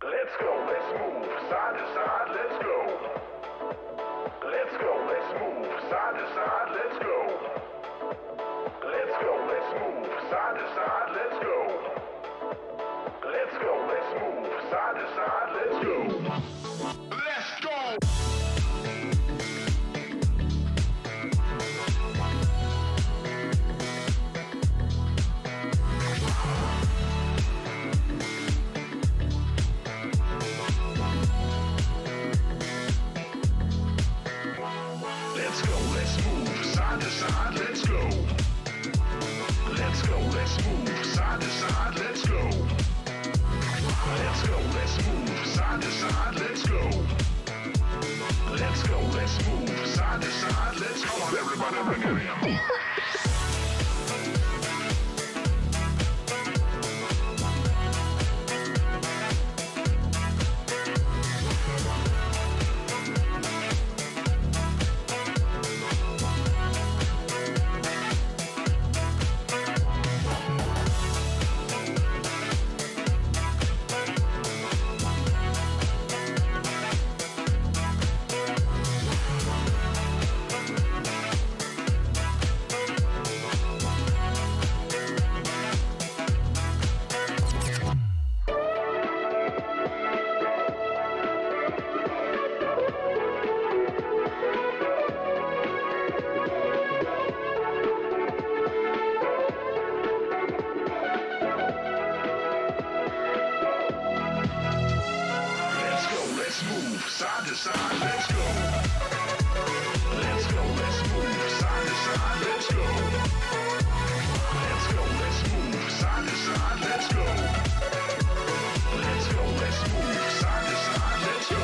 Let's go, let's move, side to side, let's go. Let's go, let's move, side to side, let's go. Let's go, let's move, side to side, let's go. Let's go, let's move, side to side, let's go. Let's go! Let's go, let's move, side to side, let's go. Let's go, let's move, side to side, let's go. Let's go, let's move, side to side, let's go. Let's go, let's move, side to side, let's go. Come on, everybody, bring it in. Side to side, let's go. Let's go, let's move, side to side, let's go. Let's go, let's move, side to side, let's go. Let's go, let's move, side to side, let's go.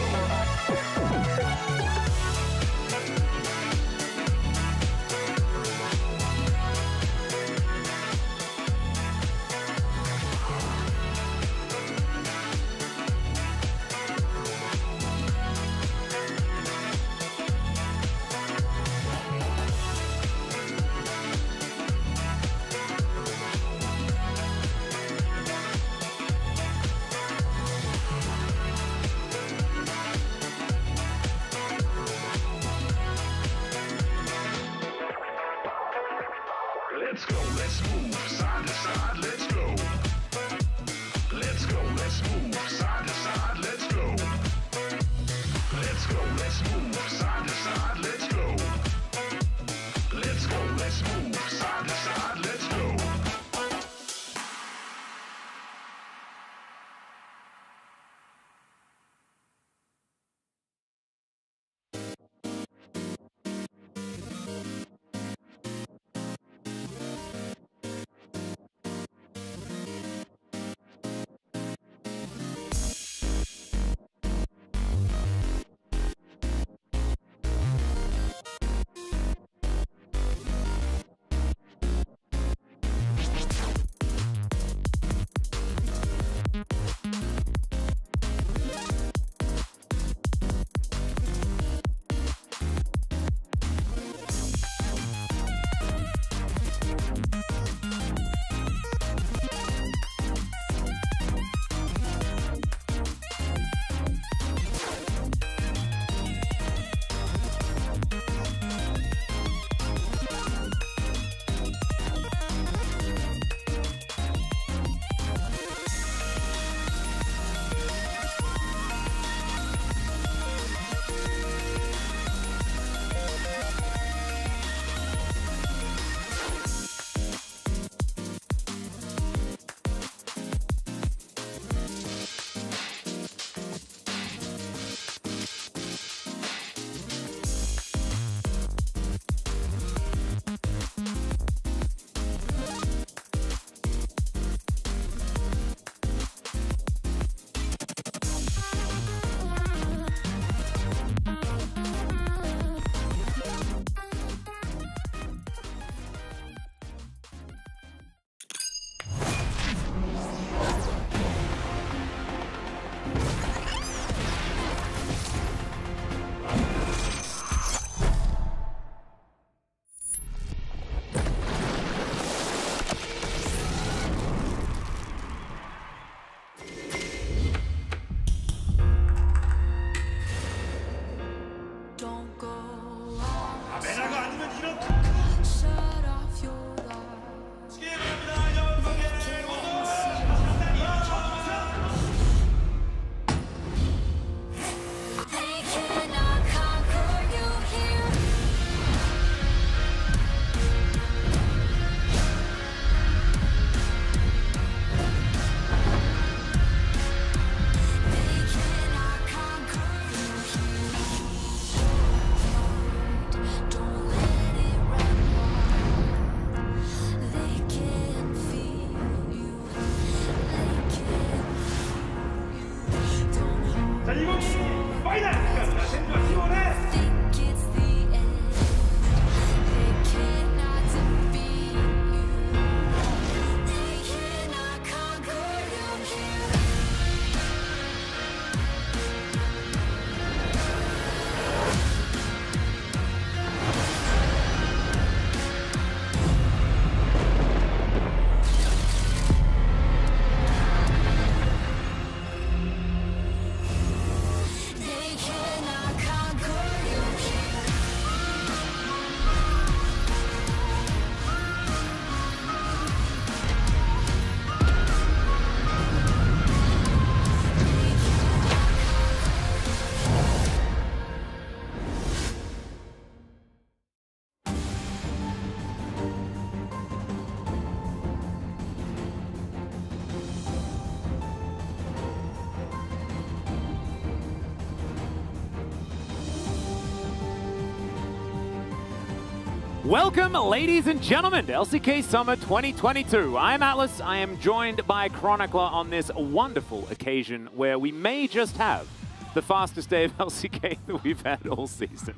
Welcome, ladies and gentlemen, to LCK Summer 2022. I'm Atlas. I am joined by Chronicler on this wonderful occasion where we may just have the fastest day of LCK that we've had all season.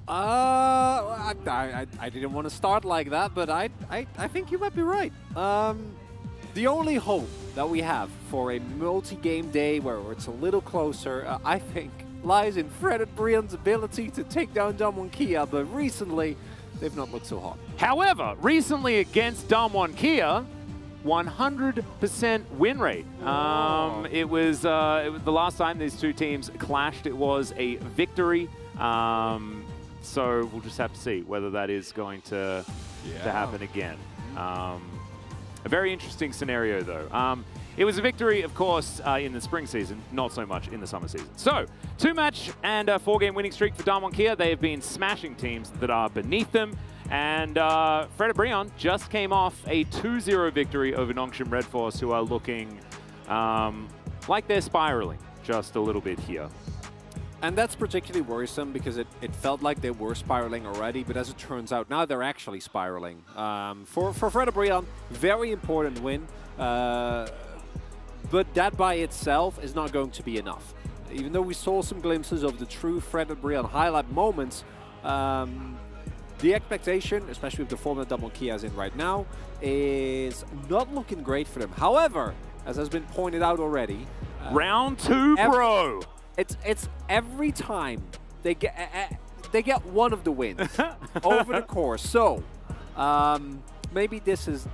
I didn't want to start like that, but I think you might be right. The only hope that we have for a multi-game day where it's a little closer, I think, lies in Fred and Brion's ability to take down Damwon Kia, but recently they've not looked so hot. However, recently against Damwon Kia, 100% win rate. It was the last time these two teams clashed. It was a victory. So we'll just have to see whether that is going to happen again. A very interesting scenario, though. It was a victory, of course, in the spring season, not so much in the summer season. So, 2-match and 4-game winning streak for Damwon Kia. They have been smashing teams that are beneath them. And Fred and Brion just came off a 2-0 victory over Nongshim Red Force, who are looking like they're spiraling just a little bit here. And that's particularly worrisome because it felt like they were spiraling already, but as it turns out, now they're actually spiraling. For Fred and Brion, very important win. But that by itself is not going to be enough. Even though we saw some glimpses of the true Fred and Brion highlight moments, the expectation, especially with the form that Damwon Kia is in right now, is not looking great for them. However, as has been pointed out already, Round 2, bro! It's every time they get one of the wins over the course. So maybe this is.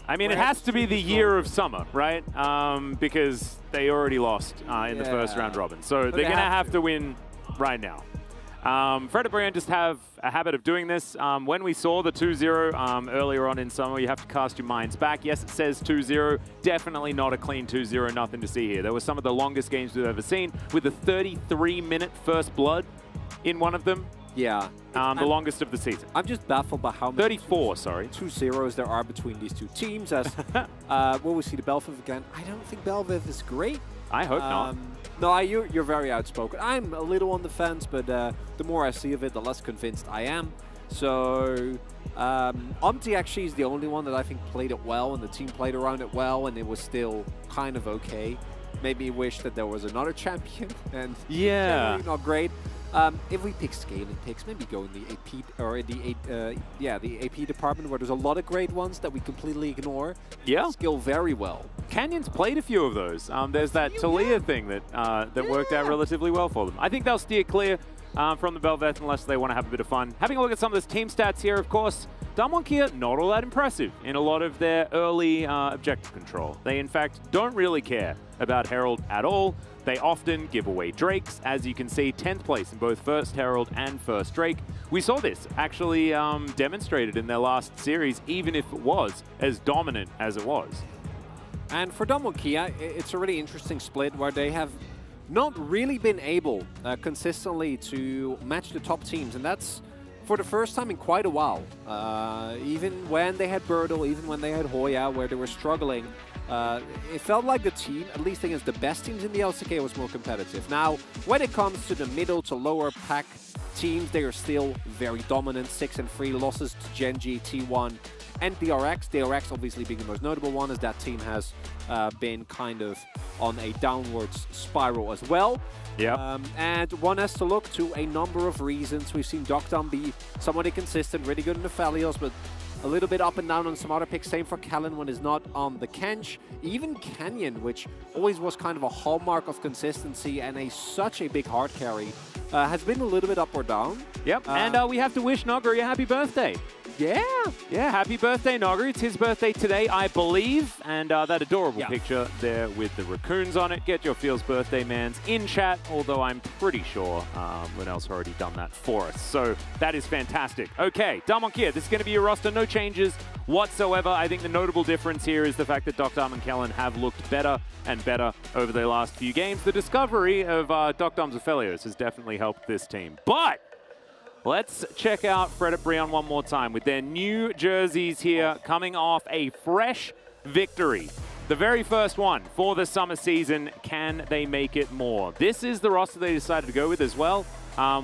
I mean, it has to be the year of summer, right? Because they already lost in the first round robin. So they're going to have to win right now. Fred and Brion just have a habit of doing this. When we saw the 2-0 earlier on in summer, you have to cast your minds back. Yes, it says 2-0. Definitely not a clean 2-0. Nothing to see here. There were some of the longest games we've ever seen with a 33-minute first blood in one of them. Yeah. The longest of the season. I'm just baffled by how many 34, sorry. 2-0s there are between these two teams. As will we see the Belviv again? I don't think Belviv is great. I hope not. No, you're very outspoken. I'm a little on the fence, but the more I see of it, the less convinced I am. So Omti actually is the only one that I think played it well, and the team played around it well, and it was still kind of okay. Maybe wish that there was another champion, and generally not great. If we pick scaling picks, maybe go in the AP or in the AP department where there's a lot of great ones that we completely ignore. Yeah, skill very well. Canyon's played a few of those. There's that Talia thing that worked out relatively well for them. I think they'll steer clear from the Belveth unless they want to have a bit of fun. Having a look at some of those team stats here, of course, Damwon Kia not all that impressive in a lot of their early objective control. They, in fact, don't really care about Herald at all. They often give away Drakes. As you can see, 10th place in both First Herald and First Drake. We saw this actually demonstrated in their last series, even if it was as dominant as it was. And for Damwon Kia, it's a really interesting split where they have not really been able consistently to match the top teams, and that's for the first time in quite a while. Even when they had Birdle, even when they had Hoya, where they were struggling, it felt like the team, at least against the best teams in the LCK, was more competitive. Now, when it comes to the middle to lower pack teams, they are still very dominant. 6-3 losses to Gen.G, T1, and DRX. DRX obviously being the most notable one, as that team has been kind of on a downwards spiral as well. Yep. And one has to look to a number of reasons. We've seen Dokdam be somewhat inconsistent, really good in the Felios, but a little bit up and down on some other picks. Same for Kellen when he's not on the Kench. Even Canyon, which always was kind of a hallmark of consistency and such a big hard carry, has been a little bit up or down. Yep, and we have to wish Noguri a happy birthday. Yeah. Yeah, happy birthday, Noguri. It's his birthday today, I believe. And that adorable Yeah. picture there with the raccoons on it. Get your Feels birthday mans in chat, although I'm pretty sure Linnell's already done that for us. So that is fantastic. Okay, Damwon this is going to be your roster. No changes whatsoever. I think the notable difference here is the fact that Dokdam and Kellen have looked better and better over the last few games. The discovery of Dokdam's Aphelios has definitely helped this team. But let's check out Fredit Brion one more time with their new jerseys here, coming off a fresh victory. The very first one for the summer season. Can they make it more? This is the roster they decided to go with as well.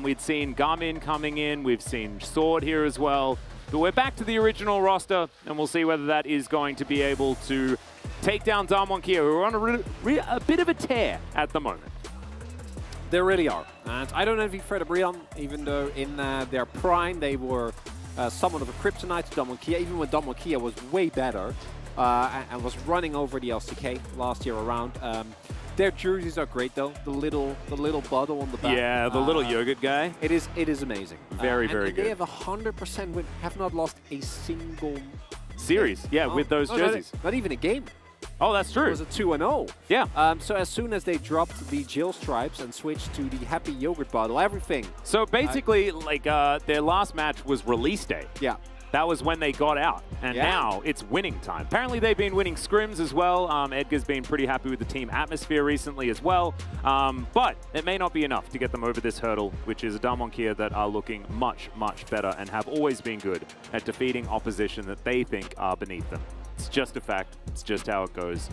We'd seen Garmin coming in. We've seen Sword here as well. But we're back to the original roster, and we'll see whether that is going to be able to take down Damwon Kia, who are on a bit of a tear at the moment. They really are. And I don't envy Fredit Brion, even though in their prime they were somewhat of a kryptonite to Damwon Kia, even when Damwon Kia was way better and was running over the LCK last year around. Their jerseys are great though. The little bottle on the back. Yeah, the little yogurt guy. It is amazing. Very good. They have 100% win. Have not lost a single series. Yeah, with those jerseys. Not even a game. Oh, that's true. It was a 2-0. Yeah. So as soon as they dropped the Jill stripes and switched to the happy yogurt bottle, everything. So basically, like their last match was release day. Yeah. That was when they got out, and now it's winning time. Apparently, they've been winning scrims as well. Edgar's been pretty happy with the team atmosphere recently as well. But it may not be enough to get them over this hurdle, which is a Damwon Kia that are looking much, much better and have always been good at defeating opposition that they think are beneath them. It's just a fact. It's just how it goes.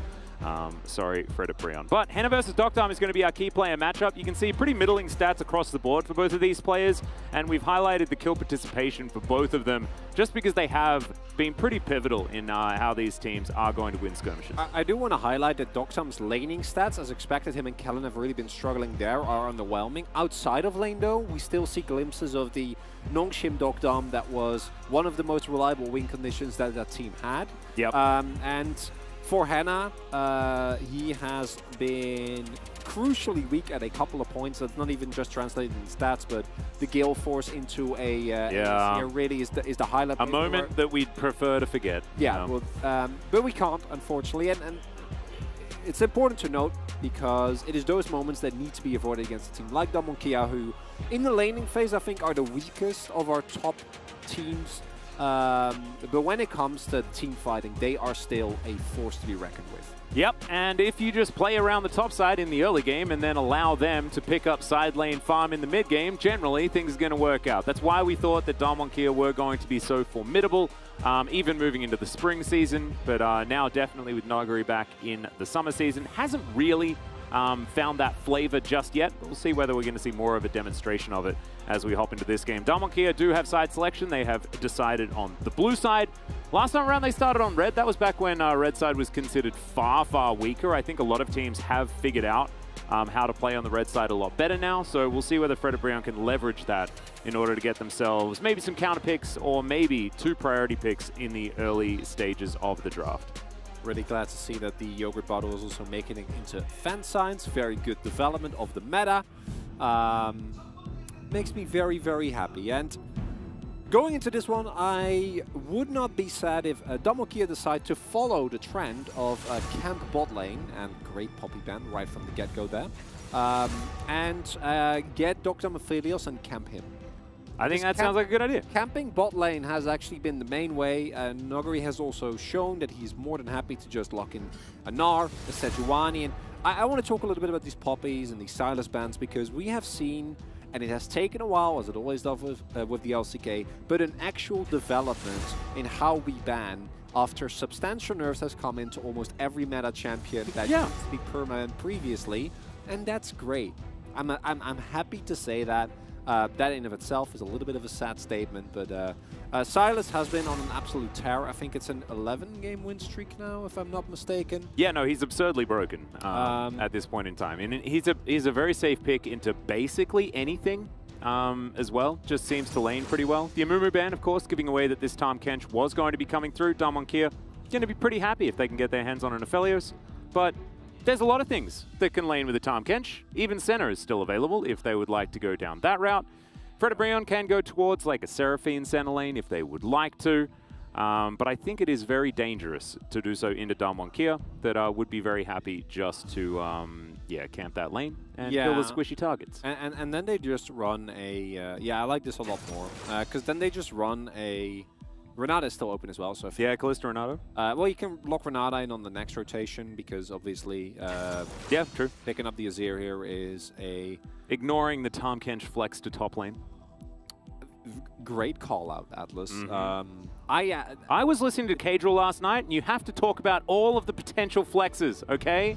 Sorry, Fredit Brion. But Henna versus Dokdam is going to be our key player matchup. You can see pretty middling stats across the board for both of these players, and we've highlighted the kill participation for both of them just because they have been pretty pivotal in how these teams are going to win skirmishes. I do want to highlight that Dokdam's laning stats, as expected, him and Kellen have really been struggling there, are underwhelming. Outside of lane, though, we still see glimpses of the Nongshim Dokdam that was one of the most reliable win conditions that that team had. Yep. And for Henna, he has been crucially weak at a couple of points. That's not even just translated in stats, but the Gale Force into a really is the highlight. A moment that we'd prefer to forget. Yeah, you know? well, but we can't, unfortunately. And it's important to note because it is those moments that need to be avoided against a team like Damwon Kia, who in the laning phase I think are the weakest of our top teams. But when it comes to team fighting, they are still a force to be reckoned with. Yep, and if you just play around the top side in the early game and then allow them to pick up side lane farm in the mid game, generally things are going to work out. That's why we thought that Damwon Kia were going to be so formidable, even moving into the spring season, but now definitely with Noguri back in the summer season. Hasn't really found that flavor just yet, but we'll see whether we're going to see more of a demonstration of it as we hop into this game. Damwon Kia do have side selection. They have decided on the blue side. Last time around they started on red. That was back when red side was considered far, far weaker. I think a lot of teams have figured out how to play on the red side a lot better now, so we'll see whether Fredit Brion can leverage that in order to get themselves maybe some counter picks or maybe 2 priority picks in the early stages of the draft. Really glad to see that the yogurt bottle is also making it into fan signs. Very good development of the meta. Makes me very, very happy. And going into this one, I would not be sad if Damwon Kia decide to follow the trend of camp bot lane, and great Poppy ban right from the get-go there, and get Dokdam Aphelios and camp him. I think that sounds like a good idea. Camping bot lane has actually been the main way. Noguri has also shown that he's more than happy to just lock in a Gnar, a Sejuani. And I want to talk a little bit about these Poppies and these Silas bans, because we have seen, and it has taken a while, as it always does with the LCK, but an actual development in how we ban after substantial nerfs has come into almost every meta champion that used to be permanent previously, and that's great. I'm happy to say that. That in of itself is a little bit of a sad statement, but Silas has been on an absolute tear. I think it's an 11-game win streak now, if I'm not mistaken. Yeah, no, he's absurdly broken at this point in time. And he's a very safe pick into basically anything as well. Just seems to lane pretty well. The Amumu ban, of course, giving away that this Tahm Kench was going to be coming through. Damwon Kia going to be pretty happy if they can get their hands on an Aphelios. But there's a lot of things that can lane with a Tahm Kench. Even Senna is still available if they would like to go down that route. Fredabreon can go towards like a Seraphine Senna lane if they would like to. But I think it is very dangerous to do so into Damwon Kia that would be very happy just to camp that lane and kill the squishy targets. And then they just run a... I like this a lot more. Because then they just run a... Renata is still open as well, so... Kalista Renata. Well, you can lock Renata in on the next rotation because obviously... yeah, true. Picking up the Azir here is a... Ignoring the Tahm Kench flex to top lane. Great call out, Atlas. I was listening to Cadril last night, and you have to talk about all of the potential flexes, okay?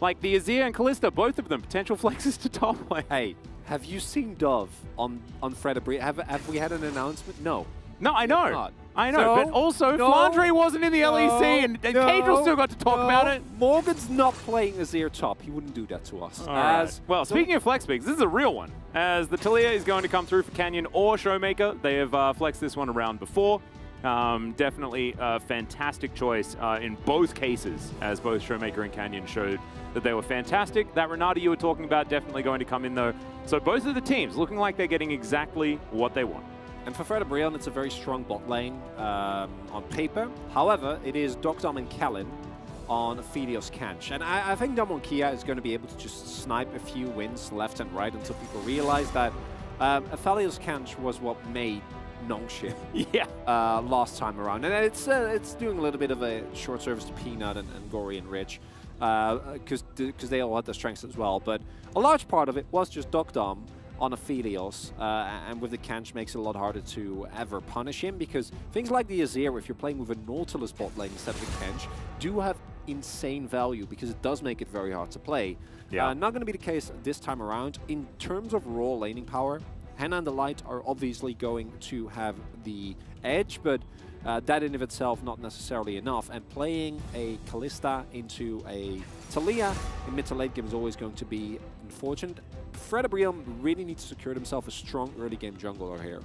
Like the Azir and Kalista, both of them, potential flexes to top lane. Hey, have you seen Dove on Fredabreon? Have we had an announcement? No. No, I know. I know, So, but also no, Flandre wasn't in the LEC, and Cadril still got to talk about it. Morgan's not playing Azir top. He wouldn't do that to us. Well, speaking of flex picks, this is a real one. As the Taliyah is going to come through for Canyon or Showmaker. They have flexed this one around before. Definitely a fantastic choice in both cases, as both Showmaker and Canyon showed that they were fantastic. That Renata you were talking about definitely going to come in, though. So both of the teams looking like they're getting exactly what they want. And for Fredabreon, it's a very strong bot lane on paper. However, it is Dokdom and Kellen on Aphelios Kench. And I think Damwon Kia is going to be able to just snipe a few wins left and right until people realize that Aphelios Kench was what made Nongshim last time around. And it's doing a little bit of a short service to Peanut and Gory and Rich because they all had their strengths as well. But a large part of it was just Dokdom on Aphelios, and with the Kench makes it a lot harder to ever punish him because things like the Azir, if you're playing with a Nautilus bot lane instead of a Kench, do have insane value because it does make it very hard to play. Not going to be the case this time around. In terms of raw laning power, Henna and the Light are obviously going to have the edge, but that in of itself not necessarily enough. And playing a Kalista into a Taliyah in mid to late game is always going to be unfortunate. Fredabreon really needs to secure himself a strong early game jungler here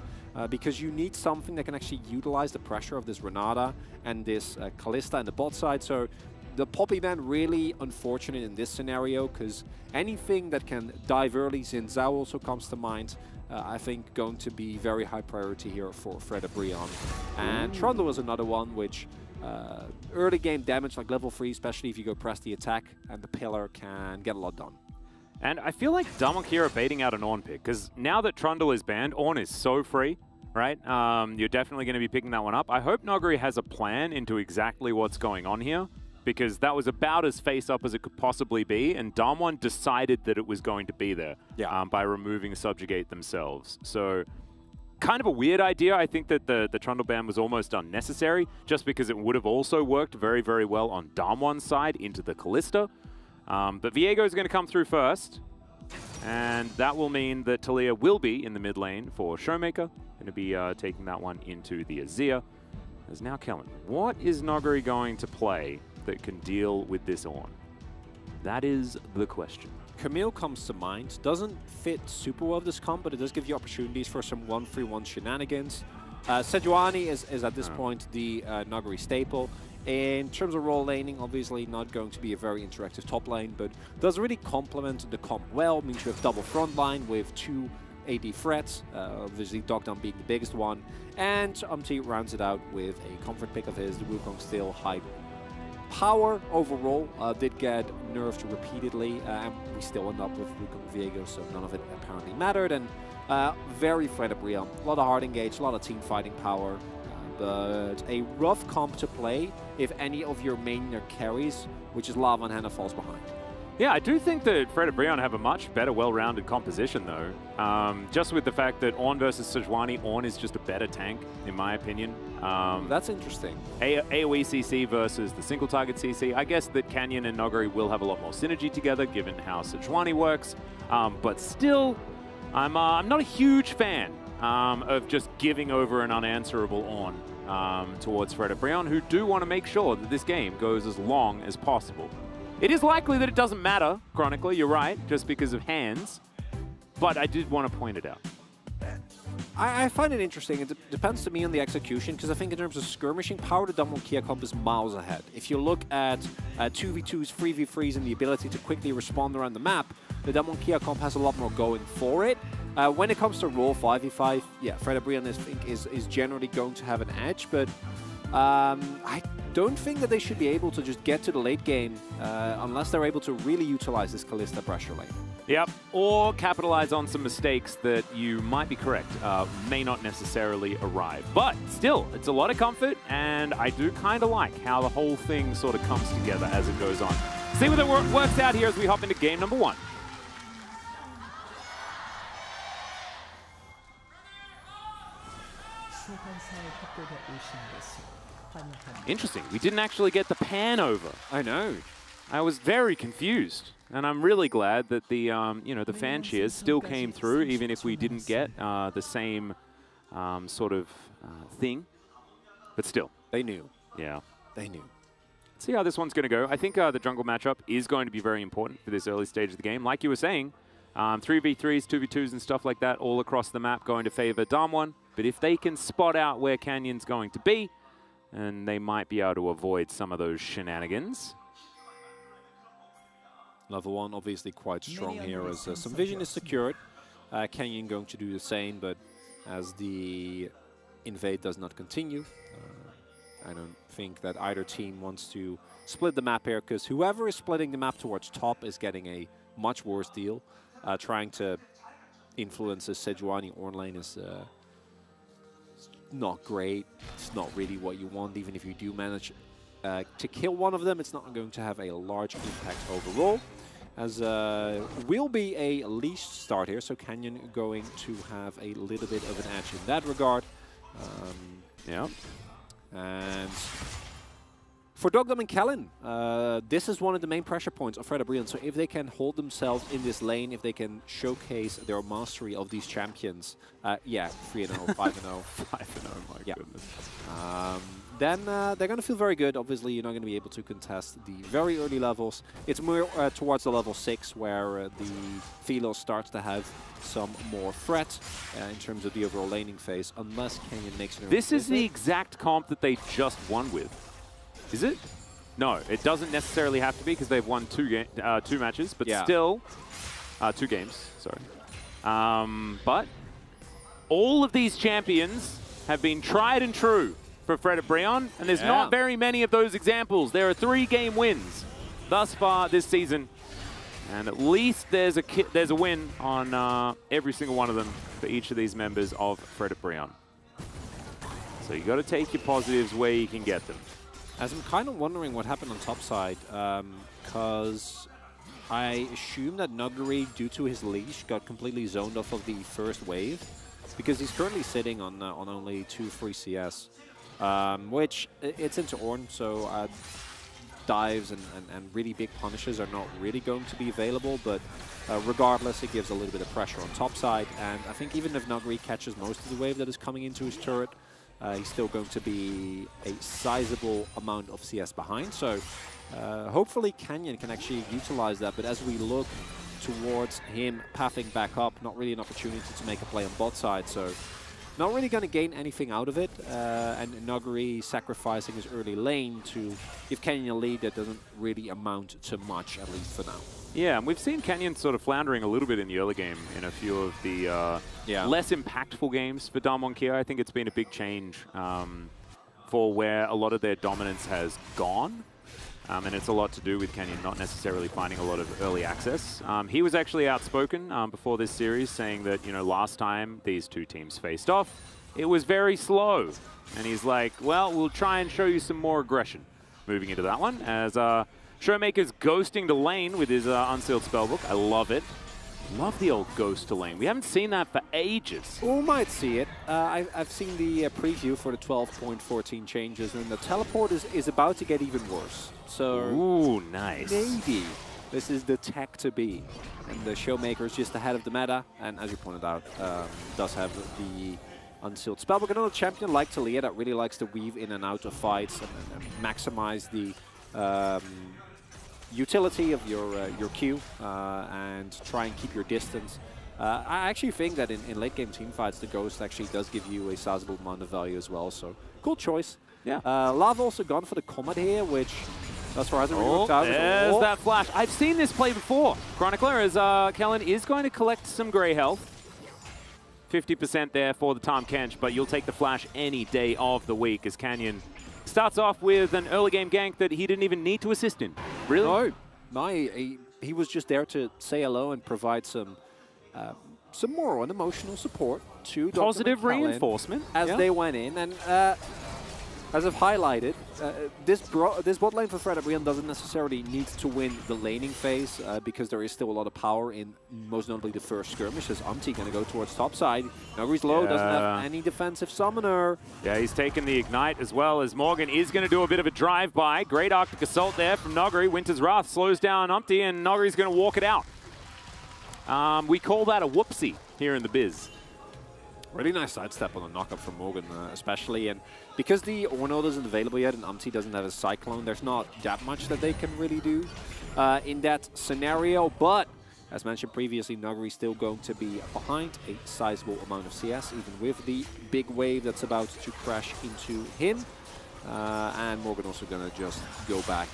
because you need something that can actually utilize the pressure of this Renata and this Kalista in the bot side. So the Poppy ban really unfortunate in this scenario because anything that can dive early, Xin Zhao also comes to mind. I think going to be very high priority here for Fredabreon. And Trundle is another one which early game damage like level 3, especially if you go press the attack and the pillar can get a lot done. And I feel like Damwon Kia are baiting out an Ornn pick, because now that Trundle is banned, Ornn is so free, right? You're definitely going to be picking that one up. I hope Nuguri has a plan into exactly what's going on here, because that was about as face-up as it could possibly be, and Damwon decided that it was going to be there by removing Subjugate themselves. So kind of a weird idea. I think that the Trundle ban was almost unnecessary, just because it would have also worked very, very well on Damwon's side into the Kalista. But Viego is going to come through first, and that will mean that Taliyah will be in the mid lane for Showmaker. Going to be taking that one into the Azir. There's now Kellen. What is Nuguri going to play that can deal with this Ornn? That is the question. Camille comes to mind. Doesn't fit super well with this comp, but it does give you opportunities for some 1-3-1 shenanigans. Sejuani is at this point the Nuguri staple. In terms of role laning, obviously not going to be a very interactive top lane, but does really complement the comp well. Means you have double front line with 2 AD threats, obviously Dokdom being the biggest one, and Umti rounds it out with a comfort pick of his, the Wukong still high power overall, did get nerfed repeatedly, and we still end up with Wukong Viego, so none of it apparently mattered, and very Fredabreon, a lot of hard engage, a lot of team fighting power, but a rough comp to play if any of your main carries, which is Lava and Henna, falls behind. Yeah, I do think that Fredabreon have a much better, well-rounded composition, though. Just with the fact that Ornn versus Sejuani, Ornn is just a better tank, in my opinion. That's interesting. AoE CC versus the single-target CC. I guess that Canyon and Nuguri will have a lot more synergy together, given how Sejuani works. But still, I'm not a huge fan of just giving over an unanswerable on towards Fred Brion, who do want to make sure that this game goes as long as possible. It is likely that it doesn't matter, chronically, you're right, just because of hands, but I did want to point it out. I find it interesting. It depends to me on the execution, because I think in terms of skirmishing power, the Damwon Kia comp is miles ahead. If you look at 2v2s, 3v3s, and the ability to quickly respond around the map, the Damwon Kia comp has a lot more going for it. When it comes to raw 5v5, yeah, Fred Brion is generally going to have an edge, but I don't think that they should be able to just get to the late game unless they're able to really utilize this Kalista pressure lane. Yep, or capitalize on some mistakes that you might be correct, may not necessarily arrive. But still, it's a lot of comfort, and I do kind of like how the whole thing sort of comes together as it goes on. See what it works out here as we hop into game number 1. Interesting, we didn't actually get the pan over. I know. I was very confused. And I'm really glad that the you know, the fan cheers still came through, even if we didn't get the same sort of thing. But still. They knew. Yeah. They knew. Let's see how this one's going to go. I think the jungle matchup is going to be very important for this early stage of the game. Like you were saying, 3v3s, 2v2s and stuff like that all across the map going to favor Damwon. But if they can spot out where Canyon's going to be, and they might be able to avoid some of those shenanigans. Level 1 obviously quite strong here as some vision is secured. Canyon going to do the same, but as the invade does not continue, I don't think that either team wants to split the map here, because whoever is splitting the map towards top is getting a much worse deal. Trying to influence the Sejuani Ornn lane is not great. It's not really what you want, even if you do manage to kill one of them, it's not going to have a large impact overall. As will be a leash start here, so Canyon going to have a little bit of an edge in that regard. Yeah. And for Dogdom and Kellen, this is one of the main pressure points of Fred Brion. So if they can hold themselves in this lane, if they can showcase their mastery of these champions, yeah, 3-0, 5-0. 5-0, my goodness. Then they're going to feel very good. Obviously, you're not going to be able to contest the very early levels. It's more towards the level 6 where the Philo starts to have some more threat in terms of the overall laning phase, unless Canyon makes it. This is the exact comp that they just won with. Is it? No, it doesn't necessarily have to be, because they've won two matches, but yeah. Still, 2 games, sorry. But all of these champions have been tried and true for Fred Brion, and there's not very many of those examples. There are 3-game wins thus far this season, and at least there's a win on every single one of them for each of these members of Fred Brion. So you got to take your positives where you can get them. As I'm kind of wondering what happened on top side, because I assume that Nuguri, due to his leash, got completely zoned off of the first wave, because he's currently sitting on only 2-3 CS. Which it's into Ornn, so dives and really big punishes are not really going to be available, but regardless, it gives a little bit of pressure on top side, and I think even if Nuguri catches most of the wave that is coming into his turret, he's still going to be a sizable amount of CS behind, so hopefully Canyon can actually utilize that, but as we look towards him pathing back up, not really an opportunity to make a play on bot side, so not really going to gain anything out of it, and Nuguri sacrificing his early lane to give Canyon a lead that doesn't really amount to much, at least for now. Yeah, and we've seen Canyon sort of floundering a little bit in the early game in a few of the less impactful games for Damwon Kia. I think it's been a big change for where a lot of their dominance has gone. And it's a lot to do with Canyon not necessarily finding a lot of early access. He was actually outspoken before this series, saying that, you know, last time these two teams faced off, it was very slow. And he's like, well, we'll try and show you some more aggression moving into that one, as Showmaker's ghosting the lane with his Unsealed Spellbook. I love it. Love the old ghost to lane. We haven't seen that for ages. We might see it. I've seen the preview for the 12.14 changes, and the teleport is about to get even worse. So ooh, nice. Maybe. This is the tech to be. And the Showmaker is just ahead of the meta, and as you pointed out, does have the unsealed spellbook. Another champion like Taliyah that really likes to weave in and out of fights and maximize the utility of your Q and try and keep your distance. I actually think that in late game team fights, the Ghost actually does give you a sizable amount of value as well. So cool choice. Yeah. Lava also gone for the Comet here, which thus far hasn't really worked out. There's that flash. I've seen this play before. Chronicler, as Kellen is going to collect some gray health. 50% there for the Tahm Kench, but you'll take the flash any day of the week as Canyon starts off with an early game gank that he didn't even need to assist in. Really? No, he was just there to say hello and provide some more unemotional support to Positive reinforcement as they went in. And as I've highlighted, this bot lane for Fred Brion doesn't necessarily need to win the laning phase because there is still a lot of power in most notably the first skirmish as Umti going to go towards top side. Nuguri's low, doesn't have any defensive summoner. Yeah, he's taken the Ignite as well as Morgan is going to do a bit of a drive-by. Great Arctic Assault there from Nuguri. Winter's Wrath slows down Umti and Nuguri's going to walk it out. We call that a whoopsie here in the biz. Really nice sidestep on the knockup from Morgan, especially. And because the Ornod isn't available yet and Umti doesn't have a Cyclone, there's not that much that they can really do in that scenario. But, as mentioned previously, Nuguri still going to be behind a sizable amount of CS, even with the big wave that's about to crash into him. And Morgan also going to just go back,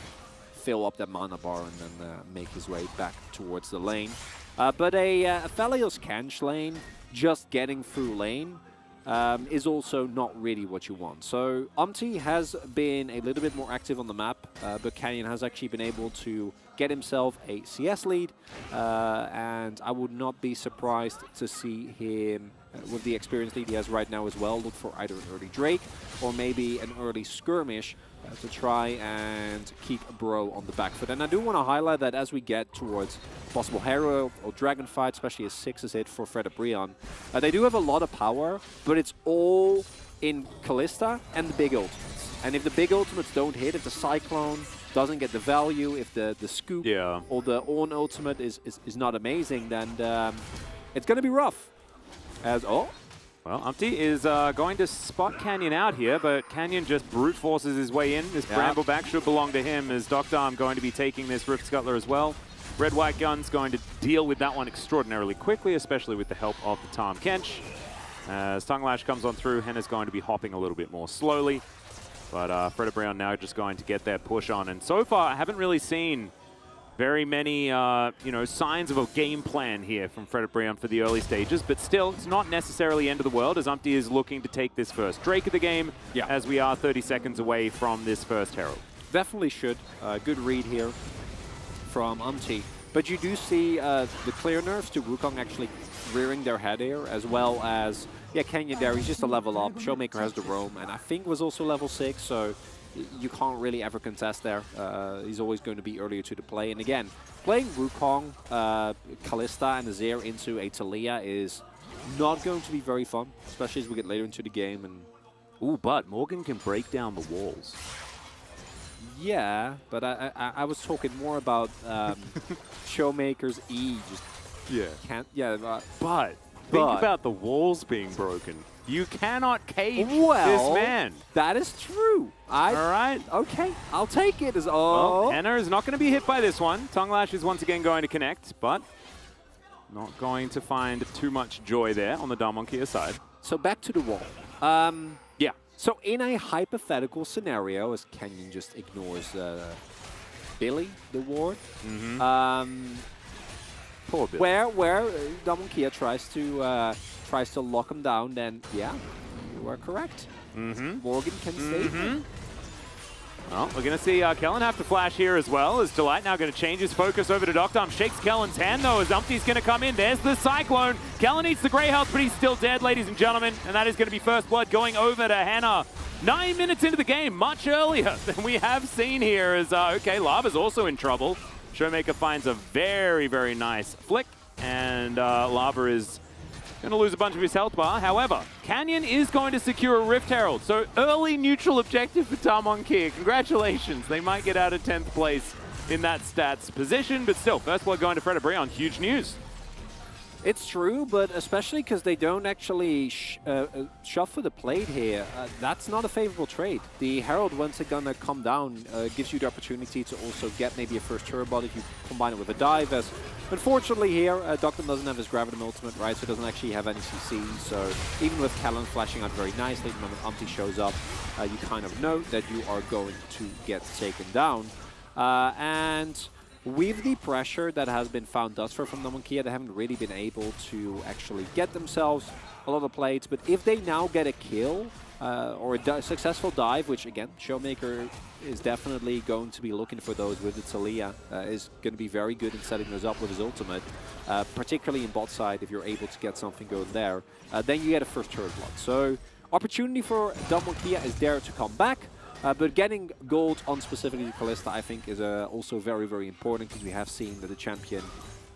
fill up that mana bar, and then make his way back towards the lane. But a Aphelios Kench lane, just getting through lane, is also not really what you want. So Umti has been a little bit more active on the map, but Canyon has actually been able to get himself a CS lead, and I would not be surprised to see him, with the experience lead he has right now as well, look for either an early Drake or maybe an early skirmish to try and keep Bro on the back foot. And I do want to highlight that as we get towards possible Hero or Dragon fight, especially as 6 is hit for Fred Brion, they do have a lot of power, but it's all in Kalista and the big ultimates. And if the big ultimates don't hit, if the Cyclone doesn't get the value, if the Scoop or the Ornn ultimate is not amazing, then it's going to be rough. Well, Umti is going to spot Canyon out here, but Canyon just brute forces his way in. This Brambleback should belong to him, as Dr. going to be taking this Rift Scuttler as well. Red-White Gun's going to deal with that one extraordinarily quickly, especially with the help of the Tahm Kench. As Tongue Lash comes on through, Henna's going to be hopping a little bit more slowly. But Fred Brion now just going to get that push on. And so far, I haven't really seen very many, signs of a game plan here from Fred Brion for the early stages, but still, it's not necessarily end of the world as Umti is looking to take this first Drake of the game as we are 30 seconds away from this first Herald. Definitely should. Good read here from Umti. But you do see the clear nerfs to Wukong actually rearing their head here, as well as, Canyon there, he's just a level up. Showmaker has the roam, and I think was also level 6, so you can't really ever contest there. He's always going to be earlier to the play. And again, playing Wukong, Kalista, and Azir into a Taliyah is not going to be very fun, especially as we get later into the game. And but Morgan can break down the walls. Yeah, but I was talking more about Showmaker's E. Can't. But think about the walls being broken. You cannot cage this man. That is true. All right. Okay, I'll take it as Well, Henna is not going to be hit by this one. Tongue Lash is once again going to connect, but not going to find too much joy there on the Darmonkey side. So back to the wall. So in a hypothetical scenario, as Canyon just ignores Billy, the ward, poor Billy. where Darmonkey tries to lock him down, then you are correct. Morgan can save him. Well, we're going to see Kellen have to flash here as well, as Delight now going to change his focus over to Doctom. Shakes Kellen's hand, though, as Umti's going to come in. There's the Cyclone. Kellen needs the Grey Health, but he's still dead, ladies and gentlemen. And that is going to be first blood going over to Henna. 9 minutes into the game, much earlier than we have seen here. As Lava's also in trouble. Showmaker finds a very, very nice flick, and Lava is going to lose a bunch of his health bar. However, Canyon is going to secure a Rift Herald. So early neutral objective for Darmonkey. Congratulations. They might get out of 10th place in that stats position, but still, first blood going to Fred Brion, huge news. It's true, but especially because they don't actually shove for the plate here, that's not a favorable trade. The Herald, once it's gonna come down, gives you the opportunity to also get maybe a first turbo if you combine it with a dive. As unfortunately here, Doctor doesn't have his Gravitum ultimate, right? So it doesn't actually have any CC. So even with Kellen flashing out very nicely, the moment Umpty shows up, you kind of know that you are going to get taken down. And with the pressure that has been found thus far from Damwon Kia, they haven't really been able to actually get themselves a lot of plates. But if they now get a kill or a successful dive, which again, Showmaker is definitely going to be looking for those with the Taliyah, is going to be very good in setting those up with his ultimate, particularly in bot side if you're able to get something going there, then you get a first turret blood. So opportunity for Damwon Kia is there to come back. But getting gold on specifically Kalista, I think, is also very, very important because we have seen that the champion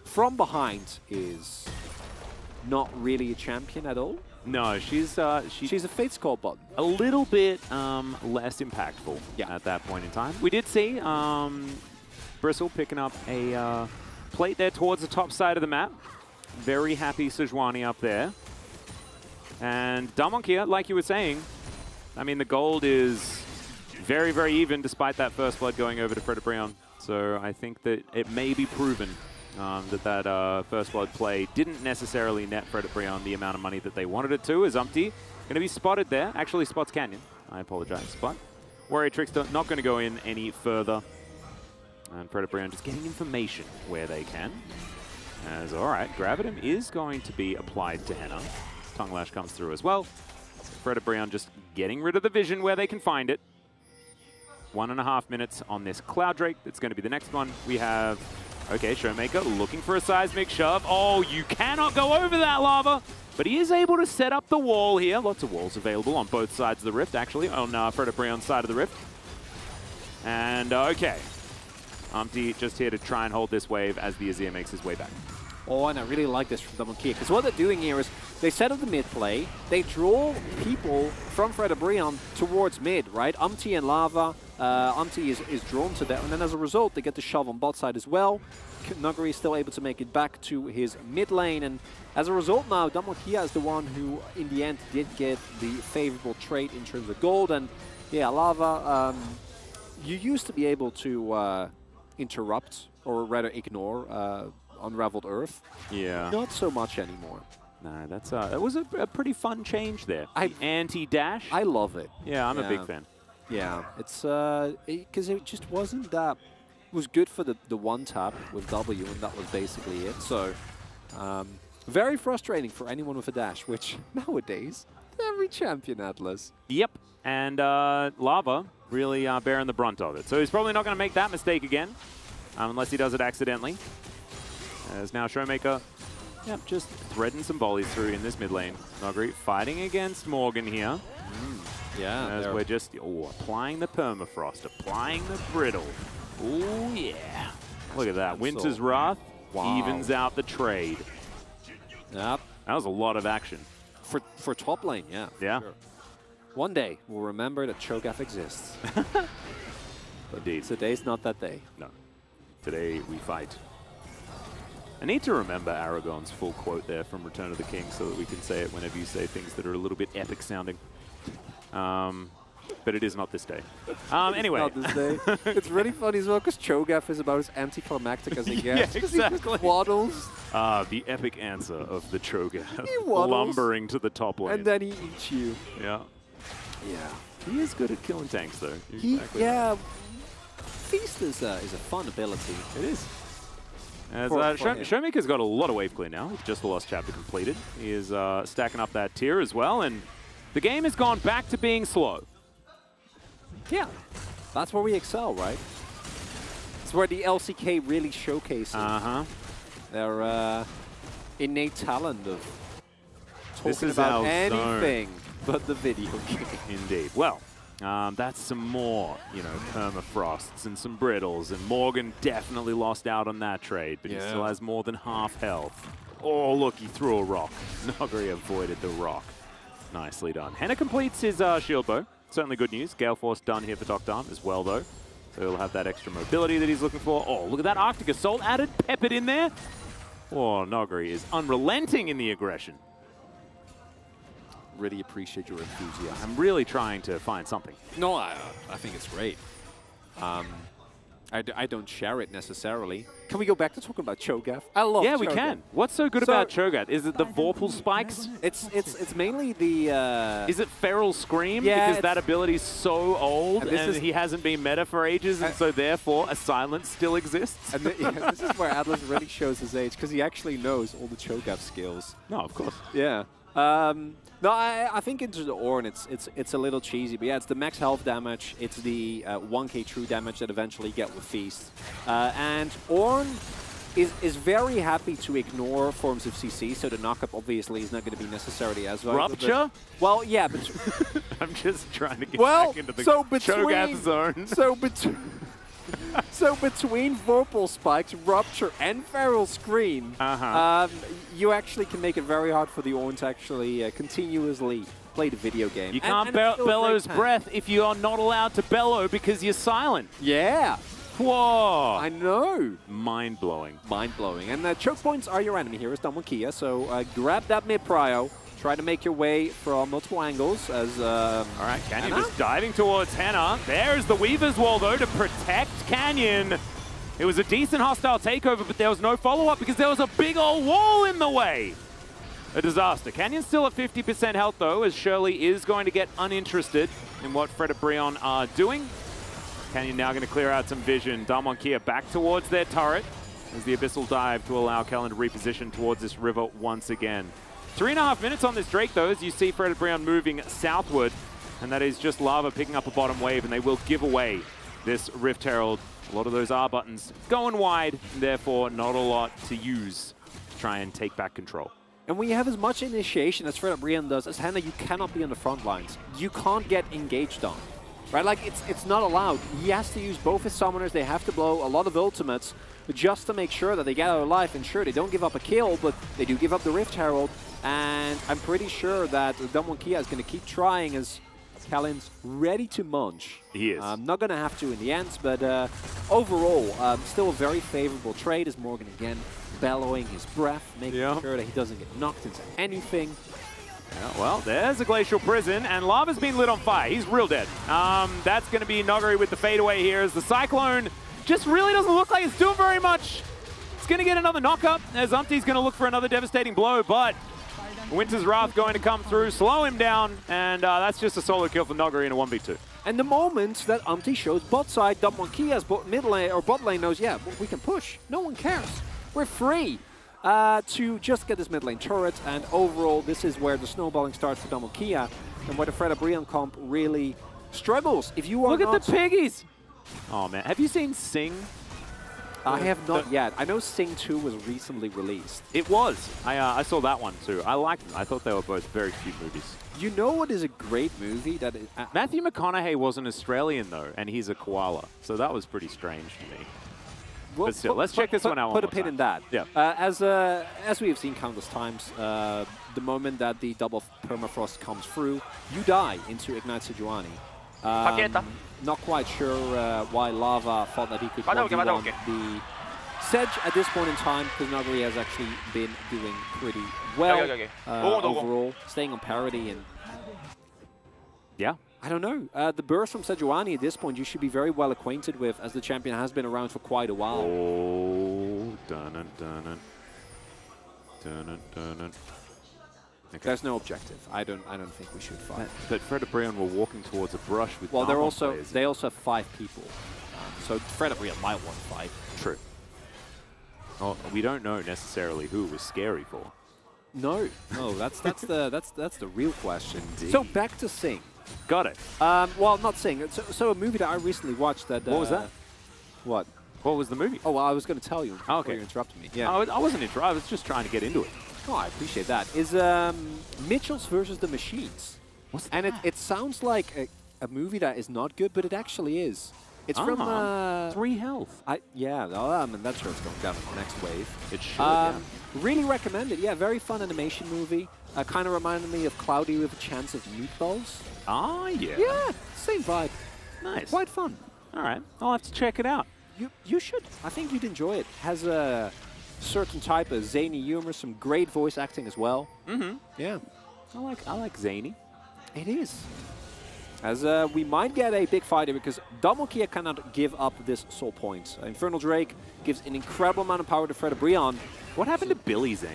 from behind is not really a champion at all. No, she's a Fate's Call button. A little bit less impactful at that point in time. We did see Bristle picking up a plate there towards the top side of the map. Very happy Sejuani up there. And Damwon Kia, like you were saying, I mean, the gold is very, very even despite that first blood going over to Fred Brion. So I think that it may be proven that first blood play didn't necessarily net Fred Brion the amount of money that they wanted it to, as Umpty going to be spotted there. Actually spots Canyon. I apologize, Spot. Warrior Trickster not going to go in any further. And Fred Brion just getting information where they can. As, all right, Gravitum is going to be applied to Henna. Tongue Lash comes through as well. Fred Brion just getting rid of the vision where they can find it. 1.5 minutes on this Cloud Drake. That's going to be the next one. We have, okay, Showmaker looking for a seismic shove. Oh, you cannot go over that lava. But he is able to set up the wall here. Lots of walls available on both sides of the rift, actually, on Fred Brion's side of the rift. And, okay. Umpty just here to try and hold this wave as the Azir makes his way back. Oh, and I really like this from Damwon Kia, because what they're doing here is they set up the mid play, they draw people from Fred Brion towards mid, right? Umpty and Lava, Umpty is drawn to that, and then as a result, they get the shove on bot side as well. Nuguri is still able to make it back to his mid lane, and as a result now, Damwon Kia is the one who, in the end, did get the favorable trade in terms of gold, and yeah, Lava, you used to be able to interrupt, or rather ignore, Unraveled Earth. Yeah. Not so much anymore. No, that's that was a pretty fun change there. Anti-dash. I love it. Yeah, I'm a big fan. Yeah, it's because it just wasn't that. It was good for the one tap with W, and that was basically it. So, very frustrating for anyone with a dash, which nowadays every champion Atlas. Yep, and Lava really bearing the brunt of it. So he's probably not going to make that mistake again, unless he does it accidentally. As now Showmaker, just threading some volleys through in this mid lane. Nuguri fighting against Morgan here. Yeah. As we're just applying the permafrost, applying the brittle. Oh yeah. Look at that. Winter's Wrath evens out the trade. Yep. That was a lot of action. For top lane, yeah. Yeah. Sure. One day, we'll remember that Cho'Gath exists. Indeed. Today's not that day. No. Today we fight. I need to remember Aragorn's full quote there from Return of the King so that we can say it whenever you say things that are a little bit epic sounding. But it is not this day. Anyway. Not this day. It's really funny as well because Cho'Gath is about as anticlimactic as he gets. Yeah, exactly. He just waddles. The epic answer of the Cho'Gath. Lumbering to the top lane. And then he eats you. Yeah. Yeah. He is good at killing tanks though. Yeah. Feast is a fun ability. It is. As Showmaker's got a lot of wave clear now, with just the Lost Chapter completed. He is stacking up that tier as well, and the game has gone back to being slow. Yeah, that's where we excel, right? It's where the LCK really showcases their innate talent of talking about anything but the video game. Indeed. Well, that's some more, permafrosts and some brittles, and Morgan definitely lost out on that trade, but he still has more than half health. Oh, look, he threw a rock. Nuguri avoided the rock. Nicely done. Henna completes his shield bow. Certainly good news. Gale Force done here for Dr. Arm as well, though. So he'll have that extra mobility that he's looking for. Oh, look at that Arctic Assault added, peppered in there. Oh, Noguri is unrelenting in the aggression. Really appreciate your enthusiasm. I'm really trying to find something. No, I think it's great. I don't share it necessarily. Can we go back to talking about Cho'Gath? I love Yeah, we Cho'Gath. can. What's so good about Cho'Gath? Is it the Vorpal spikes? It's mainly the... Is it Feral Scream? Yeah, Because that ability's so old and he hasn't been meta for ages, and so therefore a silence still exists. And this is where Atlas really shows his age, because he actually knows all the Cho'Gath skills. No, of course. Yeah. No, I think into the Ornn, it's a little cheesy, but yeah, it's the max health damage, it's the 1k true damage that eventually you get with Feast. And Ornn is very happy to ignore forms of CC, so the knockup obviously is not going to be necessarily as valuable. Rupture? Well, yeah, but... I'm just trying to get back into the Cho'Gath zone. So between Vorpal Spikes, Rupture, and Feral Scream, you actually can make it very hard for the Ornn to actually continuously play the video game. You can't bellows breath if you are not allowed to bellow because you're silent. Yeah. Whoa. I know. Mind-blowing. Mind-blowing. And choke points are your enemy here as Damwon Kia, so grab that mid-prio. Try to make your way from multiple angles as... All right, Canyon just diving towards Henna. There's the Weaver's Wall, though, to protect Canyon. It was a decent hostile takeover, but there was no follow-up because there was a big old wall in the way. A disaster. Canyon's still at 50% health, though, as Shirley is going to get uninterested in what Fred and Brion are doing. Canyon now going to clear out some vision. Damwon Kia back towards their turret as the Abyssal dive to allow Kellen to reposition towards this river once again. 3.5 minutes on this Drake, though, as you see Fred and Brion moving southward. And that is just Lava picking up a bottom wave, and they will give away this Rift Herald. A lot of those R buttons going wide, and therefore not a lot to use to try and take back control. And when you have as much initiation as Fred and Brion does, as Henna, you cannot be on the front lines. You can't get engaged on. Right, like it's not allowed. He has to use both his summoners. They have to blow a lot of ultimates just to make sure that they get out of life. And sure, they don't give up a kill, but they do give up the Rift Herald. And I'm pretty sure that Damwon Kia is going to keep trying as Kellen's ready to munch. He is. Not going to have to in the end, but overall, still a very favorable trade as Morgan again bellowing his breath, making sure that he doesn't get knocked into anything. Yeah, well, there's a Glacial Prison, and Lava's been lit on fire. He's real dead. That's going to be Noguri with the fadeaway here as the Cyclone just really doesn't look like it's doing very much. It's going to get another knockup as Umpty's going to look for another devastating blow, but Winter's Wrath going to come through, slow him down, and that's just a solo kill for Noguri in a 1v2. And the moment that Umpty shows bot side, Damwon Kia's mid lane or bot lane knows, yeah, we can push. No one cares. We're free. To just get this mid lane turret, and overall this is where the snowballing starts for Damwon Kia and where the Fred and Brion comp really struggles. If you are Look at the piggies! Oh man, have you seen Sing? I have not yet. I know Sing 2 was recently released. It was. I saw that one too. I liked them. I thought they were both very cute movies. You know what is a great movie? That is, Matthew McConaughey was an Australian though, and he's a koala, so that was pretty strange to me. Well, but still, let's check this one out. Put a pin in that. Yeah. As we have seen countless times, the moment that the double permafrost comes through, you die into Ignite Sejuani. Not quite sure why Lava thought that he could 1v1 the Sedge at this point in time, because Noguri has actually been doing pretty well overall, staying on parity and... Yeah. I don't know. The burst from Sejuani at this point you should be very well acquainted with, as the champion has been around for quite a while. Oh, dun-dun-dun-dun. Dun-dun-dun-dun. Okay. There's no objective. I don't think we should fight. But Fred and Brion were walking towards a brush with they also have 5 people. So Fred and Brion might want to fight. True. Oh, we don't know necessarily who it was scary for. No, that's the real question. Indeed. So back to Sing. Got it. Well, not Sing. So a movie that I recently watched that... what was that? What? What was the movie? Oh, well, I was going to tell you before okay. You interrupted me. Yeah. I wasn't interrupted. I was just trying to get into it. Oh, I appreciate that. Is Mitchell's versus the Machines. What's that? And it sounds like a movie that is not good, but it actually is. It's from... 3 Health. Yeah, and that's where it's going down in the next wave. It should, yeah. Really recommend it. Yeah, very fun animation movie. Kind of reminded me of Cloudy with a Chance of Meatballs. Ah, yeah. Yeah, same vibe. Nice. Quite fun. All right, I'll have to check it out. You should. I think you'd enjoy it. Has a certain type of zany humor, some great voice acting as well. Mm-hmm. Yeah. I like zany. It is. As we might get a big fighter because Damwon Kia cannot give up this soul point. Infernal Drake gives an incredible amount of power to Fred Brion. What happened to Billy Zane?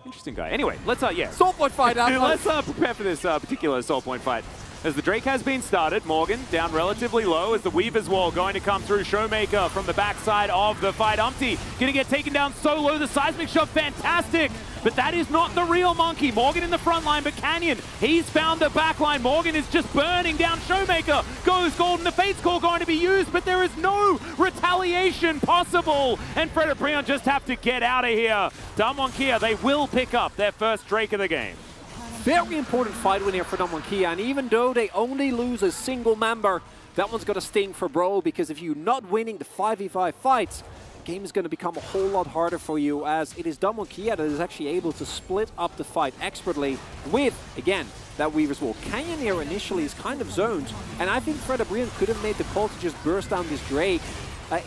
Interesting guy. Anyway, let's Soul point fight out. let's prepare for this particular soul point fight. As the Drake has been started, Morgan down relatively low as the Weaver's Wall going to come through. Showmaker from the backside of the fight. Umpty going to get taken down solo. The seismic shot, fantastic. But that is not the real Monkey. Morgan in the front line, but Canyon, he's found the back line. Morgan is just burning down Showmaker. Goes Golden, the Fate's Call going to be used, but there is no retaliation possible. And Fred and Brion just have to get out of here. Damwon Kia, they will pick up their first Drake of the game. Very important fight win here for Damwon Kia, and even though they only lose a single member, that one's got to sting for Bro, because if you're not winning the 5v5 fights, the game is going to become a whole lot harder for you, as it is Damwon Kia that is actually able to split up the fight expertly with, again, that Weaver's Wall. Canyon here initially is kind of zoned, and I think Fred and Brion could have made the call to just burst down this Drake.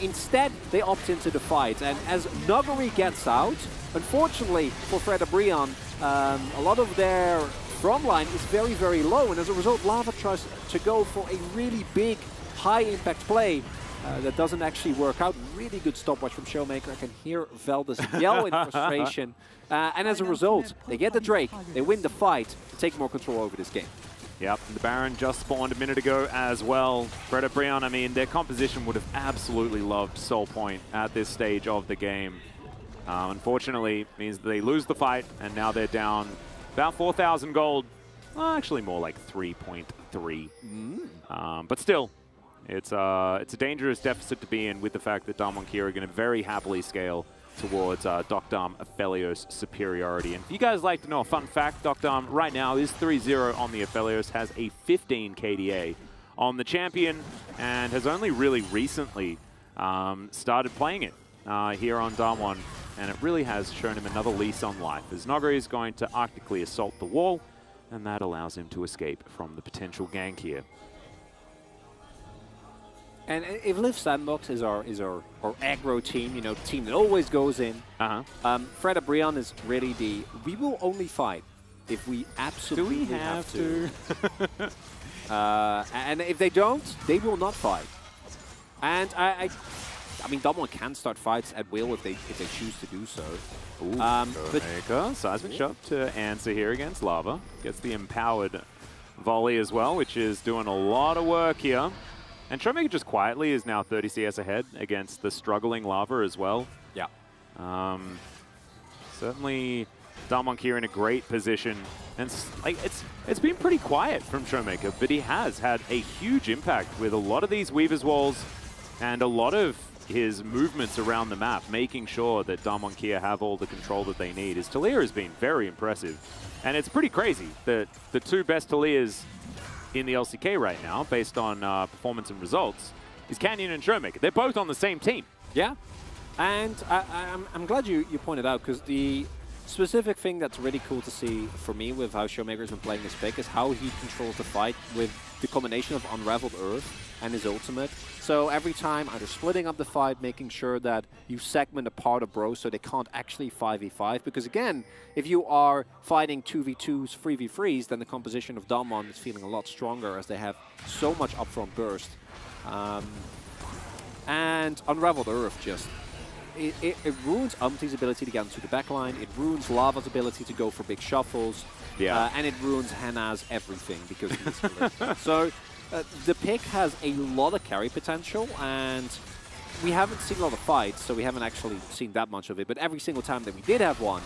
Instead, they opt into the fight, and as Nuguri gets out, unfortunately for Fred and Brion, a lot of their front line is very, very low, and as a result, Lava tries to go for a really big, high-impact play that doesn't actually work out. Really good stopwatch from Showmaker. I can hear Veldis yell in frustration, and as a result, they get the Drake, they win the fight, take more control over this game. Yep, the Baron just spawned a minute ago as well. Fred and Brion, I mean, their composition would have absolutely loved Soul Point at this stage of the game. Unfortunately, means they lose the fight, and now they're down about 4,000 gold. Well, actually, more like 3.3. But still, it's a dangerous deficit to be in with the fact that Damwon Kia are going to very happily scale towards Dokdam Aphelios superiority. And if you guys like to know a fun fact, Dokdam right now is 3-0 on the Aphelios, has a 15 KDA on the champion, and has only really recently started playing it here on Damwon. And it really has shown him another lease on life, as Noguri is going to Arctically assault the wall, and that allows him to escape from the potential gank here. And if Liv Sandbox is our aggro team, you know, the team that always goes in, Fred and Brion is really the, we will only fight if we absolutely have to. And if they don't, they will not fight. And I mean, Damwon can start fights at will if they choose to do so. But seismic shot to answer here against Lava. Gets the empowered volley as well, which is doing a lot of work here. And Showmaker just quietly is now 30 CS ahead against the struggling Lava as well. Yeah. Certainly Damwon Kia in a great position. And like it's been pretty quiet from Showmaker, but he has had a huge impact with a lot of these Weaver's Walls and a lot of his movements around the map, making sure that Damwon Kia have all the control that they need. His Taliyah has been very impressive. And it's pretty crazy that the two best Taliyahs in the LCK right now, based on performance and results, is Canyon and Showmaker. They're both on the same team. Yeah, and I'm glad you pointed out, because the specific thing that's really cool to see for me with how Showmaker's been playing this pick is how he controls the fight with the combination of Unraveled Earth and his ultimate. So every time, either splitting up the fight, making sure that you segment a part of Bro so they can't actually 5v5. Because again, if you are fighting 2v2s, 3v3s, then the composition of Damwon is feeling a lot stronger as they have so much upfront burst. And Unraveled Earth just, it ruins Umpty's ability to get into the backline, it ruins Lava's ability to go for big shuffles, and it ruins Hannah's everything because he's So the pick has a lot of carry potential, and we haven't seen a lot of fights, so we haven't actually seen that much of it, but every single time that we did have one,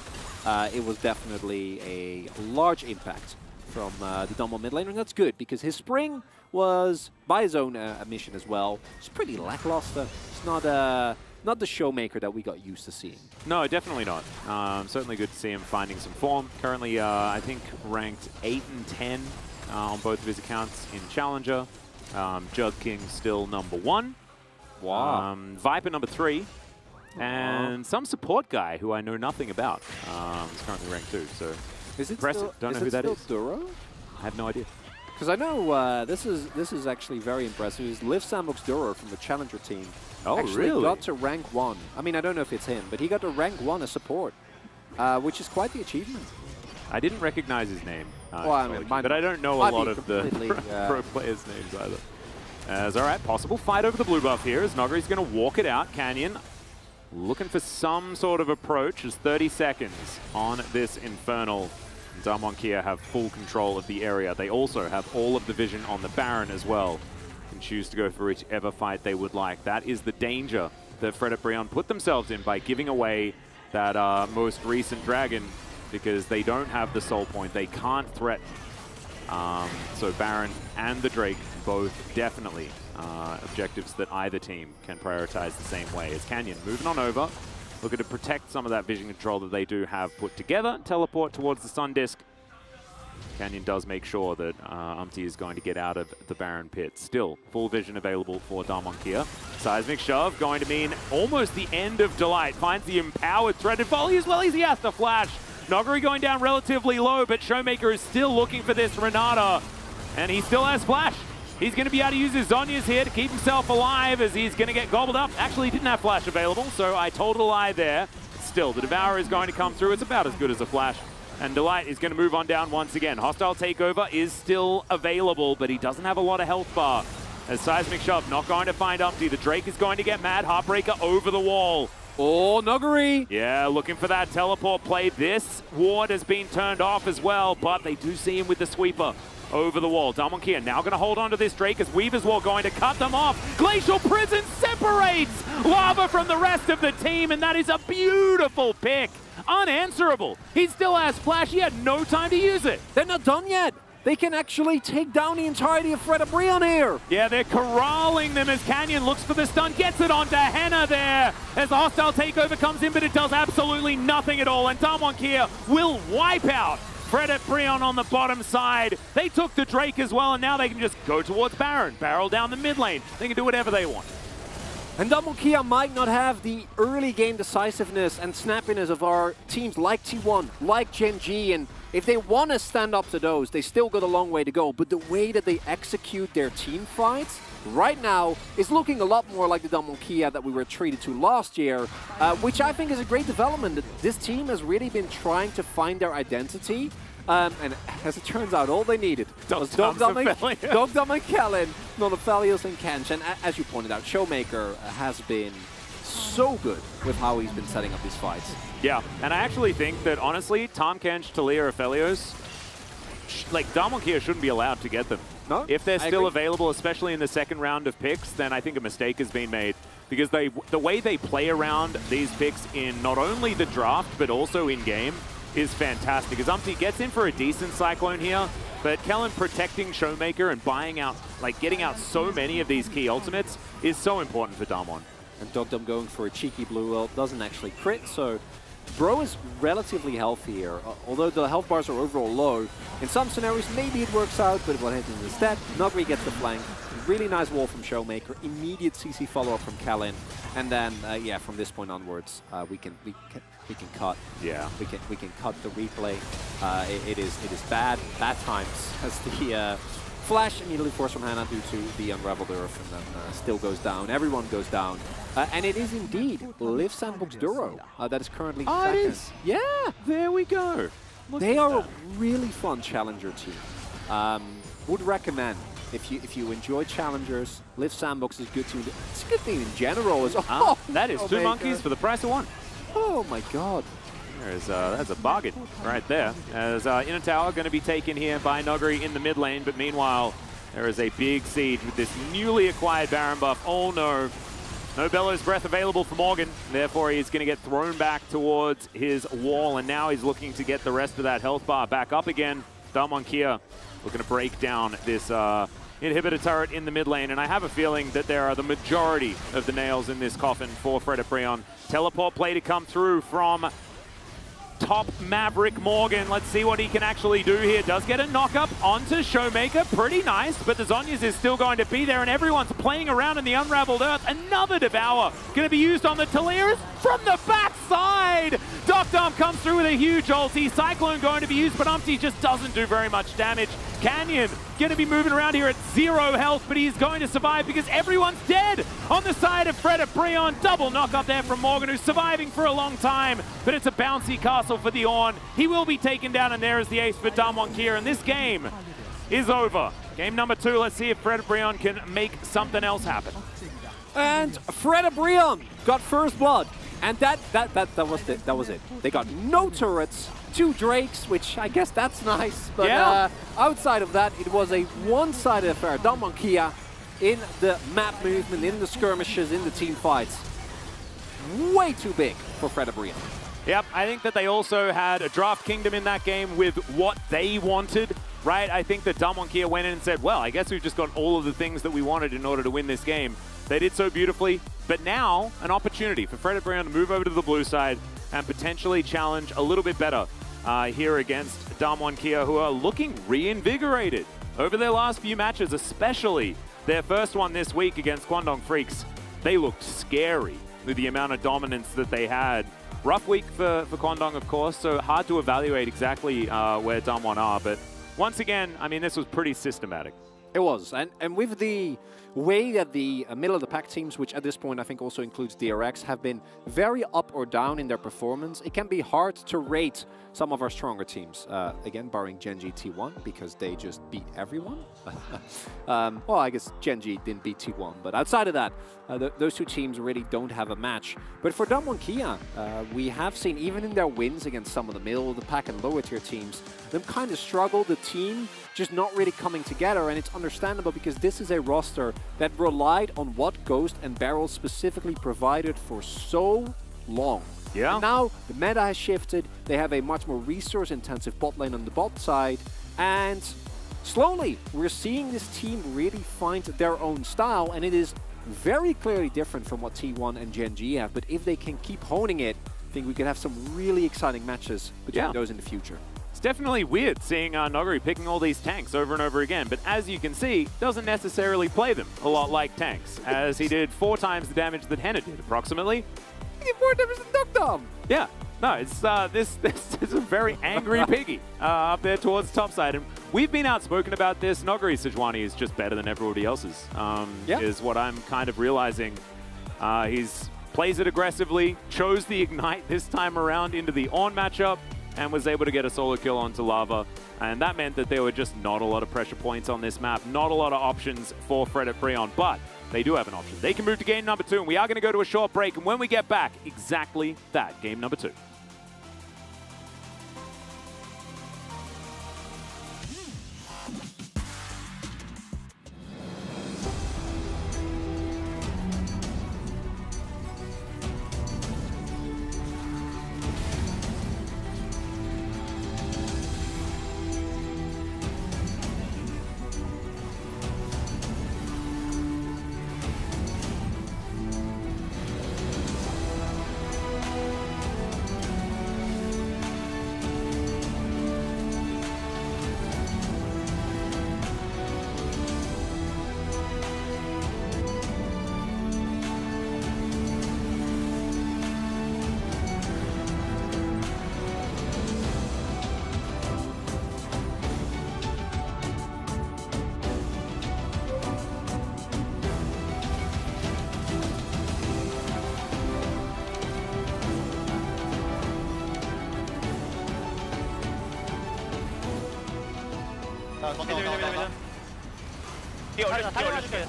it was definitely a large impact from the Damwon mid laner, and that's good, because his spring was, by his own admission as well, it's pretty lackluster. It's not the Showmaker that we got used to seeing. No, definitely not. Certainly good to see him finding some form. Currently, I think ranked 8 and 10 on both of his accounts in Challenger. Jug King still #1. Wow. Viper #3. And some support guy who I know nothing about is currently ranked 2. So is it impressive. Still, Don't know who that is. Duro? I have no idea. because I know this is actually very impressive. Is Liv Sandbox Duro from the Challenger team. Oh, actually really? got to rank 1. I mean, I don't know if it's him, but he got to rank 1 as support, which is quite the achievement. I didn't recognize his name, Well, I mean, but I don't know a lot of the pro players' names either. As all right, possible fight over the blue buff here as Nogari's going to walk it out. Canyon looking for some sort of approach. There's 30 seconds on this Infernal. Damwon Kia have full control of the area. They also have all of the vision on the Baron as well. Can choose to go for whichever fight they would like. That is the danger that Fred at Brionne put themselves in by giving away that most recent dragon, because they don't have the soul point. They can't threaten. So Baron and the Drake both definitely objectives that either team can prioritize the same way. As Canyon moving on over, looking to protect some of that vision control that they do have put together. Teleport towards the Sun Disk. Canyon does make sure that Umti is going to get out of the Baron pit. Still, full vision available for Damwon Kia. Seismic Shove going to mean almost the end of Delight. Finds the empowered threaded volley as well as he has to flash. Nogari going down relatively low, but Showmaker is still looking for this Renata, and he still has flash. He's going to be able to use his Zhonya's here to keep himself alive as he's going to get gobbled up. Actually, he didn't have flash available, so I told a lie there. Still, the Devourer is going to come through. It's about as good as a flash. And Delight is going to move on down once again. Hostile Takeover is still available, but he doesn't have a lot of health bar. As Seismic Shove not going to find Umti. The Drake is going to get mad. Heartbreaker over the wall. Oh, Nogari! Yeah, looking for that teleport play. This ward has been turned off as well, but they do see him with the sweeper over the wall. Damwon Kia now going to hold on to this Drake as Weaver's Wall going to cut them off. Glacial Prison separates Lava from the rest of the team, and that is a beautiful pick. Unanswerable. He still has flash. He had no time to use it. They're not done yet. They can actually take down the entirety of Fred at Brionne here. Yeah, they're corralling them as Canyon looks for the stun, gets it onto Henna there. As the hostile takeover comes in, but it does absolutely nothing at all. And Damwon Kia will wipe out Fred at Brionne on the bottom side. They took the Drake as well, and now they can just go towards Baron. Barrel down the mid lane. They can do whatever they want. And Damwon Kia might not have the early game decisiveness and snappiness of our teams like T1, like Gen G, and if they want to stand up to those, they still got a long way to go. But the way that they execute their team fights right now is looking a lot more like the Damwon Kia that we were treated to last year, which I think is a great development. This team has really been trying to find their identity. And as it turns out, all they needed was Dogdom and Kellen, not Aphelios and Kench. And as you pointed out, Showmaker has been so good with how he's been setting up these fights. Yeah, and I actually think that, honestly, Tahm Kench, Taliyah, Aphelios, like, Damwon Kia shouldn't be allowed to get them. No, if they're still available, especially in the second round of picks, then I think a mistake has been made. Because the way they play around these picks in not only the draft, but also in-game, is fantastic. As Umti gets in for a decent Cyclone here, but Kellen protecting Showmaker and buying out, like getting out so many of these key ultimates is so important for Damwon. And Dogdom going for a cheeky blue ult doesn't actually crit, so Bro is relatively healthy here. Although the health bars are overall low, in some scenarios maybe it works out, but what happens instead, Nogari gets the flank. Really nice wall from Showmaker, immediate CC follow-up from Kellen, and then yeah, from this point onwards, we can cut. Yeah, we can cut the replay. It is bad times as the flash immediately forced from Hannah due to the Unraveled Earth, and then still goes down. Everyone goes down, and it is indeed Liv Sandbox Duro that is currently second. It is. Yeah, There we go. they are a really fun challenger team. Would recommend. If you enjoy challengers, Liv Sandbox is good too. It's a good thing in general as well. That is two monkeys for the price of one. Oh my god. That's a bargain right there. As Inner Tower going to be taken here by Nogari in the mid lane, but meanwhile, there is a big siege with this newly acquired Baron buff. Oh no. No Bellows Breath available for Morgan. Therefore, he's going to get thrown back towards his wall, and now he's looking to get the rest of that health bar back up again. Damwon Kia looking to break down this inhibitor turret in the mid lane, and I have a feeling that there are the majority of the nails in this coffin for Fred at Brionne. Teleport play to come through from top Maverick Morgan. Let's see what he can actually do here. Does get a knock-up onto Showmaker. Pretty nice, but the Zhonya's is still going to be there, and everyone's playing around in the Unraveled Earth. Another Devour going to be used on the Taliyahs from the backside. side. Doc Dom comes through with a huge ulti. Cyclone going to be used, but Umpty just doesn't do very much damage. Canyon going to be moving around here at 0 health, but he's going to survive because everyone's dead on the side of Fred at Breon. Double knock up there from Morgan, who's surviving for a long time, but it's a bouncy castle for the Ornn. He will be taken down, and there is the ace for Damwon Kia, and this game is over. Game number 2, let's see if Fred at Breon can make something else happen. And Fred at Breon got first blood, and that was it. They got no turrets, 2 Drakes, which I guess that's nice, but yeah. Outside of that, it was a one-sided affair. Damwon Kia in the map movement, in the skirmishes, in the team fights. Way too big for Fred at Breon. Yep, I think that they also had a Draft Kingdom in that game with what they wanted, right? I think that Damwon Kia went in and said, well, I guess we've just got all of the things that we wanted in order to win this game. They did so beautifully, but now an opportunity for Fred at Breon to move over to the blue side and potentially challenge a little bit better here against Damwon Kia, who are looking reinvigorated over their last few matches, especially their first one this week against Kwangdong Freaks. They looked scary with the amount of dominance that they had. Rough week for Kwangdong, of course, so hard to evaluate exactly where Damwon are, but once again, I mean, this was pretty systematic. It was, and with the way that the middle-of-the-pack teams, which at this point I think also includes DRX, have been very up or down in their performance, it can be hard to rate some of our stronger teams. Again, barring Gen G T1, because they just beat everyone. Well, I guess Gen G didn't beat T1, but outside of that, those 2 teams really don't have a match. But for Damwon Kia, we have seen, even in their wins against some of the middle-of-the-pack and lower-tier teams, them kind of struggle, the team just not really coming together, and it's understandable because this is a roster that relied on what Ghost and Beryl specifically provided for so long. Yeah. And now the meta has shifted, they have a much more resource-intensive bot lane on the bot side, and slowly we're seeing this team really find their own style, and it is very clearly different from what T1 and Gen G have, but if they can keep honing it, I think we could have some really exciting matches between those in the future. It's definitely weird seeing Noguri picking all these tanks over and over again, but as you can see, doesn't necessarily play them a lot like tanks, as he did 4 times the damage that Henna did, approximately. He did 4 damage to Doc Dom! Yeah, no, it's this is a very angry piggy up there towards the top side, and we've been outspoken about this. Noguri Sejuani is just better than everybody else's, is what I'm kind of realizing. He's plays it aggressively, chose the Ignite this time around into the Ornn matchup, and was able to get a solo kill onto Lava. And that meant that there were just not a lot of pressure points on this map, not a lot of options for Fred at Breon, but they do have an option. They can move to game number 2, and we are going to go to a short break, and when we get back, exactly that, game number 2.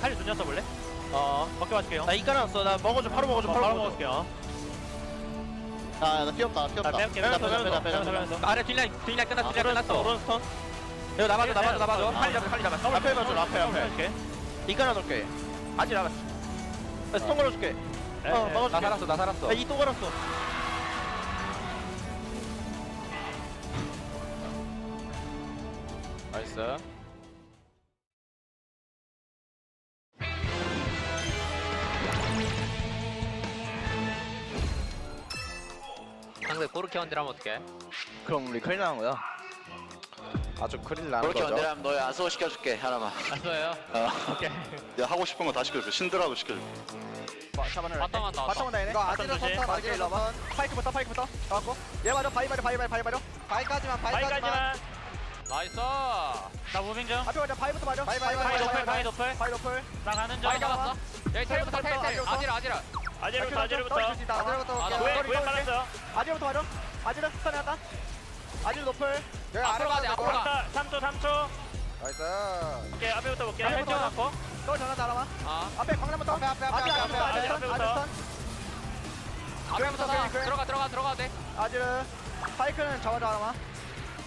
살리 눈 였어 볼래? 벗겨 맞을게요. 나 이 깔아놨어. 나 먹어줘. 바로 먹어줘. 바로 먹어줄게요. 나 뛰었다. 빼면서. 아래 딜라인 끝났어. 딜라인 끝났어. 오른스턴. 이거 나봐줘. 빨리 잡아. 앞에 봐줘. 앞에. 이 깔아놓을게. 아직 나갔어. 스톤 걸어줄게. 먹어줄게. 나 살았어. 이 또 걸었어. 나이스. 상대 코르키 원딜하면 어떡해? 그럼 우리 큰일 나는 거야. 아주 큰일 나는 그렇게 거죠. 원딜하면 너의 아수호 시켜줄게 하나만. 아수예요? 오케이. 내가 하고 싶은 거 다 시켜줄게. 신드라도 시켜줄게. 잡아내. 바텀 한다. 바텀 온다 얘네. 이거 아지르 바텀 조심. 선턴, 맞을게, 아지르 일로 와봐. 선턴. 파이크부터 잡았고. 얘 맞아. 바위 맞아. 바위까지만. 나이스. 나 무빙 중. 앞에 맞아. 바위부터 맞아. 바위. 바위 높을. 바위 높을. 나 가는 중. 바위 잡았어. 여기 텔부터 텔. 아지라. 아지르부터. 아지르부터. 아지르부터 나 올게. 구에 빨았어. 아지르부터 맞아. 아지르 스턴 해놨다. 아지르 높을. 여기 앞으로 가야 돼, 아래로 앞으로 가. 가. 3초. 나이스. 오케이, 앞에부터 볼게. 앞에부터 헬 찍어놨고. 또 전화 날아와. 아. 앞에 광남부터. 앞에. 앞에부터. 앞에부터 가. 그래. 들어가도 돼. 아지르. 파이크는 잡아줘 하나만.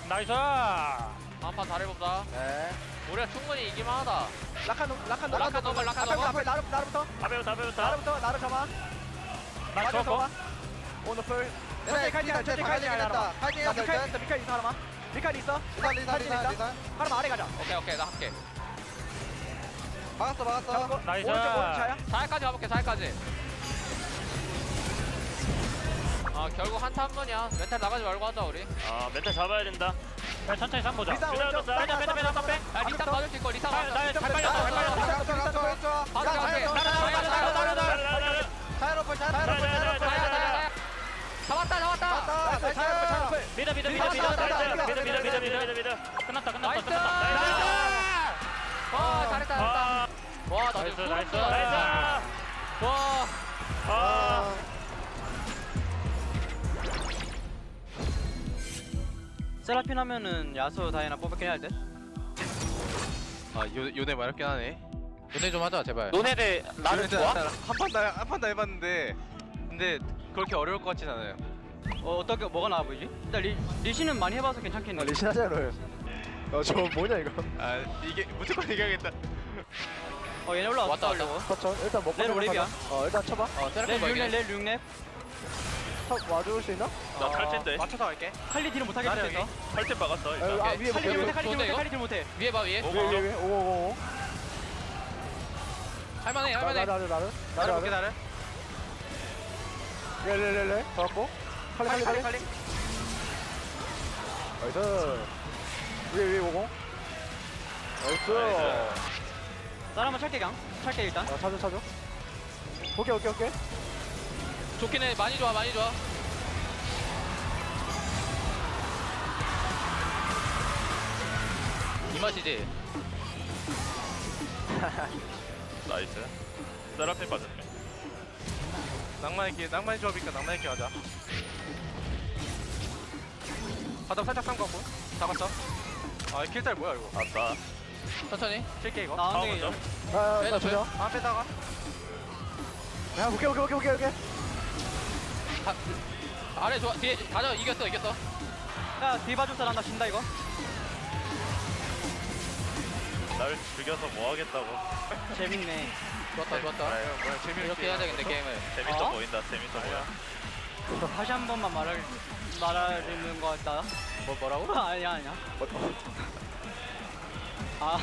나이스. 다음 판 잘해보자. 네. 우리가 충분히 이길만하다. 라칸 라칸 넘어. 앞에 나루부터. 앞에부터. 나루 잡아. 나 맞아, 죽었고. 잡아. 오너풀. 얘네 천천히 킬할 때 천천히 박아주긴 하나만. 했다. 파이팅 해야 될 미카엘 듯. 있어. 미카엘 있어 하나만. 미카엘 있어. 리산. 하나만 아래 가자. 오케이, 나 할게. 막았어. 잡고. 나이스. 오른쪽 차야. 4회까지 가볼게, 4회까지. 결국 한타 한 번이야. 멘탈 나가지 말고 하자, 우리. 멘탈 잡아야 된다. 야, 천천히 산 보자. 리산 오른쪽. 빼자. 야, 리산 맞을 수 있고, 리산 맞을 수 있고. 잘 빨렸어. 잡았다. 믿어. 끝났다. 나이스. 와, 잘했다. 와, 나 지금 나이스. 와. 세라핀 하면은 야수 다이나 뽑았긴 해야 돼. 요네 마렵긴 하네. 연애 좀 하자, 제발. 너네들 나를 좋아? 한판 다 해봤는데 근데 그렇게 어려울 것 같진 않아요. 어떻게 뭐가 나와 보이지? 일단 리시는 많이 해봐서 괜찮겠네. 리신 하자로요. 저 뭐냐 이거? 이게 무조건 이겨야겠다. 얘네 올라왔다. 왔다. 하려고. 그렇죠. 일단 먹고 렐 올리비야. 일단 쳐봐. 세라핀 보이긴 해. 렐 6렙. 와줄 수 있나? 나 탈진데. 맞춰서 갈게. 칼리 딜은 못하게 됐어. 탈진 박았어. 아 일단. 위에 칼리 딜 못해. 좋은데, 이거? 칼리 딜 못해. 위에 봐, 위에. 위에 오오오. 할만해. 나를. 나를. 렐 잡았고. 칼리. 나이스. 위에 오고. 나이스. 나라만 찰게 일단. 찾아. 오케이. 좋긴 해. 많이 좋아. 이 맛이지. 나이스. 세라핀 빠졌네. 낭만의 조합이니까 낭만 있게 하자. 바닥 살짝 삼갖고 잡았어. 킬딸 뭐야 이거? 아싸. 천천히. 킬게 이거. 나 다음 엉덩이. 먼저. 빼자, 조져. 빼다가. 야, 오케이. 아래 좋아. 뒤에 다져. 이겼어. 야 디바 줄 사람 나 진다 이거. 날 죽여서 뭐 하겠다고. 재밌네. 좋았다. 뭐야 재미있게. 이렇게 해야 되겠네, 게임을. 재밌어 보인다. 재밌어 보여. 다시 한 번만 말하는 거 같다. 뭐라고? 아니야. 아.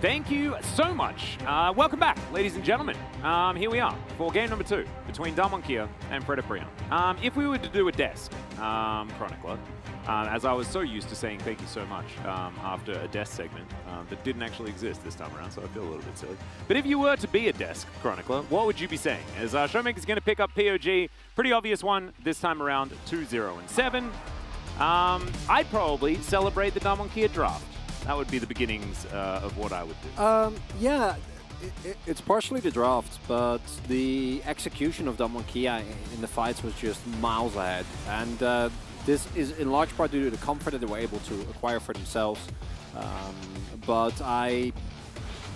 Thank you so much. Welcome back, ladies and gentlemen. Here we are for game number 2 between Damwon Kia and Frederick Brion. If we were to do a desk, Chronicler, as I was so used to saying thank you so much after a desk segment that didn't actually exist this time around, so I feel a little bit silly. But if you were to be a desk Chronicler, what would you be saying? As Showmaker's going to pick up POG, pretty obvious one this time around, 2-0-7. I'd probably celebrate the Damwon Kia draft. That would be the beginnings of what I would do. Yeah, it's partially the draft, but the execution of Damwon Kia in the fights was just miles ahead. And this is in large part due to the comfort that they were able to acquire for themselves. But I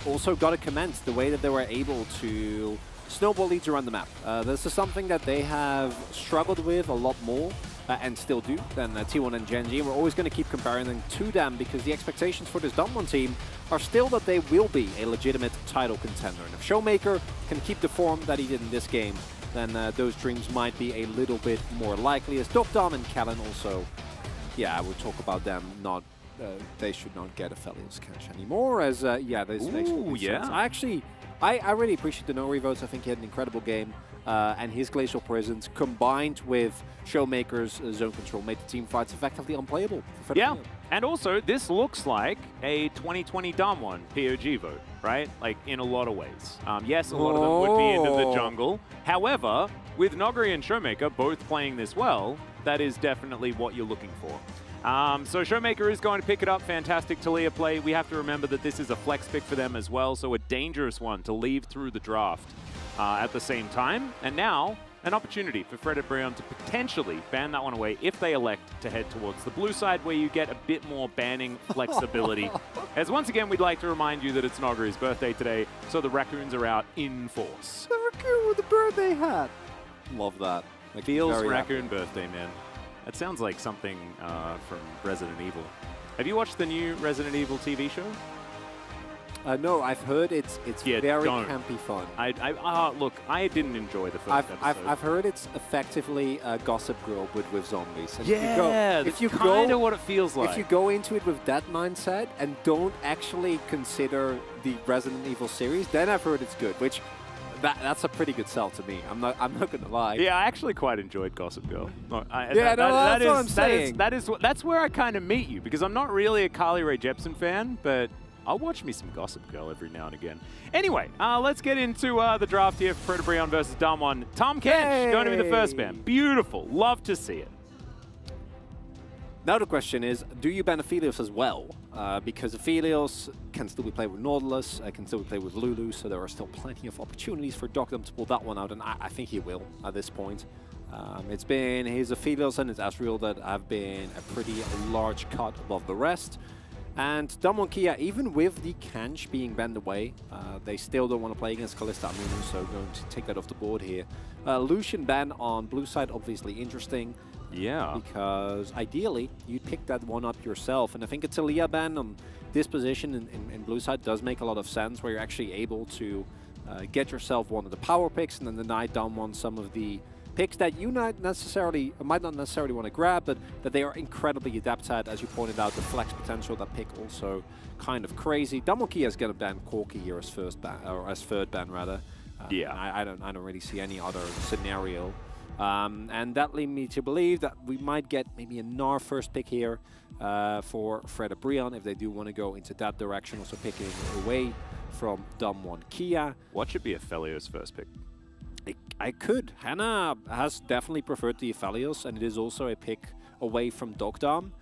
also got to commend the way that they were able to snowball leads around the map. This is something that they have struggled with a lot more. And still do, than T1 and Gen G. And we're always going to keep comparing them to them because the expectations for this Damwon team are still that they will be a legitimate title contender. And if Showmaker can keep the form that he did in this game, then those dreams might be a little bit more likely. As Dom and Callan also, yeah, I would talk about them not, they should not get a Felios catch anymore, as, yeah, this makes sense. I really appreciate the no votes. I think he had an incredible game. And his Glacial Presence combined with Showmaker's zone control made the team fights effectively unplayable. Yeah, and also this looks like a 2020 Damwon POG vote, right? Like in a lot of ways. Yes, a lot of them would be into the jungle. However, with Noguri and Showmaker both playing this well, that is definitely what you're looking for. So Showmaker is going to pick it up. Fantastic Taliyah play. We have to remember that this is a flex pick for them as well, so a dangerous one to leave through the draft. At the same time, and now an opportunity for Frederick Brion to potentially ban that one away if they elect to head towards the blue side, where you get a bit more banning flexibility. As once again, we'd like to remind you that it's Noguri's birthday today, so the raccoons are out in force. The raccoon with the birthday hat. Love that. Like, feels raccoon birthday, man. That sounds like something from Resident Evil. Have you watched the new Resident Evil TV show? No, I've heard it's very campy fun. Look, I didn't enjoy the first episode. I've heard it's effectively Gossip Girl but with zombies. And yeah, that's kind of what it feels like. If you go into it with that mindset and don't actually consider the Resident Evil series, then I've heard it's good, which that's a pretty good sell to me. I'm not gonna lie. Yeah, I actually quite enjoyed Gossip Girl. That's what I'm saying. That's where I kind of meet you, because I'm not really a Carly Rae Jepsen fan, but I'll watch me some Gossip Girl every now and again. Anyway, let's get into the draft here for Frederick Brion versus Damwon. Tahm Kench going to be the first ban. Beautiful. Love to see it. Now the question is, do you ban Aphelios as well? Because Aphelios can still be played with Nautilus, can still be played with Lulu, so there are still plenty of opportunities for Dogdom to pull that one out, and I think he will at this point. It's been his Aphelios and his Asriel that have been a pretty large cut above the rest. And Damwon Kia, even with the Kench being banned away, they still don't want to play against Kalista Amumu, so going to take that off the board here. Lucian ban on blue side, obviously interesting. Yeah. Because ideally, you'd pick that one up yourself. And I think a Taliyah ban on this position in blue side does make a lot of sense, where you're actually able to get yourself one of the power picks and then deny Damwon some of the picks that you might not necessarily want to grab, but that they are incredibly adept at. As you pointed out, the flex potential, that pick also kind of crazy. Damwon Kia is going to ban Corki here as first ban, or as third ban rather. Yeah, I don't really see any other scenario. And that leads me to believe that we might get maybe a Gnar first pick here for Frederick Brion if they do want to go into that direction, also picking away from Damwon Kia. What should be a Aphelios first pick? I could. Hannah has definitely preferred the Aphelios, and it is also a pick away from Dogdom.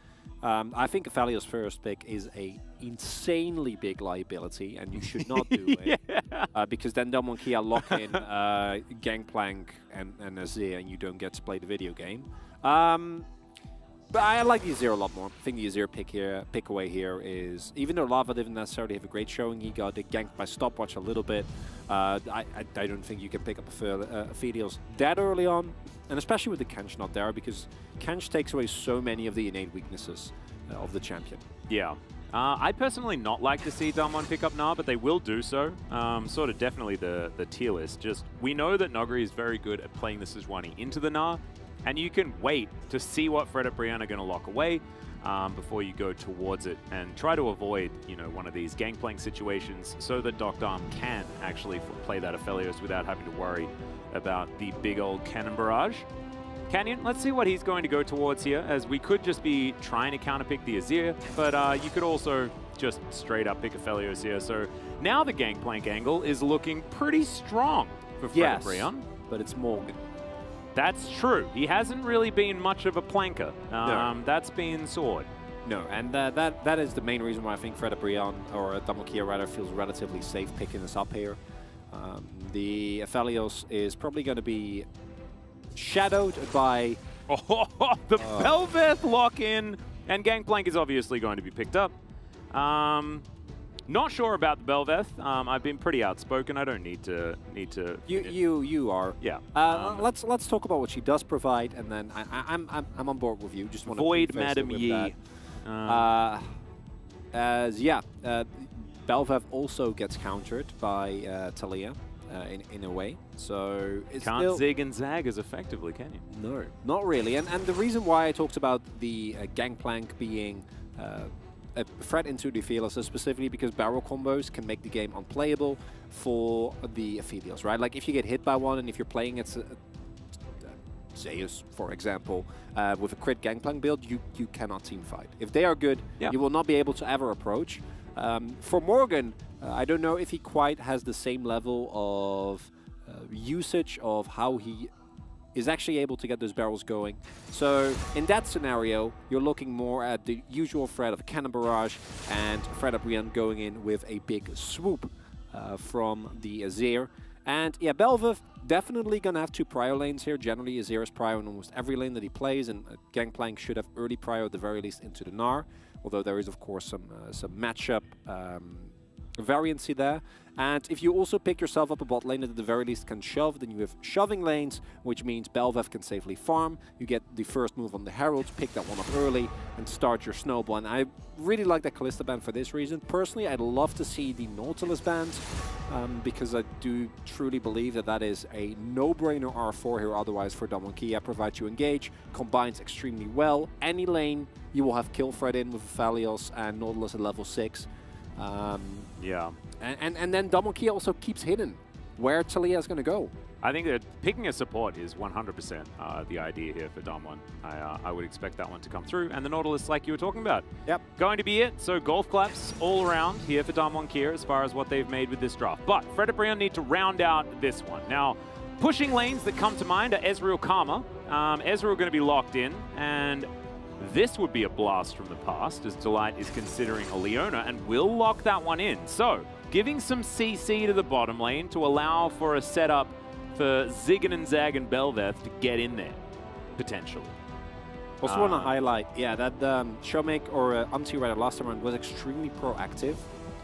I think Aphelios first pick is a insanely big liability, and you should not do it. Because then Damwon Kia lock in Gangplank and Azir, and you don't get to play the video game. But I like the Azir a lot more. I think the Azir pick away here is, even though Lava didn't necessarily have a great showing, he got ganked by Stopwatch a little bit. I don't think you can pick up Aphelios that early on, and especially with the Kench not there, because Kench takes away so many of the innate weaknesses of the champion. Yeah. I personally not like to see Damwon pick up Gnar, but they will do so. Sort of definitely the tier list. Just, we know that Noguri is very good at playing the Sejuani into the Gnar, and you can wait to see what Frederick Brion are going to lock away. But if they do want to pick up Aphelios, before you go towards it, and try to avoid, you know, one of these gangplank situations so that Dr. can actually play that Aphelios without having to worry about the big old cannon barrage. Canyon, let's see what he's going to go towards here, as we could just be trying to counterpick the Azir, but you could also just straight up pick Aphelios here. So now the gangplank angle is looking pretty strong for Fred Brion. But it's Morgan. That's true. He hasn't really been much of a planker. No. That's been Sword. No, and that is the main reason why I think Fred Brion, or Damwon rather, feels relatively safe picking this up here. The Aphelios is probably going to be shadowed by... the Bel'Veth lock-in, and Gangplank is obviously going to be picked up. Not sure about the Bel'Veth. I've been pretty outspoken. I don't need to. You are. Yeah. Let's talk about what she does provide, and then I'm on board with you. Just want to Void Madam Yi. Bel'Veth also gets countered by Taliyah. In a way, so it's can't zig and zag as effectively, can you? No, not really. And the reason why I talked about the Gangplank being a threat into the Aphelios is specifically because barrel combos can make the game unplayable for the Aphelios, right? Like if you get hit by one, and if you're playing it, Zeus, for example, with a crit Gangplank build, you cannot team fight. If they are good, you will not be able to ever approach. For Morgan, I don't know if he quite has the same level of usage of how he is actually able to get those barrels going. So in that scenario, you're looking more at the usual threat of a cannon barrage and Fred Brion going in with a big swoop from the Azir. And yeah, Bel'Veth definitely going to have two prio lanes here. Generally, Azir is prio in almost every lane that he plays, and Gangplank should have early prio at the very least into the Gnar. Although there is, of course, some matchup variancy there. And if you also pick yourself up a bot lane that at the very least can shove, then you have shoving lanes, which means Bel'Veth can safely farm. You get the first move on the Heralds, pick that one up early, and start your snowball. And I really like that Kalista ban for this reason. Personally, I'd love to see the Nautilus banned, because I do truly believe that that is a no-brainer R4 here otherwise for Damwon Kia. Provides you engage, combines extremely well. Any lane, you will have kill threat in with Aphelios and Nautilus at level 6. And then Damwon Kia also keeps hidden where Taliyah is going to go. I think that picking a support is 100% the idea here for Damwon. I would expect that one to come through. And the Nautilus, like you were talking about, going to be it. So golf claps all around here for Damwon Kia as far as what they've made with this draft. But Fred Brion need to round out this one. Now, pushing lanes that come to mind are Ezreal Karma. Ezreal going to be locked in, and this would be a blast from the past, as Delight is considering a Leona and will lock that one in. So, giving some CC to the bottom lane to allow for a setup for Ziggen and Zag and Bel'Veth to get in there, potentially. Also want to highlight, that Showmake or Umti last time around was extremely proactive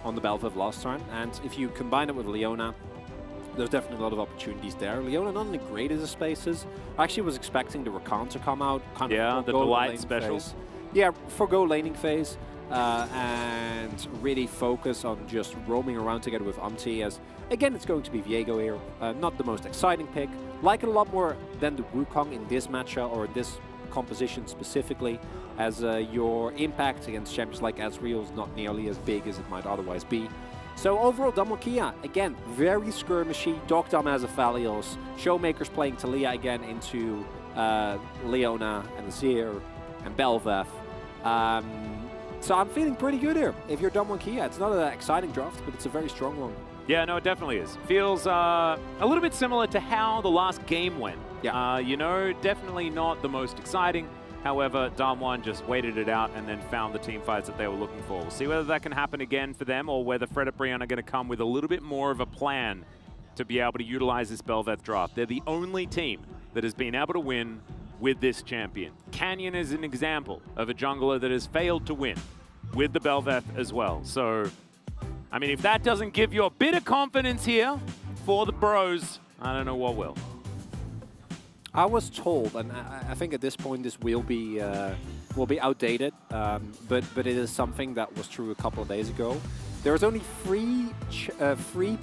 on the Bel'Veth last time, and if you combine it with Leona, there's definitely a lot of opportunities there. Leona not in the greatest of spaces. I actually was expecting the Rakan to come out. The Delight specials. Yeah, forgo laning phase and really focus on just roaming around together with Umti, as, again, it's going to be Viego here. Not the most exciting pick. Like it a lot more than the Wukong in this matchup, or this composition specifically, as your impact against champions like Ezreal is not nearly as big as it might otherwise be. So overall, Damwon Kia, again, very skirmishy. Dogdom has Aphelios. Showmakers playing Taliyah again into Leona and Azir and Bel'Veth. So I'm feeling pretty good here. If you're Damwon Kia, it's not an exciting draft, but it's a very strong one. Yeah, no, it definitely is. Feels a little bit similar to how the last game went. Yeah. You know, definitely not the most exciting. However, Damwon just waited it out and then found the team fights that they were looking for. We'll see whether that can happen again for them, or whether Fred Brion are going to come with a little bit more of a plan to be able to utilize this Bel'Veth draft. They're the only team that has been able to win with this champion. Canyon is an example of a jungler that has failed to win with the Bel'Veth as well. So, I mean, if that doesn't give you a bit of confidence here for the bros, I don't know what will. I was told, and I think at this point this will be outdated, but it is something that was true a couple of days ago. There's only three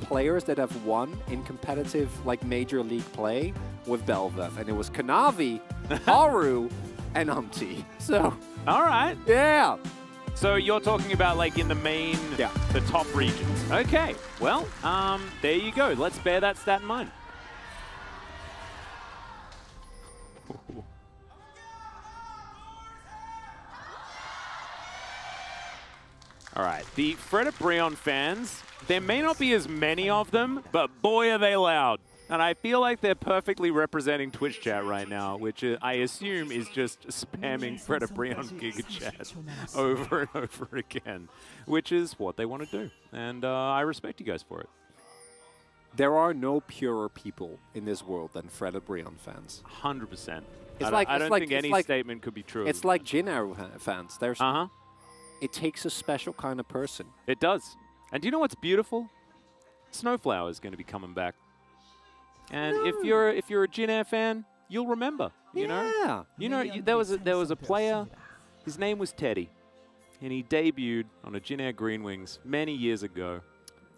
players that have won in competitive, like, major league play with Bel'Veth, and it was Kanavi, Haru, and Umti. So All right. Yeah. So you're talking about like in the main, the top regions. Okay. Well, there you go. Let's bear that stat in mind. All right, the Fred Brion fans, there may not be as many of them, but boy are they loud. And I feel like they're perfectly representing Twitch chat right now, which I assume is just spamming Fred Brion Giga Chat over and over again, which is what they want to do. And I respect you guys for it. There are no purer people in this world than Fred Brion fans. 100%. It's I don't think any statement could be true. It's like Jin Arrow fans. There's It takes a special kind of person. It does. And do you know what's beautiful? Snowflower is going to be coming back. And if you're a Jin Air fan, you'll remember. You know, there was a player. His name was Teddy, and he debuted on a Jin Air Green Wings many years ago,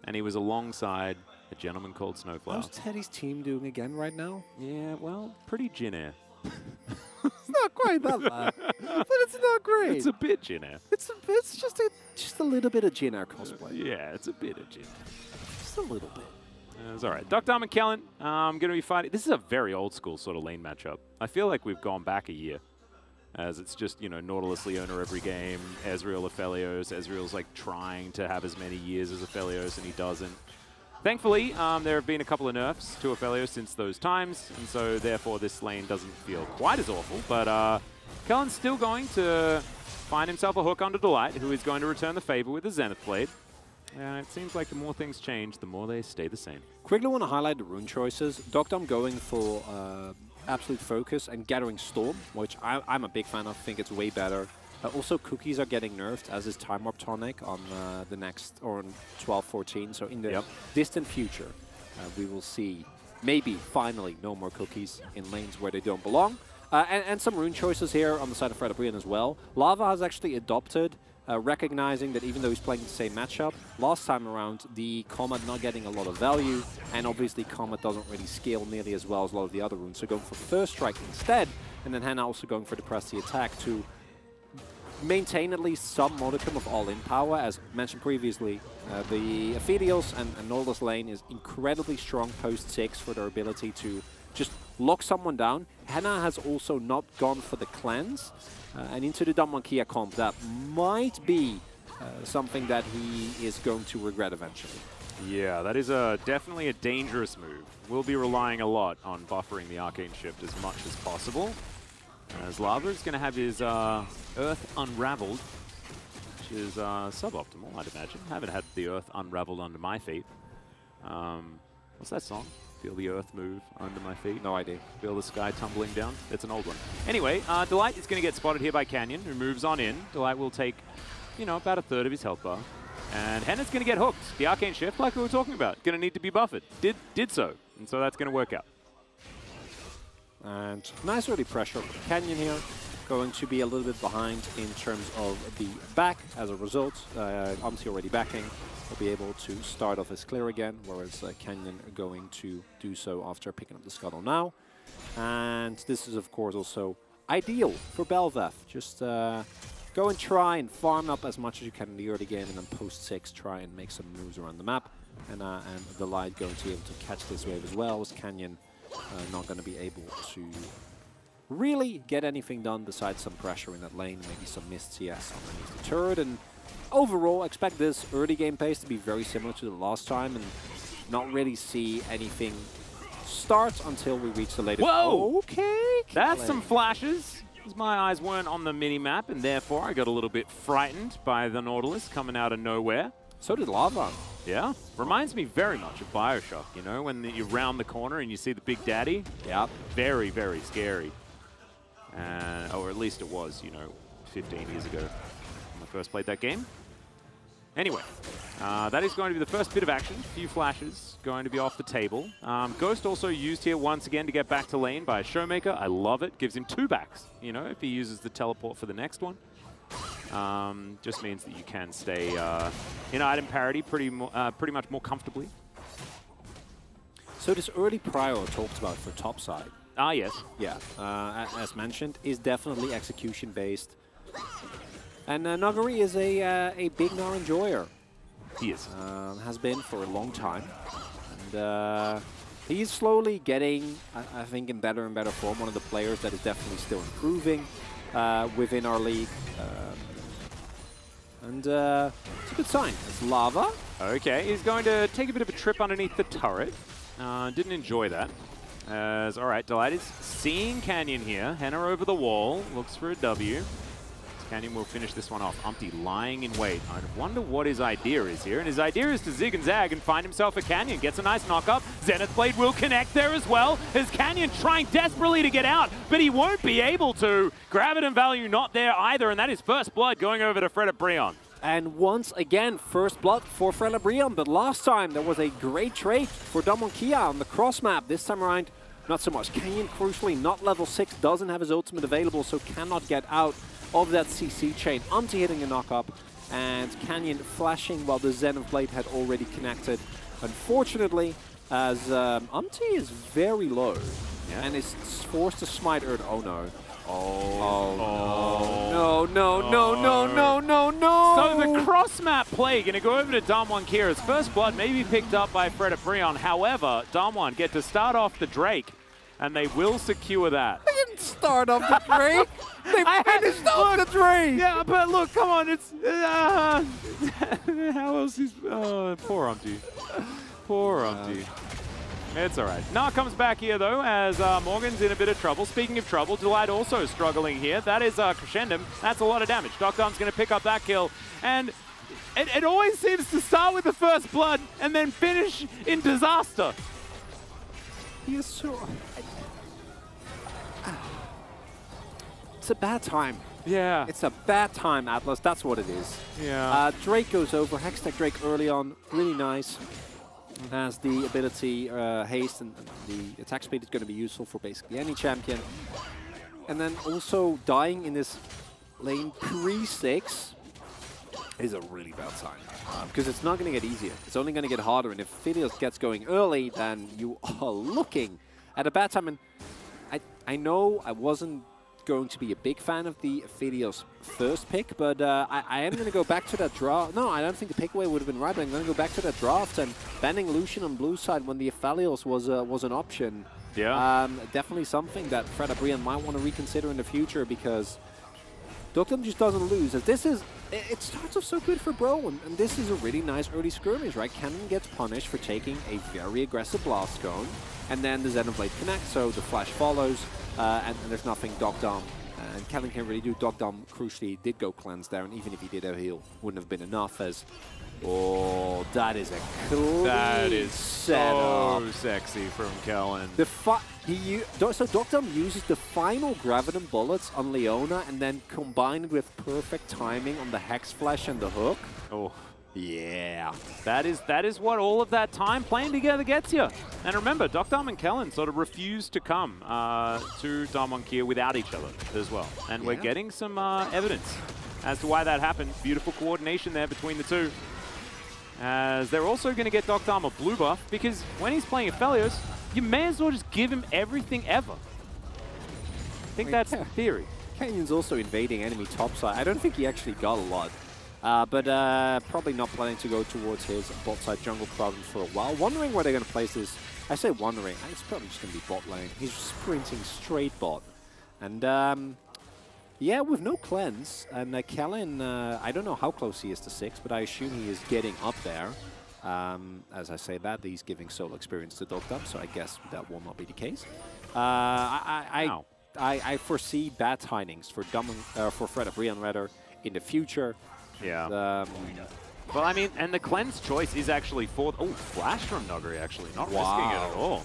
and he was alongside a gentleman called Snowflower. How's Teddy's team doing again right now? Yeah, well, pretty Jin Air. It's not quite that bad, but it's not great. It's a bit Jin Air. It's just a little bit of Jin Air cosplay. Yeah, it's a bit of Jin Air. Just a little bit. It's all right. Dr. McKellen, I'm going to be fighting. This is a very old school sort of lane matchup. I feel like we've gone back a year, as it's just, you know, Nautilus Leona every game, Ezreal Aphelios. Ezreal's like trying to have as many years as Aphelios, and he doesn't. Thankfully, there have been a couple of nerfs to Aphelios since those times, and so therefore this lane doesn't feel quite as awful. But Kellen's still going to find himself a hook onto Delight, who is going to return the favor with the Zenith Blade. And it seems like the more things change, the more they stay the same. Quickly want to highlight the rune choices. Doctom going for Absolute Focus and Gathering Storm, which I'm a big fan of. I think it's way better. Also, Cookies are getting nerfed, as is Time Warp Tonic on the next, or on 12-14. So in the distant future, we will see maybe finally no more Cookies in lanes where they don't belong. And some rune choices here on the side of Fred Brion as well. Lava has actually adopted, recognizing that even though he's playing the same matchup, last time around the Comet not getting a lot of value, and obviously Comet doesn't really scale nearly as well as a lot of the other runes. So going for First Strike instead, and then Hannah also going for the Press the Attack to maintain at least some modicum of all-in power. As mentioned previously, the Aphelios and Nautilus lane is incredibly strong post-6 for their ability to just lock someone down. Hannah has also not gone for the cleanse, and into the Damwon comp. That might be something that he is going to regret eventually. Yeah, that is definitely a dangerous move. We'll be relying a lot on buffering the Arcane Shift as much as possible, as Lava is going to have his Earth Unraveled, which is suboptimal, I'd imagine. Haven't had the Earth unraveled under my feet. What's that song? Feel the Earth move under my feet. No idea. Feel the sky tumbling down. It's an old one. Anyway, Delight is going to get spotted here by Canyon, who moves on in. Delight will take, you know, about a third of his health bar. And Hannah's going to get hooked. The Arcane Shift, like we were talking about, going to need to be buffered. Did so. And so that's going to work out. And nice early pressure from Canyon here. Going to be a little bit behind in terms of the back. As a result, Omti already backing. Will be able to start off his clear again, whereas Canyon are going to do so after picking up the Scuttle now. And this is, of course, also ideal for Bel'Veth. Just go and try and farm up as much as you can in the early game, and then post-6 try and make some moves around the map. And Delight going to be able to catch this wave as well, as Canyon not going to be able to really get anything done besides some pressure in that lane, maybe some missed CS underneath the turret. And overall, expect this early game pace to be very similar to the last time, and not really see anything start until we reach the later. Whoa! Okay, that's some flashes. My eyes weren't on the mini-map, and therefore I got a little bit frightened by the Nautilus coming out of nowhere. So did Lava. Yeah, reminds me very much of Bioshock, you know, when you round the corner and you see the Big Daddy. Yep. Very, very scary. Or at least it was, you know, 15 years ago when I first played that game. Anyway, that is going to be the first bit of action. A few flashes going to be off the table. Ghost also used here once again to get back to lane by a Showmaker. I love it. Gives him 2 backs, you know, if he uses the teleport for the next one. Just means that you can stay in item parity pretty much more comfortably. So this early prior talked about for top side. Ah, yes. Yeah, as mentioned, is definitely execution-based. And Nagari is a big Gnar enjoyer. He is. Has been for a long time. And he's slowly getting, I think, in better and better form. One of the players that is definitely still improving within our league. And it's a good sign. It's Lava. Okay, he's going to take a bit of a trip underneath the turret. Didn't enjoy that. All right, Delight is seeing Canyon here. Henna over the wall, looks for a W. Canyon will finish this one off. Umpty lying in wait. I wonder what his idea is here. And his idea is to zig and zag and find himself a Canyon. Gets a nice knock-up. Zenith Blade will connect there as well. As Canyon trying desperately to get out, but he won't be able to. Graviton value not there either, and that is first blood going over to Fred Brion. And once again, first blood for Fred Brion. But last time, there was a great trade for Damwon Kia on the cross map. This time around, not so much. Canyon, crucially, not level 6, doesn't have his ultimate available, so cannot get out of that CC chain. Umpty hitting a knock-up, and Canyon flashing while the Zenith Blade had already connected. Unfortunately, as Umpty is very low, and is forced to smite Earth. Oh no. No. So the cross-map play going to go over to Damwon Kira's first blood, maybe picked up by Fred Brion. However, Damwon get to start off the Drake, and they will secure that. They didn't start off the Drake. They finished off the Drake. Yeah, but look, come on, it's how else is poor Umpty. Poor Umpty. It's all right. Gnar comes back here, though, as Morgan's in a bit of trouble. Speaking of trouble, Delight also struggling here. That is Crescendum. That's a lot of damage. Docdom's going to pick up that kill. And it always seems to start with the first blood and then finish in disaster. He is so... It's a bad time. Yeah. It's a bad time, Atlas. That's what it is. Yeah. Drake goes over. Hextech Drake early on. Really nice. Has the ability, haste, and the attack speed is going to be useful for basically any champion. And then also dying in this lane pre-6 is a really bad sign. Because it's not going to get easier. It's only going to get harder. And if Phileos gets going early, then you are looking at a bad time. And I know I wasn't going to be a big fan of the Phileos first pick, but I am going to go back to that draft. No, I don't think the pick away would have been right, but I'm going to go back to that draft and banning Lucian on blue side when the Aphelios was an option. Yeah. Definitely something that Fred Brion might want to reconsider in the future, because Dokdom just doesn't lose. As this is, it starts off so good for Bro, and this is a really nice early skirmish, right? Cannon gets punished for taking a very aggressive blast cone, and then the Zenith Blade connects, so the flash follows, and there's nothing Dokdom and Cannon can't really do. Dokdom crucially did go cleanse there, and even if he did, a heal wouldn't have been enough. As that is a clean That is setup. so sexy from Kellen. So Dokdom uses the final Graviton bullets on Leona, and then combined with perfect timing on the Hex Flash and the hook. Oh. Yeah. That is what all of that time playing together gets you. And remember, Dokdom and Kellen sort of refused to come to Damwon Kia without each other as well. And we're getting some evidence as to why that happened. Beautiful coordination there between the two. As they're also going to get Dokdom a blue buff, because when he's playing Aphelios, you may as well just give him everything ever. I think that's the theory. Canyon's also invading enemy topside. I don't think he actually got a lot. But probably not planning to go towards his bot side jungle problem for a while. Wondering where they're going to place this. I say wondering. It's probably just going to be bot lane. He's sprinting straight bot. And yeah, with no cleanse. And Kellen, I don't know how close he is to 6, but I assume he is getting up there. As I say that, he's giving solo experience to Dokdom, so I guess that will not be the case. I foresee bad tidings for Fred Brion rather in the future. Yeah. Well, I mean, and the cleanse choice is actually for... Oh, flash from Nuggery, actually. Not risking it at all.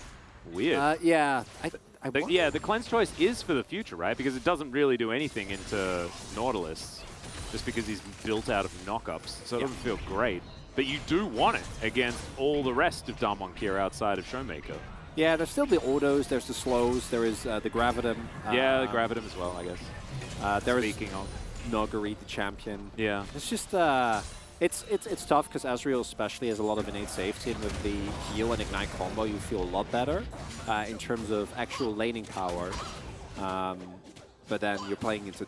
Weird. Yeah. Yeah, the cleanse choice is for the future, right? Because it doesn't really do anything into Nautilus, just because he's built out of knockups. So it doesn't feel great. But you do want it against all the rest of Damwon Kia outside of Showmaker. Yeah, there's still the autos, there's the slows, there is the Graviton. Yeah, the Graviton as well, I guess. Speaking of Nuggery, the champion. Yeah. It's just, it's tough because Azrael especially has a lot of innate safety, and with the heal and ignite combo, you feel a lot better in terms of actual laning power. But then you're playing into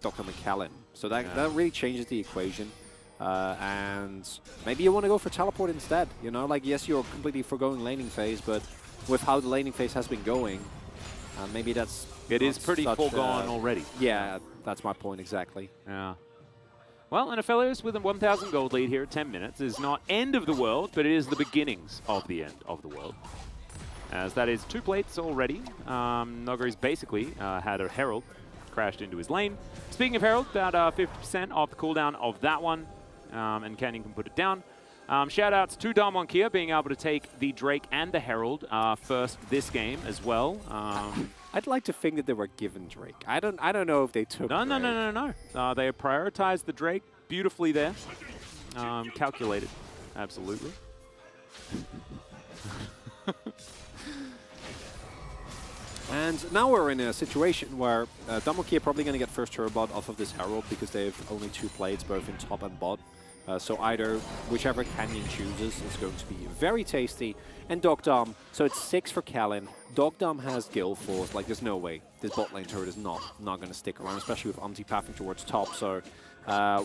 Dr. McKellen. So that really changes the equation. And maybe you want to go for teleport instead. You know, like, yes, you're completely foregoing laning phase, but with how the laning phase has been going, maybe that's... It is pretty foregone already. Yeah, that's my point exactly. Yeah. Well, and Aphelios with a 1,000 gold lead here at 10 minutes is not end of the world, but it is the beginnings of the end of the world. As that is 2 plates already. Nogari's basically had a Herald crashed into his lane. Speaking of Herald, about 50% off the cooldown of that one, and Canyon can put it down. Shout-outs to Damwon Kia being able to take the Drake and the Herald first this game as well. I'd like to think that they were given Drake. I don't know if they took No. They prioritized the Drake beautifully there. Calculated, absolutely. And now we're in a situation where Damwon Kia are probably going to get first turbo bot off of this Herald because they have only 2 plates, both in top and bot. So either whichever Canyon chooses is going to be very tasty. And Dogdom, so it's 6 for Kellen. Dogdom has Gilforce. Like, there's no way this bot lane turret is not going to stick around, especially with Umti pathing towards top. So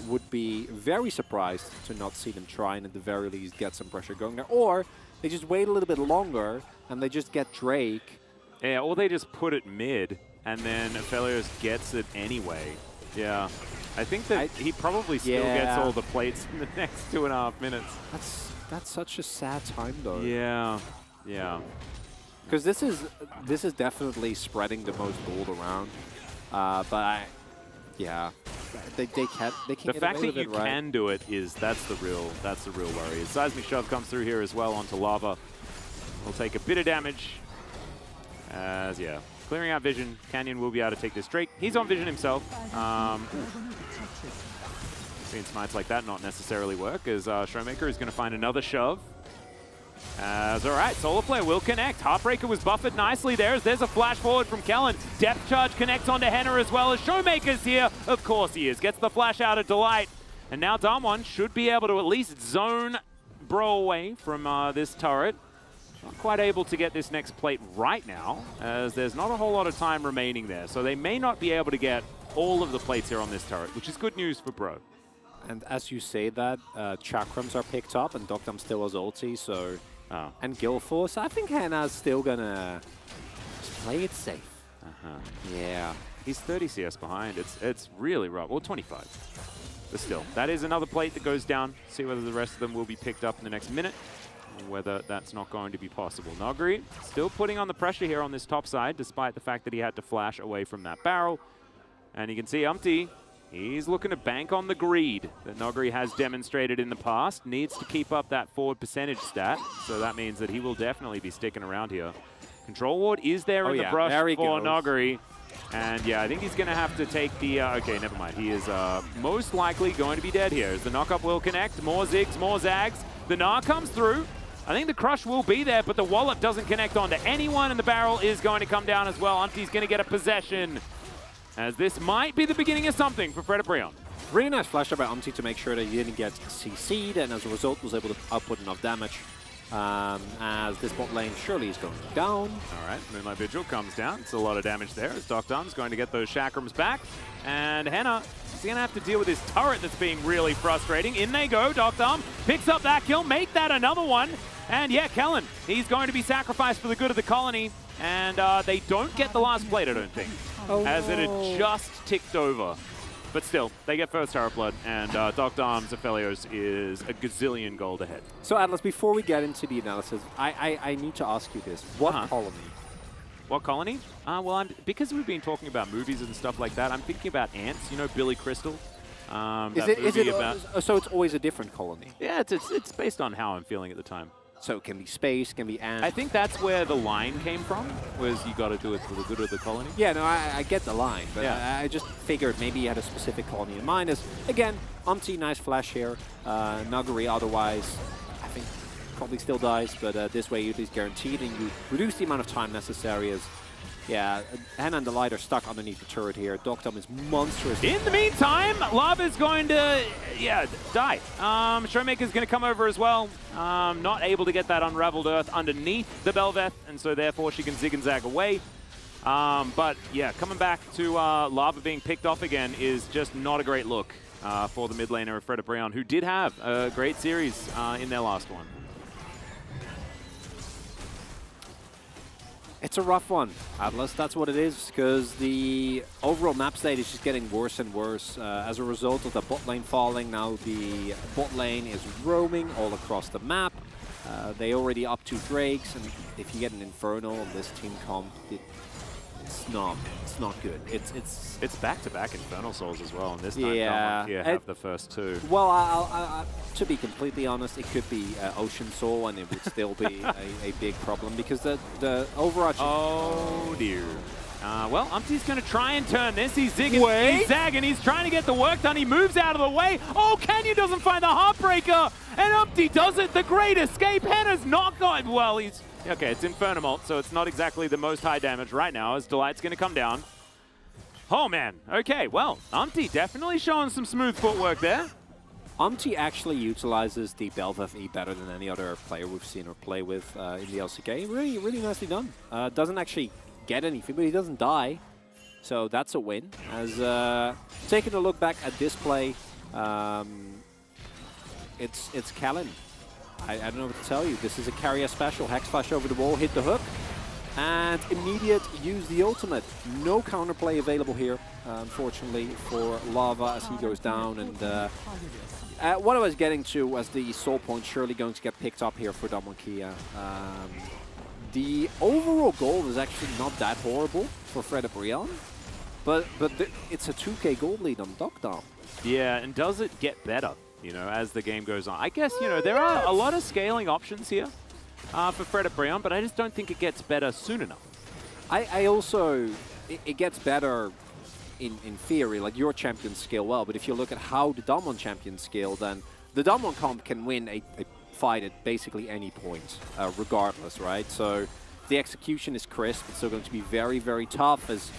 would be very surprised to not see them try and at the very least get some pressure going there. Or they just wait a little bit longer and they just get Drake. Yeah, or they just put it mid and then Aphelios gets it anyway. Yeah. I think that he probably still gets all the plates in the next 2.5 minutes. That's such a sad time though. Yeah, because this is definitely spreading the most gold around. They can't. The fact that you can do it that's the real worry. As Seismic Shove comes through here as well onto Lava. Will take a bit of damage. As clearing out vision, Canyon will be able to take this Drake. He's on vision himself. Seeing smites like that not necessarily work, as Showmaker is going to find another shove. As alright, Solar Flare will connect. Heartbreaker was buffered nicely there. As there's a flash forward from Kellen. Depth Charge connects onto Henna as well as Showmaker's here. Of course he is. Gets the flash out of Delight. And now Damwon should be able to at least zone Bro away from this turret. Not quite able to get this next plate right now, as there's not a whole lot of time remaining there. So they may not be able to get all of the plates here on this turret, which is good news for Bro. And as you say that, Chakrams are picked up, and Dogdom still has ulti, so... And Gilforce, I think Henna's still gonna just play it safe. Yeah. He's 30 CS behind. It's really rough. Well, 25. But still, that is another plate that goes down. See whether the rest of them will be picked up in the next minute. Whether that's not going to be possible. Nogari still putting on the pressure here on this top side, despite the fact that he had to flash away from that barrel. And you can see Umti, he's looking to bank on the greed that Nogari has demonstrated in the past. Needs to keep up that forward percentage stat, so that means that he will definitely be sticking around here. Control Ward is there in the brush for Nogari. And I think he's going to have to take the... okay, never mind. He is most likely going to be dead here. As the knockup will connect. More Ziggs, more Zags. The Gnar comes through. I think the crush will be there, but the wallop doesn't connect onto anyone, and the barrel is going to come down as well. Umti's going to get a possession, as this might be the beginning of something for Fredabreon. Really nice flash by Umti to make sure that he didn't get CC'd, and as a result was able to output enough damage. As this bot lane surely is going down. All right, Moonlight Vigil comes down. It's a lot of damage there, as Dogdom's going to get those Chakrams back. And Henna is going to have to deal with this turret that's being really frustrating. In they go. Dogdom picks up that kill, make that another one. And Kellen, he's going to be sacrificed for the good of the colony. And they don't get the last plate, I don't think, as it had just ticked over. But still, they get first Tower Blood, and Dogdom's Aphelios is a gazillion gold ahead. So Atlas, before we get into the analysis, I need to ask you this. What colony? What colony? Well, because we've been talking about movies and stuff like that, I'm thinking about Ants. You know Billy Crystal? So it's always a different colony? Yeah, it's based on how I'm feeling at the time. So it can be space, can be ants. I think that's where the line came from, was you got to do it for the good of the colony. Yeah, no, I get the line, but I just figured maybe you had a specific colony in mind. As, again, Umti, nice flash here. Nogari, otherwise, I think probably still dies, but this way it is guaranteed, and you reduce the amount of time necessary as... Yeah, Henna and Delight are stuck underneath the turret here. Dogdom is monstrous. In the meantime, Lava's going to, die. Showmaker's going to come over as well. Not able to get that Unraveled Earth underneath the Bel'Veth, and so therefore she can zig and zag away. But yeah, coming back to Lava being picked off again is just not a great look for the mid laner of Fred Brion, who did have a great series in their last one. It's a rough one, Atlas. That's what it is, because the overall map state is just getting worse and worse. As a result of the bot lane falling, now the bot lane is roaming all across the map. They already up 2 Drakes, and if you get an Inferno on this team comp, it's not good. It's back-to-back Infernal Souls as well, and this time yeah, here have the first 2. Well, to be completely honest, it could be Ocean Soul, and it would still be a big problem, because the overarching... Oh, dear. Well, Umpty's going to try and turn this. He's zigging, he's zagging, he's trying to get the work done. He moves out of the way. Oh, Canyon doesn't find the Heartbreaker, and Umpty does it. The great escape. Henna's not got... Well, he's... Okay, it's Infernomolt, so it's not exactly the most high damage right now, as Delight's going to come down. Oh, man. Okay, well, Umpty definitely showing some smooth footwork there. Umpty actually utilizes the Bel'Veth E better than any other player we've seen her play with in the LCK. Really, really nicely done. Doesn't actually get anything, but he doesn't die. So that's a win. As taking a look back at this play, it's Kallen. I don't know what to tell you. This is a carrier special. Hex Flash over the wall, hit the hook, and immediate use the ultimate. No counterplay available here, unfortunately, for Lava as he goes down. And what I was getting to was the soul point surely going to get picked up here for Damwon Kia. The overall goal is actually not that horrible for Fred Brion, but it's a 2k gold lead on Dokdam. Yeah, and does it get better, you know, as the game goes on? I guess, you know, there are a lot of scaling options here for Fred Brion, but I just don't think it gets better soon enough. I also, it gets better in theory, like your champions scale well, but if you look at how the Damwon champions scale, then the Damwon comp can win a fight at basically any point, regardless, right? So the execution is crisp. It's still going to be very, very tough as...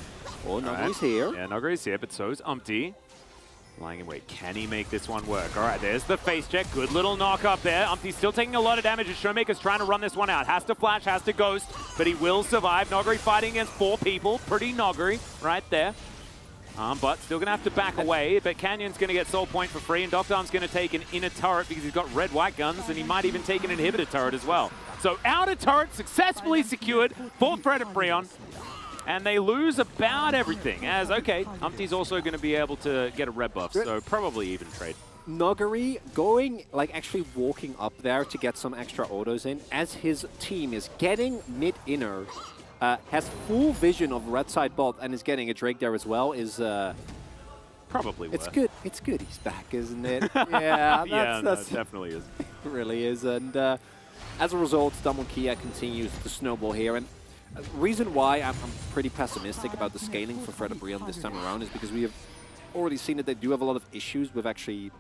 Oh, Nuggery's here. Yeah, Nuggery's here, but so is Umpty. Lying in wait. Can he make this one work? All right, there's the face check. Good little knock up there. Umpty's still taking a lot of damage as Showmaker's trying to run this one out. Has to flash, has to ghost, but he will survive. Nuggery fighting against 4 people. Pretty Nuggery right there. But still going to have to back away. But Canyon's going to get Soul Point for free, and Dokdam's going to take an inner turret because he's got red-white guns, and he might even take an inhibitor turret as well. So outer turret successfully secured for Fred Brion, and they lose about everything. As, okay, Umpty's also going to be able to get a red buff, so probably even trade. Nuggery going, like actually walking up there to get some extra autos in, as his team is getting mid-inner, has full vision of red side bot and is getting a Drake there as well, is probably worth. It's good. It's good he's back, isn't it? Yeah, that's it definitely is. It really is. And as a result, Damwon Kia continues to snowball here. And reason why I'm pretty pessimistic about the scaling for Fred Brion this time around is because we have already seen that they do have a lot of issues with actually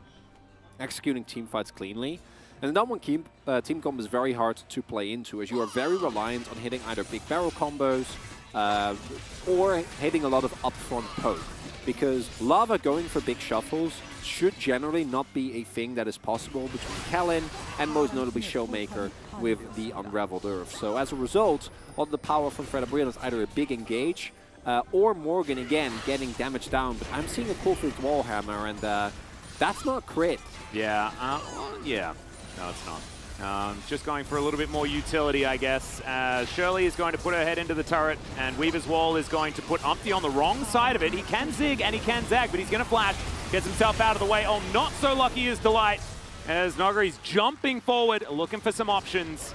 executing team fights cleanly. And the Damwon team comp is very hard to play into, as you are very reliant on hitting either big barrel combos or hitting a lot of upfront poke. Because Lava going for big shuffles should generally not be a thing that is possible between Kallen and most notably Showmaker with the Unraveled Earth. So as a result, all the power from Fred Brion is either a big engage or Morgan again getting damage down. But I'm seeing a Coldfield Wallhammer, and that's not crit. Yeah, yeah. No, it's not. Just going for a little bit more utility, I guess. Shirley is going to put her head into the turret, and Weaver's Wall is going to put Umpty on the wrong side of it. He can zig and he can zag, but he's going to flash. Gets himself out of the way. Oh, not so lucky is Delight, as Nuggery's jumping forward, looking for some options.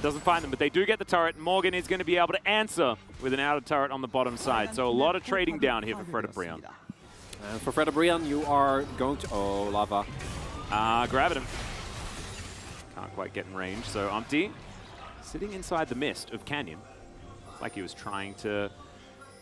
Doesn't find them, but they do get the turret. Morgan is going to be able to answer with an outer turret on the bottom side. So a lot of trading down here for Fred Brion. For Fred Brion, you are going to... Oh, Lava. Grabbing him. Can't quite get in range, so Umpty sitting inside the mist of Canyon. Like he was trying to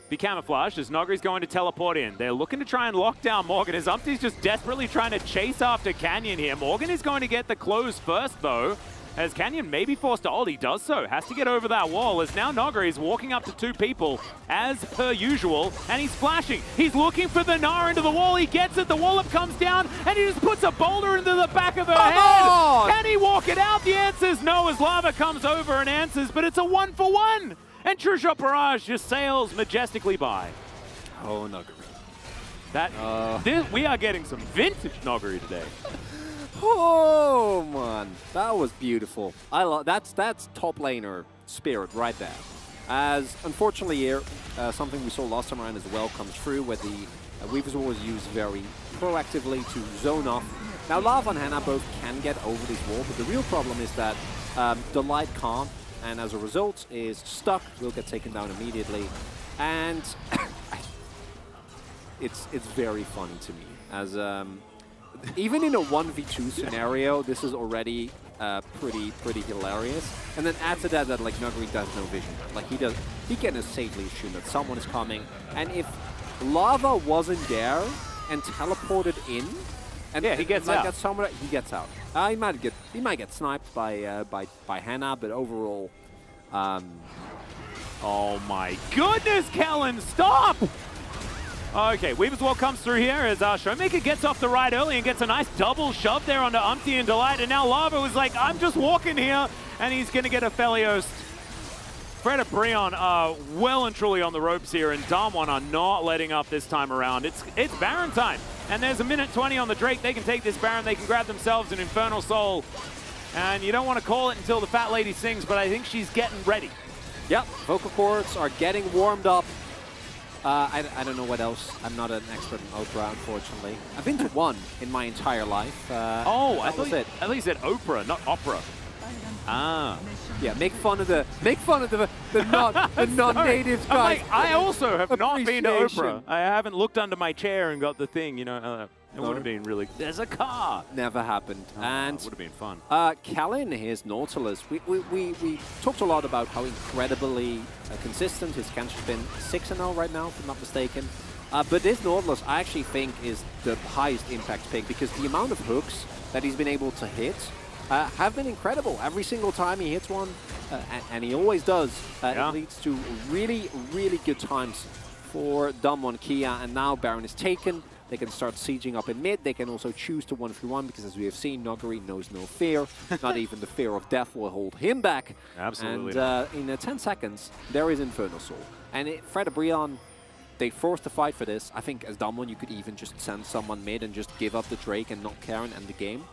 be camouflaged as Nuggery's going to teleport in. They're looking to try and lock down Morgan as Umpty's just desperately trying to chase after Canyon here. Morgan is going to get the close first, though, as Canyon may be forced to ult. He does so. Has to get over that wall, as now Nuggery is walking up to 2 people, as per usual, and he's flashing. He's looking for the Gnar into the wall. He gets it. The wallop comes down, and he just puts a boulder into the back of her head. Can he walk it out? The answer is no, as Lava comes over and answers, but it's a 1-for-1. And True Shot Barrage just sails majestically by. Oh, Nuggery. We are getting some vintage Noggery today. Oh man, that was beautiful. I love that's top laner spirit right there. As unfortunately here, something we saw last time around as well comes through, where the Weaver's Wall was used very proactively to zone off. Now Lava and Hannah both can get over this wall, but the real problem is that Delight can't, and as a result is stuck, will get taken down immediately, and it's very funny to me as even in a 1v2 scenario, this is already pretty hilarious. And then add to that like Nuggery does no vision. Like he can safely assume that someone is coming. And if Lava wasn't there and teleported in, and yeah, he gets out. He gets out. He might get sniped by Hannah, but overall, oh my goodness, Kellen, stop! Okay, Weaver's Wall comes through here as Showmaker gets off the ride early and gets a nice double shove there onto Umpty and Delight, and now Lava was like, I'm just walking here, and he's going to get a Aphelios. Fred and Brion are well and truly on the ropes here, and Damwon are not letting up this time around. It's Baron time, and there's a minute 20 on the Drake. They can take this Baron, they can grab themselves an Infernal Soul, and you don't want to call it until the fat lady sings, but I think she's getting ready. Yep, vocal cords are getting warmed up. I don't know what else. I'm not an expert in Oprah, unfortunately. I've been to one in my entire life. Oh, I thought you said Oprah, not opera. Ah. Yeah, make fun of the non-native guys. Like, I also have not been to Oprah. I haven't looked under my chair and got the thing, you know. It would have been really... There's a car! Never happened. And it would have been fun. Kellen, his Nautilus, we talked a lot about how incredibly consistent his Kench has been. 6-0 right now, if I'm not mistaken. But this Nautilus, I actually think, is the highest impact pick because the amount of hooks that he's been able to hit have been incredible. Every single time he hits one, and he always does, it leads to really, really good times for Damwon Kia. And now Baron is taken. They can start sieging up in mid. They can also choose to 1v1 because, as we have seen, Nuggery knows no fear. Not even the fear of death will hold him back. Absolutely. And in 10 seconds, there is Infernal Soul. And Fred and Brion, they forced to fight for this. I think as Damwon, you could even just send someone mid and just give up the Drake and not care and end the game.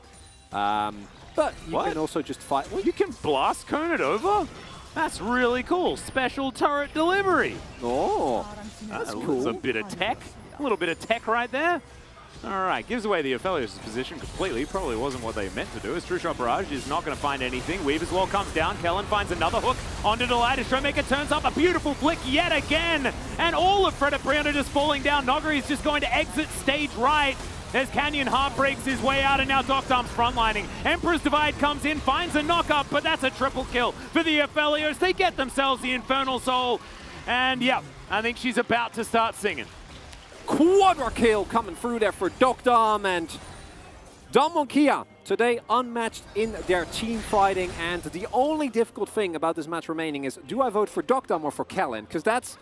But you can also just fight. Well, you can blast cone it over? That's really cool. Special turret delivery. Oh, that's cool. That's a bit of tech. A little bit of tech right there. All right, gives away the Aphelios' position completely. Probably wasn't what they meant to do. As True Shot Barrage is not going to find anything. Weaver's Wall comes down. Kellen finds another hook onto Delight. As Showmaker turns up a beautiful flick yet again. And all of Fred and Brion are just falling down. Nuggery is just going to exit stage right. As Canyon Heart breaks his way out, and now Doc Dump's frontlining. Emperor's Divide comes in, finds a knock-up, but that's a triple kill for the Aphelios. They get themselves the Infernal Soul. And yeah, I think she's about to start singing. Quadra kill coming through there for Doc Dom, and Damwon Kia today unmatched in their team fighting. And the only difficult thing about this match remaining is, do I vote for Doc Dom or for Kellen? Because that's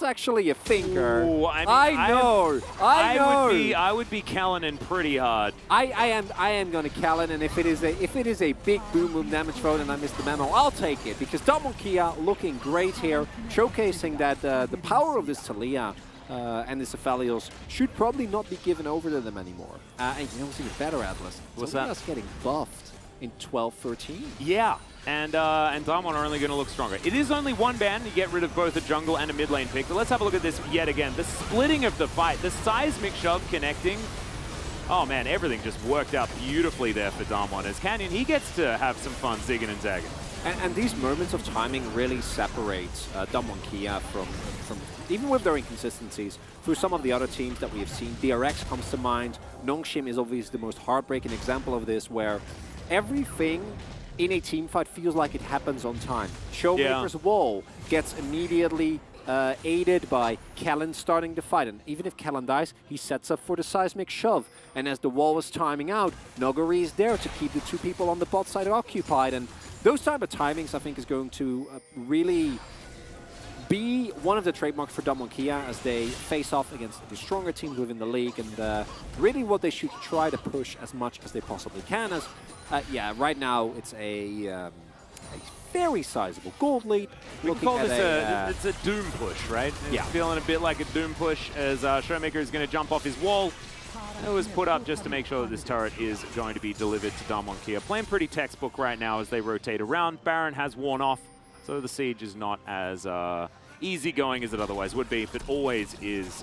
actually a thinker. Ooh, I know. I would be Kellen pretty hard. I am going to Kellen, and if it is a big boom damage vote and I miss the memo, I'll take it, because Damwon Kia looking great here, showcasing that the power of this Talia and this Aphelios should probably not be given over to them anymore. And you know what's even better, Atlas? What's Talia's getting buffed in 12-13. Yeah. And Damwon are only going to look stronger. It is only one ban to get rid of both a jungle and a mid lane pick, but let's have a look at this yet again. The splitting of the fight, the seismic shove connecting. Oh man, everything just worked out beautifully there for Damwon. As Canyon, he gets to have some fun zigging and zagging. And these moments of timing really separate Damwon Kia from, even with their inconsistencies, through some of the other teams that we have seen. DRX comes to mind. Nongshim is obviously the most heartbreaking example of this, where everything in a team fight feels like it happens on time. Showmaker's Wall gets immediately aided by Kellen starting the fight. And even if Kellen dies, he sets up for the seismic shove. And as the wall is timing out, Nuggery is there to keep the two people on the bot side occupied. And those type of timings, I think, is going to really be one of the trademarks for Damwon Kia as they face off against the stronger teams within the league, and really what they should try to push as much as they possibly can. As yeah, right now it's a very sizable gold lead. We can Looking call at this it's a doom push, right? Yeah. It's feeling a bit like a doom push as Showmaker is going to jump off his wall. It was put up just to make sure that this turret is going to be delivered to Damwon Kia. Playing pretty textbook right now as they rotate around. Baron has worn off, so the siege is not as easygoing as it otherwise would be, but always is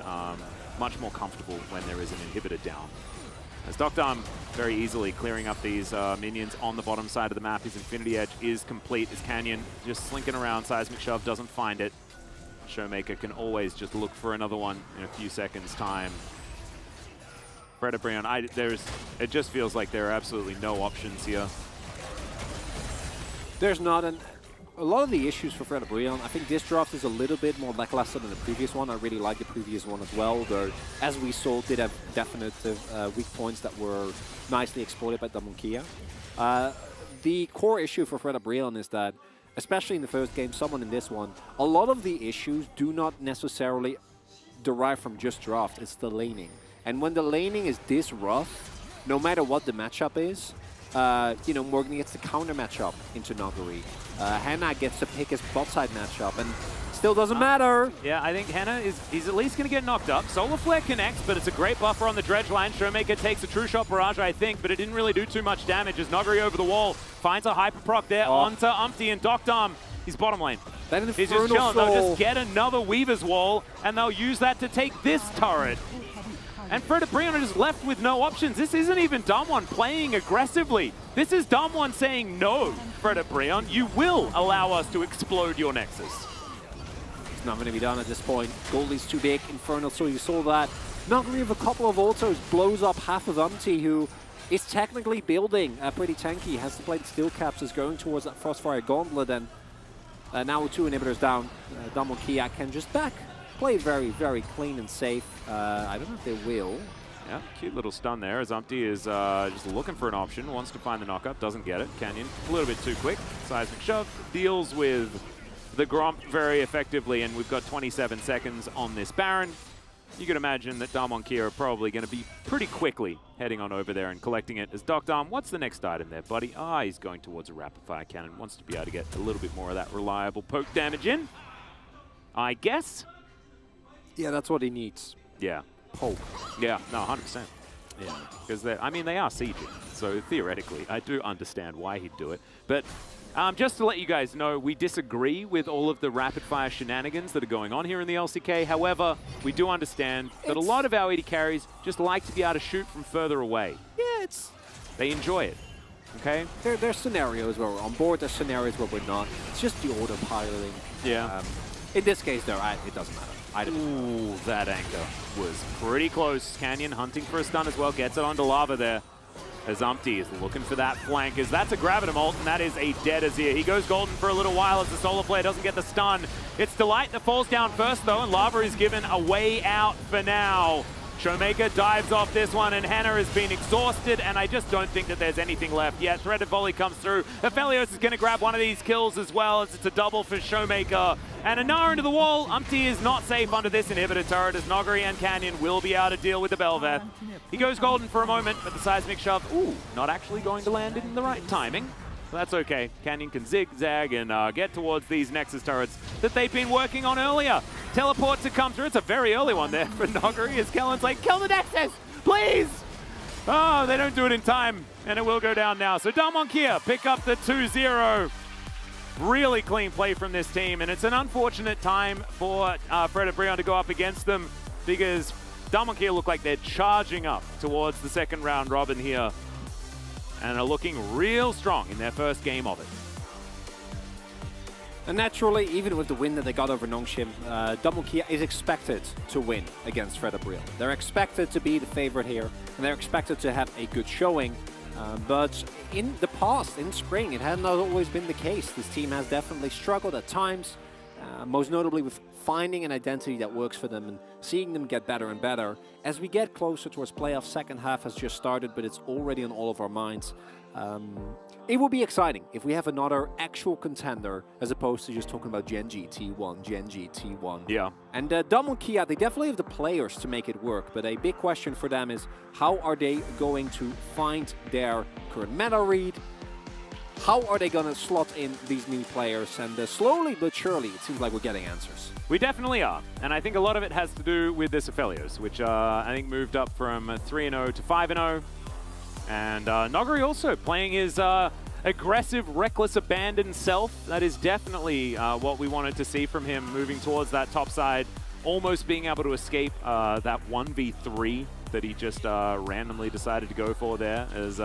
much more comfortable when there is an inhibitor down. As Dokdam very easily clearing up these minions on the bottom side of the map. His Infinity Edge is complete. His Canyon just slinking around. Seismic Shove doesn't find it. Showmaker can always just look for another one in a few seconds' time. Breon, it just feels like there are absolutely no options here. There's not a lot of the issues for Breon. I think this draft is a little bit more lackluster than the previous one. I really like the previous one as well, though, as we saw, did have definite weak points that were nicely exploited by Damwon Kia. The core issue for Breon is that, especially in the first game, someone in this one, a lot of the issues do not necessarily derive from just draft. It's the laning. And when the laning is this rough, no matter what the matchup is, you know, Morgan gets the counter matchup into Nuguri. Hannah gets to pick his bot side matchup, and still doesn't matter. Yeah, I think Hannah he's at least going to get knocked up. Solar Flare connects, but it's a great buffer on the dredge line. Showmaker takes a True Shot Barrage, I think, but it didn't really do too much damage as Nuguri over the wall finds a Hyper Proc there onto Umpty, and Dokdam, he's bottom lane. He's just chilling. They'll just get another Weaver's Wall, and they'll use that to take this turret. And Breon is left with no options. This isn't even Damwon playing aggressively. This is Damwon saying, no, Breon, you will allow us to explode your Nexus. It's not going to be done at this point. Goldie's too big. Infernal, so you saw that. Nuguri with a couple of autos blows up half of Umpty, who is technically building pretty tanky. Has to play the steel caps, is going towards that Frostfire Gauntlet, and now with 2 inhibitors down, Damwon Kia can just back. Play very, very clean and safe. I don't know if they will. Yeah, cute little stun there as Umpty is just looking for an option, wants to find the knockup, doesn't get it. Canyon a little bit too quick. Seismic Shove deals with the Gromp very effectively, and we've got 27 seconds on this Baron. You can imagine that Damwon Kia are probably going to be pretty quickly heading on over there and collecting it. As Dokdam, what's the next item there, buddy? He's going towards a Rapid Fire Cannon. Wants to be able to get a little bit more of that reliable poke damage in, I guess. Yeah, that's what he needs. Yeah. Poke. Yeah, no, 100%. Yeah, because I mean, they are sieging, so theoretically, I do understand why he'd do it. But just to let you guys know, we disagree with all of the rapid-fire shenanigans that are going on here in the LCK. However, we do understand that a lot of our AD carries just like to be able to shoot from further away. Yeah, they enjoy it. Okay? There's scenarios where we're on board, there's scenarios where we're not. It's just the autopiloting. Yeah. In this case, though, it doesn't matter. Ooh, that anchor was pretty close. Canyon hunting for a stun as well, gets it onto Lava there. As Umpty is looking for that flank, as that's a Gravitum ult, and that is a dead Azir. He goes golden for a little while as the Solar Flare doesn't get the stun. It's Delight that falls down first, though, and Lava is given a way out for now. Showmaker dives off this one, and Hannah has been exhausted, and I just don't think that there's anything left yet. Threaded Volley comes through. Aphelios is going to grab one of these kills as well, as it's a double for Showmaker. And a Nara into the wall. Umpty is not safe under this inhibitor turret, as Nuguri and Canyon will be able to deal with the Bel'Veth. He goes golden for a moment, but the Seismic Shove, not actually going to land in the right timing. That's okay. Canyon can zigzag and get towards these Nexus turrets that they've been working on earlier. Teleport to come through. It's a very early one there for Nuguri as Kellen's like, kill the Nexus, please! Oh, they don't do it in time, and it will go down now. So Damwon Kia pick up the 2-0. Really clean play from this team, and it's an unfortunate time for Breon to go up against them because Damwon Kia look like they're charging up towards the second round robin here, and are looking real strong in their first game of it. And naturally, even with the win that they got over Nongshim, Damwon Kia is expected to win against Breon. They're expected to be the favorite here, and they're expected to have a good showing. But in the past, in spring, it had not always been the case. This team has definitely struggled at times, most notably with finding an identity that works for them and seeing them get better and better. As we get closer towards playoffs, second half has just started, but it's already on all of our minds. It will be exciting if we have another actual contender as opposed to just talking about Gen.G T1, Gen.G T1. Yeah. And Damwon Kia, they definitely have the players to make it work, but a big question for them is how are they going to find their current meta read? how are they going to slot in these new players? And slowly but surely, it seems like we're getting answers. We definitely are. And I think a lot of it has to do with this Aphelios, which I think moved up from 3-0 to 5-0. And Noguri also playing his aggressive, reckless, abandoned self. That is definitely what we wanted to see from him, moving towards that top side, almost being able to escape that 1v3 that he just randomly decided to go for there. As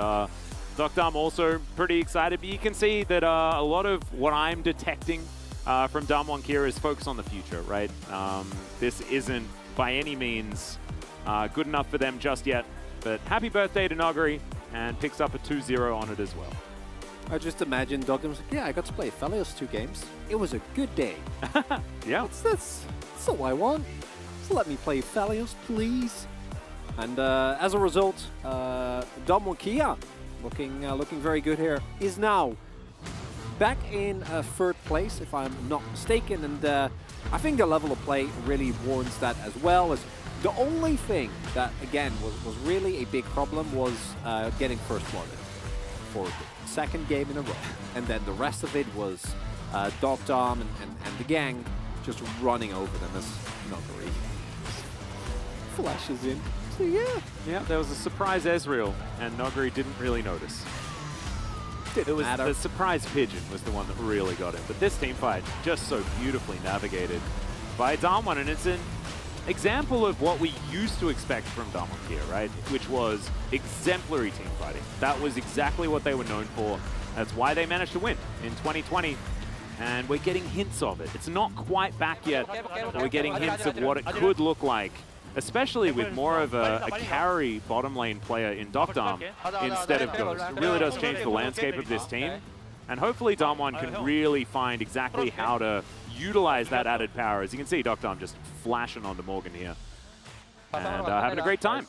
Dokdam also pretty excited, but you can see that a lot of what I'm detecting from Damwon Kia is focus on the future, right? This isn't by any means good enough for them just yet, but happy birthday to Noguri, and picks up a 2-0 on it as well. I just imagine Dokdam's like, yeah, I got to play Aphelios 2 games. It was a good day. Yeah. That's all I want. So let me play Aphelios, please. And as a result, Damwon Kia, looking very good here, is now back in 3rd place, if I'm not mistaken. And I think the level of play really warrants that as well. As the only thing that, again, was really a big problem was getting first blood for the 2nd game in a row. And then the rest of it was Dokdam and the gang just running over them as Noguri flashes in. So yeah, there was a surprise Ezreal, and Noguri didn't really notice. It was the surprise pigeon was the one that really got him. But this team fight just so beautifully navigated by Damwon, and it's an example of what we used to expect from Damwon here, right? Which was exemplary team fighting. That was exactly what they were known for. That's why they managed to win in 2020. And we're getting hints of it. It's not quite back yet, but we're getting hints of what it could look like, especially with more of a carry bottom lane player in Dokdam instead of Ghost. It really does change the landscape of this team. And hopefully Damwon can really find exactly how to utilize that added power. As you can see, Dokdam just flashing onto Morgan here. And having a great time.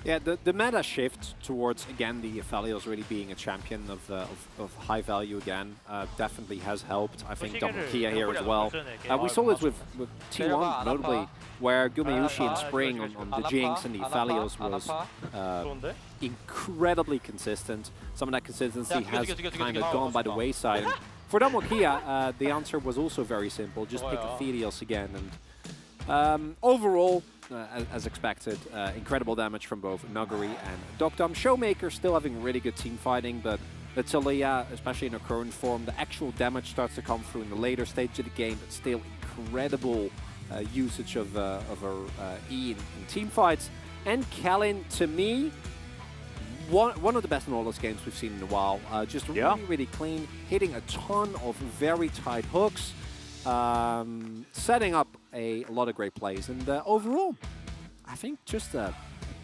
Yeah, the meta shift towards, again, the Aphelios really being a champion of high value again definitely has helped. I think Damwon Kia here as well. We saw this with T1, notably, where Gumayusi in spring on the Jinx and the Aphelios was incredibly consistent. Some of that consistency has kind of gone by the wayside. And for Damwon Kia, the answer was also very simple. Just pick Aphelios again. And overall, as expected, incredible damage from both Noguri and Dokdam. Showmaker still having really good team fighting, but Taliyah, especially in her current form, the actual damage starts to come through in the later stage of the game, but still incredible usage of her E in team fights. And Kellin, to me, one of the best Nautilus games we've seen in a while. Just really clean, hitting a ton of very tight hooks, setting up a lot of great plays. And overall, I think just a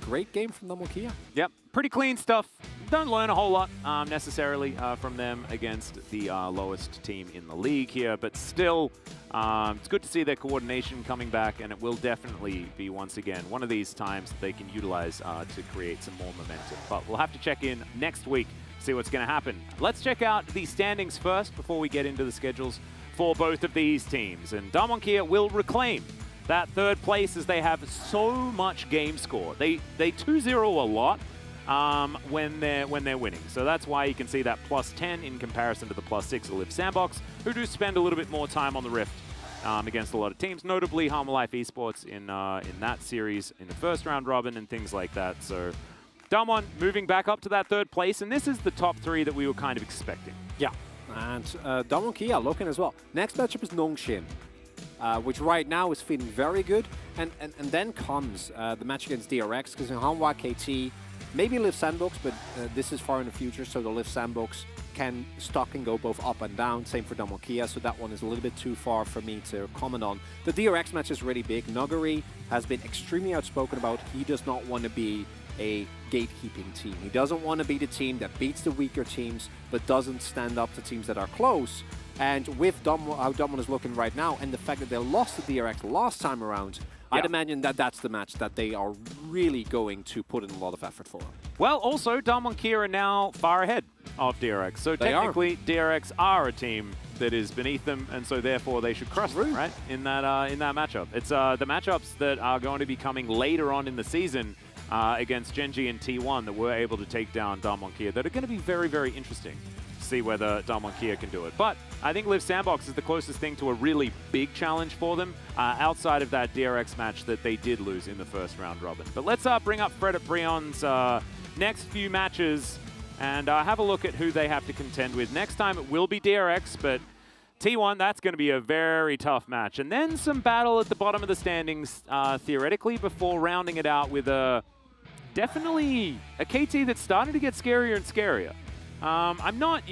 great game from Damwon Kia. Yep, pretty clean stuff. Don't learn a whole lot necessarily from them against the lowest team in the league here, but still, it's good to see their coordination coming back, and it will definitely be, once again, one of these times that they can utilize to create some more momentum. But we'll have to check in next week, see what's going to happen. Let's check out the standings first before we get into the schedules for both of these teams. And Damwon Kia will reclaim that 3rd place as they have so much game score. They 2-0 a lot when they're winning. So that's why you can see that +10 in comparison to the +6 of Live Sandbox, who do spend a little bit more time on the Rift against a lot of teams, notably Halma Life Esports in that series in the 1st round robin and things like that. So Damwon moving back up to that 3rd place, and this is the top 3 that we were kind of expecting. Yeah. And Damwon Kia looking as well. Next matchup is Nongshim, which right now is feeling very good. And then comes the match against DRX, because in Hanwha KT, maybe Live Sandbox, but this is far in the future, so the Live Sandbox can stock and go both up and down. Same for Damwon Kia, so that one is a little bit too far for me to comment on. The DRX match is really big. Noguri has been extremely outspoken about he does not want to be a gatekeeping team. He doesn't want to be the team that beats the weaker teams, but doesn't stand up to teams that are close. And with how Damwon is looking right now, and the fact that they lost to DRX last time around, I'd imagine that that's the match that they are really going to put in a lot of effort for. Well, also, Damwon Kia are now far ahead of DRX. So technically, DRX are a team that is beneath them, and so therefore they should crush them, right? In that matchup. It's the matchups that are going to be coming later on in the season against Gen.G and T1 that were able to take down Damwon Kia that are going to be very, very interesting to see whether Damwon Kia can do it. But I think Live Sandbox is the closest thing to a really big challenge for them outside of that DRX match that they did lose in the first round robin. But let's bring up Fred at Brion's next few matches and have a look at who they have to contend with. Next time it will be DRX, but T1, that's going to be a very tough match. And then some battle at the bottom of the standings, theoretically, before rounding it out with definitely a KT that's starting to get scarier and scarier. I'm not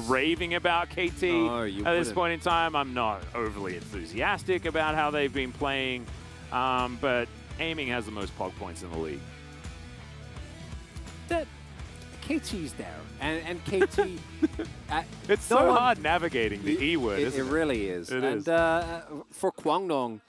raving about KT at this point in time. I'm not overly enthusiastic about how they've been playing, but Aiming has the most POG points in the league. KT's there, and KT... it's so hard navigating the E word, isn't it? It really is. And for Kwangdong,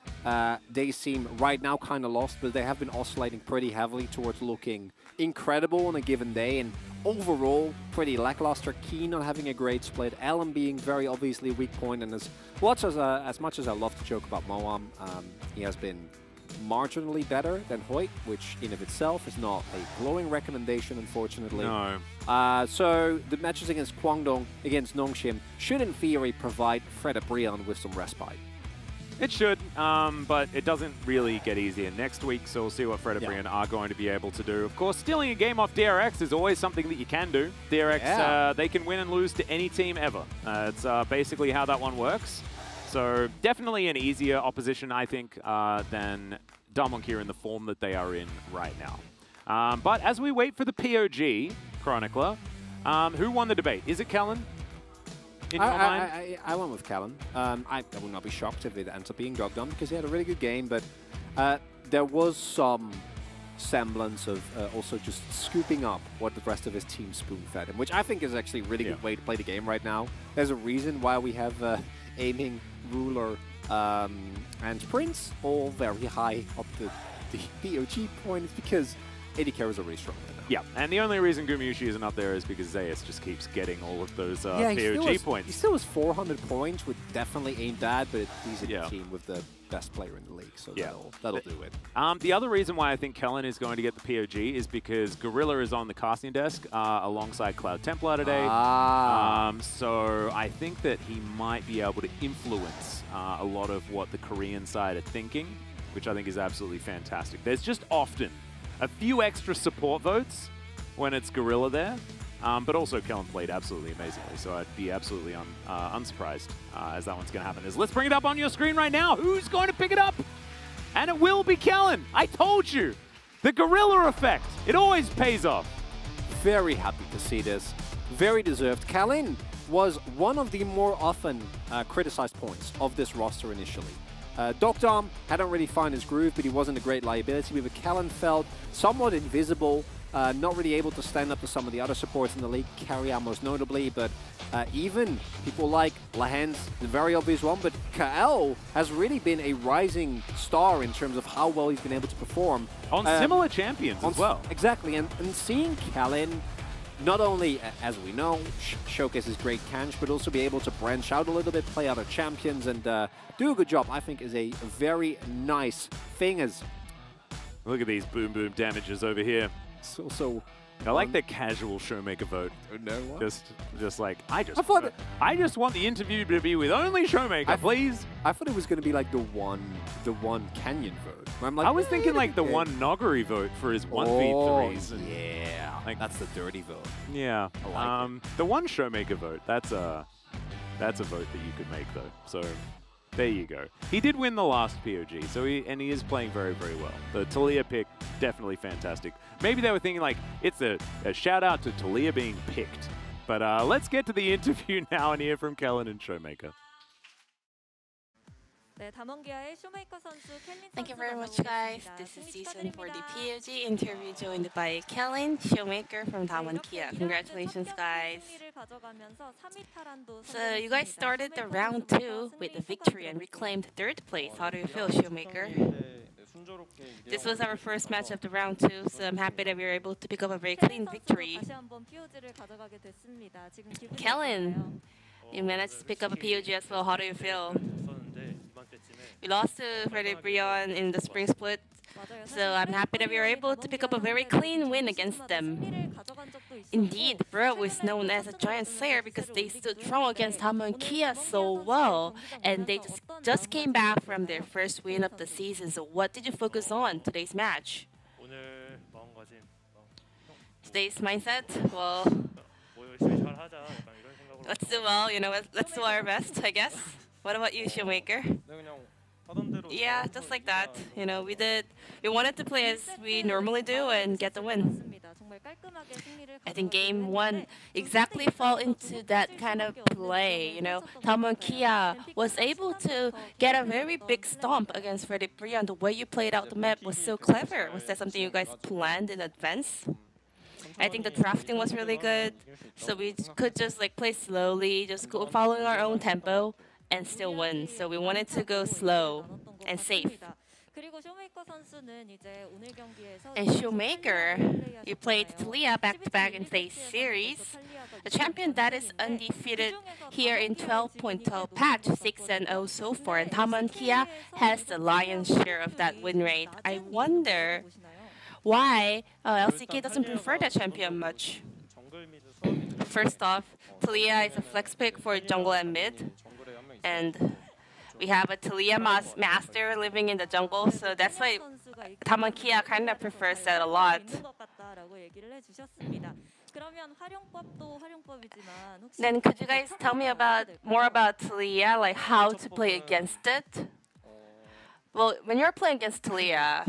they seem right now kind of lost, but they have been oscillating pretty heavily towards looking incredible on a given day, and overall pretty lackluster. Keen not having a great split, Ellen being very obviously a weak point, and as much as I love to joke about Moam, he has been marginally better than Hoyt, which in of itself is not a glowing recommendation, unfortunately. No. So the matches against Kwangdong, against Nongshim, should in theory provide Fred Brion with some respite. It should, but it doesn't really get easier next week, so we'll see what Fred Brion are going to be able to do. Of course, stealing a game off DRX is always something that you can do. DRX, they can win and lose to any team ever. It's basically how that one works. So definitely an easier opposition, I think, than Damwon Kia in the form that they are in right now. But as we wait for the POG, Chronicler, who won the debate? Is it Kellen? In your mind? I went with Kellen. I would not be shocked if it ends up being Dogdom because he had a really good game, but there was some semblance of also just scooping up what the rest of his team spoon-fed him, which I think is actually a really good way to play the game right now. There's a reason why we have Aiming, Ruler, and Prince all very high up the POG point. It's because AD carries are really strong right now. Yeah, and the only reason Gumayusi isn't up there is because Zayas just keeps getting all of those POG points. He still has 400 points, which definitely ain't bad, but he's in the team with the best player in the league, so that'll do it. The other reason why I think Kellen is going to get the POG is because Gorilla is on the casting desk alongside Cloud Templar today. So I think that he might be able to influence a lot of what the Korean side are thinking, which I think is absolutely fantastic. There's just often a few extra support votes when it's Gorilla there, but also Kellen played absolutely amazingly, so I'd be absolutely unsurprised as that one's going to happen. Let's bring it up on your screen right now. Who's going to pick it up? And it will be Kellen. I told you. The Gorilla effect. It always pays off. Very happy to see this. Very deserved. Kellen was one of the more often criticized points of this roster initially. Dogdom hadn't really found his groove, but he wasn't a great liability. But Kellen felt somewhat invisible, not really able to stand up to some of the other supports in the league, Karriya most notably, but even people like Lahen's the very obvious one, but Kael has really been a rising star in terms of how well he's been able to perform. On similar champions as well. Exactly, and seeing Kellen not only, as we know, showcase his great Kanj, but also be able to branch out a little bit, play other champions, and do a good job, I think is a very nice thing. Look at these boom boom damages over here. So I like the casual Showmaker vote. No, what? Just like, I just want the interview to be with only Showmaker, please. I thought it was going to be like the one Canyon vote. Where I'm like, I was thinking like the one Noguri vote for his 1v3s. Yeah, like that's the dirty vote. Yeah, I like the one Showmaker vote. That's a vote that you could make though. So there you go. He did win the last POG, so he is playing very, very well. The Taliyah pick, definitely fantastic. Maybe they were thinking like, it's a shout out to Taliyah being picked. But let's get to the interview now and hear from Kellen and Showmaker. Thank you very much, guys. This is Season for the POG interview joined by Kellen, Showmaker from Damwon Kia. Congratulations, guys. So you guys started the round 2 with a victory and reclaimed 3rd place. How do you feel, Showmaker? This was our first match of the round 2, so I'm happy that we were able to pick up a very clean victory. Kellen, you managed to pick up a POG as well. How do you feel? We lost to Fred Brion in the spring split. So I'm happy that we were able to pick up a very clean win against them. Indeed, Bro is known as a giant slayer because they stood strong against Damwon Kia so well, and they just came back from their first win of the season. So what did you focus on today's match? 오늘 마음가짐 Today's mindset? Well, 뭐 열심히 잘 하자 약간 이런 생각으로 let's do well, you know, let's do our best, I guess. What about you, Shoemaker? 그냥 하던 대로 Yeah, just like that. You know, we wanted to play as we normally do and get the win. I think game one exactly fall into that kind of play. You know, Damwon Kia was able to get a very big stomp against Freddy Brian. The way you played out the map was so clever. Was that something you guys planned in advance? I think the drafting was really good, so we could just like play slowly, just go following our own tempo and still win. So we wanted to go slow and safe. And Shoemaker, you played Talia back-to-back in today's series. The champion that is undefeated here in 12.12 patch, 6-0 so far. And Damwon Kia has the lion's share of that win rate. I wonder why LCK doesn't prefer that champion much. First off, Talia is a flex pick for jungle and mid. And we have a Talia master living in the jungle, so that's why Damwon Kia kind of prefers that a lot. Then could you guys tell me more about Talia, like how to play against it? Well, when you're playing against Talia,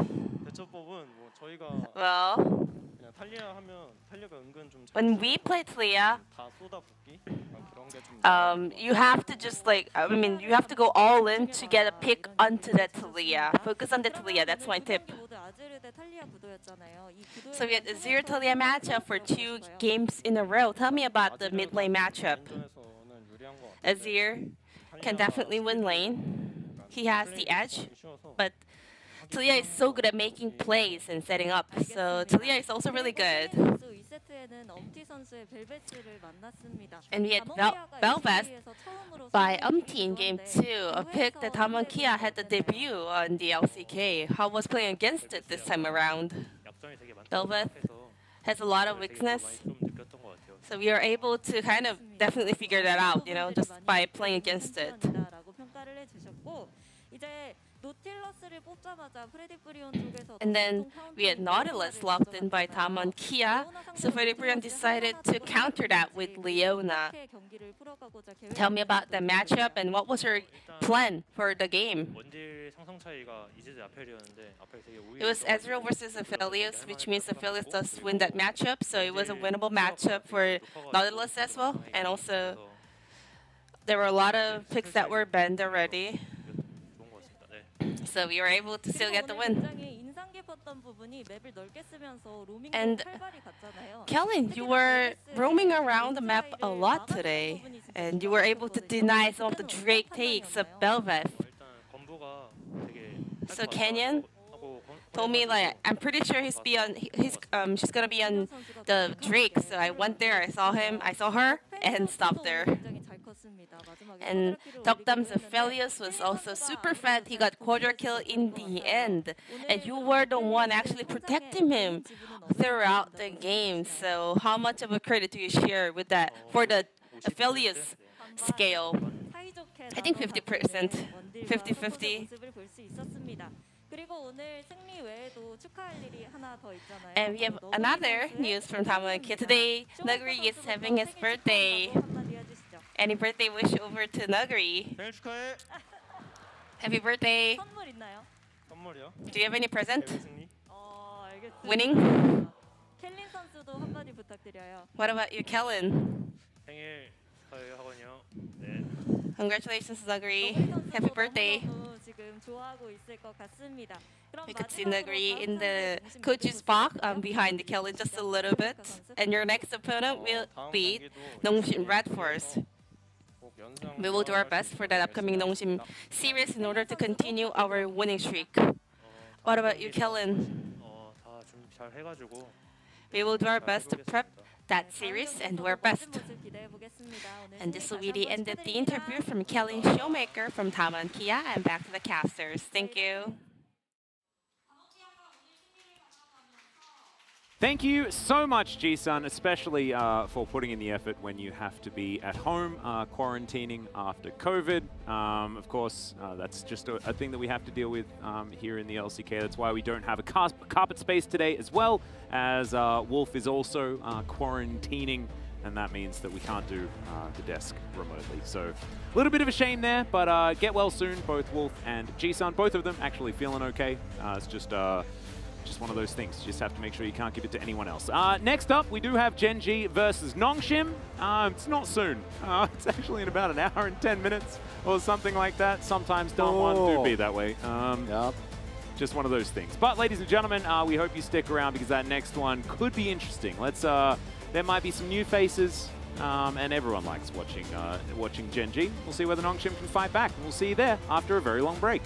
well, when we play Talia, you have to just like, you have to go all in to get a pick onto that Talia. Focus on the Talia, that's my tip. So we had a 0 Talia matchup for 2 games in a row. Tell me about the mid lane matchup. Azir can definitely win lane. He has the edge, but Talia is so good at making plays and setting up. So Talia is also really good. And we had Belvest by in game 2, a pick that Damwon Kia had the debut on the LCK. How was playing against it this time around? Belvest has a lot of weakness, so we are able to kind of definitely figure that out, you know, just by playing against it. And then we had Nautilus locked in by Damwon Kia, so Freddy Brian decided to counter that with Leona. Tell me about the matchup and what was your plan for the game? It was Ezreal versus Aphelios, which means Aphelios does win that matchup, so it was a winnable matchup for Nautilus as well. And also, there were a lot of picks that were banned already. So we were able to still get the win. And Kellen, you were roaming around the map a lot today, and you were able to deny some of the Drake takes of Belveth. So Canyon told me, like, I'm pretty sure she's gonna be on the Drake. So I went there, I saw her, and stopped there. And Dogdam's Aphelios was also super fat. He got quarter kill in the end. And you were the one actually protecting him throughout the game. So how much of a credit do you share with that for the Aphelios scale? I think 50%, 50-50. And we have another news from Damwon Kia. Today, Nuguri is having his birthday. Any birthday wish over to Nuguri? Happy birthday. Do you have any present? Winning? What about you, Kellen? Congratulations, Nuguri. Happy birthday. We could see Nuguri in the coach's box behind the Kellen just a little bit. And your next opponent will be Nongshim Red Force. We will do our best for that upcoming Nongshim series in order to continue our winning streak. What about you, Kellen? We will do our best to prep that series and do our best. And this will be the end of the interview from Kellen Shoemaker from Damwon Kia, and back to the casters. Thank you. Thank you so much, G-Sun, especially for putting in the effort when you have to be at home quarantining after COVID. Of course, that's just a thing that we have to deal with here in the LCK. That's why we don't have a carpet space today, as well as Wolf is also quarantining, and that means that we can't do the desk remotely. So a little bit of a shame there, but get well soon, both Wolf and G-Sun. Both of them actually feeling okay. It's just one of those things. You just have to make sure you can't give it to anyone else. Next up, we do have Gen G versus Nongshim. It's not soon. It's actually in about an hour and 10 minutes or something like that. Sometimes Damwon do be that way. Yep. Just one of those things. But ladies and gentlemen, we hope you stick around because that next one could be interesting. Let's. There might be some new faces, and everyone likes watching Gen G. We'll see whether Nongshim can fight back. We'll see you there after a very long break.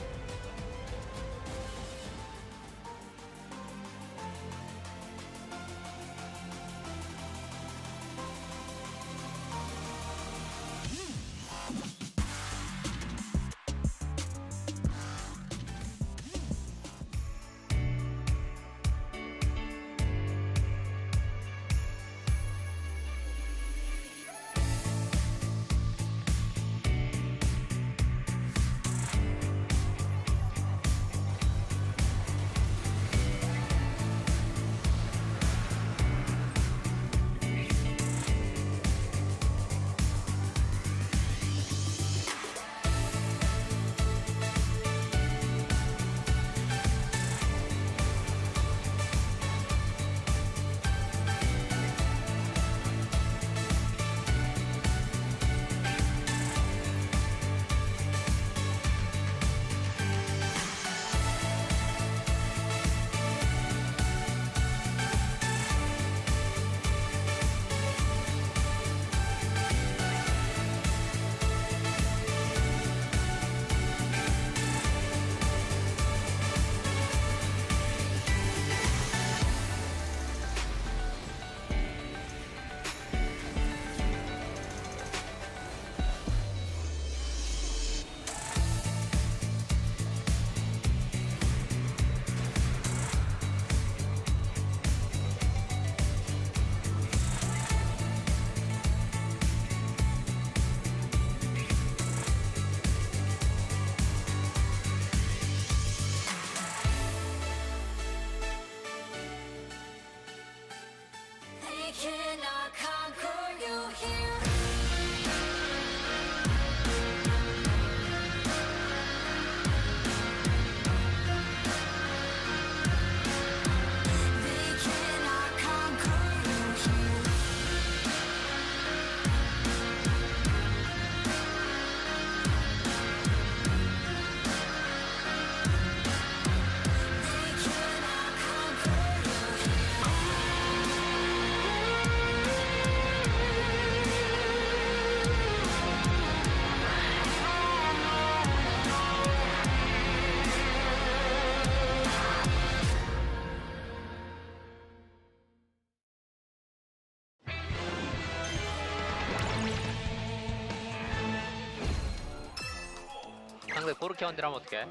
상대 고르키 원딜하면 어떡해?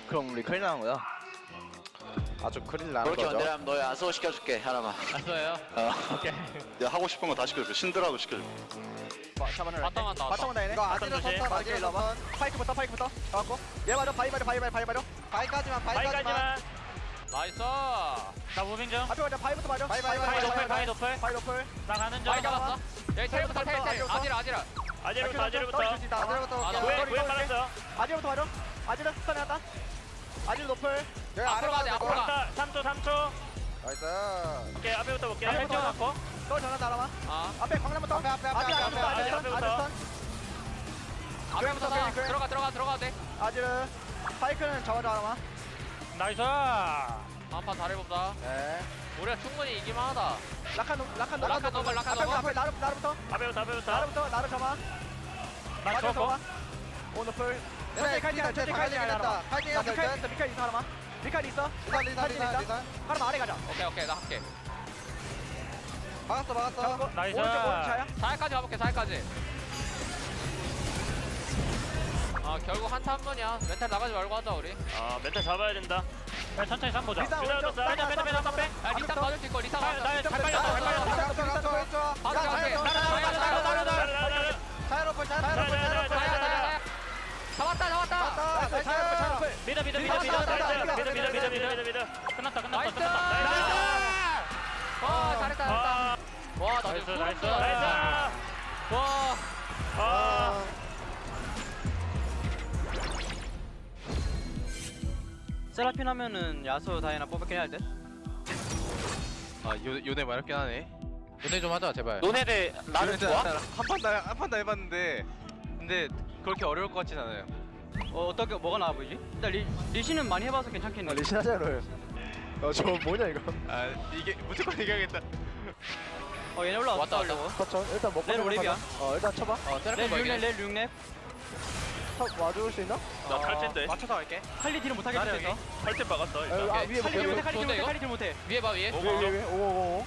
그럼 우리 큰일 나는 거야. 아주 큰일 나는 거죠. 그렇게 원딜하면 너의 아소 시켜줄게 하나만. 아소예요? 오케이. 내가 하고 싶은 거 다 시켜줄게. 신드라도 시켜줄게. 바텀 한다. 바텀 다이네. 이거 아지르 선턴 아지르 러번. 파이크부터 잡았고. 얘 맞아. 바이 맞아. 바이까지만. 나이스. 나 무빙 중. 앞에 맞아. 바이부터 맞아. 바이 노플. 바이 노플. 나 가는 중. 바이 잡았어. 여기 텔부터 아지르부터. 구에 빨았어요. 아지르부터 맞아. 아지르 스턴 해놨다. 아지르 노플. 여기 앞으로 가야 돼. 앞으로 가. 3초. 나이스. 오케이, 앞에부터 볼게. 앞에부터 넣고. 또 전화 날아와. 앞에 광남부터. 앞에부터. 앞에부터 들어가 돼. 아지르. 파이크는 저거 알아와. 나이스. 한판 잘해봅다. 네. 우리가 충분히 이길만하다. 라칸 넘어. 앞에 나루부터. 앞에부터. 나루 잡아. 나 죽었고. 오너플. 천천히 칼지 알아. 미카엘 있어 하나만. 미카엘 있어. 리산. 하나만 아래 가자. 오케이 나 할게. 막았어. 나이스. 오른쪽 차야. 4회까지 가볼게. 4회까지. 결국 한타 한 번이야. 멘탈 나가지 말고 하자 우리. 멘탈 잡아야 된다. 천천히 산 보자. 리산 오른쪽. 빼자. 리산 맞을 수 있고 리산 맞았어. 끝났다. 나이스. 와, 잘했다. 와, 나이스. 와. 세라핀 하면은 야수 다이나 뽑긴 해야 돼. 아 요네 마렵긴 하네. 요네 좀 하자 제발. 너네들 나는 좋아? 한판 다 해봤는데 근데 그렇게 어려울 것 같진 않아요. 어떻게 뭐가 나와 보이지? 일단 리시는 많이 해봐서 괜찮겠네. 리신 하잖아요. 저 뭐냐 이거? 아 이게 무조건 이겨야겠다. 얘네 올라왔다. 왔다. 그렇죠. 일단 먹고 렐 올리비야. 일단 쳐봐. 렐 6렙. 와줄 수 있나? 나 탈진데. 맞춰서 갈게. 칼리 딜을 못하게 나를 됐어. 탈진 박았어. 일단. 위에 칼리 딜 볼게. 못해. 좋은데, 이거? 칼리 딜 못해. 위에 봐, 위에. 위에. 오.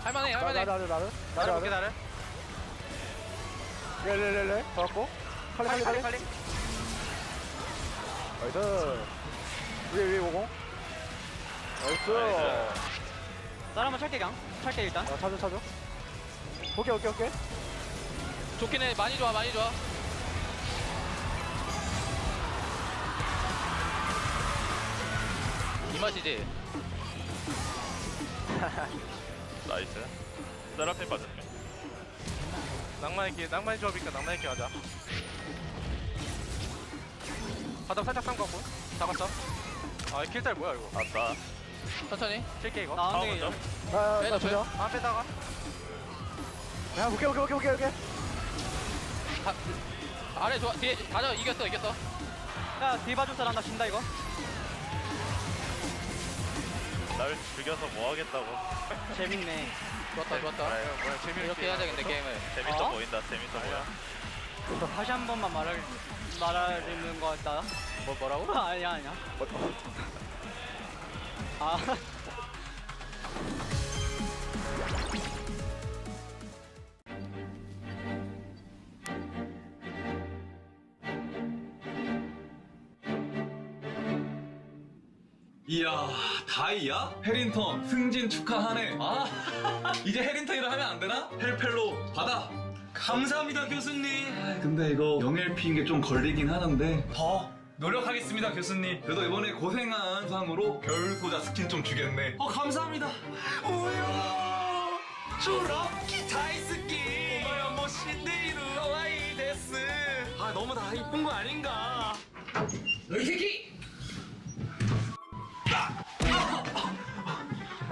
할만해. 나를. 볼게 나를. 렐. 잡았고. 칼리. 나이스. 위에 오고. 나이스. 나를 한번 찰게 일단. 찾아. 오케이. 좋긴 해. 많이 좋아. 이 맛이지. 나이스. 세라핀 빠졌네. 낭만의 조합이니까 낭만의 길 하자. 바닥 살짝 삼갔고 잡았어. 아 킬딸 뭐야 이거. 아싸. 천천히. 킬게 이거. 나 다음 엉덩이. 먼저. 빼줘. 빼다가. 야, 오케이. 아래 좋아. 뒤에 가져. 이겼어. 야, 뒤 봐줄 사람 나 진다 이거. 날 죽여서 뭐 하겠다고. 재밌네. 좋았다. 뭐야 재미없게 이렇게 해야지 근데 게임을. 재밌어 보인다. 재밌어 보여. 다시 한 번만 말하는 거 같다. 뭐라고? 아니야. 아. 이야, 다이야? 해린턴 승진 축하하네. 이제 해린턴이라 하면 안 되나? 헬펠로 받아. 감사합니다, 교수님. 근데 이거 0LP인 게 좀 걸리긴 하는데 더 노력하겠습니다, 교수님. 그래도 이번에 고생한 상으로 별소자 스킨 좀 주겠네. 감사합니다. 우야, 럭키 다이스키. 오마야 뭐 신데이루 하와이 데스. 너무 다 이쁜 거 아닌가? 너이 새끼!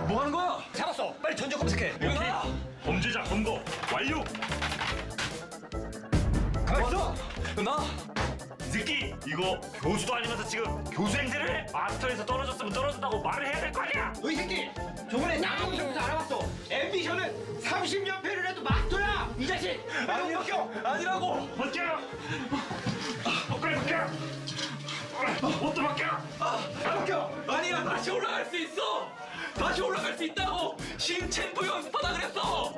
뭐 하는 거야? 잡았어. 빨리 전적 검색해. 오케이. 범죄자 검거 완료. 가만있어. 이 새끼 이거 교수도 아니면서 지금 교수 행세를 해? 마스터에서 떨어졌으면 떨어졌다고 말을 해야 될 거 아니야? 너이 새끼. 저번에 나가면서 알아봤어. 앰비션은 30연패를 해도 마스터야. 이 자식. 아니라고. 벗겨. 벗겨. 옷도 벗겨. 아니야, 다시 올라갈 수 있어. 다시 올라갈 수 있다고. 신챔프 연습하다 그랬어.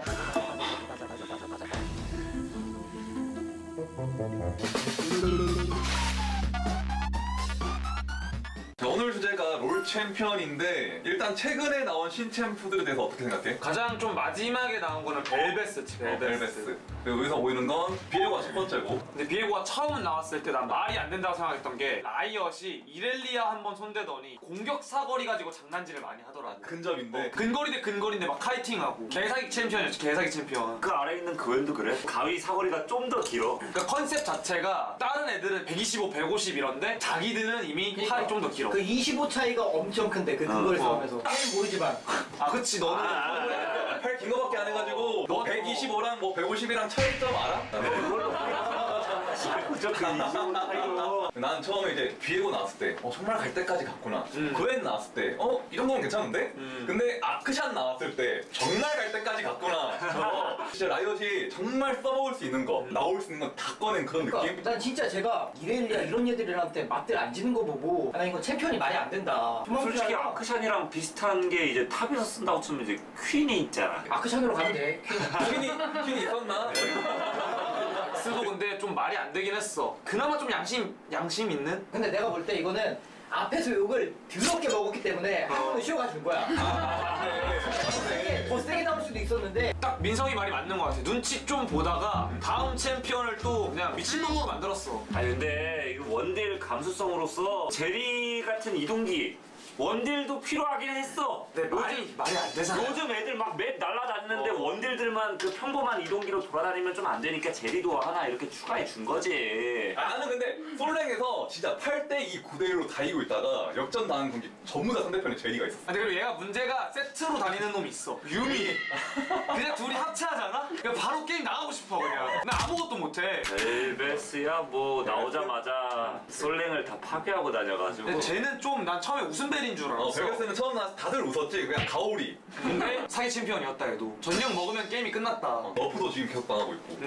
자, 오늘 주제가 롤 챔피언인데 일단 최근에 나온 신챔프들에 대해서 어떻게 생각해? 가장 좀 마지막에 나온 거는 벨베스지. 벨베스. 그리고 여기서 보이는 건 비에고가 첫 번째고. 근데 비에고가 처음 나왔을 때 난 말이 안 된다고 생각했던 게 라이엇이 이렐리아 한번 손대더니 공격 사거리 가지고 장난질을 많이 하더라고. 근접인데. 근거리 대 근거리인데 막 카이팅하고. 개사기 챔피언이었지, 개사기 챔피언. 그 아래 있는 그웬도 그래? 가위 사거리가 좀 더 길어. 그러니까 컨셉 자체가 다른 애들은 125, 150 이런데 자기들은 이미 팔이 좀 더 길어. 그 25 차이가 엄청 큰데 그 근거리 싸움에서. 게임 모르지만. 그치, 너는 팔 긴 거밖에 안 해가지고 너 125랑 뭐 150이랑 차이점 알아? 난 처음에 이제 비에고 나왔을 때 정말 갈 때까지 갔구나. 그웬 나왔을 때 이 정도면 괜찮은데? 근데 아크샨 나왔을 때 정말 갈 때까지 갔구나. 진짜 라이엇이 정말 써먹을 수 있는 거, 나올 수 있는 거 다 꺼낸 그런 느낌? 난 진짜 제가 이렐리아 이런 애들한테 맞들 안 지는 거 보고 나 이거 챔피언이 말이 안 된다. 솔직히 아크샨이랑 비슷한 게 이제 탑에서 쓴다고 치면 이제 퀸이 있잖아. 아크샨으로 가면 돼. 퀸이 있었나? 스도 근데 좀 말이 안 되긴 했어. 그나마 좀 양심 있는? 근데 내가 볼 때 이거는 앞에서 욕을 더럽게 먹었기 때문에 한 번은 쉬어가 줄 거야. 더 세게 나올 수도 있었는데 딱 민성이 말이 맞는 것 같아. 눈치 좀 보다가 다음 챔피언을 또 그냥 미친놈으로 만들었어. 아니 근데 이거 원딜 감수성으로서 제리 같은 이동기 원딜도 필요하긴 했어. 네, 말이 안 되잖아. 요즘 애들 막 맵 날라다니는데 원딜들만 그 평범한 이동기로 돌아다니면 좀 안 되니까 제리도 하나 이렇게 추가해 준 거지. 나는 근데 솔랭에서 진짜 8대2 9대1로 다 이기고 있다가 역전 당한 경기 전부 다 상대편에 제리가 있었어. 근데 그리고 얘가 문제가 세트로 다니는 놈이 있어. 유미. 그냥 둘이 합체하잖아? 그냥 바로 게임 나가고 싶어 그냥. 나 아무것도 못해. 벨베스야 뭐 나오자마자 솔랭을 다 파괴하고 다녀가지고. 근데 쟤는 좀 난 처음에 웃음벨인 줄 알았어. 벨베스는 처음 나와서 다들 웃었지. 그냥 가오리. 근데 사기 챔피언이었다 얘도. 전력 먹으면 게임이 끝났다. 너프도 지금 계속 당하고 있고.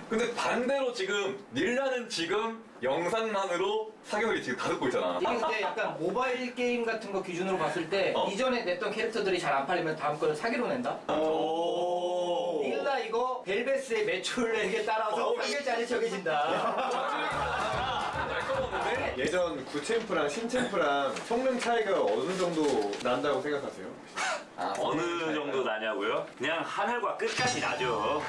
근데 반대로 지금 닐라는 지금 영상만으로 사격을 지금 다 듣고 있잖아. 이게 근데 약간 모바일 게임 같은 거 기준으로 봤을 때 이전에 냈던 캐릭터들이 잘 안 팔리면 다음 거를 사기로 낸다? 닐라 이거 벨베스의 매출액에 따라서 가격이 정해진다. 예전 구챔프랑 신챔프랑 성능 차이가 어느 정도 난다고 생각하세요? 어느 정도 나냐고요? 그냥 하늘과 끝까지 나죠.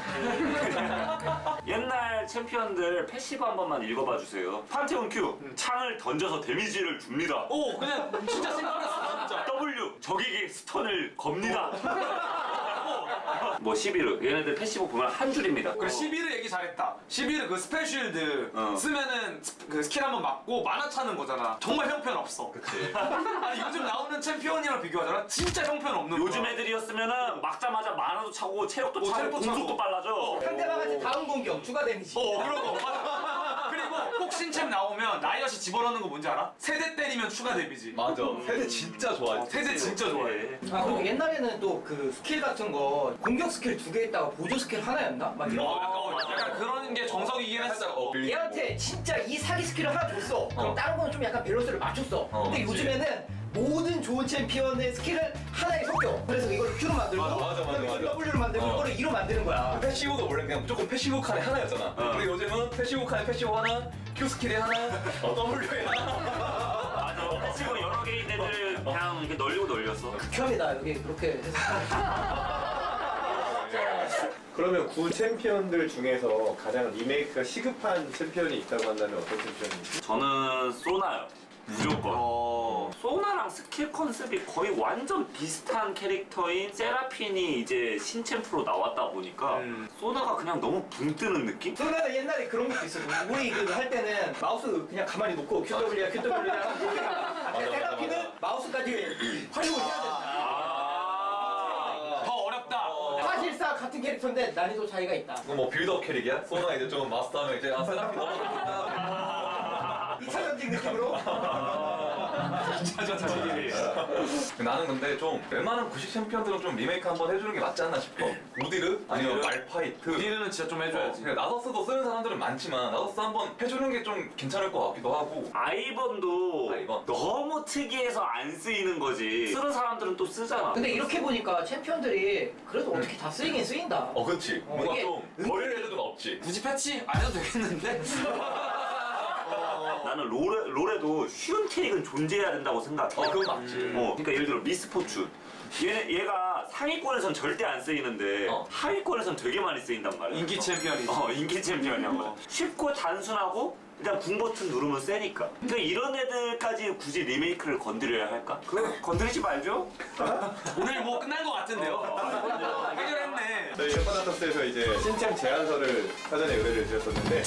옛날 챔피언들 패시브 한 번만 읽어봐 주세요. 판테온 Q 창을 던져서 데미지를 줍니다. 오 그냥 진짜 생각났어 진짜. W 적에게 스턴을 겁니다. 뭐 11르 얘네들 패시브 보면 한 줄입니다. 그래 11르 얘기 잘했다. 11르 그 스펠 쉴드 쓰면은 그 스킬 한번 맞고 만화 차는 거잖아. 정말 형편없어. 그치. 아니 요즘 나오는 챔피언이랑 비교하잖아. 진짜 형편없는 요즘 거야. 애들이었으면은 막자마자 만화도 차고 체력도 차고 공속도 빨라져. 상대방한테 다음 공격 추가 데미지. 그런 거 맞아. 그리고 폭신챔 나오면 나이엇이 집어넣는 거 뭔지 알아? 세대 때리면 추가 데미지. 맞아. 세대 진짜 좋아해. 세대 진짜 좋아해. 아 그리고 옛날에는 또 그 스킬 같은 거 공격 스킬 2개 있다가 보조 스킬 하나였나? 막 이런 약간 그런 게 정석이긴 했어. 얘한테 진짜 이 사기 스킬을 하나 줬어. 그럼 다른 거는 좀 약간 밸런스를 맞췄어. 근데 요즘에는 모든 좋은 챔피언의 스킬을 하나에 섞여. 그래서 이걸 Q로 만들고 맞아. W로 만들고 이거를 E로 만드는 거야. 패시브도 원래 그냥 무조건 패시브 칸에 하나였잖아. 근데 요즘은 패시브 칸에 패시브 하나, Q 스킬에 하나, W에 하나. 맞아. 패시브 여러 개 있는 애들 그냥 이렇게 널리고 널렸어. 극혐이다 여기 그렇게 해서. 그러면 구 챔피언들 중에서 가장 리메이크가 시급한 챔피언이 있다고 한다면 어떤 챔피언이죠? 저는 소나요. 무조건. 소나랑 스킬 컨셉이 거의 완전 비슷한 캐릭터인 세라핀이 이제 신챔프로 나왔다 보니까 소나가 그냥 너무 붕 뜨는 느낌? 소나는 옛날에 그런 것도 있었어. 우리 그 할 때는 마우스 그냥 가만히 놓고 QW야 하고 세라핀은 마우스까지 활용을 해야 된다. 더 어렵다. 사실상 같은 캐릭터인데 난이도 차이가 있다. 뭐 빌드업 캐릭이야? 소나 이제 좀 마스터하면 이제 세라핀 넘어간다. 2차전직 느낌으로? 나는 근데 좀 웬만한 구식 챔피언들은 좀 리메이크 한번 해주는 게 맞지 않나 싶어. 우디르? 아니면 말파이트? 우디르는 진짜 좀 해줘야지. 나서스도 쓰는 사람들은 많지만 나서스 한번 해주는 게 좀 괜찮을 것 같기도 하고. 아이번도 너무 특이해서 안 쓰이는 거지. 쓰는 사람들은 또 쓰잖아. 근데 이렇게 보니까 챔피언들이 그래도 어떻게 다 쓰이긴 쓰인다. 그치. 뭔가 좀 버릴 애들은 없지. 굳이 패치 안 해도 되겠는데? 나는 롤에도 쉬운 캐릭은 존재해야 된다고 생각해. 그건 맞지. 그러니까 예를 들어 미스포춘. 얘가 상위권에선 절대 안 쓰이는데 하위권에선 되게 많이 쓰인단 말이야. 인기 챔피언이지. 인기 챔피언이야. 쉽고 단순하고 일단 궁 버튼 누르면 세니까. 그러니까 이런 애들까지 굳이 리메이크를 건드려야 할까? 건드리지 말죠. 오늘 뭐 끝난 것 같은데요? 해결했네. 저희 햇바다터스에서 이제 신챔 제안서를 사전에 의뢰를 드렸었는데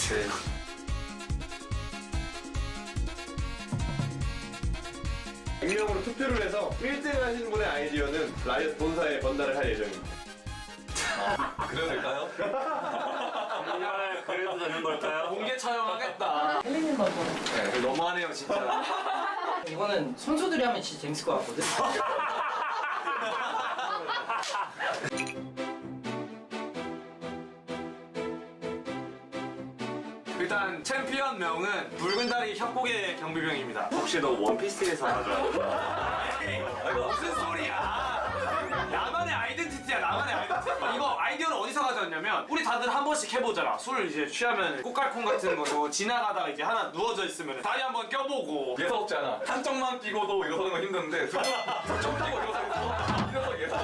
익명으로 투표를 해서 1등을 하시는 분의 아이디어는 라이엇 본사에 전달을 할 예정입니다. 그래도 될까요? 정말 그래도 되는 걸까요? 공개 촬영하겠다. 헬리님만 네, 너무하네요 진짜. 이거는 선수들이 하면 진짜 재밌을 것 같거든? 일단 챔피언 명은 붉은다리 협곡의 경비병입니다. 혹시 너 원피스에서 가져왔어? 무슨 소리야? 나만의 아이덴티티야 나만의 아이덴티티. 이거 아이디어를 어디서 가져왔냐면 있으면 우리 다들 한 번씩 해보잖아. 술 이제 취하면 꽃갈콘 같은 거 지나가다가 이제 하나 누워져 있으면 다리 한번 껴보고. 예사롭잖아. 한쪽만 끼고도 일어서는 건 힘든데 두 쪽 끼고 일어서 예사롭.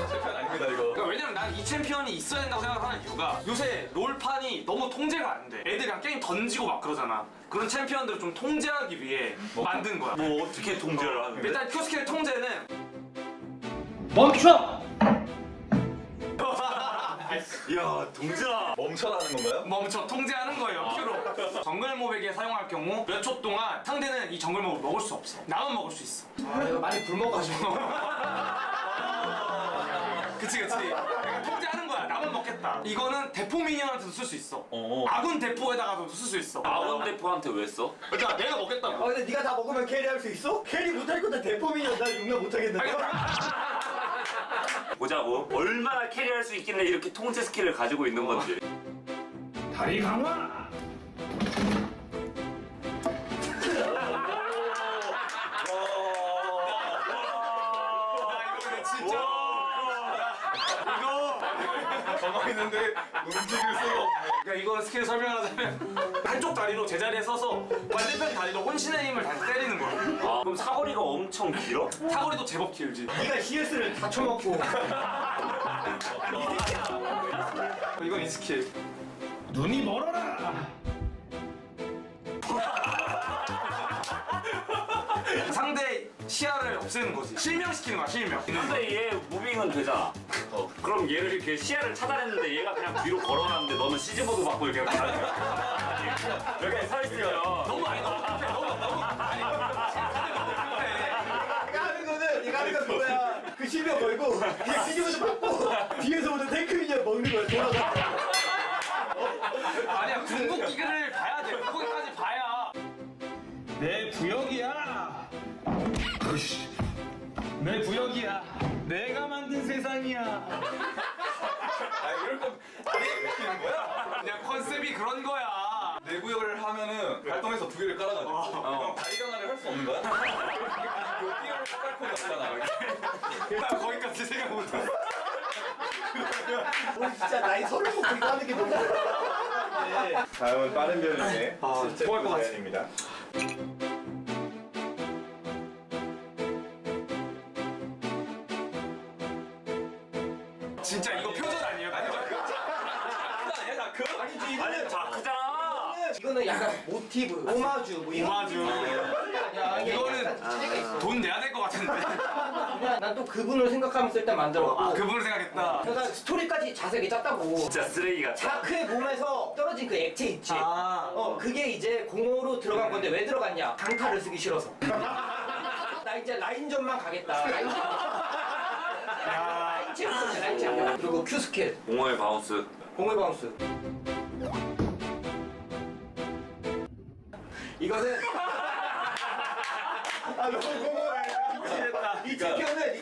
챔피언 아닙니다 이거. 그러니까 왜냐면 난 이 챔피언이 있어야 된다고 생각하는 이유가 요새 롤판이 너무 통제가 안 돼. 애들 그냥 게임 던지고 막 그러잖아. 그런 챔피언들을 좀 통제하기 위해 만든 거야. 뭐 어떻게 통제를 하는데? 일단 Q스킬 통제는 멈춰! 야, 동자! 멈춰라는 건가요? 멈춰, 통제하는 거예요, Q로. 정글몹에게 사용할 경우 몇 초 동안 상대는 이 정글몹을 먹을 수 없어. 나만 먹을 수 있어. 아 이거 많이 굶어가지고. 그치. 그러니까 통제하는 거야. 나만 먹겠다. 이거는 대포 미니언한테도 쓸 수 있어. 아군 대포에다가도 쓸 수 있어. 아군 대포한테 왜 써? 그러니까 내가 먹겠다고. 근데 네가 다 먹으면 캐리할 수 있어? 캐리 못할 건데 대포민이야. 나 용납 못하겠는데. 보자고. 얼마나 캐리할 수 있길래 이렇게 통제 스킬을 가지고 있는 건지. 다리 강화! 가만히 있는데 움직일 수가 없네. 그러니까 이거는 스킬 설명하자면 한쪽 다리로 제자리에 서서 반대편 다리로 혼신의 힘을 다시 때리는 거야. 아, 그럼 사거리가 엄청 길어? 사거리도 제법 길지. 네가 CS를 다 쳐먹고. 이건 이 스킬. 눈이 멀어라! 상대 시야를 없애는 거지. 실명시키는 거야, 실명. 근데 얘 무빙은 되잖아. 그럼 얘를 이렇게 시야를 차단했는데 얘가 그냥 뒤로 걸어놨는데 너는 시즈모드 받고 이렇게 가는 거야. 여기 서 있으면 너무 아니 너무 급해. 너무 아니 네가 하는 건 그거야. 그 실명 걸고 그냥 시기부터 받고 뒤에서부터 탱크미니언 먹는 거야. 돌아가. 아니야, 궁극기를 봐야 돼. 궁극기까지 봐야. 내 구역이야! 내 구역이야! 내가 만든 세상이야! 이럴 건 다리 왜 끼는 거야? 그냥 컨셉이 그런 거야. 내 구역을 하면은 발동해서 두 개를 깔아가지고 그럼 다리 강화를 할 수 없는 거야? 이거 삐어를 깔고 갔잖아. 나 거기까지 생각 못했어. 진짜 나이 서른 먹고 이거 하는 게 너무 다음은 빠른 변형의 실제 좋아할 것 같아. 사연입니다. 진짜 이거 표절 아니에요? 아니지. 아니 자크잖아. 이거는 약간 모티브, 오마주 뭐 이런. 오마주. 아니야. 이거는 차이가 있어. 돈 내야 될 것 같은데. 그냥 난 또 그분을 생각하면서 일단 만들었고. 아, 그분을 생각했다. 그러니까 스토리까지 자세하게 짰다고. 진짜 쓰레기 같아. 자크의 몸에서 떨어진 그 액체 있지. 그게 이제 공허로 들어간 건데 왜 들어갔냐? 강타를 쓰기 싫어서. 나 이제 라인전만 가겠다. 라인전. 라인전. 그리고 Q 스킬. 공허의 바운스. 공허의 바운스. 이거는 너무 공허해. 이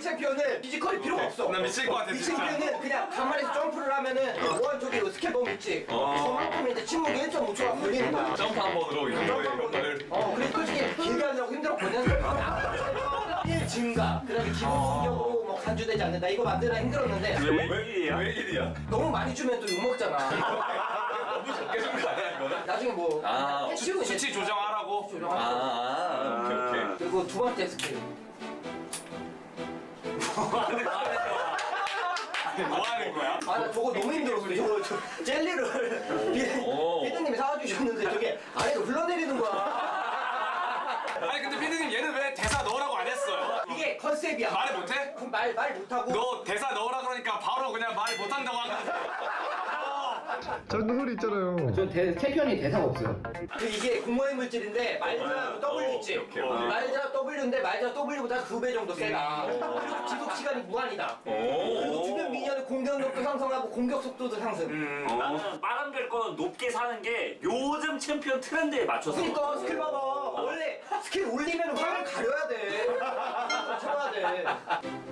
챔피언은 피지컬이 필요가 없어. 나 미칠 것 같아, 이 진짜. 챔피언은 그냥 가만히 점프를 하면은 보안 쪽에 스킬범 있지. 저만큼 이제 침묵이 1.5초가 걸리는 거야. 점프 한 번으로 이 정도의 효과를. 그래서 솔직히 길게 하려고 힘들었거든. 1 증가. 그다음에 기본적으로 뭐 간주되지 않는다. 이거 만드느라 힘들었는데. 왜 일이야? 너무 많이 주면 또 욕먹잖아. 너무 적게 준 거 아니야 이거는? 나중에 뭐 해치우고 이제 수치 조정하라고. 오케이. 그리고 두 번째 스킬. 뭐 하는 거야? 아, 나 저거 너무 힘들었어. 저 젤리를 피디님이 사와주셨는데 저게 아래로 흘러내리는 거야. 아니 근데 피디님 얘는 왜 대사 넣으라고 안 했어요? 이게 컨셉이야. 말을 못해? 그럼 말 못하고. 너 대사 넣으라 그러니까 바로 그냥 말 못한다고 하는 거야. 장소리 있잖아요. 전 챔피언이 대사가 없어요. 이게 공허의 물질인데 말자 W 있지? 말자 W인데 말자 W보다 2배 정도 세다. 그리고 지속 시간이 무한이다. 그리고 주변 미니언의 공격력도 상승하고 공격 속도도 상승. 나는 빠른 별 거는 높게 사는 게 요즘 챔피언 트렌드에 맞춰서. 그러니까 스킬 봐봐. 원래 스킬 올리면 화면 가려야 돼. 쳐야 돼.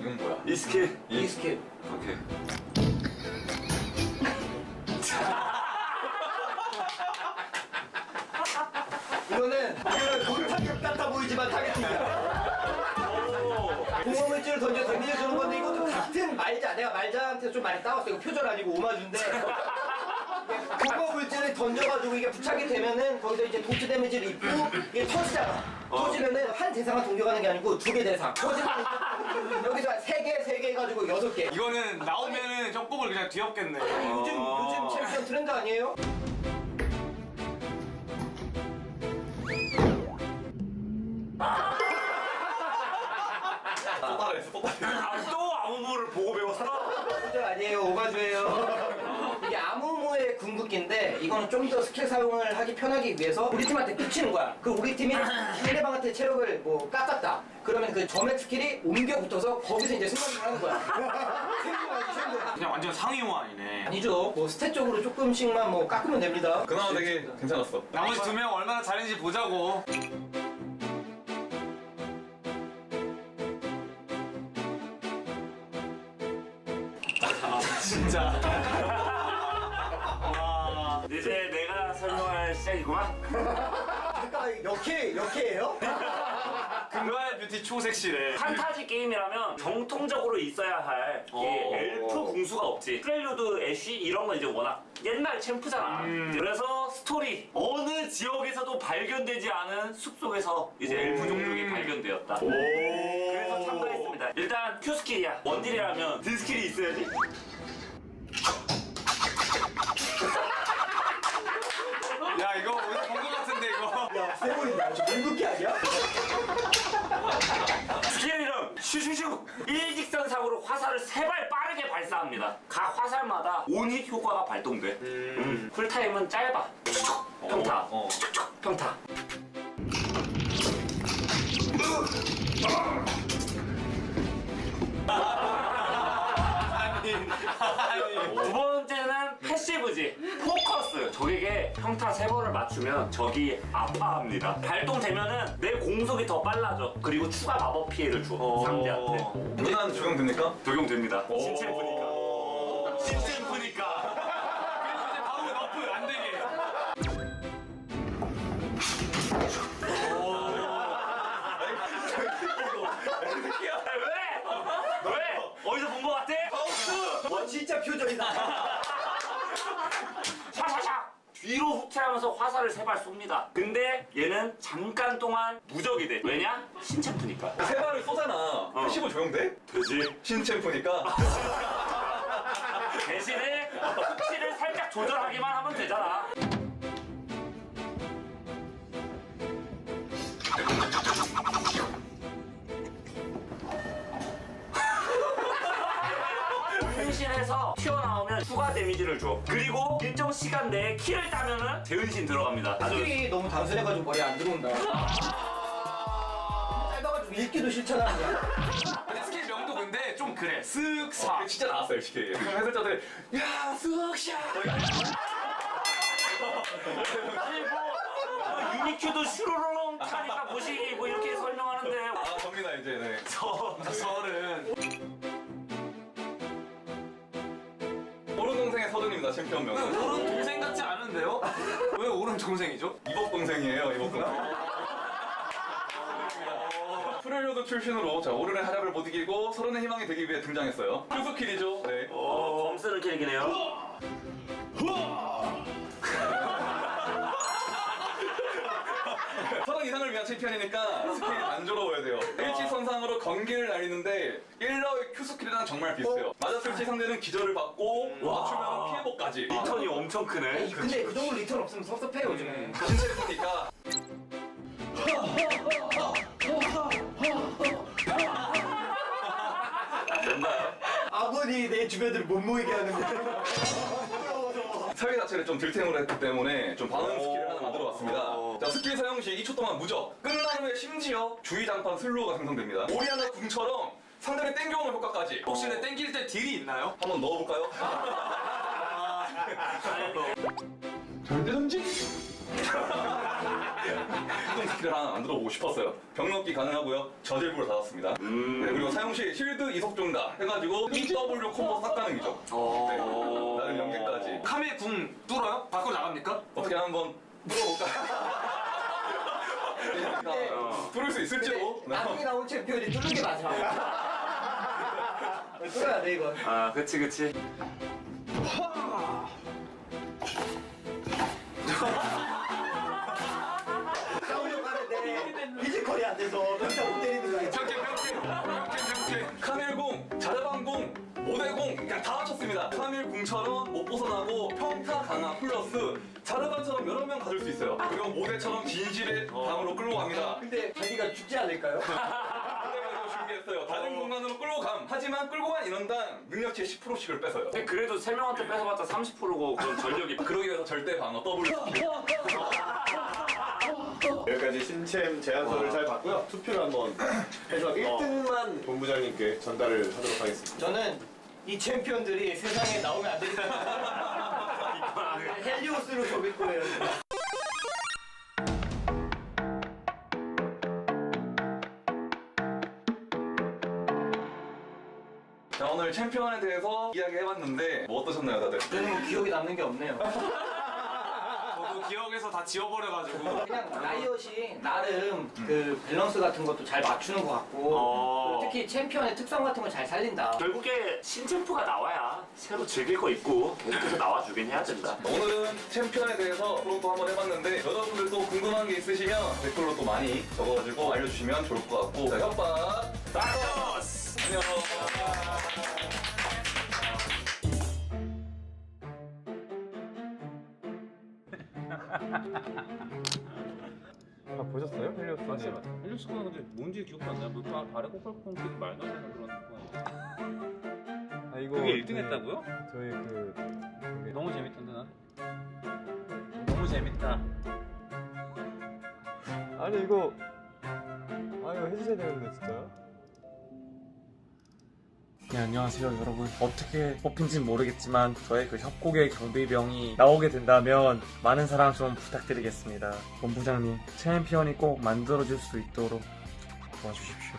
이건 뭐야? 이 스킬. 이 스킬. 오케이. 이거는 그 타격 같아 보이지만 타겟팅이야. 공허물 물질을 던져 데미지 주는 건데 이것도 같은 말자. 내가 말자한테 좀 많이 따왔어. 이거 표절 아니고 오마주인데. 그거 물질을 던져가지고 이게 부착이 되면은 거기서 이제 도트 데미지를 입고 이게 터지잖아. 터지면은 한 대상만 동격하는 게 아니고 2개 대상. 터지면 여기서 3개 해가지고 6개. 이거는 나오면은 협곡을 그냥 뒤엎겠네. 요즘 챔피언 트렌드 아니에요? 또 아무무를 보고 배웠어? 표절 아니에요. 오마주예요. 이게 아무무의 궁극기인데 이거는 좀 더 스킬 사용을 하기 편하기 위해서 우리 팀한테 붙이는 거야. 그 우리 팀이 상대방한테 체력을 뭐 깎았다. 그러면 그 점액 스킬이 옮겨 붙어서 거기서 이제 승부를 하는 거야. 그냥 완전 상위호환이네. 아니죠. 뭐 스탯 쪽으로 조금씩만 뭐 깎으면 됩니다. 그나마 되게 괜찮았어. 나머지 2명 얼마나 잘했는지 보자고. 진짜. 이제 내가 설명할 시작이구만. 잠깐 역해예요? 금발 뷰티 초색실에. 판타지 게임이라면 정통적으로 있어야 할 엘프 궁수가 없지. 프렐류드, 애쉬 이런 건 이제 워낙 옛날 챔프잖아. 그래서 스토리 어느 지역에서도 발견되지 않은 숲속에서 이제 엘프 종족이 발견되었다. 그래서 참가했습니다. 일단 Q 스킬이야. 원딜이라면 D 스킬이 있어야지. 야 이거 어디서 본 것 같은데 이거. 야 세 보인다. 저 궁극기 아니야? 스킬 이름 슈슈슈. 일직선상으로 화살을 3발 빠르게 발사합니다. 각 화살마다 온hit 효과가 발동돼. 쿨타임은 짧아. 평타. 평타. 두 번째는 패시브지. 포커스. 적에게 평타 3번을 맞추면 적이 아파합니다. 발동되면은 내 공속이 더 빨라져. 그리고 추가 마법 피해를 줘. 상대한테. 누난 적용됩니까? 적용됩니다. 신챔프니까. 신챔프니까. 그리고 이제 다음은 너프 안 되게. 왜? 어디서 본 거 같아? 진짜 표절이다. 샤샤샤! 뒤로 후퇴하면서 화살을 3발 쏩니다. 근데 얘는 잠깐 동안 무적이 돼. 왜냐? 신챔프니까. 3발을 쏘잖아. 패시브 적용돼? 되지. 신챔프니까. 대신에 훅시를 살짝 조절하기만 하면 되잖아. 대은신에서 튀어나오면 추가 데미지를 줘. 그리고 일정 시간 내에 키를 따면은 대은신 들어갑니다. 스킬이 너무 단순해가지고 머리에 안 들어온다. 짧아가지고 읽기도 싫잖아. 근데 스킬 명도 근데 좀 그래. 쓱싹. 진짜 나왔어요, 쉽게. 그럼 해설자들 야, 쓱샥. 유니큐도 슈루롱 타니까 보시기 뭐 이렇게 설명하는데. 아, 접니다 이제. 네. 설은. 오른 동생의 서준입니다, 챔피언 명. 오른 동생 같지 않은데요? 왜 오른 동생이죠? 이복 동생이에요, 이복 동생. 프렐류드 출신으로 자, 오른의 하락을 못 이기고 서른의 희망이 되기 위해 등장했어요. 큐스킬이죠. 네. 검쓰는 캐릭이네요. 서른 이상을 위한 챔피언이니까 스킬이 단조로워야 돼요. 일치선상으로 건기를 날리는데 1러의 큐스킬이랑 정말 비슷해요. 맞았을 때 상대는 기절을 받고 맞추면 피해복까지. 리턴이 엄청 크네. 근데 그 정도 리턴 없으면 섭섭해 요즘에. 신체니까. 뭔가요? 아버니 내 주변들을 못 모이게 하는데. 사회 자체를 좀 딜템으로 했기 때문에 좀 반응 스킬을 하나 만들어봤습니다. 자, 스킬 사용 시 2초 동안 무적. 끝난 후에 심지어 주의 장판 슬로우가 생성됩니다. 오리아나 궁처럼 상대를 땡겨오는 효과까지. 혹시 내 땡길 때 딜이 있나요? 한번 넣어볼까요? 절대 던지! 이동 스킬을 하나 만들어보고 싶었어요. 병력기 가능하고요. 저질부를 닫았습니다. 네, 그리고 사용 시 실드 이속 증가 해가지고 EW 콤보 싹 가는 기죠. 네, 다른 연계까지. 카메 궁 뚫어요? 밖으로 나갑니까? 어떻게 한번 뚫어볼까요? 뚫을 수 있을지도. 나중에 나온 챔피언이 뚫는 게 맞아. 끌어야 돼 이거. 아, 그치. 싸우려고 하는데 피지컬이 안 돼서 진짜 못 때리는 거야. 평택 카멜공, 자르방공, 모델공 그냥 다 합쳤습니다. 카멜공처럼 못 벗어나고 평타 강화 플러스 자르반처럼 여러 명 가질 수 있어요. 그리고 모델처럼 진실의 방으로 끌고 갑니다. 근데 자기가 죽지 않을까요? 준비했어요. 다른 공간으로 끌고 감. 하지만 끌고 간 인원당 능력치의 10%씩을 뺏어요. 근데 그래도 3명한테 뺏어봤자 30%고 그런 전력이 그러기 위해서 절대 방어 W. 여기까지 신챔 제안서를 잘 봤고요. 투표를 한번 해서 1등만 본부장님께 전달을 하도록 하겠습니다. 저는 이 챔피언들이 세상에 나오면 안 되니까 헬리오스로 접을 거예요. 자, 오늘 챔피언에 대해서 이야기해봤는데 뭐 어떠셨나요, 다들? 저는 뭐 기억에 남는 게 없네요. 저도 기억에서 다 지워버려가지고. 그냥 라이엇이 나름 그 밸런스 같은 것도 잘 맞추는 것 같고 특히 챔피언의 특성 같은 걸 잘 살린다. 결국에 신챔프가 나와야 새로 즐길 거 있고 계속해서 나와주긴 해야 된다. 오늘은 챔피언에 대해서 프로도 한번 해봤는데 여러분들도 궁금한 게 있으시면 댓글로 또 많이 적어가지고 알려주시면 좋을 것 같고 자, 협박 나이스! 안녕. 아 보셨어요? 헬리오스? 맞아요. 헬리오스가 근데 뭔지 기억도 안 나요. 뭐 발에 콩콩콩 끼고 말도 안 되는 그런 거 아니에요? 아 이거 그게 1등 했다고요? 저희 그 너무 재밌던데 난. 너무 재밌다. 아니 이거 해주셔야 되는데 진짜. 네, 안녕하세요 여러분. 어떻게 뽑힌지는 모르겠지만 저의 그 협곡의 경비병이 나오게 된다면 많은 사랑 좀 부탁드리겠습니다. 본부장님 챔피언이 꼭 만들어질 수 있도록 도와주십시오.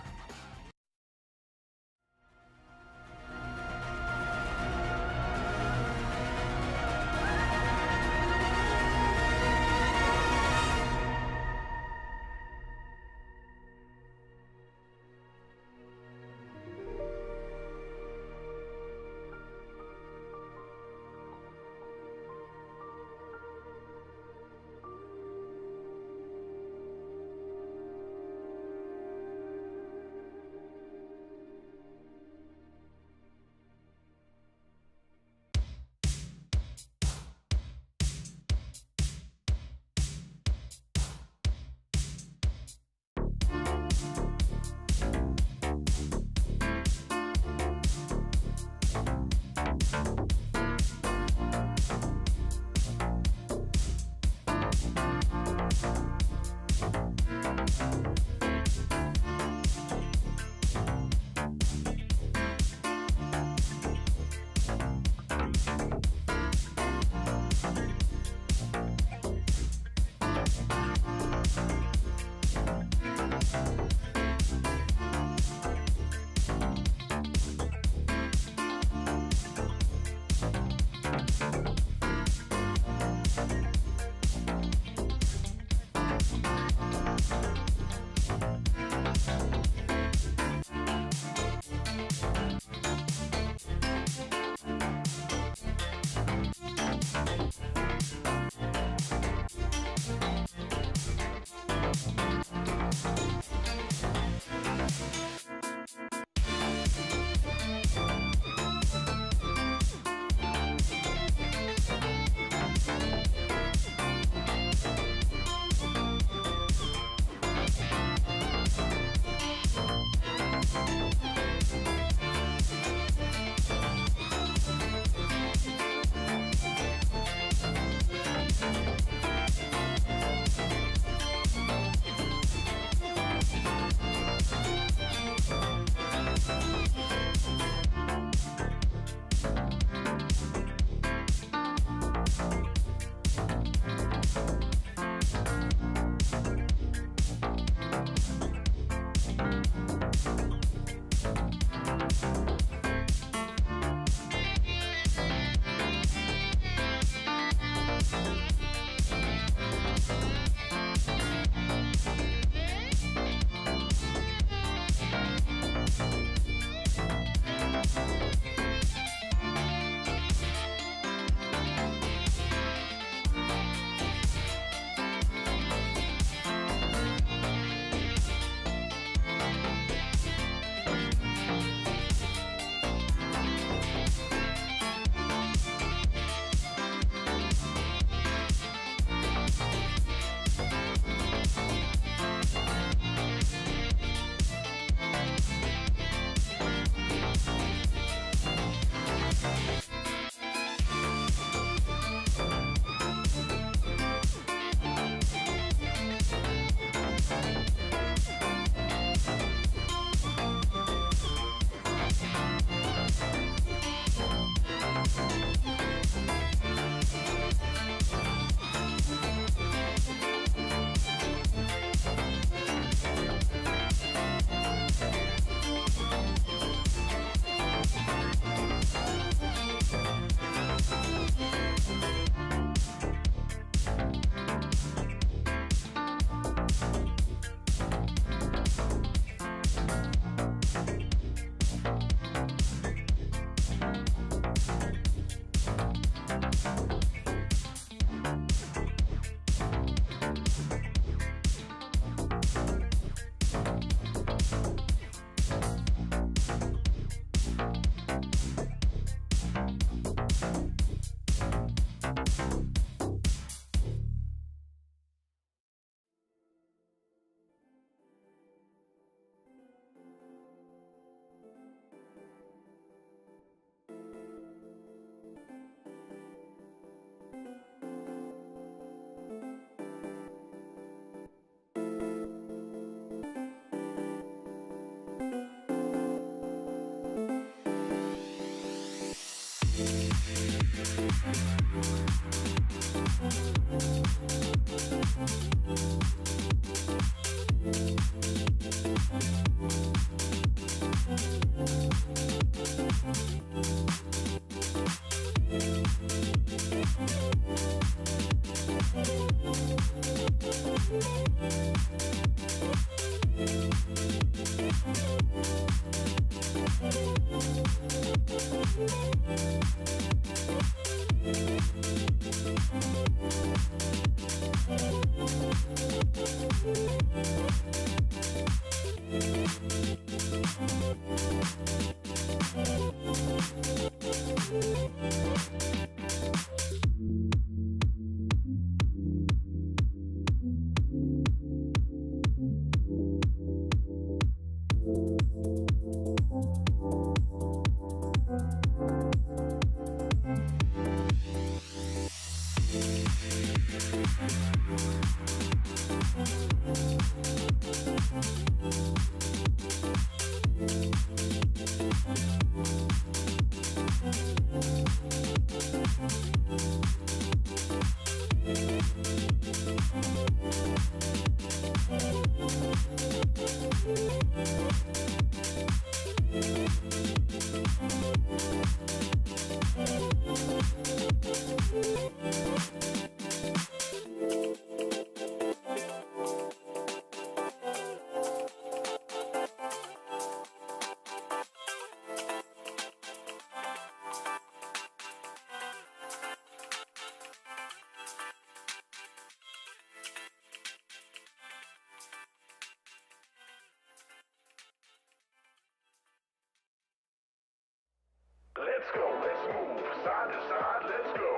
Let's go, let's move, side to side, let's go.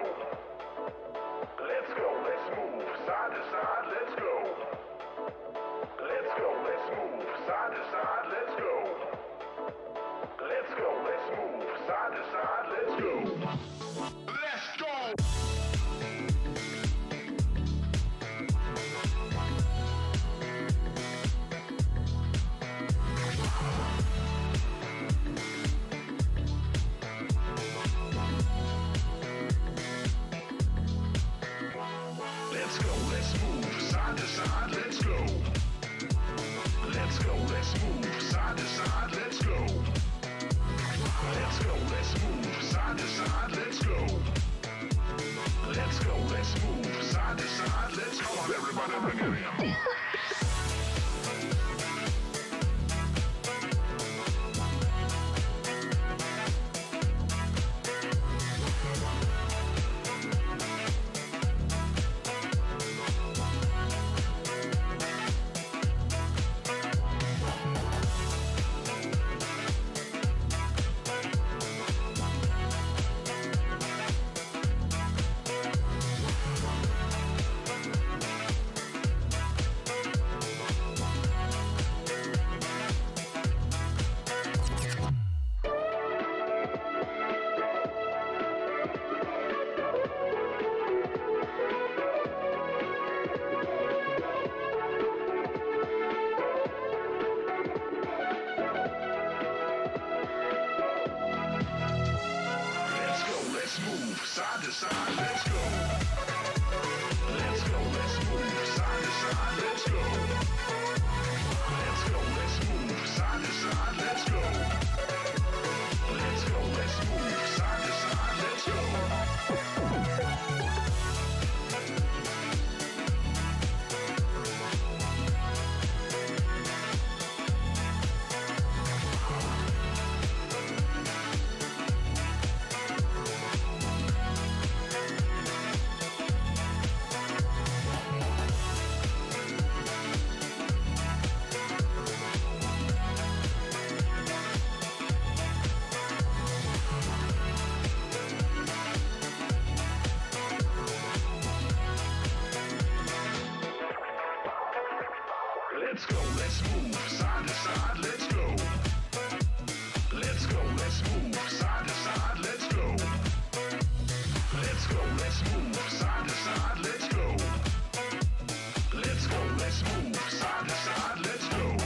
Let's go, let's move, side to side, let's go. Let's go, let's move, side to side, let's go. Let's go, let's move, side to side, let's go. Let's go! Let's go, let's move, side to side, let's go. Let's go, let's move, side to side, let's go. Let's go, let's move, side to side, let's go. Let's go, let's move, side to side, let's go. Come on, everybody, bring it in. Side to side, let's go. Let's go, let's move, side to side, let's go. Let's go, let's move, side to side, let's go. Let's go, let's move, side to side, let's go. Let's go, let's move, side to side, let's go. Let's go, let's move, side to side, let's go. Let's go, let's move, side to side, let's go. Let's go, let's move, side to side, let's go.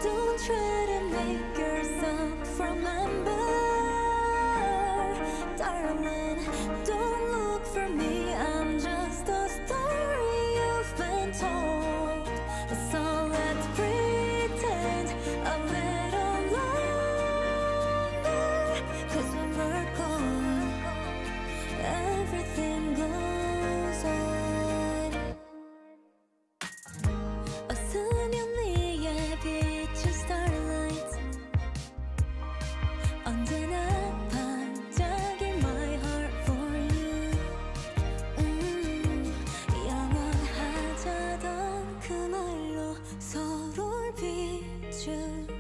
Don't try to make yourself remember, darling. Don't look for me, I'm just a story you've been told. So let's pretend a little longer, 'cause when we're gone, everything goes on. 웃으면 네의 빛은 starlight, 언제나 반짝인 my heart for you. 영원하자던 그 말로 서로를 비추던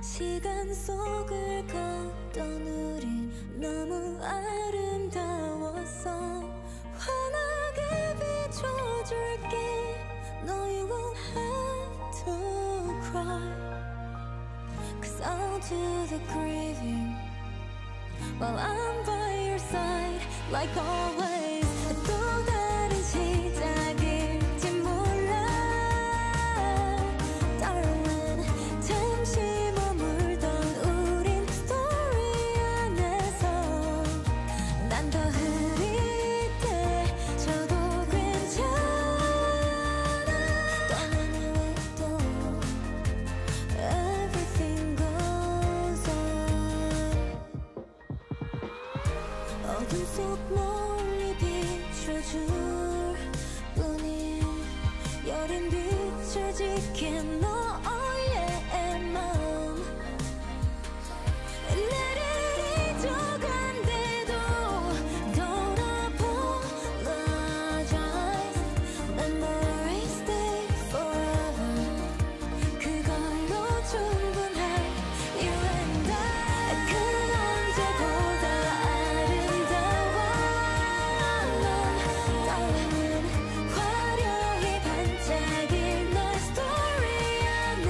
시간 속을 걷던 우린 너무 아름다웠어. 환하게 비춰줄게. No, you won't have to. to the grieving while I'm by your side like always. 또 다른 시작일지 몰라 Darling. 잠시 머물던 우린 스토리 안에서 난 더 흐릿해져도 괜찮아. 떠나는 외도 Everything goes on. 어둠 속 멀리 비춰줄 뿐인 여린 빛을 지킨 너의 마음. 나를 잊어간대도 Don't apologize. Memories stay forever. 그걸로 충분해 You and I. 그 언제보다 아름다워 넌 Darling. 화려히 반짝일 너의 스토리 안에서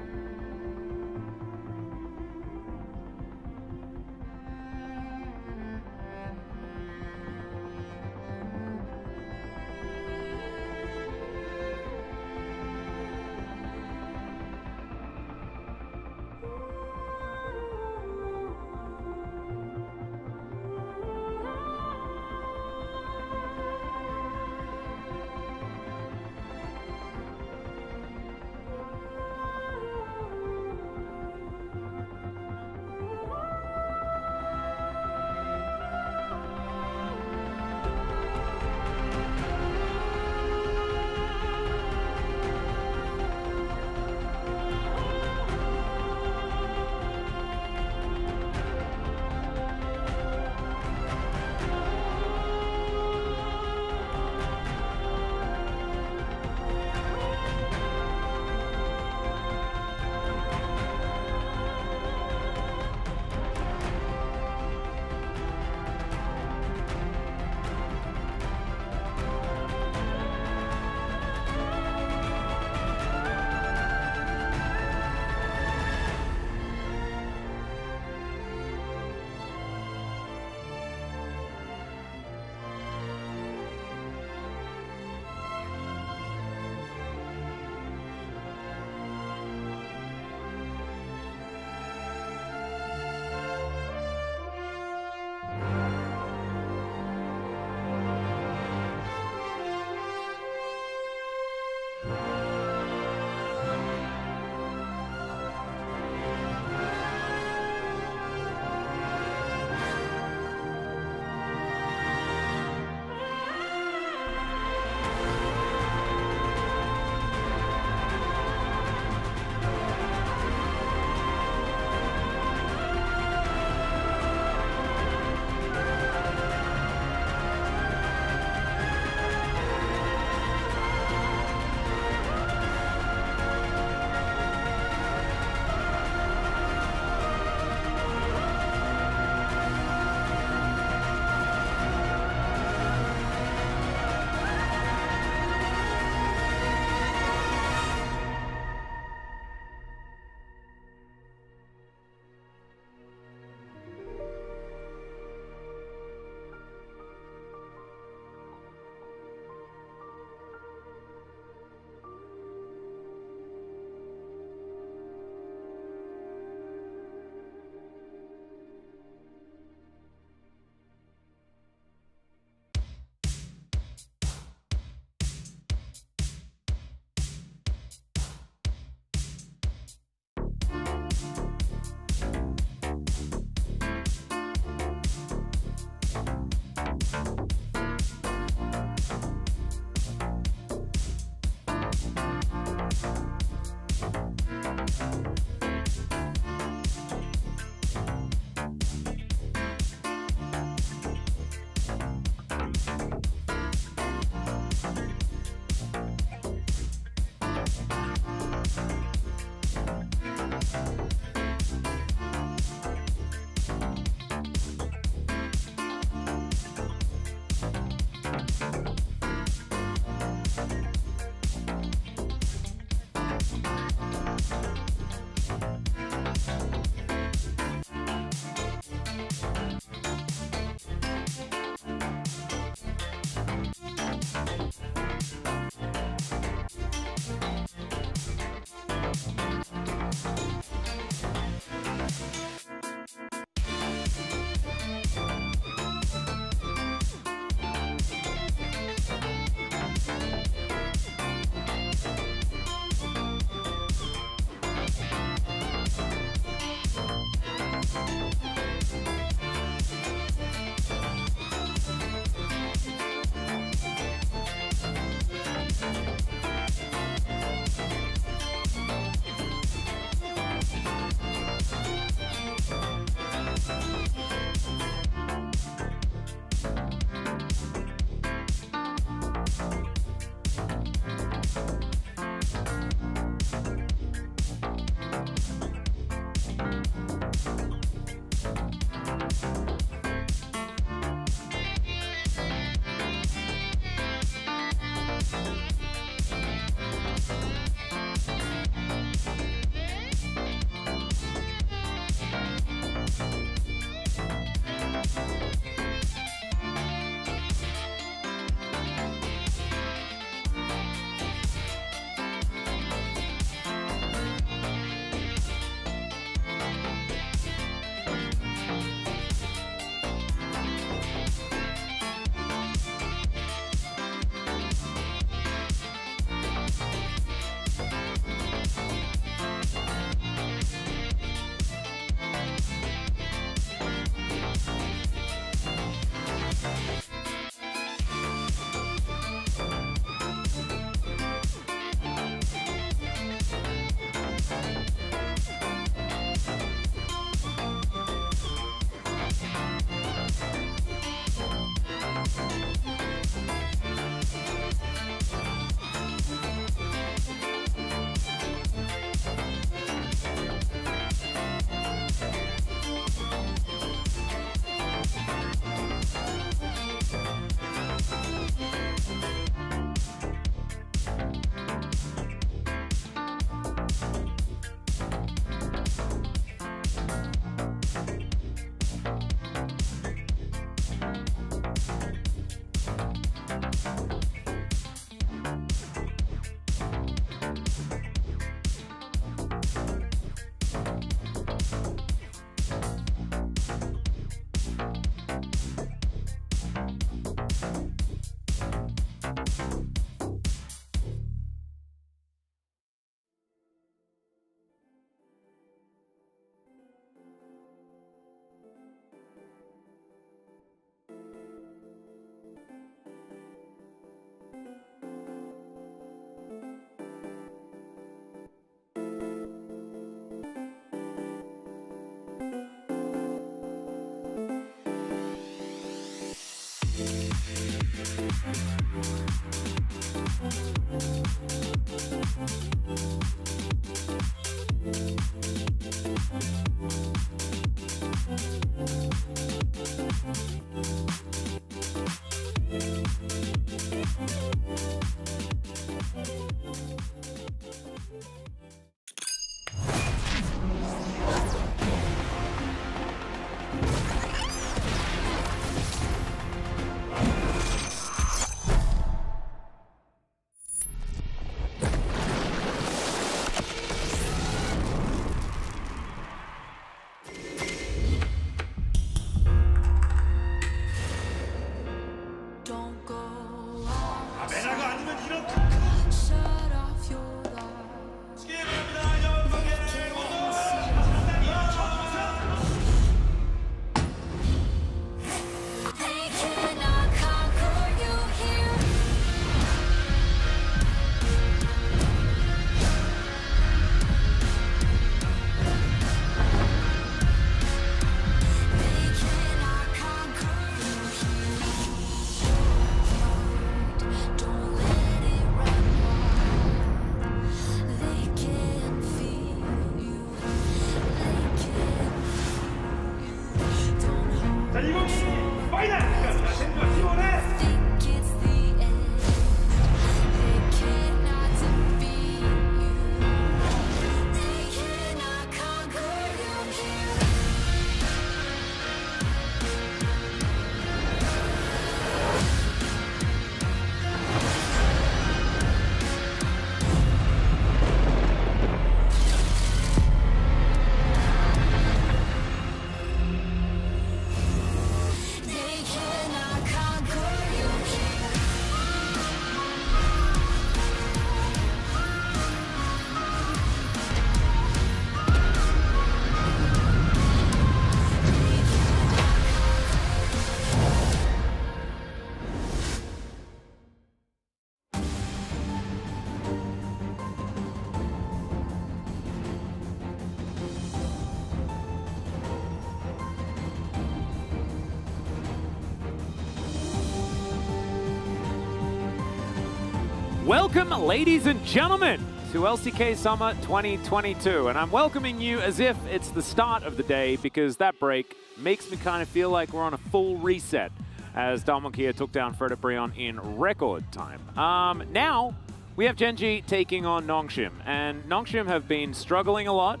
Welcome, ladies and gentlemen, to LCK Summer 2022, and I'm welcoming you as if it's the start of the day, because that break makes me kind of feel like we're on a full reset as Damwon Kia took down Frederick in record time. Now, we have Gen G taking on Nongshim, and Nongshim have been struggling a lot,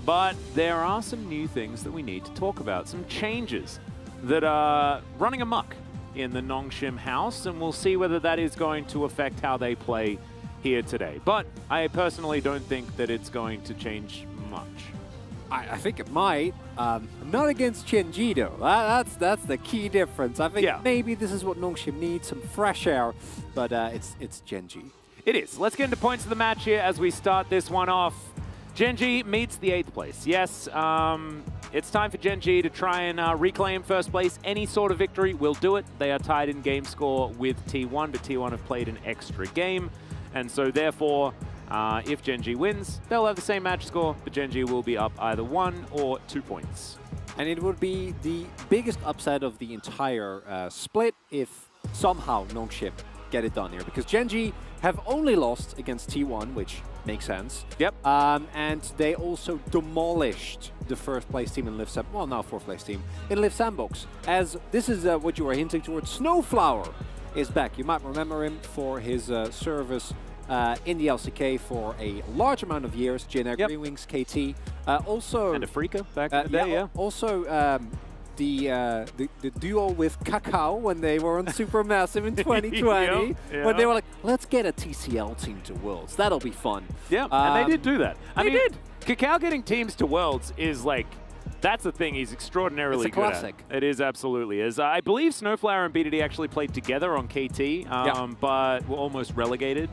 but there are some new things that we need to talk about, some changes that are running amok in the Nongshim house, and we'll see whether that is going to affect how they play here today. But I personally don't think that it's going to change much. I think it might. Not against Gen G though. That's the key difference. I think maybe this is what Nongshim needs, some fresh air, but it's Gen G. It is. Let's get into points of the match here as we start this one off. Gen G meets the 8th place. Yes, it's time for Gen G to try and reclaim first place. Any sort of victory will do it. They are tied in game score with T1, but T1 have played an extra game. And so therefore, if Gen G wins, they'll have the same match score, but Gen G will be up either 1 or 2 points. And it would be the biggest upset of the entire split if somehow Nongshim get it done here, because Gen G have only lost against T1, which makes sense. Yep. And they also demolished the first place team in Live Sandbox, well, now 4th place team in Live Sandbox. As this is what you were hinting towards, Snowflower is back. You might remember him for his service in the LCK for a large amount of years. Jin Air Green Wings, KT. Also... And Afrika back in the day, yeah. Also, the duo with Kakao when they were on Supermassive in 2020, when they were like, let's get a TCL team to Worlds. That'll be fun. Yeah, and they did do that. I mean, Kakao getting teams to Worlds is like, that's the thing he's extraordinarily good at. It is, absolutely is. I believe Snowflower and BDD actually played together on KT, but were almost relegated.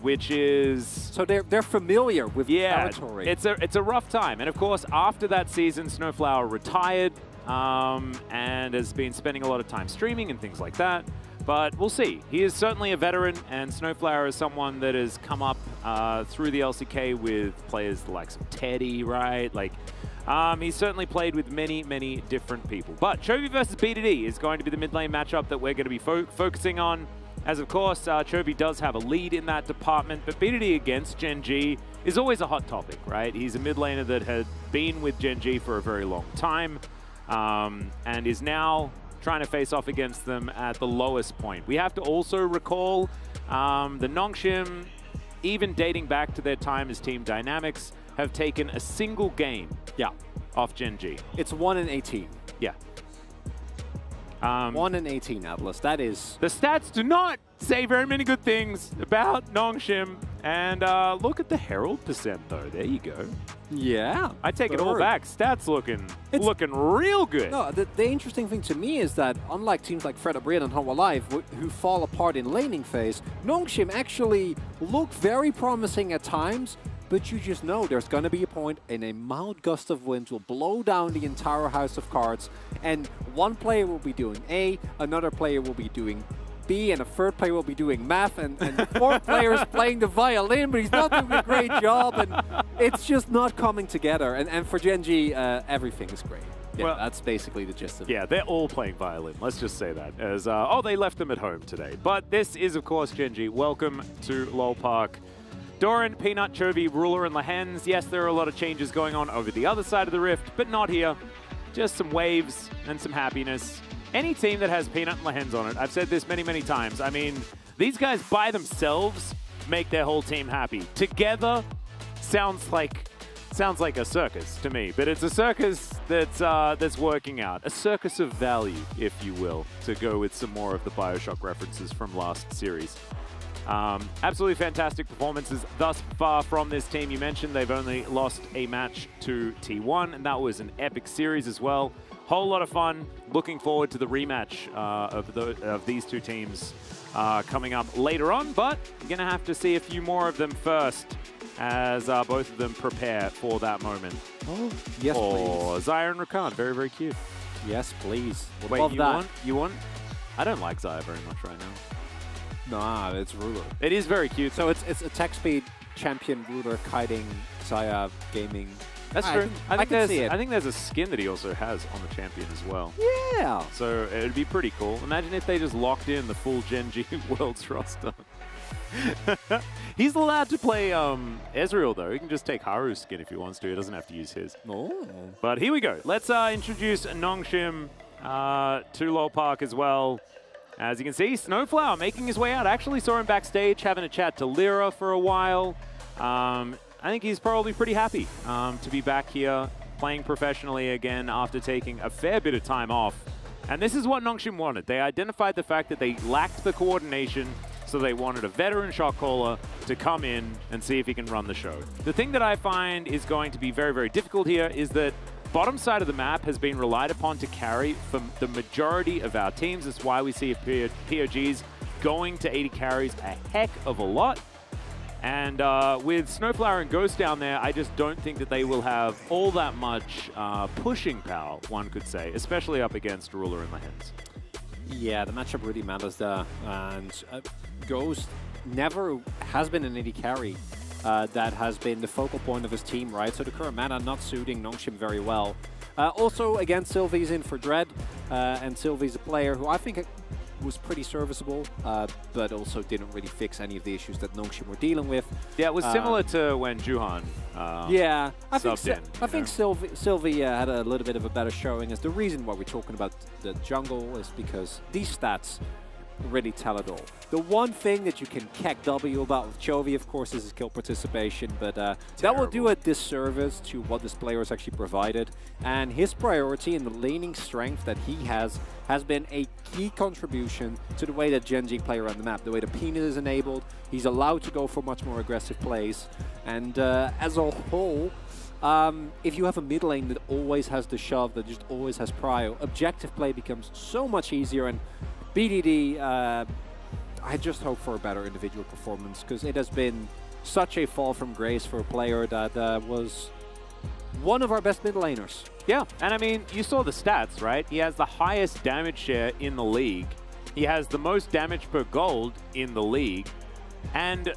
Which is... So they're familiar with the territory. It's a rough time. And of course, after that season, Snowflower retired and has been spending a lot of time streaming and things like that. But we'll see. He is certainly a veteran, and Snowflower is someone that has come up through the LCK with players the likes of Teddy, right? Like, he's certainly played with many, many different people. But Chovy versus BDD is going to be the mid lane matchup that we're going to be focusing on. As of course, Chovy does have a lead in that department, but BDD against Gen G is always a hot topic, right? He's a mid laner that had been with Gen G for a very long time, and is now trying to face off against them at the lowest point. We have to also recall the Nongshim, even dating back to their time as Team Dynamics, have taken a single game off Gen G. It's 1-18. Yeah. 1-18, Atlas. That is... The stats do not say very many good things about Nongshim. And look at the Herald percent, though. There you go. Yeah. I take it all back. Stats looking real good. No, the interesting thing to me is that unlike teams like Fred Brian and Home Alive, who fall apart in laning phase, Nongshim actually look very promising at times. But you just know there's going to be a point and a mild gust of wind will blow down the entire house of cards, and one player will be doing A, another player will be doing B, and a third player will be doing math, and the fourth player is playing the violin, but he's not doing a great job, and it's just not coming together. And for Gen G, everything is great. Yeah, well, that's basically the gist of it. Yeah, they're all playing violin. Let's just say that. As they left them at home today. But this is, of course, Gen G. Welcome to LoL Park. Doran, Peanut, Chovy, Ruler, and Lehens. Yes, there are a lot of changes going on over the other side of the rift, but not here. Just some waves and some happiness. Any team that has Peanut and Lehens on it, I've said this many, many times. I mean, these guys by themselves make their whole team happy. Together sounds like a circus to me, but it's a circus that's working out. A circus of value, if you will, to go with some more of the BioShock references from last series. Absolutely fantastic performances thus far from this team. You mentioned they've only lost a match to T1, and that was an epic series as well. Whole lot of fun. Looking forward to the rematch of these two teams coming up later on, but you're going to have to see a few more of them first as both of them prepare for that moment. Oh, yes, please. Xayah and Rakan, very, very cute. Yes, please. Wait, you want? I don't like Xayah very much right now. Nah, it's Ruler. It is very cute. So it's attack speed champion Ruler kiting Xayah gaming. That's true. I can see it. I think there's a skin that he also has on the champion as well. Yeah. So it'd be pretty cool. Imagine if they just locked in the full Gen G Worlds roster. He's allowed to play Ezreal, though. He can just take Haru's skin if he wants to. He doesn't have to use his. Oh. But here we go. Let's introduce Nongshim to LoL Park as well. As you can see, Snowflower making his way out. I actually saw him backstage having a chat to Lyra for a while. I think he's probably pretty happy to be back here playing professionally again after taking a fair bit of time off. And this is what Nongshim wanted. They identified the fact that they lacked the coordination, so they wanted a veteran shot caller to come in and see if he can run the show. The thing that I find is going to be very, very difficult here is that bottom side of the map has been relied upon to carry for the majority of our teams. That's why we see POGs going to 80 carries a heck of a lot. And with Snowflower and Ghost down there, I just don't think that they will have all that much pushing power, one could say, especially up against Ruler and Lehens. Yeah, the matchup really matters there. And Ghost never has been an AD carry that has been the focal point of his team, right? So the current mana not suiting Nongshim very well. Also, again, Sylvie's in for Dread. And Sylvie's a player who I think was pretty serviceable, but also didn't really fix any of the issues that Nongshim were dealing with. Yeah, it was similar to when Juhan yeah, I think Sylvie had a little bit of a better showing. As the reason why we're talking about the jungle is because these stats really tell it all. The one thing that you can keck W about with Chovy, of course, is his kill participation, but that will do a disservice to what this player has actually provided. And his priority and the laning strength that he has been a key contribution to the way that Gen G play around the map. The way the Peanut is enabled, he's allowed to go for much more aggressive plays. And as a whole, if you have a mid lane that always has the shove, that just always has prio, objective play becomes so much easier. And BDD, I just hope for a better individual performance, because it has been such a fall from grace for a player that was one of our best mid laners. Yeah, and I mean, you saw the stats, right? He has the highest damage share in the league. He has the most damage per gold in the league. And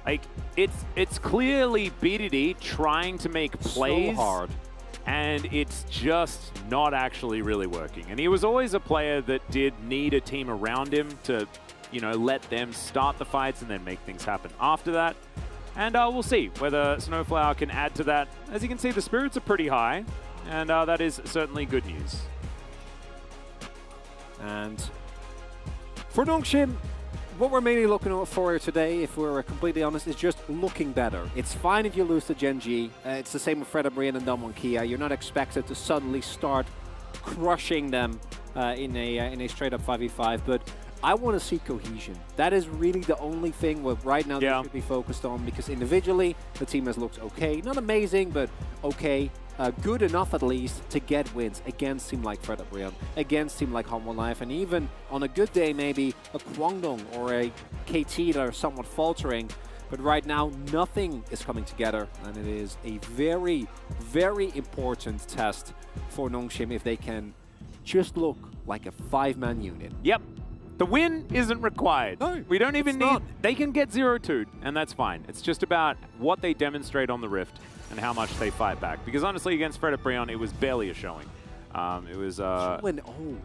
like, it's clearly BDD trying to make plays. So hard. And it's just not actually really working. And he was always a player that did need a team around him to, you know, let them start the fights and then make things happen after that. And we'll see whether Snowflower can add to that. As you can see, the spirits are pretty high, and that is certainly good news. And for Nongshim, what we're mainly looking for here today, if we're completely honest, is just looking better. It's fine if you lose to Gen G. It's the same with Fred Brian and Damwon Kia. You're not expected to suddenly start crushing them in a straight-up 5v5, but I want to see cohesion. That is really the only thing what right now they should be focused on, because individually, the team has looked okay. Not amazing, but okay. Good enough at least to get wins against team like Fred Brian, against team like Humble Life, and even on a good day maybe a Kwangdong or a KT that are somewhat faltering. But right now nothing is coming together, and it is a very, very important test for Nongshim if they can just look like a 5-man unit. Yep. The win isn't required. No, we don't even need... They can get 0-2, and that's fine. It's just about what they demonstrate on the Rift and how much they fight back. Because honestly, against Fred Brion, it was barely a showing. It was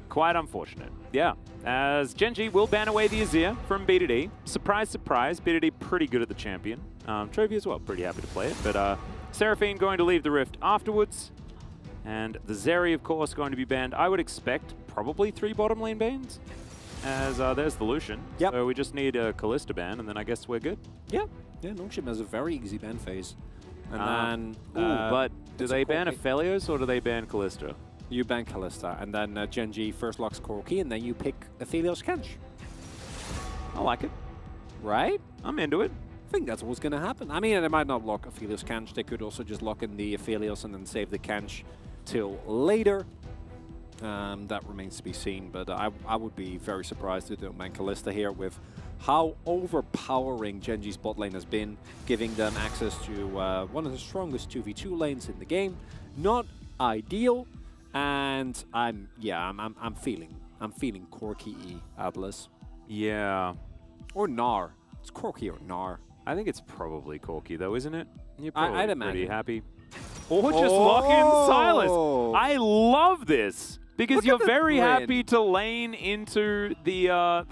quite unfortunate. Yeah, as Gen G will ban away the Azir from BDD. Surprise, surprise, BDD pretty good at the champion. Chovy as well, pretty happy to play it. But Seraphine going to leave the Rift afterwards. And the Zeri, of course, going to be banned. I would expect probably 3 bottom lane bans. As there's the Lucian. Yep. So we just need a Kalista ban, and then I guess we're good. Yeah. Yeah, Nongshim has a very easy ban phase. And then... but do they ban Aphelios or do they ban Kalista? You ban Kalista, and then Gen G first locks Corki, and then you pick Aphelios Kench. I like it. Right? I'm into it. I think that's what's going to happen. I mean, they might not lock Aphelios Kench. They could also just lock in the Aphelios and then save the Kench till later. That remains to be seen, but I would be very surprised if they don't ban Kalista here with how overpowering Gen G's bot lane has been, giving them access to one of the strongest 2v2 lanes in the game. Not ideal, and I'm feeling Corki Atlas. Yeah. Or Gnar. It's Corki or Gnar. I think it's probably Corki though, isn't it? You're I'd probably imagine. pretty happy. Or just lock in Silas. I love this. Because you're very happy to lane into the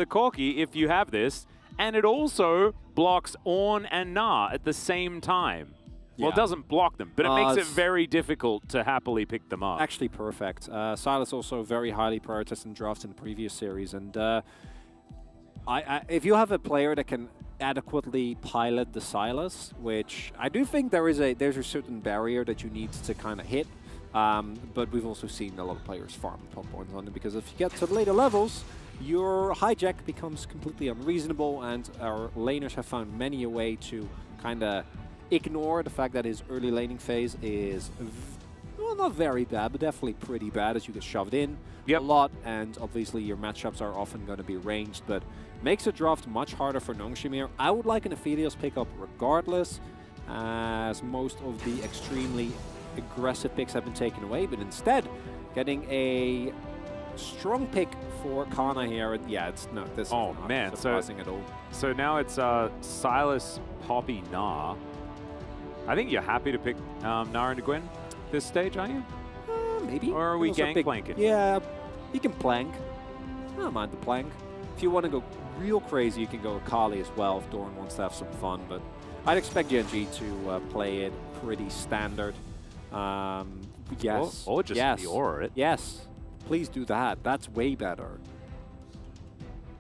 Corki if you have this, and it also blocks Ornn and Na at the same time. Well, it doesn't block them, but it makes it very difficult to happily pick them up. Actually perfect. Sylas also very highly prioritized in drafts in the previous series, and if you have a player that can adequately pilot the Sylas, which I do think there's a certain barrier that you need to kind of hit, but we've also seen a lot of players farm top points on it, because if you get to the later levels, your hijack becomes completely unreasonable, and our laners have found many a way to kind of ignore the fact that his early laning phase is, well, not very bad, but definitely pretty bad, as you get shoved in a lot, and obviously your matchups are often going to be ranged, but makes the draft much harder for Nongshim here. I would like an Aphelios pickup regardless, as most of the extremely aggressive picks have been taken away, but instead getting a strong pick for Kana here. Yeah, it's no, this is not surprising at all. So now it's Sylas, Poppy, Na. I think you're happy to pick Na and Gwen this stage, aren't you? Maybe. Or are we gangplanking? Yeah, you can plank. I don't mind the plank. If you want to go real crazy, you can go Akali as well if Doran wants to have some fun, but I'd expect Gen.G to play it pretty standard. Yes. Or just Fiora it. Yes. Please do that. That's way better.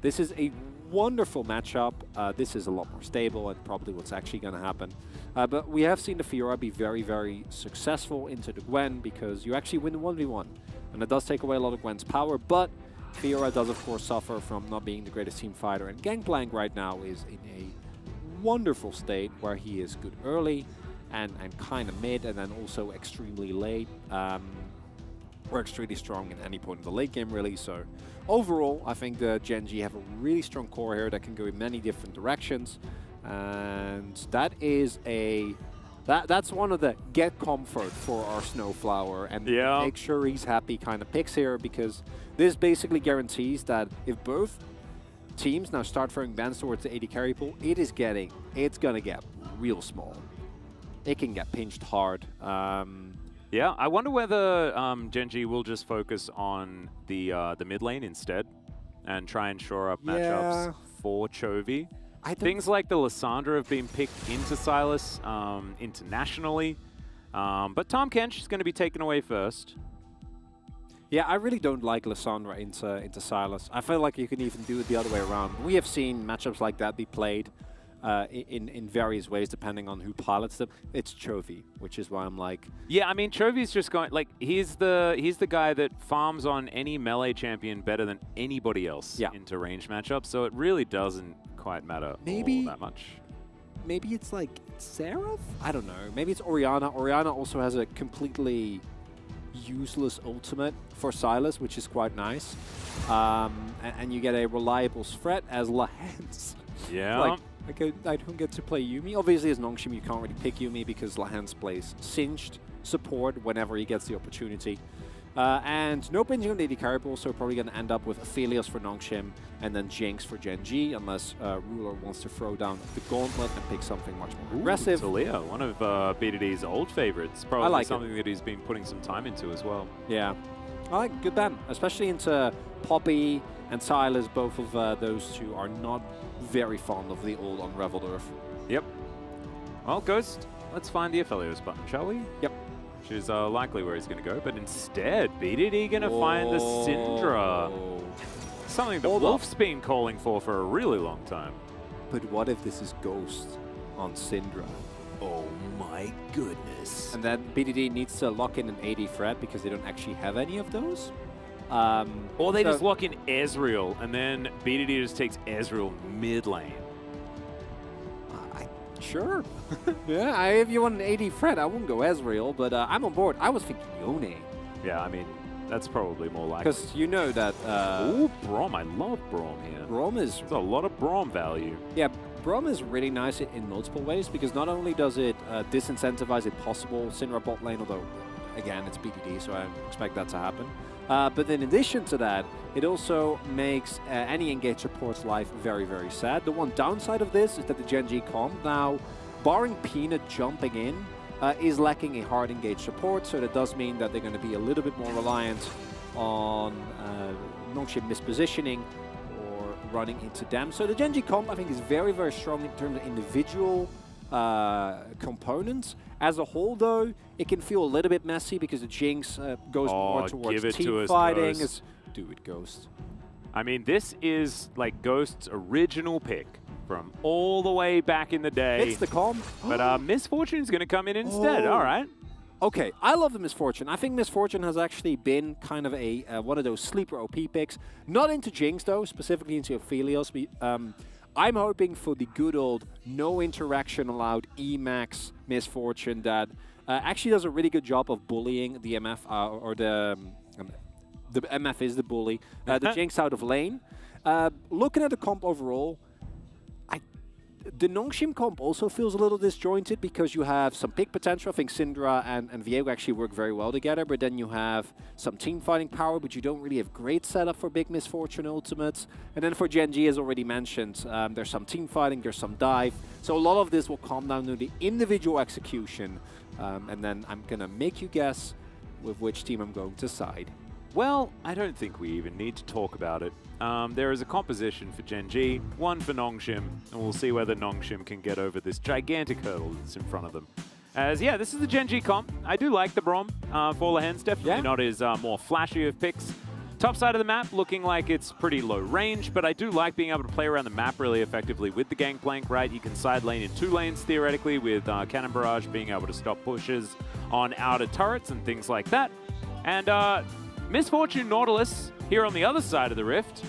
This is a wonderful matchup. This is a lot more stable and probably what's actually going to happen. But we have seen the Fiora be very, very successful into the Gwen, because you actually win the 1v1. And it does take away a lot of Gwen's power, but Fiora does, of course, suffer from not being the greatest team fighter. And Gangplank right now is in a wonderful state where he is good early and kind of mid, and then also extremely late. Or extremely strong in any point in the late game, really. So overall, I think the Gen.G have a really strong core here that can go in many different directions. And that is that's one of the get comfort for our Snowflower and make sure he's happy kind of picks here, because this basically guarantees that if both teams now start throwing bans towards the AD carry pool, it's gonna get real small. It can get pinched hard. Yeah, I wonder whether Gen.G will just focus on the mid lane instead and try and shore up matchups for Chovy. Things like the Lissandra have been picked into Sylas internationally, but Tahm Kench is going to be taken away first. Yeah, I really don't like Lissandra into Sylas. I feel like you can even do it the other way around. We have seen matchups like that be played in various ways depending on who pilots them. It's Chovy, which is why I'm like... Yeah, I mean, Chovy's just going... Like, he's the guy that farms on any melee champion better than anybody else into range matchups, so it really doesn't quite matter all that much. Maybe it's like Seraph? I don't know. Maybe it's Orianna. Orianna also has a completely useless ultimate for Sylas, which is quite nice. And you get a reliable threat as Lahans. Yeah. I don't get to play Yuumi. Obviously, as Nongshim, you can't really pick Yuumi because Lahans plays Singed support whenever he gets the opportunity. And no pinging on the AD carry pool, so probably going to end up with Aphelios for Nongshim and then Jinx for Gen.G, unless Ruler wants to throw down the gauntlet and pick something much more aggressive. Taliyah, one of BDD's old favorites. Probably something that he's been putting some time into as well. Yeah. I like good ban, especially into Poppy and Sylas. Both of those two are not very fond of the old unraveled Earth. Yep. Well, Ghost, let's find the Aphelios button, shall we? Yep. Which is likely where he's going to go, but instead, BDD going to find the Syndra. Something the Wolf's been calling for a really long time. But what if this is Ghost on Syndra? Oh my goodness. And then BDD needs to lock in an AD threat because they don't actually have any of those. Or they just lock in Ezreal, and then BDD just takes Ezreal mid lane. Sure. Yeah, if you want an AD threat, I wouldn't go Ezreal, but I'm on board. I was thinking Yone. Yeah, I mean, that's probably more likely. Because you know that... Ooh, Braum. I love Braum here. Braum is... There's a lot of Braum value. Yeah, Braum is really nice in multiple ways, because not only does it disincentivize a possible Syndra bot lane, although, again, it's BDD, so I expect that to happen. But in addition to that, it also makes any engaged support's life very, very sad. The one downside of this is that the Gen.G comp now, barring Peanut jumping in, is lacking a hard engaged support, so that does mean that they're going to be a little bit more reliant on Nongshim mispositioning or running into them. So the Gen G comp, I think, is very, very strong in terms of individual components. As a whole, though, it can feel a little bit messy because the Jinx goes more towards team fighting. Do it, Ghost. I mean, this is like Ghost's original pick from all the way back in the day. It's the comp. But Misfortune's going to come in instead. All right. Okay, I love the Misfortune. I think Misfortune has actually been kind of a one of those sleeper OP picks. Not into Jinx, though, specifically into Aphelios. I'm hoping for the good old no interaction allowed Emax Misfortune that actually does a really good job of bullying the MF, or the MF is the bully, the Jinx out of lane. Looking at the comp overall, the Nongshim comp also feels a little disjointed because you have some pick potential. I think Syndra and Viego actually work very well together, but then you have some team fighting power, but you don't really have great setup for big Misfortune ultimates. And then for Gen G, as already mentioned, there's some team fighting, there's some dive. So a lot of this will come down to the individual execution, and then I'm going to make you guess with which team I'm going to side. Well, I don't think we even need to talk about it. There is a composition for Gen G, one for Nongshim, and we'll see whether Nongshim can get over this gigantic hurdle that's in front of them. As, yeah, this is the Gen G comp. I do like the Braum for Lehends, definitely not his more flashy of picks. Top side of the map looking like it's pretty low range, but I do like being able to play around the map really effectively with the Gangplank, right? You can side lane in 2 lanes, theoretically, with Cannon Barrage being able to stop pushes on outer turrets and things like that. And Misfortune Nautilus, here on the other side of the Rift,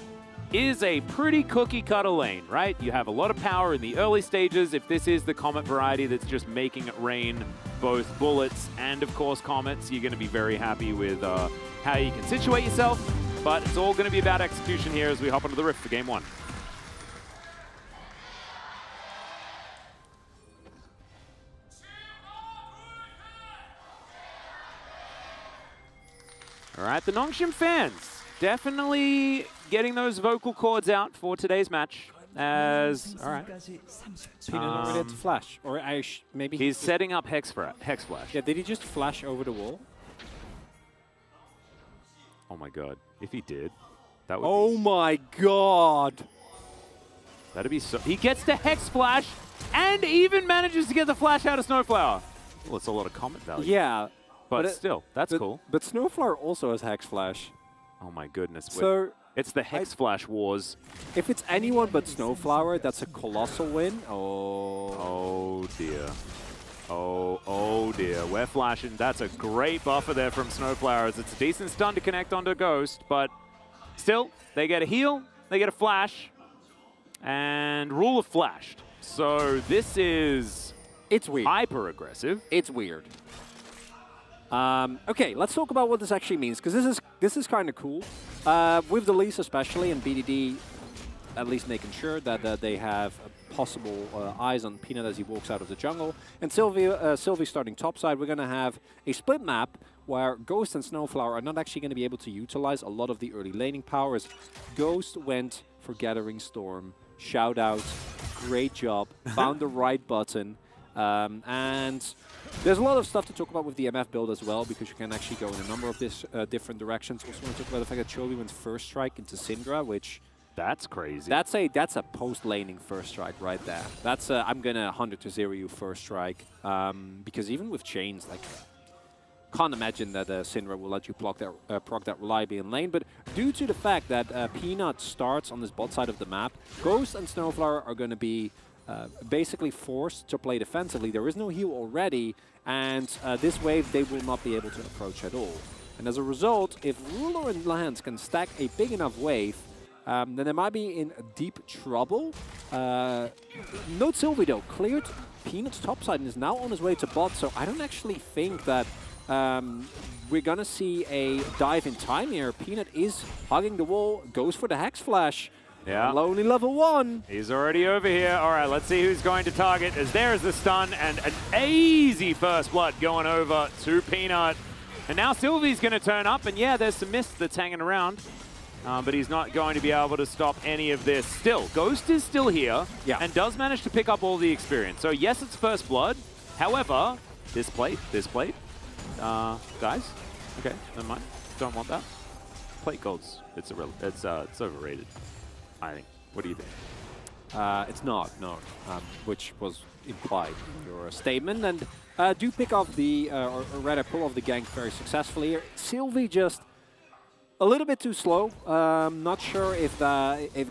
is a pretty cookie-cutter lane, right? You have a lot of power in the early stages. If this is the Comet variety that's just making it rain both bullets and, of course, comets, you're going to be very happy with how you can situate yourself. But it's all going to be about execution here as we hop onto the Rift for Game 1. All right, the Nongshim fans definitely getting those vocal cords out for today's match. As all right, Peanut already to flash, or maybe he's setting up Hex Flash. Yeah, did he just flash over the wall? Oh my God! If he did, that would. Oh my God! That'd be so. He gets the Hex Flash and even manages to get the flash out of Snowflower. Well, it's a lot of Comet value. Yeah. But still, that's cool. But Snowflower also has Hex Flash. Oh my goodness. So it's the Hex Flash wars. If it's anyone but Snowflower, that's a colossal win. Oh dear. Oh dear. We're flashing. That's a great buffer there from Snowflower. It's a decent stun to connect onto Ghost, but still, they get a heal, they get a flash, and Rule of Flashed. So this is... It's weird. Hyper aggressive. It's weird. Okay, let's talk about what this actually means, because this is kind of cool. With the Lise especially, and BDD at least making sure that they have possible eyes on Peanut as he walks out of the jungle. And Sylvie starting topside, we're going to have a split map where Ghost and Snowflower are not actually going to be able to utilize a lot of the early laning powers. Ghost went for Gathering Storm. Shout out. Great job. Found the right button. And there's a lot of stuff to talk about with the MF build as well, because you can actually go in a number of different directions. Also want to talk about the fact that Chovy went first strike into Syndra, which... That's crazy. That's a post-laning first strike right there. That's I'm going to 100-0 you first strike. Because even with chains, like... Can't imagine that Syndra will let you proc that reliably in lane, but due to the fact that Peanut starts on this bot side of the map, Ghost and Snowflower are going to be basically forced to play defensively. There is no heal already, and this wave they will not be able to approach at all. And as a result, if Ruler and Lehends can stack a big enough wave, then they might be in deep trouble. Note Sylvie though, cleared Peanut's topside and is now on his way to bot, so I don't actually think that we're gonna see a dive in time here. Peanut is hugging the wall, goes for the Hex Flash. Yeah. Lonely level 1. He's already over here. All right, let's see who's going to target, as there's the stun and an easy first blood going over to Peanut. And now Sylvie's going to turn up, and yeah, there's some mist that's hanging around. But he's not going to be able to stop any of this. Still, Ghost is still here and does manage to pick up all the experience. So yes, it's first blood. However, this plate. Guys, okay, never mind. Don't want that. Plate gold's, it's overrated, I think. What do you think? It's not, no, which was implied in your statement. And do pick off the, or rather pull off the gank very successfully here. Sylvie just a little bit too slow. Not sure if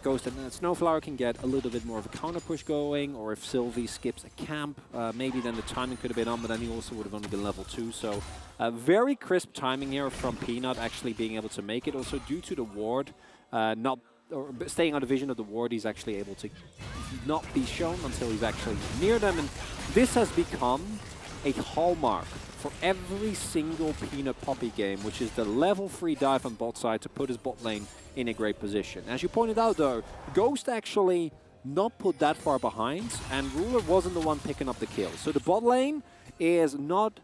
Ghost and Snowflower can get a little bit more of a counter push going, or if Sylvie skips a camp. Maybe then the timing could have been on, but then he also would have only been level 2. So very crisp timing here from Peanut actually being able to make it. Also due to the ward, or staying out of vision of the ward, he's actually able to not be shown until he's actually near them. And this has become a hallmark for every single Peanut Poppy game, which is the level 3 dive on bot side to put his bot lane in a great position. As you pointed out though, Ghost actually not put that far behind, and Ruler wasn't the one picking up the kill. So the bot lane is not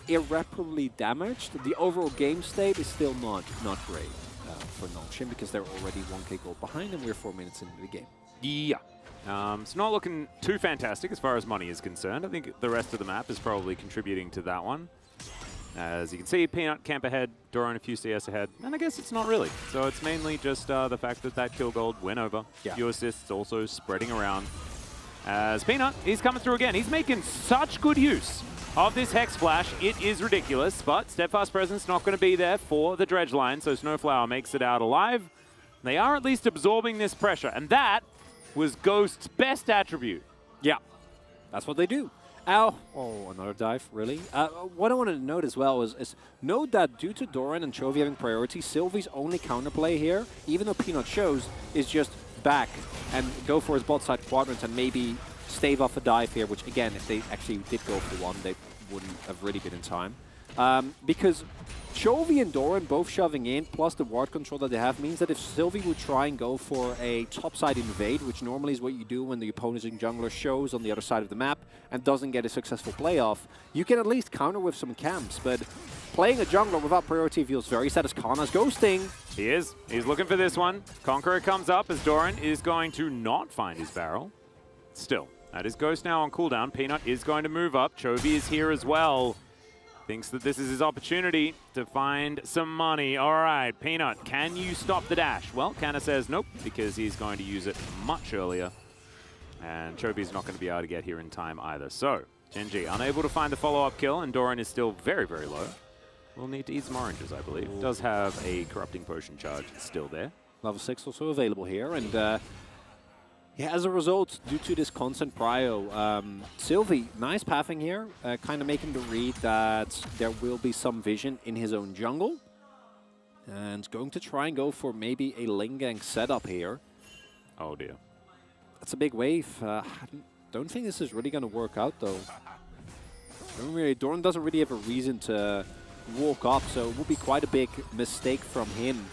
irreparably damaged. The overall game state is still not great for Nongshim, because they're already 1k gold behind and we're 4 minutes into the game. Yeah. It's not looking too fantastic as far as money is concerned. I think the rest of the map is probably contributing to that one. As you can see, Peanut camp ahead, Doran a few CS ahead, and I guess it's not really. So it's mainly just the fact that that kill gold went over. Yeah. Few assists also spreading around. As Peanut, he's coming through again. He's making such good use of this Hex Flash. It is ridiculous, but Steadfast Presence not going to be there for the dredge line, so Snowflower makes it out alive. They are at least absorbing this pressure, and that was Ghost's best attribute. Yeah, that's what they do. Oh, another dive, really? What I wanted to note as well is note that due to Doran and Chovy having priority, Sylvie's only counterplay here, even though Peanut shows, is just back and go for his bot side quadrant and maybe stave off a dive here, which again, if they actually did go for one, they wouldn't have really been in time. Because Chovy and Doran both shoving in, plus the ward control that they have, means that if Sylvie would try and go for a topside invade, which normally is what you do when the opposing jungler shows on the other side of the map and doesn't get a successful playoff, you can at least counter with some camps. But playing a jungler without priority feels very sad, as Kana's ghosting. He is. He's looking for this one. Conqueror comes up as Doran is going to not find his barrel. Still, that is Ghost now on cooldown. Peanut is going to move up. Chovy is here as well. Thinks that this is his opportunity to find some money. All right, Peanut, can you stop the dash? Well, Kana says nope, because he's going to use it much earlier. And Chovy's not going to be able to get here in time either. So, Gen G unable to find the follow-up kill, and Doran is still very, very low. We'll need to eat some oranges, I believe. Does have a corrupting potion charge still there. Level 6 also available here, and yeah, as a result, due to this constant prio, Sylvie, nice pathing here, kind of making the read that there will be some vision in his own jungle. And going to try and go for maybe a Ling Gang setup here. Oh dear. That's a big wave. I don't think this is really going to work out though. Doran doesn't really have a reason to walk up, so it would be quite a big mistake from him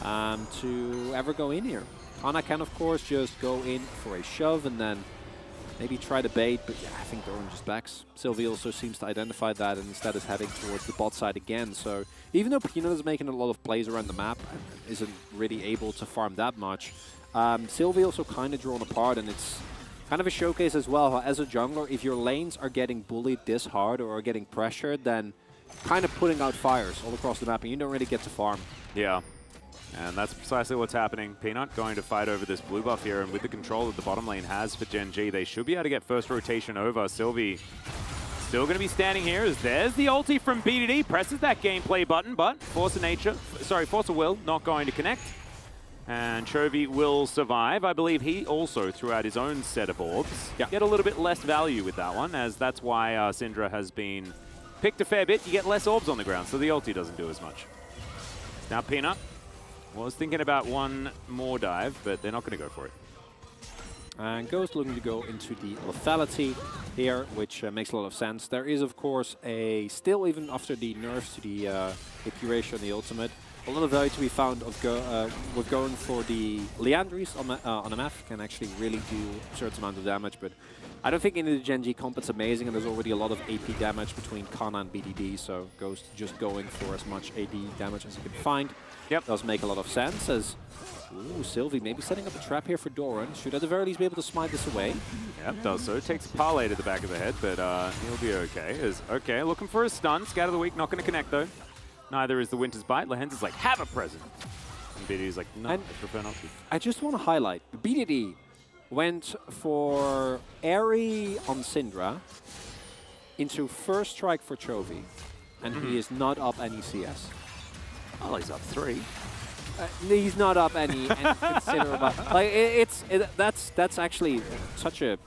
to ever go in here. Kana can, of course, just go in for a shove and then maybe try to bait, but yeah, I think Doran just backs. Sylvie also seems to identify that and instead is heading towards the bot side again. So even though Peanut is making a lot of plays around the map and isn't really able to farm that much, Sylvie also kind of drawn apart, and it's kind of a showcase as well how as a jungler, if your lanes are getting bullied this hard or are getting pressured, then kind of putting out fires all across the map and you don't really get to farm. Yeah. And that's precisely what's happening. Peanut going to fight over this blue buff here, and with the control that the bottom lane has for Gen G, they should be able to get first rotation over. Sylvie still going to be standing here as there's the ulti from BDD, presses that gameplay button, but Force of Will not going to connect. And Chovy will survive. I believe he also threw out his own set of orbs. Yeah. Get a little bit less value with that one, as that's why Syndra has been picked a fair bit. You get less orbs on the ground, so the ulti doesn't do as much. Now Peanut was thinking about one more dive, but they're not going to go for it. And Ghost looking to go into the lethality here, which makes a lot of sense. There is, of course, still, even after the nerfs to the Epuration and the ultimate, a lot of value to be found of with going for the Liandry's on MF. Can actually really do a certain amount of damage, but I don't think any of the Gen G comp is amazing, and there's already a lot of AP damage between Kana and BDD, so Ghost just going for as much AD damage as he can find. Yep. Does make a lot of sense, as Sylvie maybe setting up a trap here for Doran. Should at the very least be able to smite this away. Yep, does so. Takes Parlay to the back of the head, but he'll be okay. Okay, looking for a stun. Scout of the week, not going to connect though. Neither is the Winter's Bite. Lahenz is like, have a present. And BDD's like, no, I prefer not to. I just want to highlight, BDD went for Airy on Syndra into first strike for Chovy, and he is not up any CS. Oh, he's up 3. He's not up any considerable. Like that's actually such an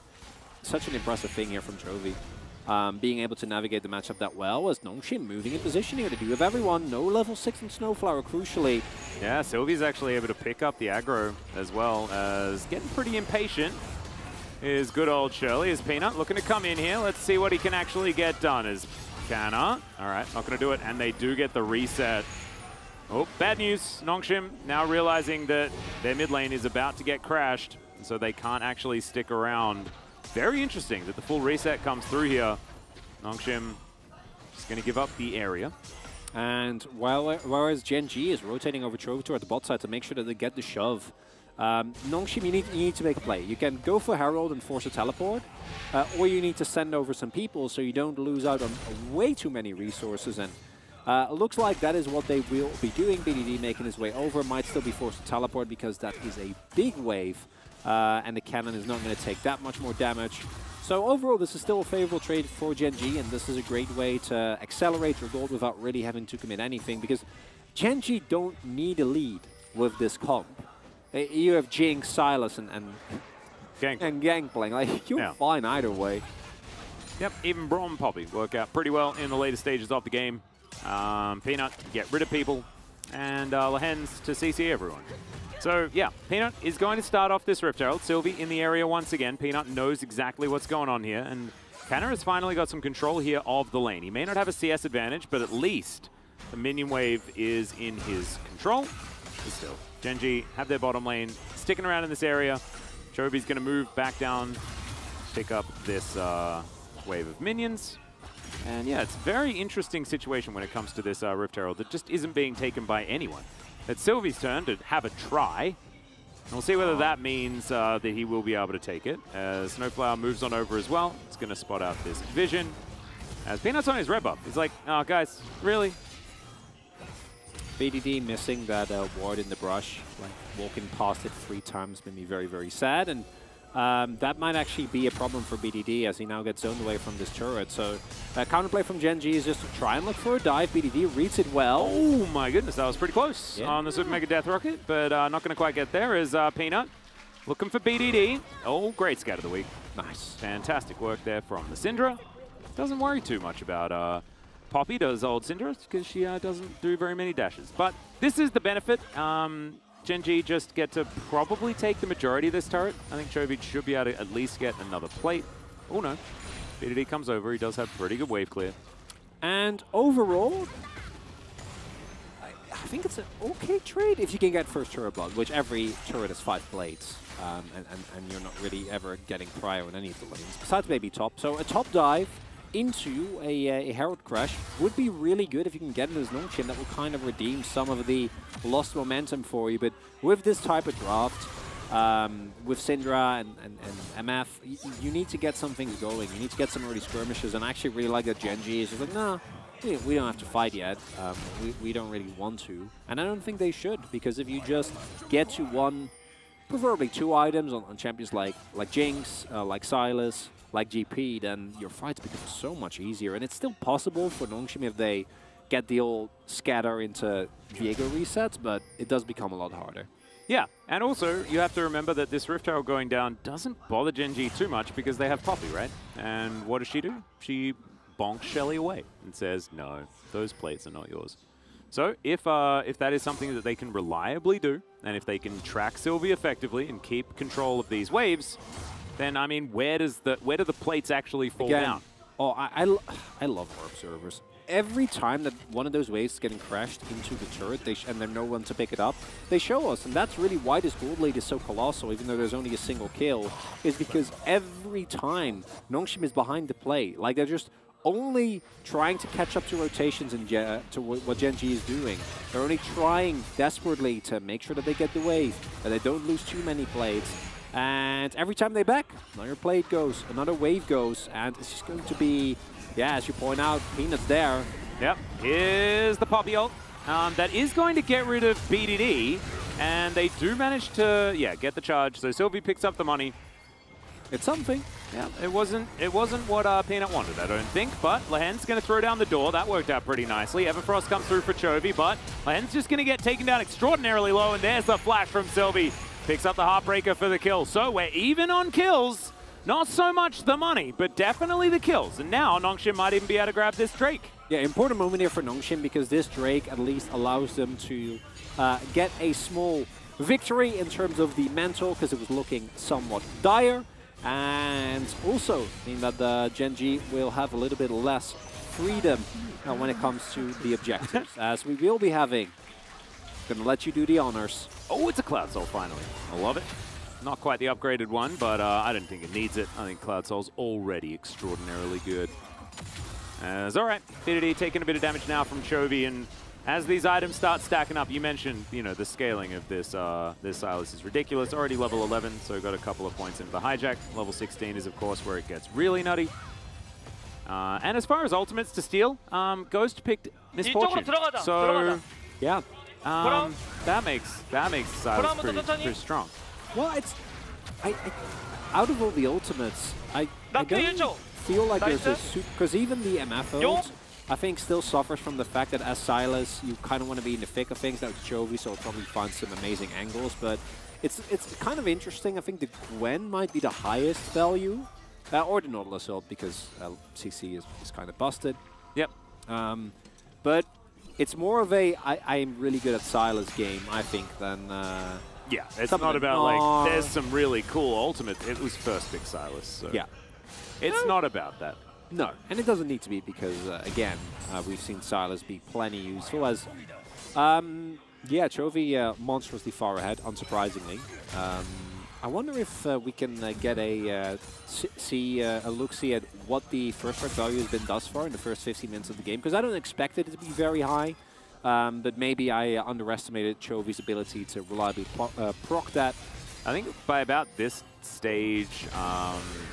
impressive thing here from Chovy. Being able to navigate the matchup that well, as Nongshim moving in position here to do with everyone. No level 6 in Snowflower, crucially. Yeah, Sylvie's actually able to pick up the aggro as well, as getting pretty impatient is good old Shirley. Is Peanut looking to come in here. Let's see what he can actually get done. Is Canna. All right, not going to do it, and they do get the reset. Oh, bad news. Nongshim now realizing that their mid lane is about to get crashed, so they can't actually stick around. Very interesting that the full reset comes through here. Nongshim is going to give up the area. And whereas Gen G is rotating over Chovy toward the bot side to make sure that they get the shove, Nongshim, you need to make a play. You can go for Herald and force a teleport, or you need to send over some people so you don't lose out on way too many resources. And looks like that is what they will be doing. BDD making his way over, might still be forced to teleport because that is a big wave, and the cannon is not going to take that much more damage. So overall, this is still a favorable trade for Gen G, and this is a great way to accelerate your gold without really having to commit anything, because Gen G don't need a lead with this comp. You have Jinx, Sylas, and Gangplank. Like, you're fine either way. Yep, even Braum Poppy work out pretty well in the later stages of the game. Peanut, get rid of people, and Lehens to CC everyone. So, yeah, Peanut is going to start off this Rift Herald. Sylvie in the area once again. Peanut knows exactly what's going on here, and Canna has finally got some control here of the lane. He may not have a CS advantage, but at least the minion wave is in his control. But still, Gen G have their bottom lane sticking around in this area. Chovy's going to move back down, pick up this wave of minions. And yeah, it's a very interesting situation when it comes to this Rift Herald that just isn't being taken by anyone. It's Sylvie's turn to have a try. And we'll see whether that means that he will be able to take it. As Snowflower moves on over as well. It's going to spot out this vision. As Peanut's on his red buff. He's like, oh, guys, really? BDD missing that ward in the brush. Like, walking past it 3 times made me very, very sad. And that might actually be a problem for BDD as he now gets zoned away from this turret. So counterplay from Gen G is just to try and look for a dive. BDD reads it well. Oh my goodness, that was pretty close on the Super Mega Death Rocket, but not going to quite get there. Is Peanut looking for BDD. Oh, great scat of the week. Nice. Fantastic work there from the Syndra. Doesn't worry too much about Poppy, does old Syndra, because she doesn't do very many dashes. But this is the benefit. Gen G just get to probably take the majority of this turret. I think Chovy should be able to at least get another plate. Oh no, BDD comes over. He does have pretty good wave clear. And overall, I think it's an okay trade if you can get first turret blood, which every turret has 5 plates. And you're not really ever getting prior on any of the lanes, besides maybe top. So a top dive into a Herald Crash would be really good if you can get it as Nongshim. That will kind of redeem some of the lost momentum for you. But with this type of draft, with Syndra and MF, you need to get some things going. You need to get some early skirmishes, and I actually really like that Gen G is just like, no, we don't have to fight yet. We don't really want to. And I don't think they should, because if you just get to 1, preferably 2 items on champions like Jinx, like Sylas, like GP, then your fights become so much easier. And it's still possible for Nongshim if they get the old scatter into Viego resets, but it does become a lot harder. Yeah, and also you have to remember that this Rift Herald going down doesn't bother Gen G too much because they have Poppy, right? And what does she do? She bonks Shelly away and says, no, those plates are not yours. So if that is something that they can reliably do, and if they can track Sylvie effectively and keep control of these waves, then I mean, where do the plates actually fall down? Oh, I love our observers. Every time that one of those waves is getting crashed into the turret, and there's no one to pick it up, they show us, and that's really why this gold lead is so colossal, even though there's only a single kill, is because every time Nongshim is behind the play, like they're just only trying to catch up to rotations and to what Gen G is doing. They're only trying desperately to make sure that they get the wave, that they don't lose too many plates. And every time they back, another plate goes, another wave goes, and it's just going to be, yeah, as you point out, Peanut's there. Yep, here's the Poppy ult. That is going to get rid of BDD. And they do manage to, get the charge. So Sylvie picks up the money. It's something. Yeah, it wasn't what Peanut wanted, I don't think. But Lehen's going to throw down the door. That worked out pretty nicely. Everfrost comes through for Chovy, but Lehen's just going to get taken down extraordinarily low. And there's the flash from Sylvie. Picks up the Heartbreaker for the kill. So we're even on kills. Not so much the money, but definitely the kills. And now Nongshim might even be able to grab this Drake. Yeah, important moment here for Nongshim because this Drake at least allows them to get a small victory in terms of the mental because it was looking somewhat dire. And also mean that the Gen.G will have a little bit less freedom when it comes to the objectives, as we will be having. Gonna let you do the honors. Oh, it's a Cloud Soul finally. I love it. Not quite the upgraded one, but I don't think it needs it. I think Cloud Soul's already extraordinarily good. All right, BDD taking a bit of damage now from Chovy, and as these items start stacking up, you mentioned, the scaling of this this Sylas is ridiculous. Already level 11, so got a couple of points into the hijack. Level 16 is, of course, where it gets really nutty. And as far as ultimates to steal, Ghost picked Misfortune. So, yeah, that makes Sylas pretty strong. Well, it's out of all the ultimates, I don't feel like there's a super, because even the MF ult, I think still suffers from the fact that as Sylas, you kind of want to be in the thick of things. That's Chovy, so I'll probably find some amazing angles. But it's kind of interesting. I think the Gwen might be the highest value, or the Nautilus ult, because CC is kind of busted. Yep. But it's more of a I'm really good at Sylas game, I think, than... yeah, it's not about like, there's some really cool ultimates. It was first pick Sylas, so yeah. It's not about that. No, and it doesn't need to be because, again, we've seen Sylas be plenty useful as... yeah, Chovy monstrously far ahead, unsurprisingly. I wonder if we can get a look-see at what the first strike value has been thus far in the first 15 minutes of the game, because I don't expect it to be very high. But maybe I underestimated Chovy's ability to reliably proc that. I think by about this stage,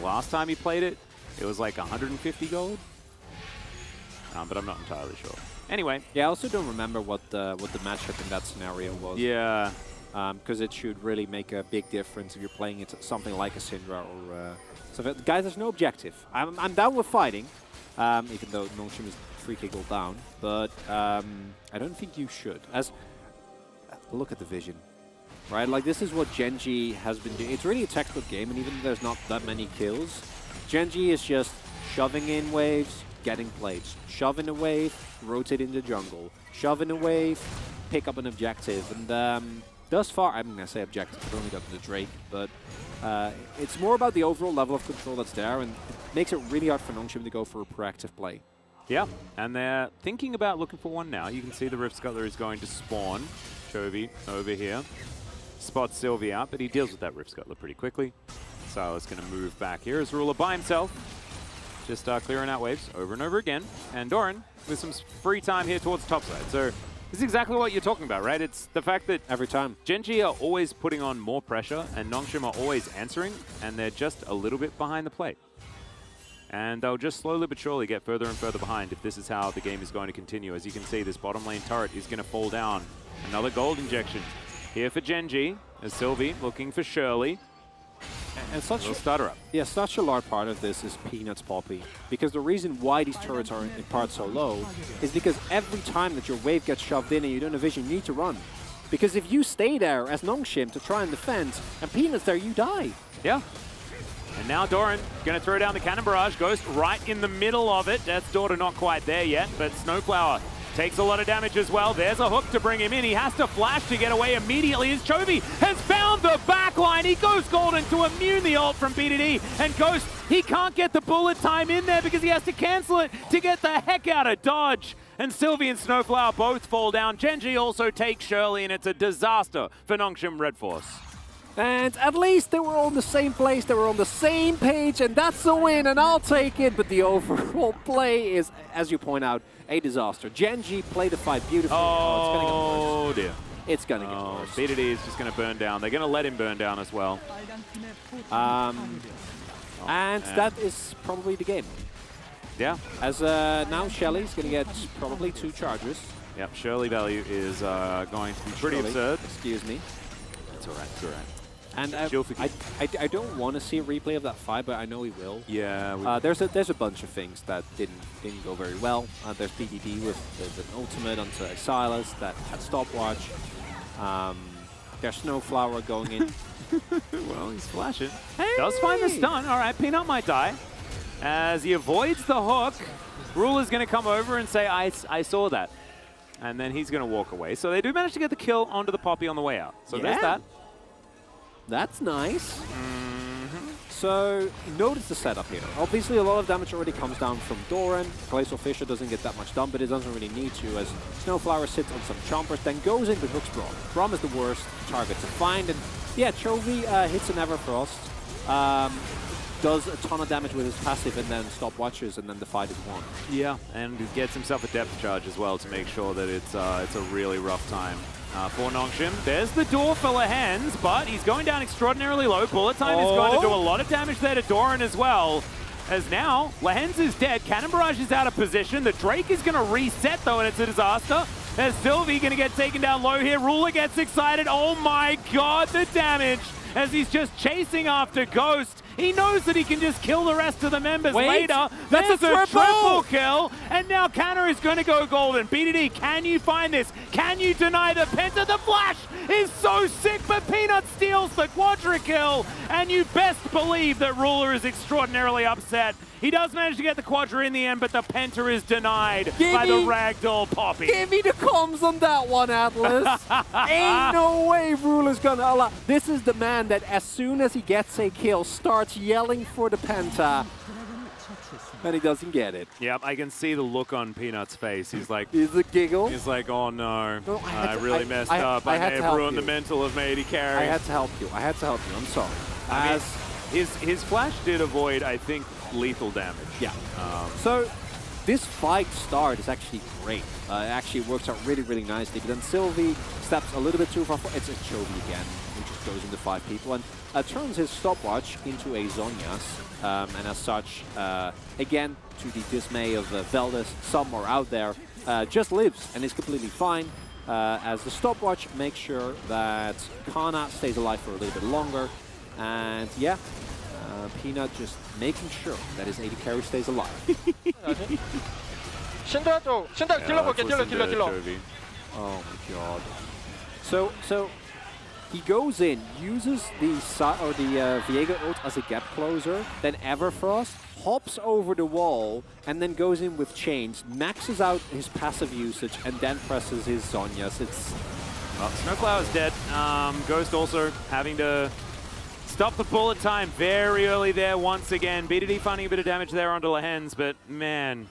last time he played it, it was like 150 gold. But I'm not entirely sure. Anyway. Yeah, I also don't remember what the matchup in that scenario was. Yeah. Because it should really make a big difference if you're playing it something like a Syndra or... so guys, there's no objective. I'm down with fighting, even though Nongshim is 3k gold down, but I don't think you should. As look at the vision, right? Like, this is what Gen.G has been doing. It's really a textbook game, and even though there's not that many kills, Gen.G is just shoving in waves, getting plates, shove in a wave, rotate in the jungle, shove in a wave, pick up an objective, and thus far, I'm going to say objective, I've only got the Drake, but it's more about the overall level of control that's there, and it makes it really hard for Nongshim to go for a proactive play. Yeah, and they're thinking about looking for one now. You can see the Rift Scuttler is going to spawn. Chovy over here. Spots Sylvie out, but he deals with that Rift Scuttler pretty quickly. Sylas going to move back here as Ruler by himself. Just clearing out waves over and over again. And Doran with some free time here towards the top side. So this is exactly what you're talking about, right? It's the fact that every time Gen.G are always putting on more pressure and Nongshim are always answering, and they're just a little bit behind the plate. And they'll just slowly but surely get further and further behind if this is how the game is going to continue. As you can see, this bottom lane turret is going to fall down. Another gold injection here for Gen.G, as Sylvie looking for Shirley. And such a starter up. Yeah, such a large part of this is Peanut's Poppy. Because the reason why these turrets are in part so low is because every time that your wave gets shoved in and you don't have vision, you need to run. Because if you stay there as Nongshim to try and defend, and Peanut's there, you die. Yeah. And now Doran going to throw down the Cannon Barrage. Ghost right in the middle of it. Death's Daughter not quite there yet, but Snowflower takes a lot of damage as well. There's a hook to bring him in. He has to flash to get away immediately as Chovy has found the backline. He goes golden to immune the ult from BDD. And Ghost, he can't get the bullet time in there because he has to cancel it to get the heck out of dodge. And Sylvie and Snowflower both fall down. Gen.G also takes Shirley, and it's a disaster for Nongshim Red Force. And at least they were on the same place, they were on the same page, and that's a win, and I'll take it. But the overall play is, as you point out, a disaster. Gen.G played the fight beautifully. Oh, dear. It's going to get worse. BDD is just going to burn down. They're going to let him burn down as well. And that is probably the game. Yeah. As now Shelly's going to get probably 2 charges. Yep, Shirley value is going to be pretty Shirley, absurd. Excuse me. That's all right, it's all right. And I don't want to see a replay of that fight, but I know he will. Yeah. There's a bunch of things that didn't go very well. There's BDD with the ultimate onto Silas that had stopwatch. There's Snowflower going in. Well, he's flashing. Hey! Does find the stun. All right, Peanut might die. As he avoids the hook, Ruler's going to come over and say, I saw that. And then he's going to walk away. So they do manage to get the kill onto the Poppy on the way out. So there's that. That's nice. So notice the setup here. Obviously, a lot of damage already comes down from Doran. Glacial Fisher doesn't get that much done, but it doesn't really need to, as Snowflower sits on some chompers, then goes in with Hooks Braum. Braum is the worst target to find, and yeah, Chovy hits an Everfrost, does a ton of damage with his passive, and then stopwatches, and then the fight is won. Yeah, and gets himself a depth charge as well to make sure that it's a really rough time. For Nongshim. There's the door for Lehens, but he's going down extraordinarily low. Bullet time is going to do a lot of damage there to Doran as well. As now, Lehens is dead. Cannon Barrage is out of position. The Drake is going to reset, though, and it's a disaster. There's Sylvie going to get taken down low here. Ruler gets excited. Oh my god, the damage as he's just chasing after Ghost. He knows that he can just kill the rest of the members later. That's a triple kill. And now Canna is going to go golden. BDD, can you find this? Can you deny the Penta? The flash is so sick, but Peanut steals the quadra kill. And you best believe that Ruler is extraordinarily upset. He does manage to get the quadra in the end, but the Penta is denied by the Ragdoll Poppy. Give me the comms on that one, Atlas. Ain't no way Ruler's gonna allow. This is the man that as soon as he gets a kill, starts yelling for the Penta, and he doesn't get it. Yep, I can see the look on Peanut's face. He's like... Is it giggle? He's like, oh no, I really messed up. I may have ruined the mental of Mady carry. I had to help you. I'm sorry. I mean, his flash did avoid, I think, lethal damage. Yeah. So this fight start is actually great. It actually works out really, really nicely. But then Sylvie steps a little bit too far. It's a Chovy again, who just goes into 5 people and turns his stopwatch into a Zhonya's. And as such, again, to the dismay of Veldes, somewhere out there, just lives and is completely fine. As the stopwatch makes sure that Kana stays alive for a little bit longer. And yeah, Peanut just making sure that his AD carry stays alive. 신드라 쪽, 신드라 딜러 볼게, 딜러. Oh my god. So he goes in, uses the Viego ult as a gap closer, then Everfrost, hops over the wall, and then goes in with chains, maxes out his passive usage, and then presses his Zhonya's. Well, Snowflower's dead. Ghost also having to stop the bullet time very early there once again. BDD finding a bit of damage there onto Lehens, but man,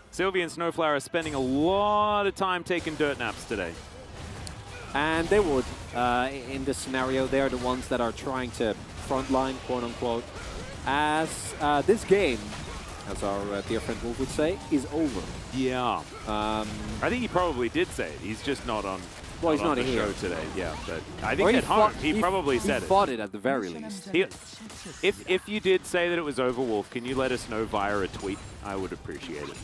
Sylvie and Snowflower are spending a lot of time taking dirt naps today. And they would. In this scenario, they're the ones that are trying to frontline, quote-unquote, as this game, as our dear friend Wolf would say, is over. Yeah. I think he probably did say it. He's just not on. Well, he's not the here show today. Yeah, but I think at home he probably said it. He fought it at the very least. If you did say that it was over, Wolf, can you let us know via a tweet? I would appreciate it.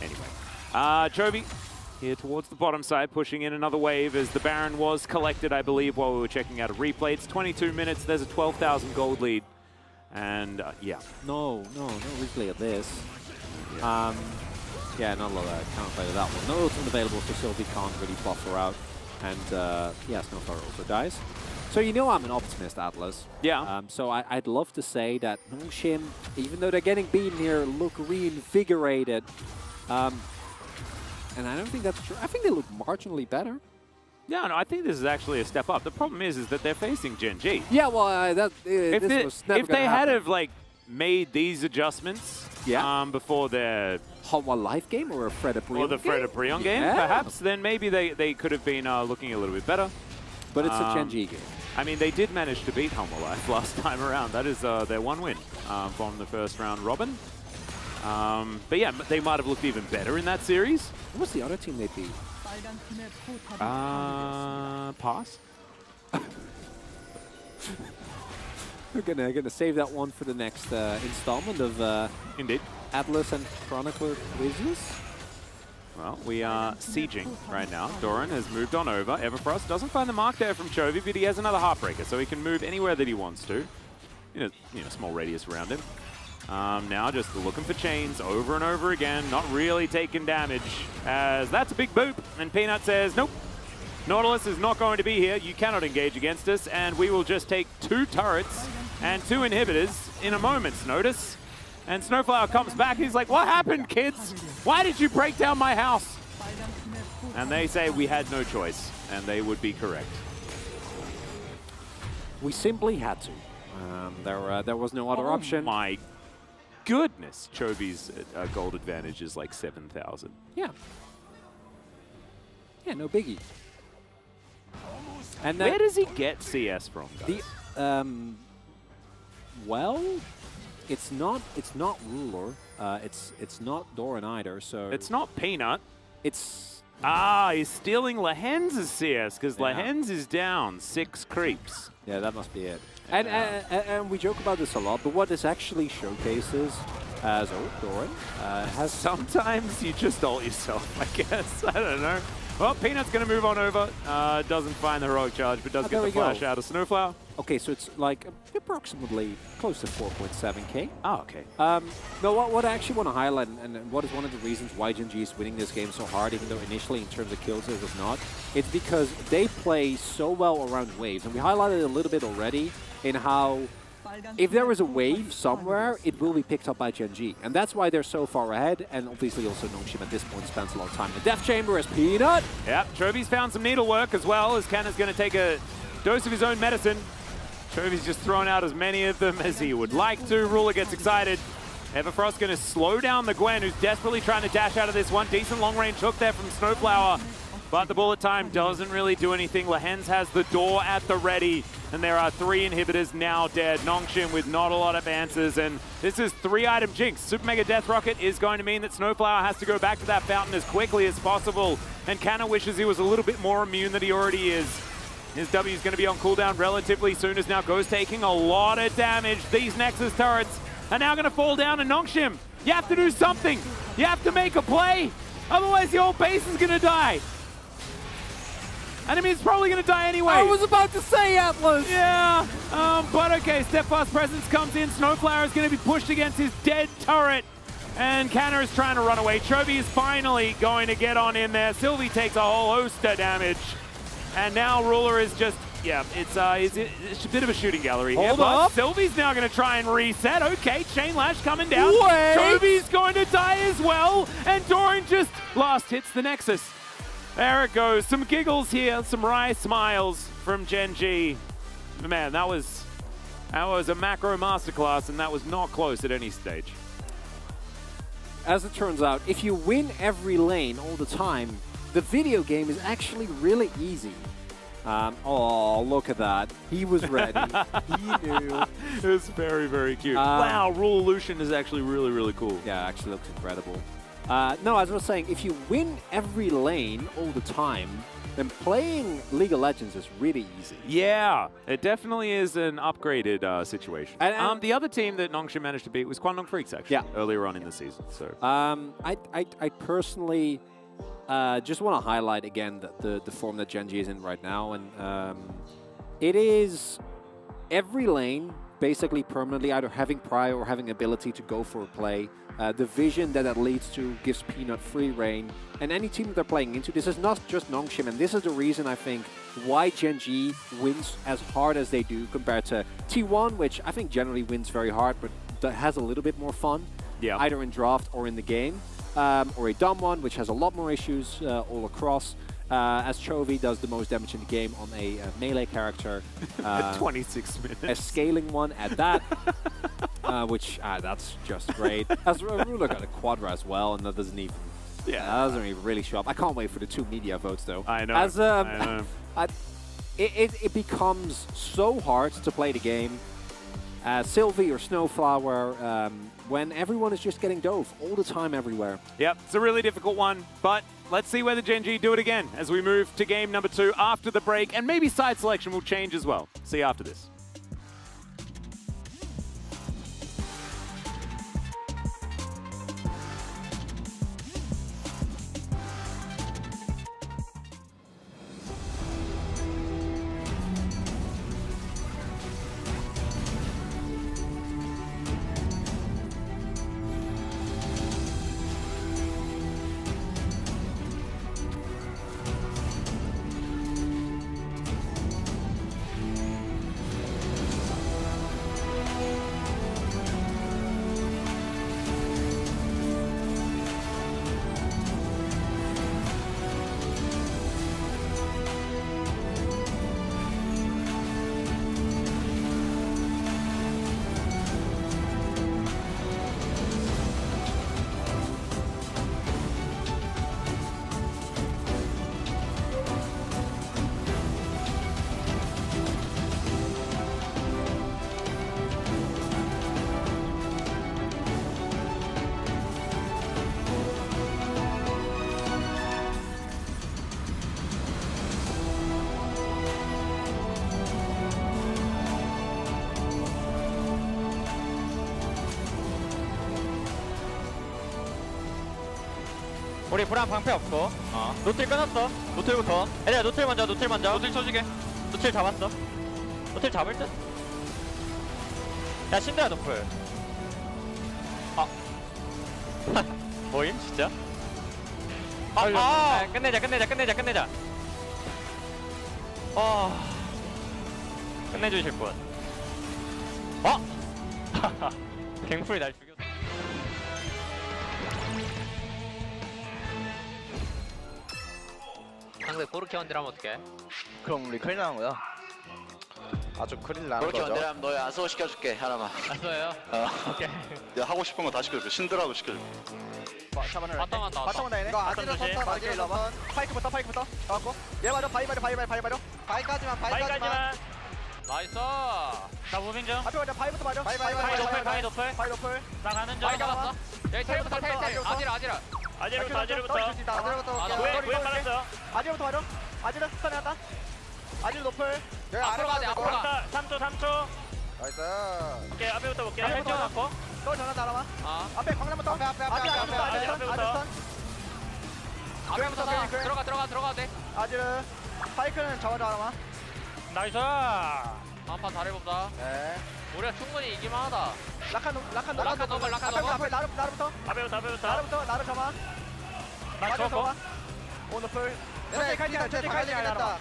Anyway, Chovy here towards the bottom side, pushing in another wave as the Baron was collected, I believe, while we were checking out a replay. It's 22 minutes. There's a 12,000 gold lead, and yeah. No replay of this. Yeah, not a lot of counterplay to that one. No ultimate available, so Sylvie can't really buffer out. And yeah, Snowflower also dies. So you know I'm an optimist, Atlas. Yeah. So I'd love to say that Nongshim, even though they're getting beaten here, look reinvigorated. And I don't think that's true. I think they look marginally better. Yeah, no, I think this is actually a step up. The problem is that they're facing Gen G. Yeah, well, if they had have like made these adjustments before their Hotwa Life game or a Fred Aprion or the Fred Aprion game, perhaps, then maybe they could have been looking a little bit better. But it's a Gen G game. I mean, they did manage to beat Hotwa Life last time around. That is their one win from the first round robin. But yeah, they might have looked even better in that series. What's the other team they beat? Pass. We're gonna save that one for the next installment of Indeed. Atlas and Chronicler quizzes. Well, we are sieging right now. Doran has moved on over. Everfrost doesn't find the mark there from Chovy, but he has another Heartbreaker, so he can move anywhere that he wants to. In a small radius around him. Now just looking for chains over and over again, not really taking damage, as that's a big boop. And Peanut says, nope, Nautilus is not going to be here. You cannot engage against us, and we will just take 2 turrets and 2 inhibitors in a moment's notice. And Snowflower comes back, he's like, what happened, kids? Why did you break down my house? And they say we had no choice, and they would be correct. We simply had to. There was no other option. Oh my goodness, Chovy's gold advantage is like 7,000. Yeah. Yeah, no biggie. And where does he get CS from, guys? Well, it's not Ruler. It's not Doran either. So it's not Peanut. It's he's stealing Lehens' CS because Lehens is down 6 creeps. Yeah, that must be it. And we joke about this a lot, but what this actually showcases as Doran has sometimes you just ult yourself, I guess. I don't know. Well, Peanut's going to move on over. Doesn't find the heroic charge, but does get the flash out of Snowflower. Okay, so it's like approximately close to 4.7k. Oh, okay. No, what I actually want to highlight, and what is one of the reasons why Gen G is winning this game so hard, even though initially in terms of kills it was not, it's because they play so well around waves. And we highlighted it a little bit already in how if there is a wave somewhere, it will be picked up by Gen G. And that's why they're so far ahead, and obviously also Nongshim at this point spends a lot of time in the Death Chamber as Peanut. Yep, Chovy's found some needlework as well, as Canna's going to take a dose of his own medicine. Chovy's just thrown out as many of them as he would like to. Ruler gets excited. Everfrost going to slow down the Gwen, who's desperately trying to dash out of this one. Decent long-range hook there from Snowflower. But the bullet time doesn't really do anything. Lehens has the door at the ready. And there are 3 inhibitors now dead. Nongshim with not a lot of answers. And this is 3-item jinx. Super Mega Death Rocket is going to mean that Snowflower has to go back to that fountain as quickly as possible. And Canna wishes he was a little bit more immune than he already is. His W is going to be on cooldown relatively soon, as now Ghost taking a lot of damage. These Nexus turrets are now going to fall down, and Nongshim, you have to do something. You have to make a play. Otherwise, the whole base is going to die. And I mean, it's probably going to die anyway. I was about to say Atlas. Yeah, but okay, Steadfast Presence comes in. Snowflower is going to be pushed against his dead turret. And Canna is trying to run away. Chovy is finally going to get on in there. Sylvie takes a whole host of damage. And now Ruler is just, yeah, it's a bit of a shooting gallery here. Hold up. Sylvie's now going to try and reset. Okay, Chain Lash coming down. Wait. Chovy's going to die as well. And Doran just last hits the Nexus. There it goes. Some giggles here, some wry smiles from Gen G. Man, that was a macro masterclass, and that was not close at any stage. As it turns out, if you win every lane all the time, the video game is actually really easy. Oh, look at that. He was ready. He knew. It was very, very cute. Wow, Rule Lucian is actually really, really cool. Yeah, actually looks incredible. No, as I was saying, if you win every lane all the time, then playing League of Legends is really easy. Yeah, it definitely is an upgraded situation. And the other team that Nongshim managed to beat was Kwangdong Freaks, actually, earlier on in the season. So, I personally just want to highlight again the form that Gen G is in right now, and it is every lane basically permanently either having prior or having ability to go for a play. The vision that leads to gives Peanut free reign, and any team that they're playing into, this is not just Nongshim, and this is the reason I think why Gen G wins as hard as they do compared to T1, which I think generally wins very hard, but that has a little bit more fun, either in draft or in the game, or a dumb one, which has a lot more issues all across. As Chovy does the most damage in the game on a melee character. 26 minutes. A scaling one at that, which that's just great. As Ruler got a Quadra as well, and that doesn't even, that doesn't even really show up. I can't wait for the 2 media votes though. I know. As I know. It becomes so hard to play the game. Sylvie or Snowflower, when everyone is just getting dove all the time everywhere. Yep, it's a really difficult one, but let's see whether Gen G do it again as we move to game number 2 after the break, and maybe side selection will change as well. See you after this. 우리 브라운 방패 없고. 노틸 끊었어. 노틸부터. 얘들아 노틸 먼저. 노틸 쳐주게. 노틸 잡았어. 노틸 잡을 듯? 야 신드라 노플. 뭐임 진짜? 끝내자. 끝내주실 분. 갱플이 날 죽였어. 상대 코르키 원딜하면 어떡해? 그럼 우리 큰일 나는 거야. 아주 큰일 나는 그렇게 거죠. 원대라면 너의 아소 시켜줄게 하나만. 아소예요? 오케이. 야 하고 싶은 거 다 시켜줄게. 신드라도 시켜줄게. 잡아내. 바텀만 나왔다. 바텀만 나이네. 이거 아지르 선턴 아지르 선턴. 파이크부터. 나왔고. 얘 맞아. 바위 맞아. 바위까지만. 나이스. 나 무빙 중. 앞에 맞아. 바위부터 맞아. 바위 높을. 나 가는 중. 바위 잡았어. 여기 텔부터 텔. 아지르부터. 아지르부터 맞아. 아지르 스턴 해놨다. 아지르 높을. 여기 앞으로 가야 돼. 3초. 나이스. 오케이 앞에부터 볼게. 앞에부터 맞고. 또 전화 날아와. 앞에 광란부터. 앞에. 앞에부터 들어가 돼. 아지르. 파이크는 잡아줘 하나만. 나이스. 한판 잘해봅다. 네. 우리가 충분히 이길만하다. 라칸 넘어. 앞에 나루부터. 나루부터 나루 잡아. 나 잡아. 오너풀. 천천히 했다.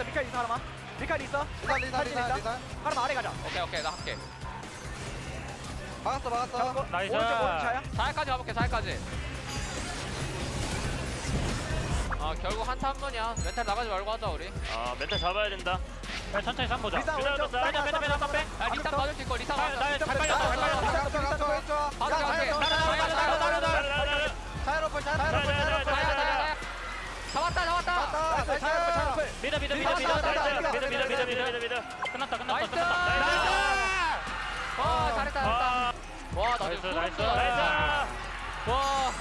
미카엘 있어 하나만. 미카엘 있어. 리산. 하나만 아래 가자. 오케이 나 할게. 막았어. 나이스. 오른쪽 차야. 4회까지 가볼게. 4회까지. 결국 한타 한 번이야. 멘탈 나가지 말고 하자 우리. 멘탈 잡아야 된다. 천천히 쌈 보자. 리산 오른쪽. 빼. 리산 받을 수 있고 리산 잘 받을 잡았다. 믿어. 끝났다. 잘했다. 와, 나 지금 나이스. 와.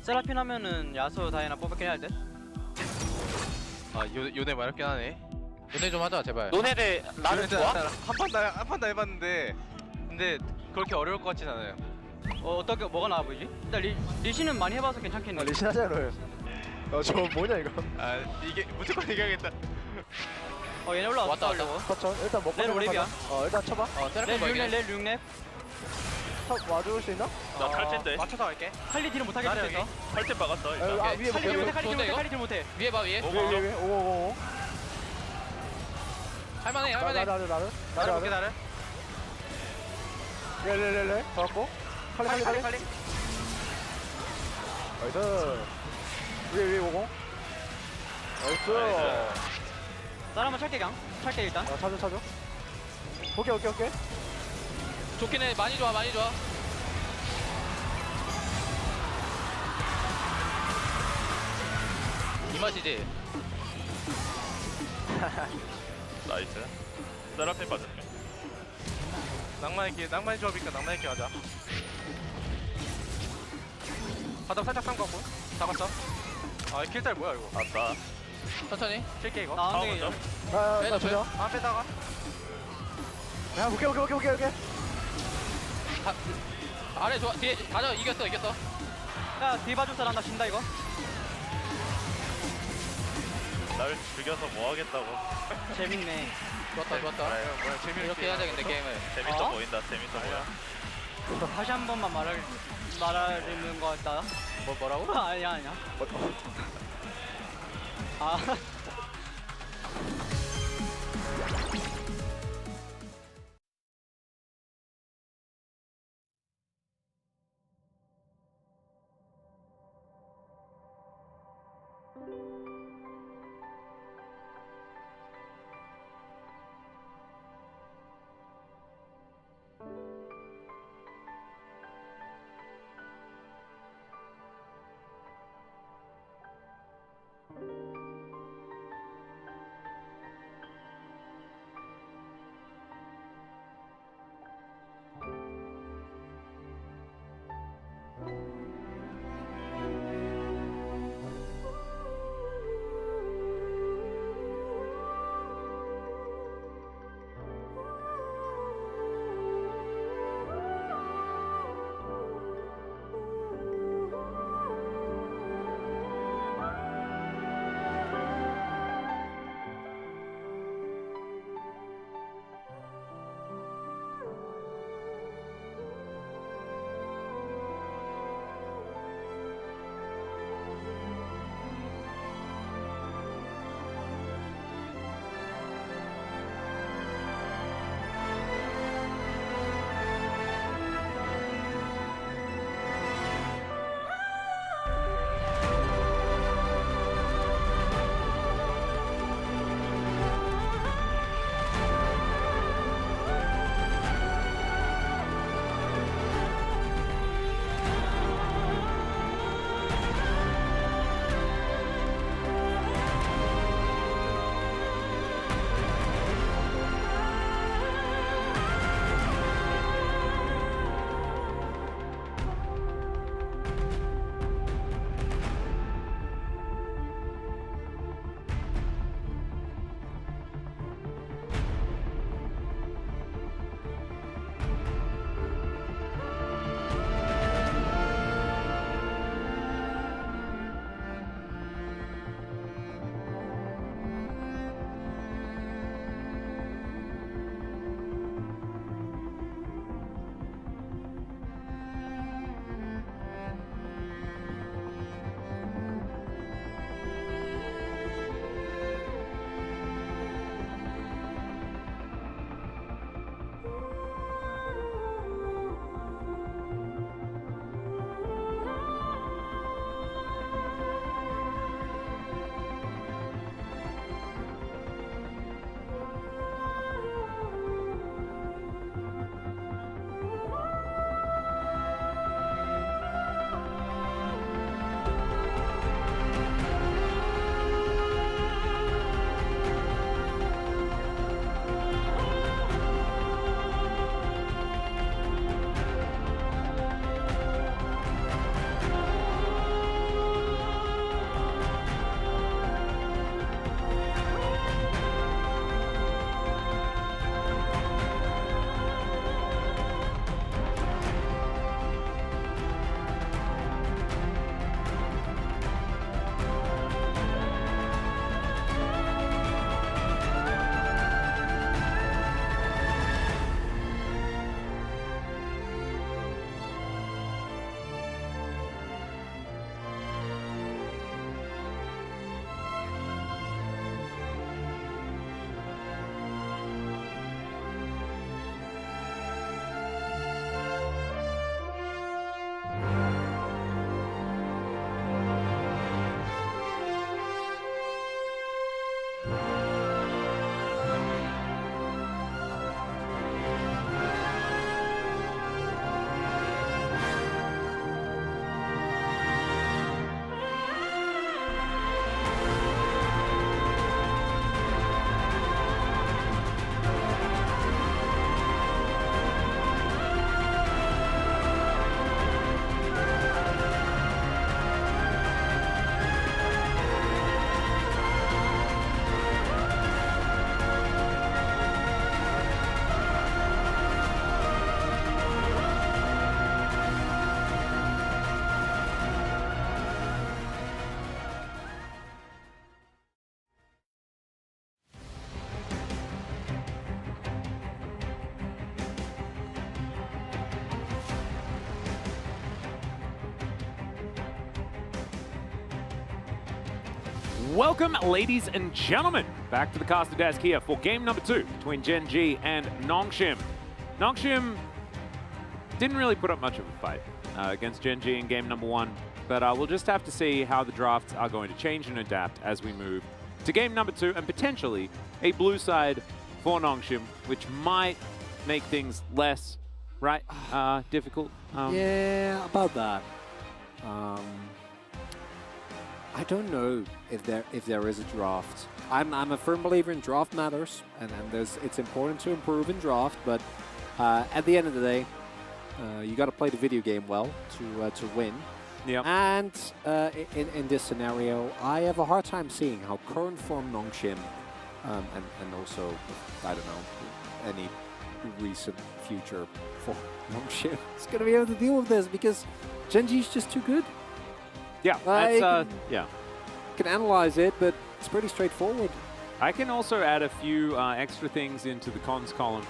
세라핀 하면은 야수 다이나 뽑긴 해야 돼? 요네 마렵긴 하네. 요네 좀 하자 제발. 너네들 나를 좋아? 한판 다 해봤는데 근데 그렇게 어려울 것 같진 않아요. 어떻게 뭐가 나와 보이지? 일단 리시는 많이 해봐서 괜찮겠네. 리신 하자로요. 저 뭐냐 이거? 이게 무조건 이겨야겠다. 얘네 올라왔다. 그렇죠. 일단 먹고 렐 올리비야. 일단 쳐봐. 렐 6렙. 와줄 수 있나? 나 탈진데. 맞춰서 갈게. 칼리 딜은 못하겠어. 탈진 박았어. 위에 칼리 딜 못해. 위에 봐 위에. 위에. 오. 할만해. 나를. 렐. 잡았고. 칼리. 나이스. 위에 오고. 나이스. 나라만 찰게 일단. 찾아. 오케이. 좋긴 해. 많이 좋아. 이 맛이지. 나이스. 세라핀 빠졌네. 낭만의 조합이니까 낭만의 길 하자. 바닥 살짝 삼가고 잡았어. 킬딸 뭐야 이거. 아싸. 천천히. 칠게 이거. 나 한대. 나 보자. 빼다가. 야, 오케이. 아래 좋아. 뒤에 가져. 이겼어. 야 뒤 봐줄 사람 나 진다 이거. 날 죽여서 뭐 하겠다고. 재밌네. 좋았다. 뭐야 재밌게 이렇게 해야 되겠네 게임을. 재밌어 보인다. 다시 한 번만 말하는 거 같다. 뭐라고? 아니야. Welcome, ladies and gentlemen, back to the Caster Desk here for game number 2 between Gen G and Nongshim. Nongshim didn't really put up much of a fight against Gen G in game number 1, but we'll just have to see how the drafts are going to change and adapt as we move to game number 2 and potentially a blue side for Nongshim, which might make things less, right, difficult. Yeah, about that. I don't know if there is a draft. I'm a firm believer in draft matters, and it's important to improve in draft. But at the end of the day, you got to play the video game well to win. Yeah. And in this scenario, I have a hard time seeing how current form Nongshim, and also I don't know any recent future for Nongshim is going to be able to deal with this because Gen G is just too good. Yeah, that's, yeah. Can analyze it, but it's pretty straightforward. I can also add a few extra things into the cons column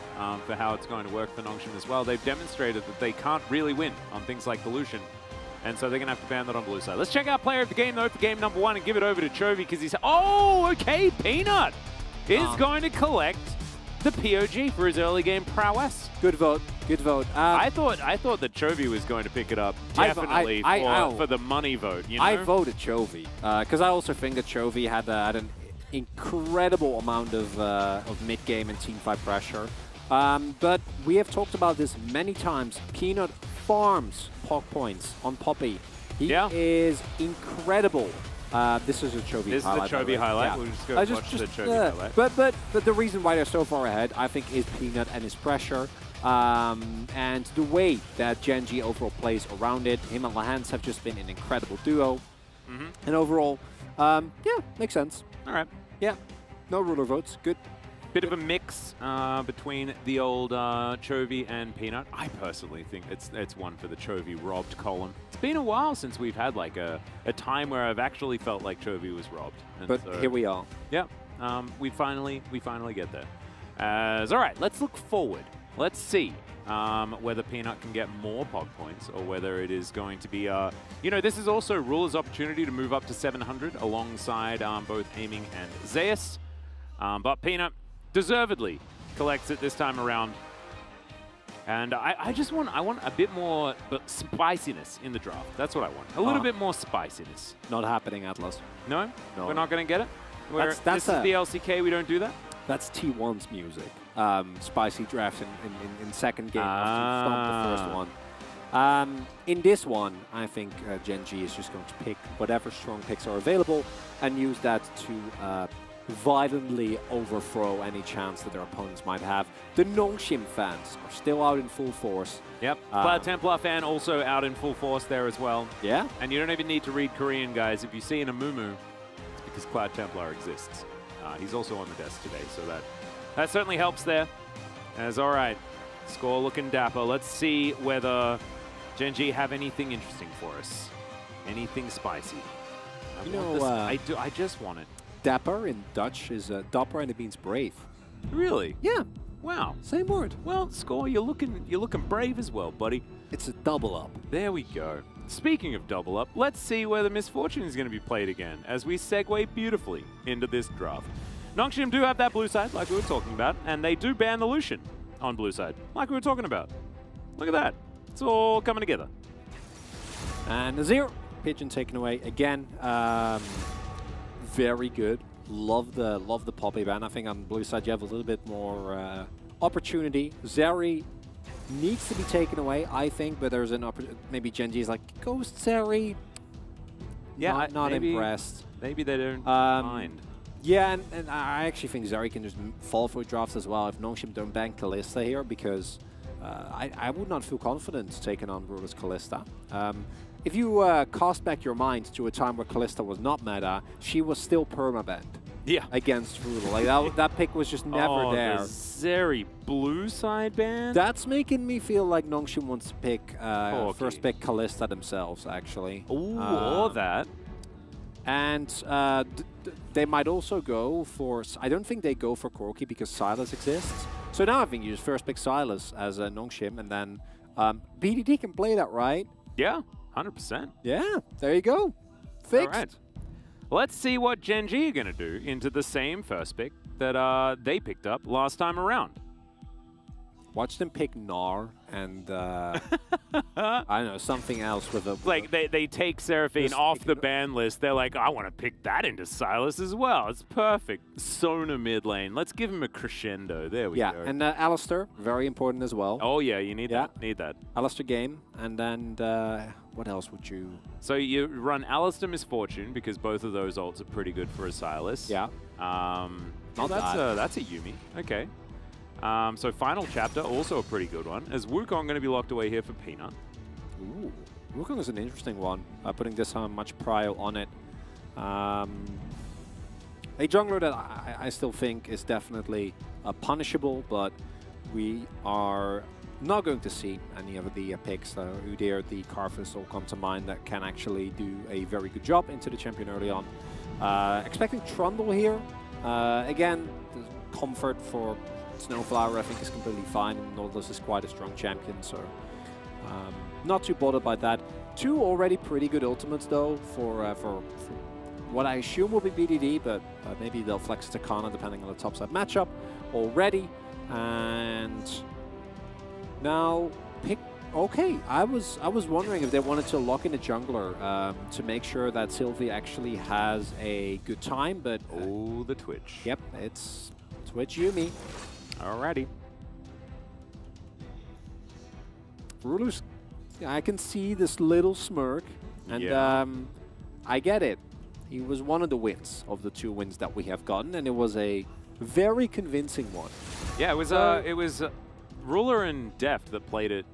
for how it's going to work for Nongshim as well. They've demonstrated that they can't really win on things like Dilution, and so they're going to have to ban that on blue side. Let's check out player of the game, though, for game number 1 and give it over to Chovy because he's... Oh, okay, Peanut is going to collect the POG for his early game prowess. Good vote. Good vote. I thought that Chovy was going to pick it up definitely for the money vote. You know? I voted Chovy because I also think that Chovy had an incredible amount of mid-game and teamfight pressure. But we have talked about this many times. Peanut farms POG points on Poppy. He is incredible. This is a Chovy highlight. This is the Chovy highlight. Yeah. We'll just go watch the Chovy highlight. But the reason why they're so far ahead, I think, is Peanut and his pressure. And the way that Gen G overall plays around it. Him and Lahans have just been an incredible duo. And overall, yeah, makes sense. All right. Yeah, no ruler votes. Good. Bit of a mix between the old Chovy and Peanut. I personally think it's one for the Chovy robbed column. It's been a while since we've had like a time where I've actually felt like Chovy was robbed. And but so, here we are. Yeah, we finally get there. All right, let's look forward. Let's see whether Peanut can get more POG points or whether it is going to be, you know, this is also Ruler's opportunity to move up to 700 alongside both Aiming and Zeus. But Peanut deservedly collects it this time around. And I want a bit more spiciness in the draft. That's what I want. A little bit more spiciness. Not happening, Atlas. No? No. We're not going to get it? That's this is the LCK, we don't do that? That's T1's music. Spicy draft in second game after you stomp the first one. In this one, I think Gen G is just going to pick whatever strong picks are available and use that to violently overthrow any chance that their opponents might have. The Nongshim fans are still out in full force. Yep. Cloud Templar fan also out in full force there as well. Yeah. And you don't even need to read Korean, guys. If you see an Amumu, it's because Cloud Templar exists. He's also on the desk today, so that certainly helps there. As all right, score looking dapper. Let's see whether Gen G have anything interesting for us. Anything spicy. I just want it. Dapper in Dutch is dapper and it means brave. Really? Yeah. Wow. Same word. Well, Score, you're looking brave as well, buddy. It's a double up. There we go. Speaking of double up, let's see whether Misfortune is going to be played again as we segue beautifully into this draft. Nongshim do have that blue side, like we were talking about, and they do ban the Lucian on blue side, like we were talking about. Look at that. It's all coming together. And Nazir, Pigeon taken away again. Very good. Love the Poppy ban. I think on blue side you have a little bit more opportunity. Zeri needs to be taken away, I think, but there's an opportunity. Maybe Gen G is like, Ghost Zeri. Yeah, not impressed. Maybe they don't mind. Yeah, and I actually think Zeri can just fall for drafts as well if Nongshim don't ban Kalista here, because I would not feel confident taking on Ruler's Kalista. If you cast back your mind to a time where Kalista was not meta, she was still permabanned. Yeah. Against Ruler. Like that pick was just never there. The Zeri blue side ban? That's making me feel like Nongshim wants to pick first pick Kalista themselves, actually. Ooh, or that. And they might also go for... I don't think they go for Corki because Silas exists. So now I think you just first pick Silas as a Nongshim, and then BDD can play that, right? Yeah, 100%. Yeah, there you go. Fixed. All right. Let's see what Gen G are going to do into the same first pick that they picked up last time around. Watch them pick Gnar and I don't know, something else with a... Like, they take Seraphine off the ban list. They're like, I want to pick that into Sylas as well. It's perfect. Sona mid lane. Let's give him a crescendo. There we go. Yeah, and Alistair, very important as well. Oh, yeah, you need that. Need that. Alistair game, and then what else would you... So you run Alistair Misfortune, because both of those ults are pretty good for a Sylas. Yeah. Not that's a Yuumi. Okay. So Final Chapter, also a pretty good one. Is Wukong going to be locked away here for Peanut? Ooh, Wukong is an interesting one. Putting this on much prio on it. A jungler that I still think is definitely punishable, but we are not going to see any of the picks. Udyr, the Karthus all come to mind that can actually do a very good job into the champion early on. Expecting Trundle here. Again, the comfort for Snowflower I think is completely fine, and Nautilus is quite a strong champion, so not too bothered by that. Two already pretty good ultimates though for what I assume will be BDD, but maybe they'll flex to Kana depending on the topside matchup already. And now pick. Okay, I was wondering if they wanted to lock in a jungler to make sure that Sylvie actually has a good time, but oh, the Twitch. Yep, it's Twitch Yuumi. Alrighty. Ruler's, I can see this little smirk, and I get it. He was one of the wins of the 2 wins that we have gotten, and it was a very convincing one. Yeah, it was Ruler and Deft that played it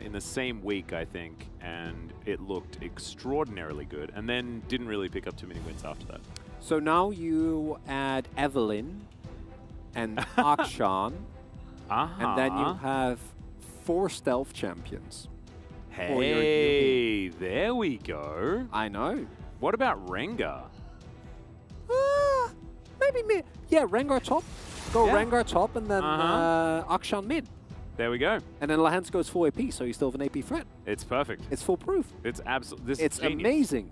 in the same week, I think, and it looked extraordinarily good, and then didn't really pick up too many wins after that. So now you add Evelynn and Akshan, and then you have 4 stealth champions. Hey, there we go. I know. What about Rengar? Maybe yeah, Rengar top. Go Rengar top, and then Akshan mid. There we go. And then Lehends goes full AP, so you still have an AP threat. It's perfect. It's foolproof. It's absolutely. It's amazing.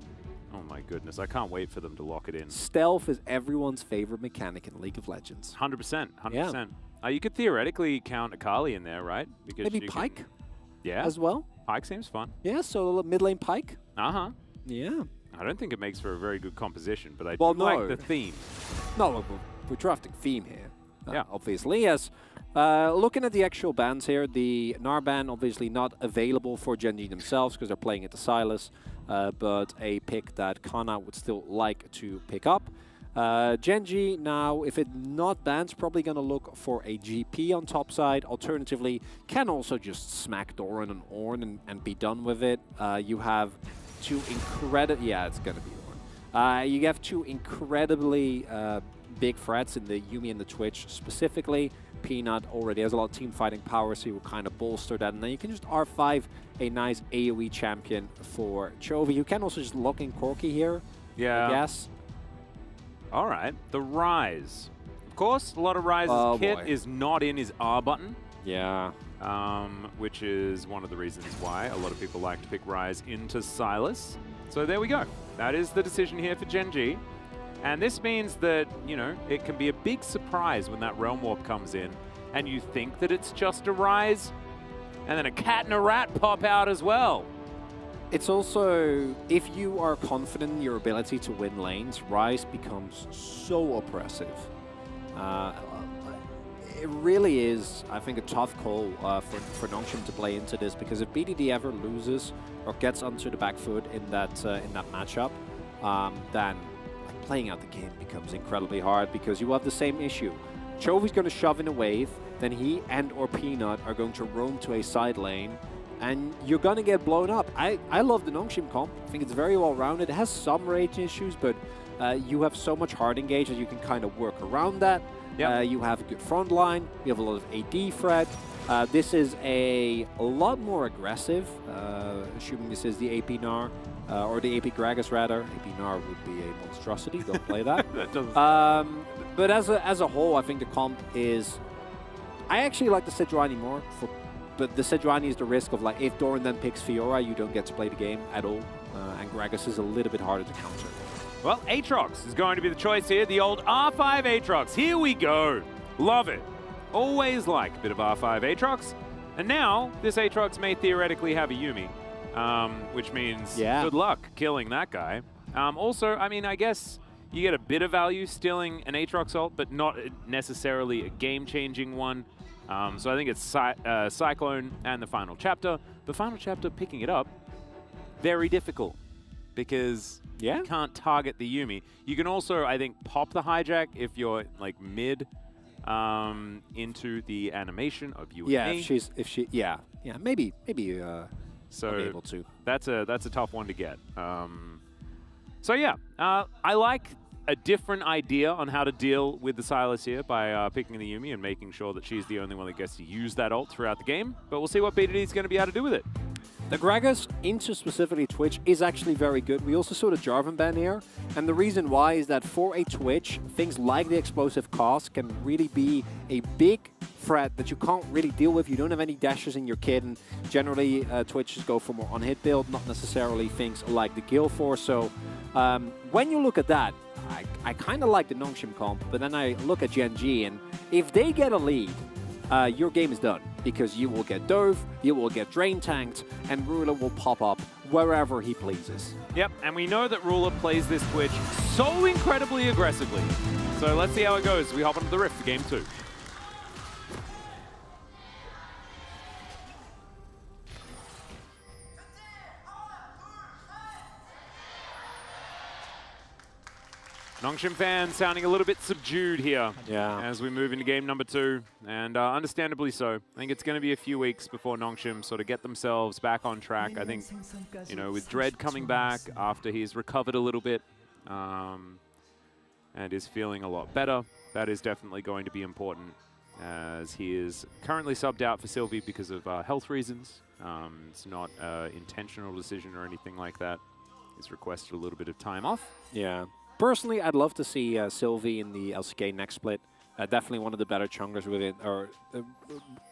Oh my goodness, I can't wait for them to lock it in. Stealth is everyone's favorite mechanic in League of Legends. 100%, 100%. You could theoretically count Akali in there, right? Because maybe Pyke? Yeah. As well? Pyke seems fun. Yeah, so mid lane Pyke? Uh-huh. Yeah. I don't think it makes for a very good composition, but I do like the theme. No, we're drafting theme here. Obviously, yes. Looking at the actual bans here, the Gnar ban obviously not available for Gen G themselves because they're playing it to Sylas, but a pick that Kana would still like to pick up. Gen G now, if it not bans, probably going to look for a GP on top side. Alternatively, can also just smack Doran and Ornn and be done with it. You have 2 incredible... Yeah, it's going to be Ornn. You have 2 incredibly big threats in the Yuumi and the Twitch specifically. Peanut already has a lot of team fighting power, so you will kind of bolster that. And then you can just R5 a nice AoE champion for Chovy. You can also just lock in Corki here, I guess. All right, the Rise. Of course, a lot of Rise's kit is not in his R button. Yeah. Which is one of the reasons why a lot of people like to pick Rise into Sylas. So there we go. That is the decision here for Gen G. And this means that, you know, it can be a big surprise when that Realm Warp comes in and you think that it's just a Rise, and then a cat and a rat pop out as well. It's also, if you are confident in your ability to win lanes, Rise becomes so oppressive. It really is, I think, a tough call for Nongshim to play into this, because if BDD ever loses or gets onto the back foot in that matchup, then playing out the game becomes incredibly hard, because you have the same issue. Chovy's going to shove in a wave, then he and or Peanut are going to roam to a side lane, and you're going to get blown up. I love the Nongshim comp. I think it's very well-rounded. It has some rage issues, but you have so much hard engage that you can kind of work around that. You have a good front line. You have a lot of AD threat. This is a lot more aggressive, assuming this is the AP Gnar. Or the AP Gragas, rather. AP Gnar would be a monstrosity. Don't play that. But as a whole, I think the comp is... I actually like the Sejuani more. But the Sejuani is the risk of, like, if Doran then picks Fiora, you don't get to play the game at all. And Gragas is a little bit harder to counter. Well, Aatrox is going to be the choice here. The old R5 Aatrox. Here we go. Love it. Always like a bit of R5 Aatrox. And now, this Aatrox may theoretically have a Yuumi, which means good luck killing that guy. Also, I mean, I guess you get a bit of value stealing an Aatrox ult, but not necessarily a game-changing one. So I think it's Cyclone and the final chapter. The final chapter, picking it up, very difficult because you can't target the Yuumi. You can also, I think, pop the hijack if you're like mid into the animation of you and me. Maybe so I'll be able to. That's a tough one to get. So yeah, I like a different idea on how to deal with the Sylas here by picking the Yuumi and making sure that she's the only one that gets to use that ult throughout the game. But we'll see what BDD is going to be able to do with it. The Gragas into specifically Twitch is actually very good. We also saw the Jarvan ban here, and the reason why is that for a Twitch, things like the explosive cost can really be a big threat that you can't really deal with. You don't have any dashes in your kit, and generally Twitches go for more on-hit build, not necessarily things like the Gale Force. So when you look at that, I kind of like the Nongshim comp, but then I look at Gen G, and if they get a lead, your game is done, because you will get Dove, you will get Drain Tanked, and Ruler will pop up wherever he pleases. Yep, and we know that Ruler plays this Twitch so incredibly aggressively. So let's see how it goes. We hop onto the Rift for Game 2. Nongshim fans sounding a little bit subdued here as we move into game number 2, and understandably so. I think it's going to be a few weeks before Nongshim sort of get themselves back on track. I think, you know, with Dread coming back after he's recovered a little bit and is feeling a lot better, that is definitely going to be important, as he is currently subbed out for Sylvie because of health reasons. It's not an intentional decision or anything like that. He's requested a little bit of time off. Yeah. Personally, I'd love to see Sylvie in the LCK next split. Definitely one of the better junglers within,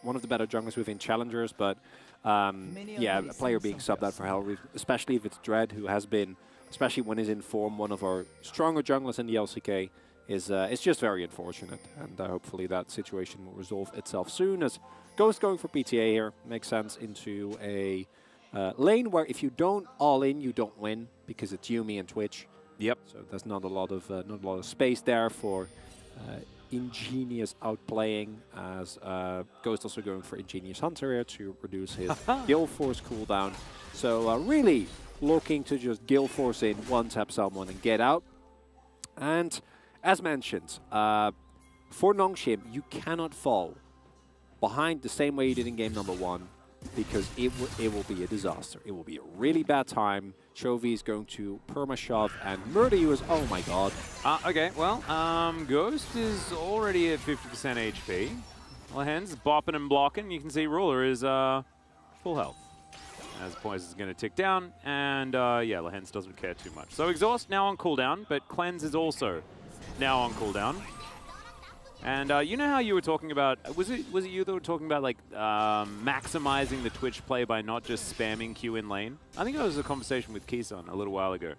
one of the better junglers within challengers. But yeah, a player being subbed out for Hell, especially if it's Dread, who has been, especially when he's in form, one of our stronger junglers in the LCK, is it's just very unfortunate. And hopefully that situation will resolve itself soon. As Ghost going for PTA here makes sense into a lane where if you don't all in, you don't win, because it's Yuumi and Twitch. Yep. So there's not a lot of space there for ingenious outplaying, as Ghost also going for Ingenious Hunter here to reduce his Gale Force cooldown. So really looking to just Gale Force in, one-tap someone and get out. And as mentioned, for Nongshim, you cannot fall behind the same way you did in game number 1, because it will be a disaster. It will be a really bad time. Chovy is going to perma-shove and murder you as, oh my god. Okay, well, Ghost is already at 50% HP. Lehen's bopping and blocking. You can see Ruler is full health. As Poise is going to tick down, and yeah, Lehen's doesn't care too much. So Exhaust now on cooldown, but Cleanse is also now on cooldown. And you know how you were talking about, was it you that were talking about like maximizing the Twitch play by not just spamming Q in lane? I think it was a conversation with Kisan a little while ago.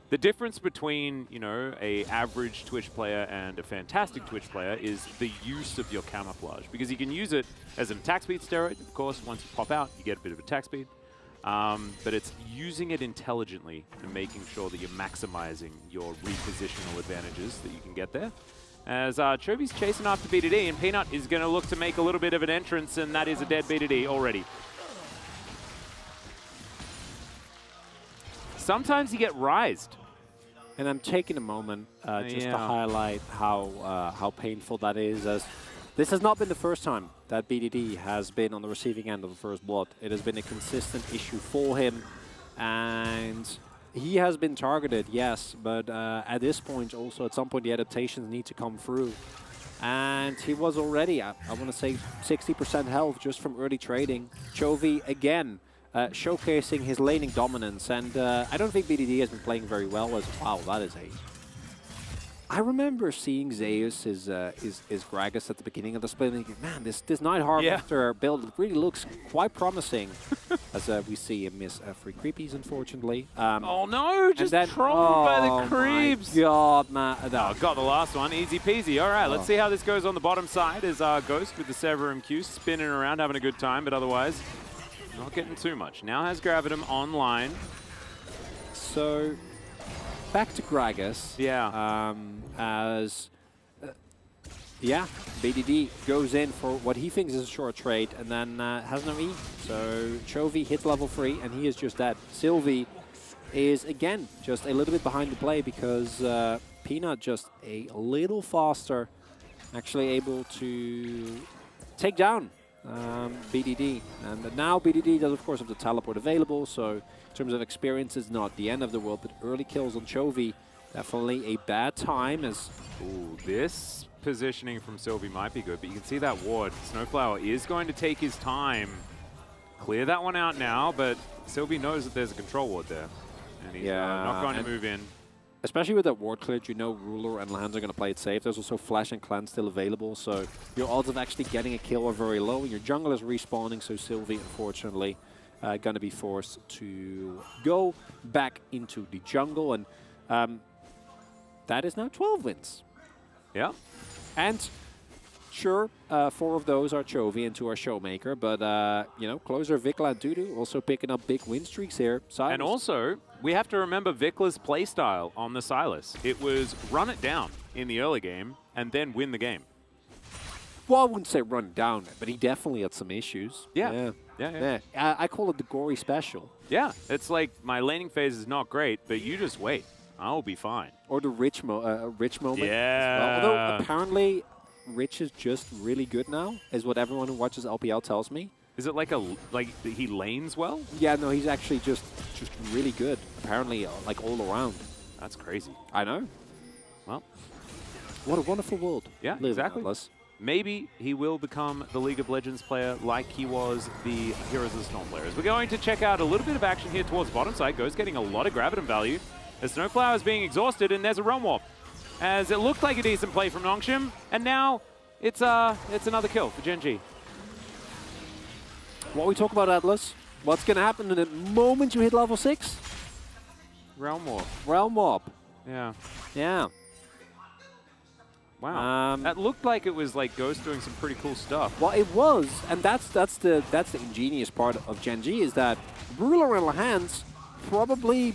The difference between, you know, a average Twitch player and a fantastic Twitch player is the use of your camouflage, because you can use it as an attack speed steroid. Of course, once you pop out, you get a bit of attack speed. But it's using it intelligently and making sure that you're maximizing your repositional advantages that you can get there. As Chovy's chasing after BDD, and Peanut is going to look to make a little bit of an entrance, and that is a dead BDD already. Sometimes you get rised. And I'm taking a moment just to highlight how painful that is, as this has not been the first time that BDD has been on the receiving end of the first blood. It has been a consistent issue for him, and he has been targeted, yes, but at this point also, at some point, the adaptations need to come through. And he was already, I want to say, 60% health just from early trading. Chovy, again, showcasing his laning dominance. And I don't think BDD has been playing very well as, wow, that is a I remember seeing Zeus is Gragas at the beginning of the split, and thinking, man, this Night Harvester build really looks quite promising. As we see him miss free creepies, unfortunately. Oh no, just trolled by the creeps. My God, man. Oh, got the last one, easy peasy. All right, let's see how this goes on the bottom side as Ghost with the Severum Q spinning around, having a good time, but otherwise not getting too much. Now has Gravitum online. So, back to Gragas. Yeah. Yeah, BDD goes in for what he thinks is a short trade and then has no E. So Chovy hits level 3 and he is just dead. Sylvie is again just a little bit behind the play because Peanut just a little faster, actually able to take down BDD. And now BDD does of course have the teleport available, so in terms of experience it's not the end of the world, but early kills on Chovy, definitely a bad time as... Ooh, this positioning from Sylvie might be good, but you can see that ward. Snowflower is going to take his time. Clear that one out now, but Sylvie knows that there's a control ward there. And he's not going to move in. Especially with that ward cleared, you know Ruler and Lands are going to play it safe. There's also Flash and Clan still available, so your odds of actually getting a kill are very low. And your jungle is respawning, so Sylvie, unfortunately, going to be forced to go back into the jungle. And that is now 12 wins. Yeah. And sure, 4 of those are Chovy and 2 are Showmaker, but, you know, closer Vikla and Dudu also picking up big win streaks here. Silas. And also, we have to remember Vikla's playstyle on the Sylas. It was run it down in the early game and then win the game. Well, I wouldn't say run down, but he definitely had some issues. Yeah. I call it the gory special. Yeah, it's like my laning phase is not great, but you just wait. I'll be fine. Or the Rich moment. Yeah. As well. Although apparently Rich is just really good now, is what everyone who watches LPL tells me. Is it like he lanes well? Yeah, no, he's actually just really good. Apparently, like all around. That's crazy. I know. Well, what a wonderful world. Yeah, exactly. Maybe he will become the League of Legends player like he was the Heroes of the Storm players. We're going to check out a little bit of action here towards the bottom side. Ghost getting a lot of Gravitum value. The Snowflower is being exhausted, and there's a Realm Warp. As it looked like a decent play from Nongshim, and now it's another kill for Gen G. What we talk about, Atlas? What's going to happen in the moment you hit level 6? Realm Warp. Realm Warp. Yeah. Yeah. Wow. That looked like it was like Ghost doing some pretty cool stuff. Well, it was, and that's the ingenious part of Gen G is that Ruler and Lahans probably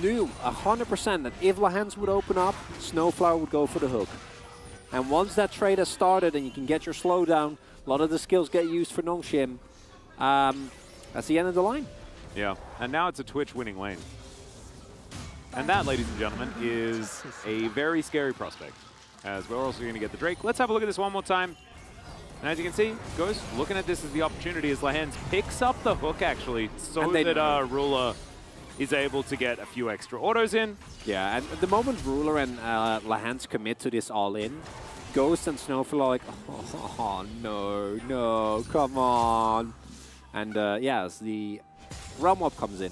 knew 100% that if Lahans would open up, Snowflower would go for the hook. And once that trade has started and you can get your slowdown, a lot of the skills get used for Nongshim. That's the end of the line. Yeah, and now it's a Twitch winning lane. And that, ladies and gentlemen, is a very scary prospect, as we're also going to get the Drake. Let's have a look at this one more time. And as you can see, Ghost looking at this as the opportunity as Lahans picks up the hook, actually, so that Ruler is able to get a few extra autos in. Yeah, and the moment Ruler and Lahans commit to this all-in, Ghost and Snowflower are like, oh, no, come on. And yeah, as the Realm Warp comes in,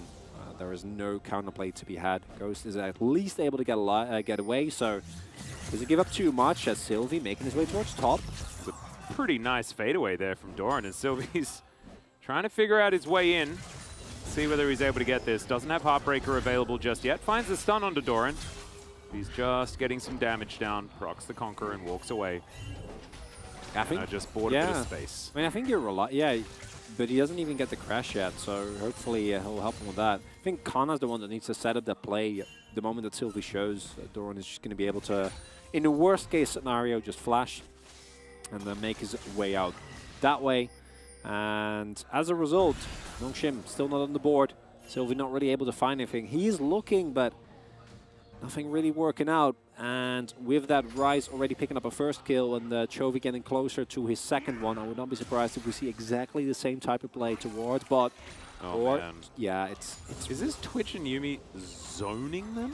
there is no counterplay to be had. Ghost is at least able to get away, so doesn't give up too much as Sylvie making his way towards top. It's a pretty nice fadeaway there from Doran, and Sylvie's trying to figure out his way in. See whether he's able to get this. Doesn't have Heartbreaker available just yet. Finds the stun onto Doran. He's just getting some damage down. Procs the Conqueror and walks away. I think just bought a bit of space. I mean, I think you're but he doesn't even get the crash yet, so hopefully he'll help him with that. I think Kana's the one that needs to set up that play. The moment that Sylvie shows, Doran is just going to be able to, in the worst case scenario, just flash and then make his way out that way. And as a result, Nongshim still not on the board. Sylvie not really able to find anything. He's looking, but nothing really working out. And with that, Rise already picking up a first kill and Chovy getting closer to his second one. I would not be surprised if we see exactly the same type of play towards bot. Oh, man. Yeah, it's... Is this Twitch and Yuumi zoning them?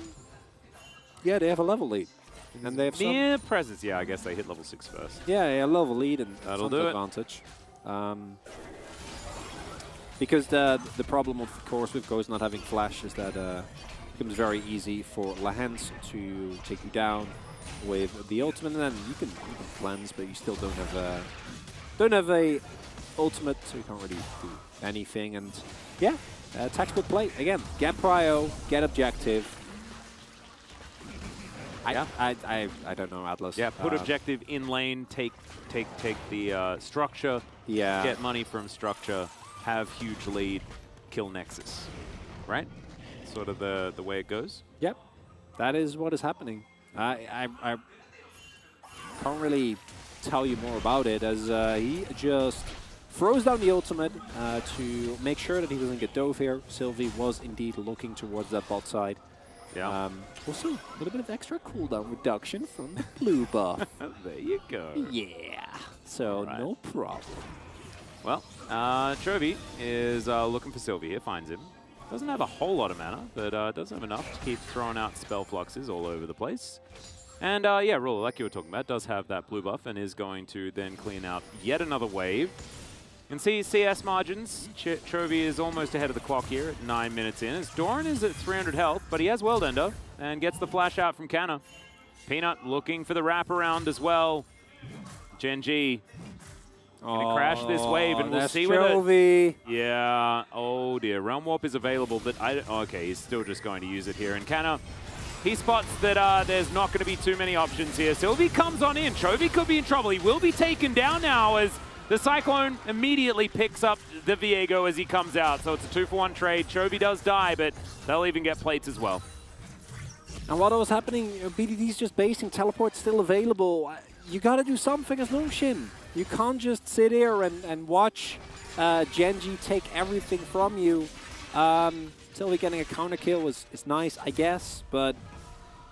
Yeah, they have a level lead. And they have mere presence. Yeah, I guess they hit level 6 first. Yeah, level lead and that'll some do advantage. Because the problem, of course, with Ghost not having flash is that it becomes very easy for Lahans to take you down. with the ultimate, and then you can cleanse, but you still don't have a ultimate, so you can't really do anything. And yeah, textbook play again. Get prio, get objective. I don't know, Atlas. Yeah, put objective in lane, take the structure. Yeah. Get money from structure, have huge lead, kill Nexus. Right? Sort of the way it goes. Yep, that is what is happening. I can't really tell you more about it, as he just throws down the ultimate to make sure that he doesn't get dove here. Sylvie was indeed looking towards that bot side. Yeah. Also, a little bit of extra cooldown reduction from the blue buff. There you go. Yeah. So, no problem. Well, Chovy is looking for Sylvie here, finds him. Doesn't have a whole lot of mana, but does have enough to keep throwing out spell fluxes all over the place. And yeah, Ruler, like you were talking about, does have that blue buff and is going to then clean out yet another wave. You can see CS margins. Chovy is almost ahead of the clock here at 9 minutes in, as Doran is at 300 health, but he has World Ender and gets the flash out from Canna. Peanut looking for the wraparound as well. Gen G gonna crash this wave, and we'll see whether. Yeah. Oh dear. Realm Warp is available, but okay, he's still just going to use it here. And Canna, he spots that there's not going to be too many options here. Sylvie comes on in. Chovy could be in trouble. He will be taken down now as the Cyclone immediately picks up the Viego as he comes out. So it's a 2-for-1 trade. Chovy does die, but they'll even get plates as well. And while that was happening, BDD's just basing, teleport's still available. You got to do something as Nongshim. You can't just sit here and watch Gen G take everything from you. Sylvie getting a counter kill is nice, I guess, but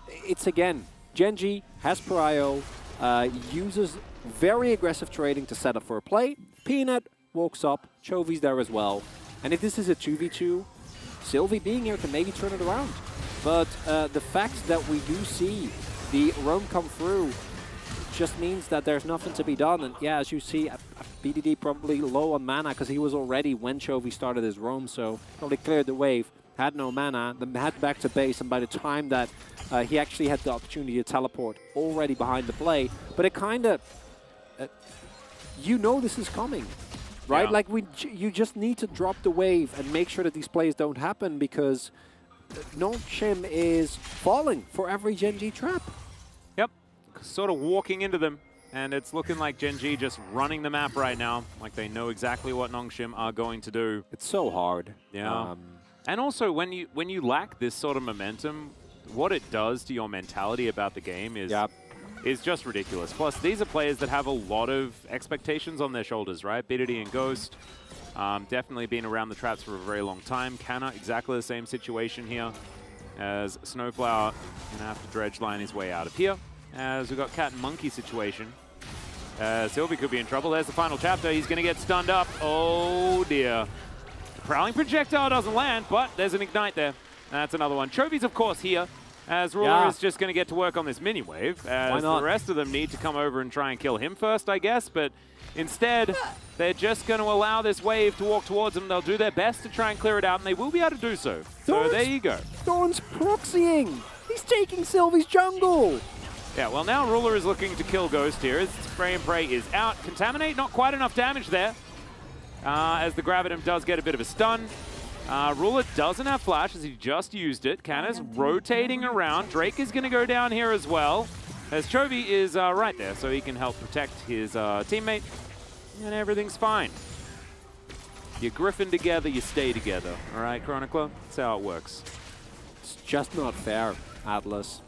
it's again, Gen G has prio, uses very aggressive trading to set up for a play. Peanut walks up, Chovy's there as well. And if this is a 2v2, Sylvie being here can maybe turn it around. But the fact that we do see the roam come through just means that there's nothing to be done. And yeah, as you see, BDD probably low on mana because he was already when Chovy started his roam, so probably cleared the wave, had no mana, then had back to base, and by the time that he actually had the opportunity to teleport, already behind the play. But it kind of, you know this is coming, right? Yeah. Like you just need to drop the wave and make sure that these plays don't happen, because Nongshim is falling for every Gen G trap. Yep, sort of walking into them, and it's looking like Gen G just running the map right now, like they know exactly what Nongshim are going to do. It's so hard. Yeah. And also, when you lack this sort of momentum, what it does to your mentality about the game is just ridiculous. Plus, these are players that have a lot of expectations on their shoulders, right? BDD and Ghost, definitely been around the traps for a very long time. Canna, exactly the same situation here, as Snowflower gonna have to dredge line his way out of here. As we've got Cat and Monkey situation. Sylvie could be in trouble. There's the final chapter. He's gonna get stunned up. Oh dear. Prowling projectile doesn't land, but there's an ignite there. That's another one. Chovy's, of course, here, as Ruler is just going to get to work on this mini wave, as the rest of them need to come over and try and kill him first, I guess, but instead, they're just going to allow this wave to walk towards them. They'll do their best to try and clear it out, and they will be able to do so. So there you go. Doran's proxying. He's taking Sylvie's jungle. Yeah, well, now Ruler is looking to kill Ghost here, as Spray and Pray is out. Contaminate, not quite enough damage there. As the Gravitum does get a bit of a stun. Ruler doesn't have flash as he just used it. Canna's rotating around. Drake is going to go down here as well, as Chovy is right there, so he can help protect his teammate, and everything's fine. You griffin together, you stay together. All right, Chronicler? That's how it works. It's just not fair, Atlas.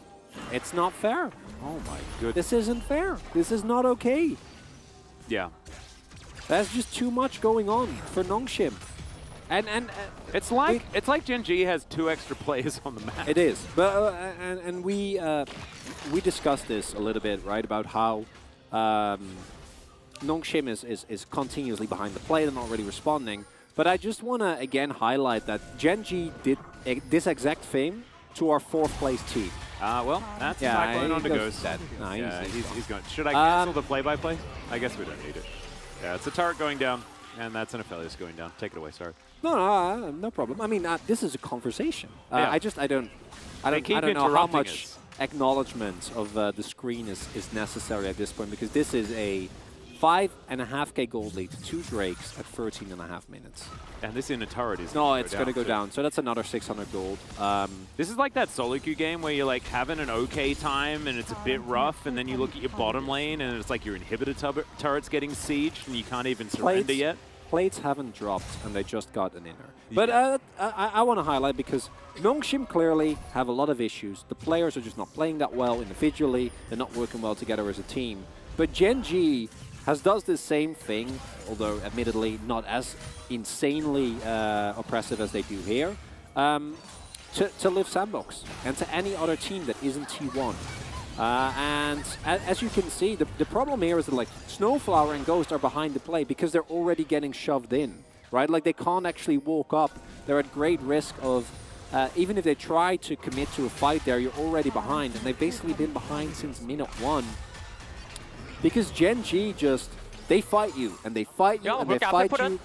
It's not fair. Oh my goodness. This isn't fair. This is not okay. Yeah. There's just too much going on for Nongshim. And it's like Gen G has 2 extra players on the map. It is, but and we discussed this a little bit, right, about how Nongshim is continuously behind the play. They're not really responding. But I just want to again highlight that Gen G did this exact thing to our 4th place team. Well, that's Cyclone on to Ghost. Nah, yeah, he's going. Should I cancel the play-by-play? I guess we don't need it. Yeah, it's a turret going down, and that's an Aphelios going down. Take it away, sorry. No problem. I mean, this is a conversation. Yeah. I don't know how much acknowledgement of the screen is necessary at this point, because this is a 5.5k gold lead, 2 Drakes at 13.5 minutes. And this inner turret is it's going to go down. So that's another 600 gold. This is like that solo queue game where you're like having an okay time and it's a bit rough, and then you look at your bottom lane and it's like your inhibitor turret's getting sieged and you can't even surrender yet. Plates haven't dropped and they just got an inner. But I want to highlight, because Nongshim clearly have a lot of issues. The players are just not playing that well individually. They're not working well together as a team. But Gen G does the same thing, although admittedly not as insanely oppressive as they do here, to Live Sandbox and to any other team that isn't T1. And as you can see, the problem here is that like Snowflower and Ghost are behind the play because they're already getting shoved in, right? Like they can't actually walk up. They're at great risk of, even if they try to commit to a fight there, you're already behind. And they've basically been behind since minute 1. Because Gen G they fight you, and they fight you, and they fight you,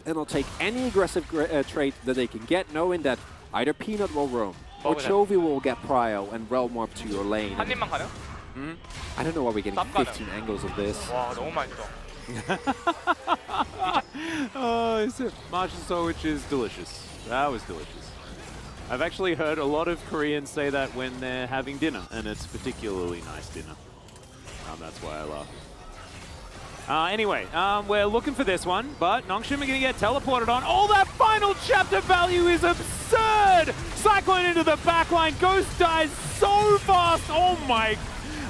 and they'll take any aggressive trait that they can get, knowing that either Peanut will roam, or Chovy will get prio and realm warp to your lane. 한 입만 가려? I don't know why we're getting 15 angles of this. 와, 너무 맛있어. Oh, it's a Martian Soul, which is delicious. That was delicious. I've actually heard a lot of Koreans say that when they're having dinner, and it's particularly nice dinner. That's why I laugh. Anyway, we're looking for this one, but Nongshim are going to get teleported on. Oh, that final chapter value is absurd! Cyclone into the backline. Ghost dies so fast. Oh my...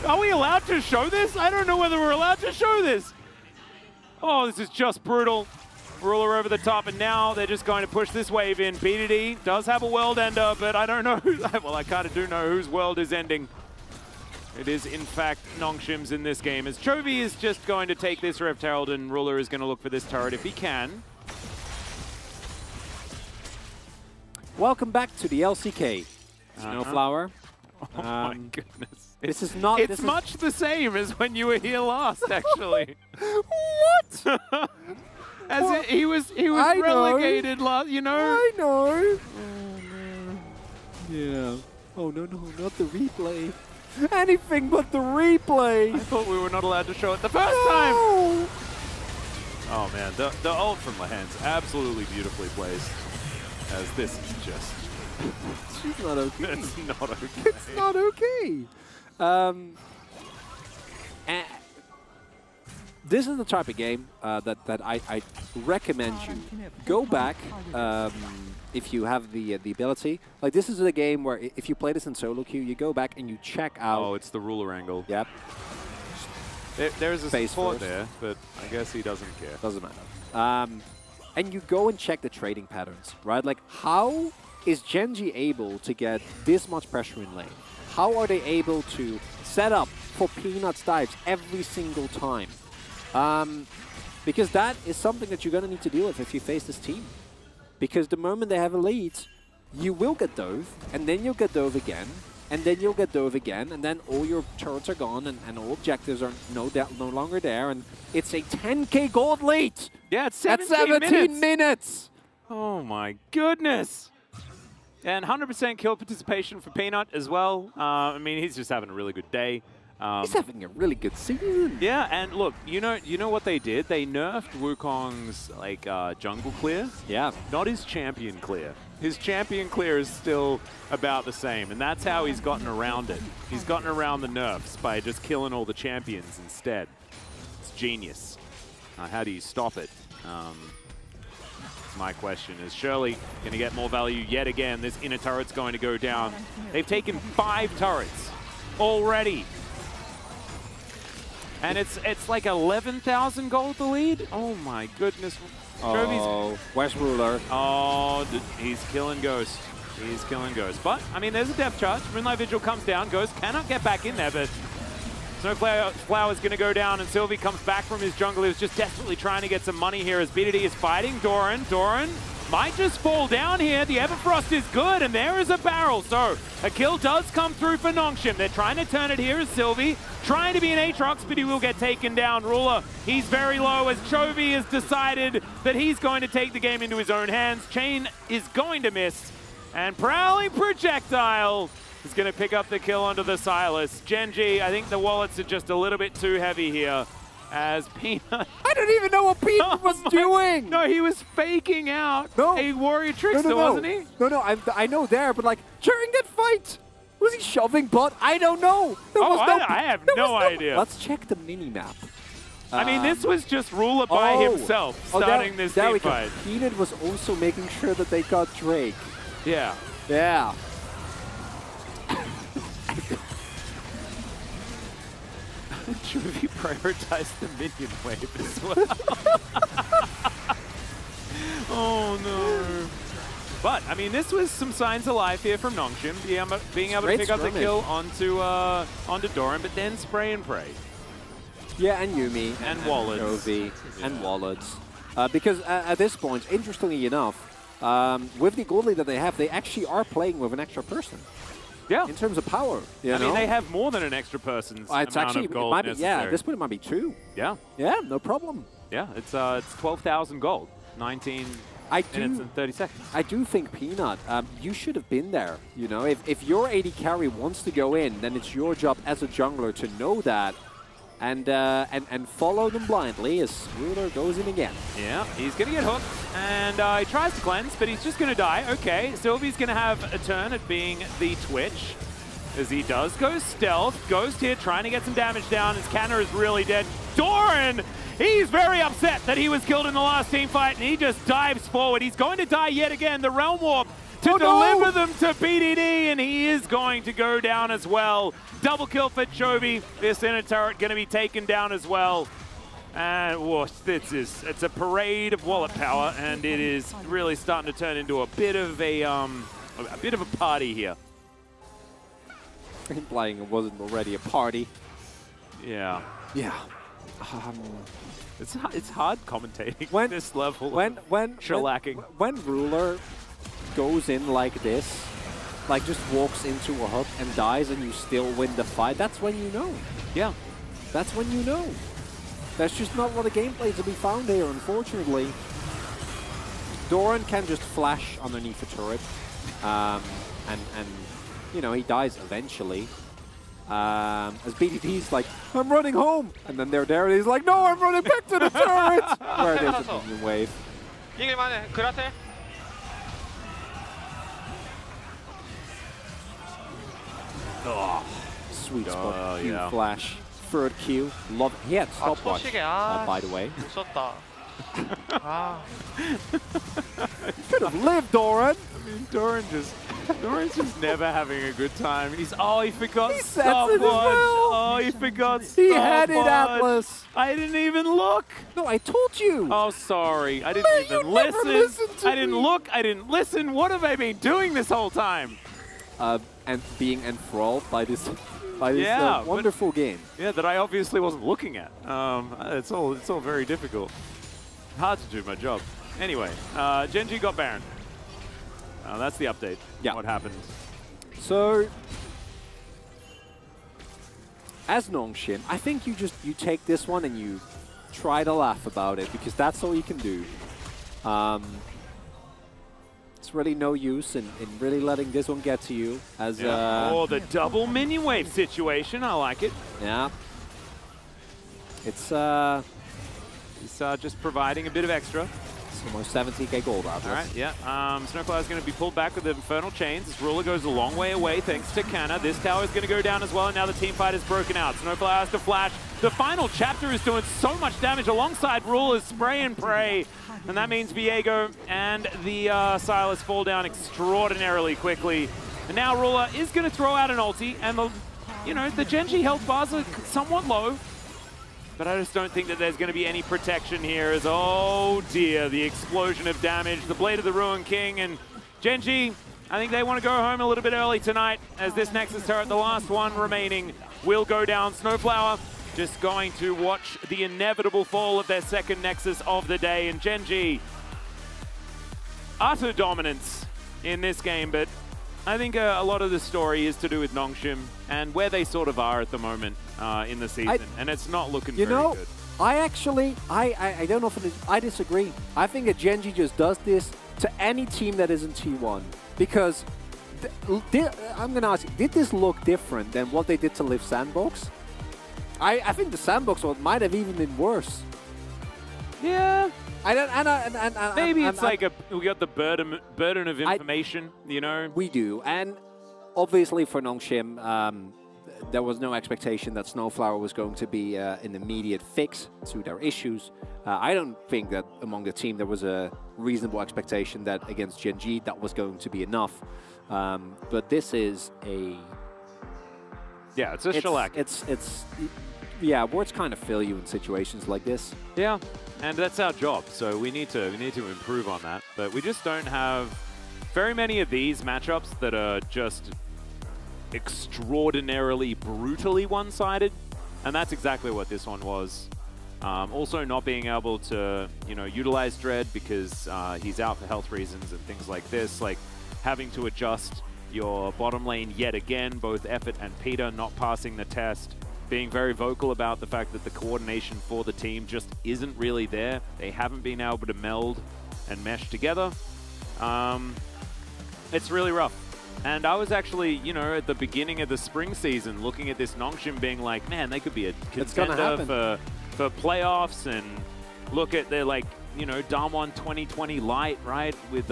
Are we allowed to show this? I don't know whether we're allowed to show this. Oh, this is just brutal. Ruler over the top, and now they're just going to push this wave in. BDD does have a world ender, but I don't know who... Well, I kind of do know whose world is ending. It is, in fact, Nongshim's in this game, as Chovy is just going to take this Rift Herald, and Ruler is going to look for this turret if he can. Welcome back to the LCK, Snowflower. Oh my goodness. This is not... It's much the same as when you were here last, actually. What? He was relegated last, you know? I know. Oh, no. Yeah. Oh, no, not the replay. Anything but the replay. I thought we were not allowed to show it the first time. Oh man, the ult from Lahan's absolutely beautifully placed. As this is just... She's not okay. It's not okay. It's not okay. This is the type of game that I recommend you go back if you have the ability. Like, this is a game where if you play this in solo queue, you go back and you check out... Oh, it's the Ruler angle. Yep. There's a support there, but I guess he doesn't care. Doesn't matter. And you go and check the trading patterns, right? Like, how is Gen G able to get this much pressure in lane? How are they able to set up for Peanuts dives every single time? Because that is something that you're going to need to deal with if you face this team. Because the moment they have a lead, you will get dove, and then you'll get dove again, and then you'll get dove again, and then all your turrets are gone, and all objectives are no longer there, and it's a 10k gold lead! Yeah, it's 17 minutes! Oh my goodness! And 100% kill participation for Peanut as well. I mean, he's just having a really good day. He's having a really good season. Yeah, and look, you know what they did? They nerfed Wukong's like jungle clear. Yeah. Not his champion clear. His champion clear is still about the same, and that's how he's gotten around it. He's gotten around the nerfs by just killing all the champions instead. It's genius. How do you stop it? My question is Shirley going to get more value yet again. This inner turret's going to go down. They've taken 5 turrets already. And it's like 11,000 gold the lead? Oh my goodness. Oh, where's Ruler? Oh, he's killing Ghost. He's killing Ghost. But, I mean, there's a depth charge. Moonlight Vigil comes down. Ghost cannot get back in there, but Snowflower's going to go down, and Sylvie comes back from his jungle. He was just desperately trying to get some money here as BDD is fighting Doran. Doran might just fall down here. The Everfrost is good, and there is a barrel. So a kill does come through for Nongshim. They're trying to turn it here as Sylvie, trying to be an Aatrox, but he will get taken down. Ruler, he's very low as Chovy has decided that he's going to take the game into his own hands. Chain is going to miss, and Prowling Projectile is going to pick up the kill onto the Silas. Genji, I think the wallets are just a little bit too heavy here. As Peanut... I don't even know what Peanut was doing! No, he was faking out a warrior trickster, wasn't he? No, I know there, but like, during that fight, was he shoving butt? I don't know! I have no idea. Let's check the mini-map. I mean, this was just Ruler by himself starting this team fight. Peanut was also making sure that they got Drake. Yeah. Yeah. Should we prioritize the minion wave as well? Oh no. But, I mean, this was some signs of life here from Nongshim, being able to pick up the kill onto Doran, but then spray and pray. Yeah, and Yuumi. And Wallets. Chovy, and Wallets. Because at this point, interestingly enough, with the gold lead that they have, they actually are playing with an extra person. Yeah. In terms of power. I mean, they have more than an extra person's it's amount actually, of gold necessary. At this point it might be 2. Yeah. Yeah, no problem. Yeah, it's 12,000 gold. 19 minutes and 30 seconds. I do think, Peanut, you should have been there. You know, if your AD carry wants to go in, then it's your job as a jungler to know that and follow them blindly as Ruler goes in again. Yeah, he's going to get hooked, and he tries to cleanse, but he's just going to die. Okay, Sylvie's going to have a turn at being the Twitch, as he does go stealth. Ghost here trying to get some damage down, as Canna is really dead. Doran, he's very upset that he was killed in the last team fight, and he just dives forward. He's going to die yet again. The Realm Warp to deliver them to BDD, and he is going to go down as well. Double kill for Chovy. This inner turret going to be taken down as well. And whoa, it's a parade of wallet power, and it is really starting to turn into a bit of a party here. Implying it wasn't already a party. Yeah. Yeah. It's hard commentating this level. When shellacking. When Ruler goes in like this, like just walks into a hook and dies, and you still win the fight, that's when you know. Yeah. That's when you know. That's just not what the gameplay to be found here, unfortunately. Doran can just flash underneath the turret, and you know, he dies eventually. As BDD's like, I'm running home, and then they're there, and he's like, no, I'm running back to the turret. Where there's a minion wave. 이길만해. 그라테. Oh, sweet spot. Q yeah. flash. Third Q. Love. He had stopwatch, by the way. 무섭다. Could have lived, Doran. I mean, Doran's just never having a good time. He forgot He stopwatch. Oh, he forgot stopwatch. He had it, Atlas. I didn't even look. No, I told you. Oh, sorry. I didn't even listen. I didn't look. I didn't listen. What have I been doing this whole time? And being enthralled by this wonderful game. Yeah, that I obviously wasn't looking at. It's all very difficult. Hard to do my job. Anyway, Genji got Baron. That's the update. Yeah. What happened? So, as Nongshim, I think you take this one and you try to laugh about it, because that's all you can do. It's really no use in really letting this one get to you. As oh, the double minion wave situation. I like it. Yeah. It's just providing a bit of extra. It's almost 70k gold out. All right, yeah. Snowflower is going to be pulled back with the Infernal Chains. This Ruler goes a long way away thanks to Canna. This tower is going to go down as well, and now the team fight is broken out. Snowflower has to flash. The final chapter is doing so much damage alongside Ruler's spray and pray. And that means Viego and the Silas fall down extraordinarily quickly. And now Ruler is going to throw out an ulti, and the Genji health bars are somewhat low. But I just don't think that there's going to be any protection here, as, oh dear, the explosion of damage, the Blade of the Ruined King, and Genji, I think they want to go home a little bit early tonight, as this Nexus turret, the last one remaining, will go down. Snowflower just going to watch the inevitable fall of their second Nexus of the day, and Genji, utter dominance in this game, but I think a lot of the story is to do with Nongshim and where they sort of are at the moment in the season, and it's not looking very good. I don't know if I disagree. I think that Genji just does this to any team that is in T1, because I'm gonna ask you, did this look different than what they did to Live Sandbox? I think the Sandbox one might have even been worse. Yeah. Maybe it's like we got the burden of information, you know? We do. And obviously for Nongshim, there was no expectation that Snowflower was going to be an immediate fix to their issues. I don't think that among the team there was a reasonable expectation that against Gen G that was going to be enough. But this is a... Yeah, it's a shellac. Yeah, words kind of fail you in situations like this. Yeah, and that's our job, so we need to improve on that. But we just don't have very many of these matchups that are just extraordinarily, brutally one-sided, and that's exactly what this one was. Also, not being able to, utilize Dread because he's out for health reasons and things like this, like having to adjust your bottom lane yet again, both Effort and Peter not passing the test, being very vocal about the fact that the coordination for the team just isn't really there. They haven't been able to meld and mesh together. It's really rough. And I was actually, at the beginning of the spring season, looking at this Nongshim being like, man, they could be a contender for playoffs, and look at their, Damwon 2020 Light, right? With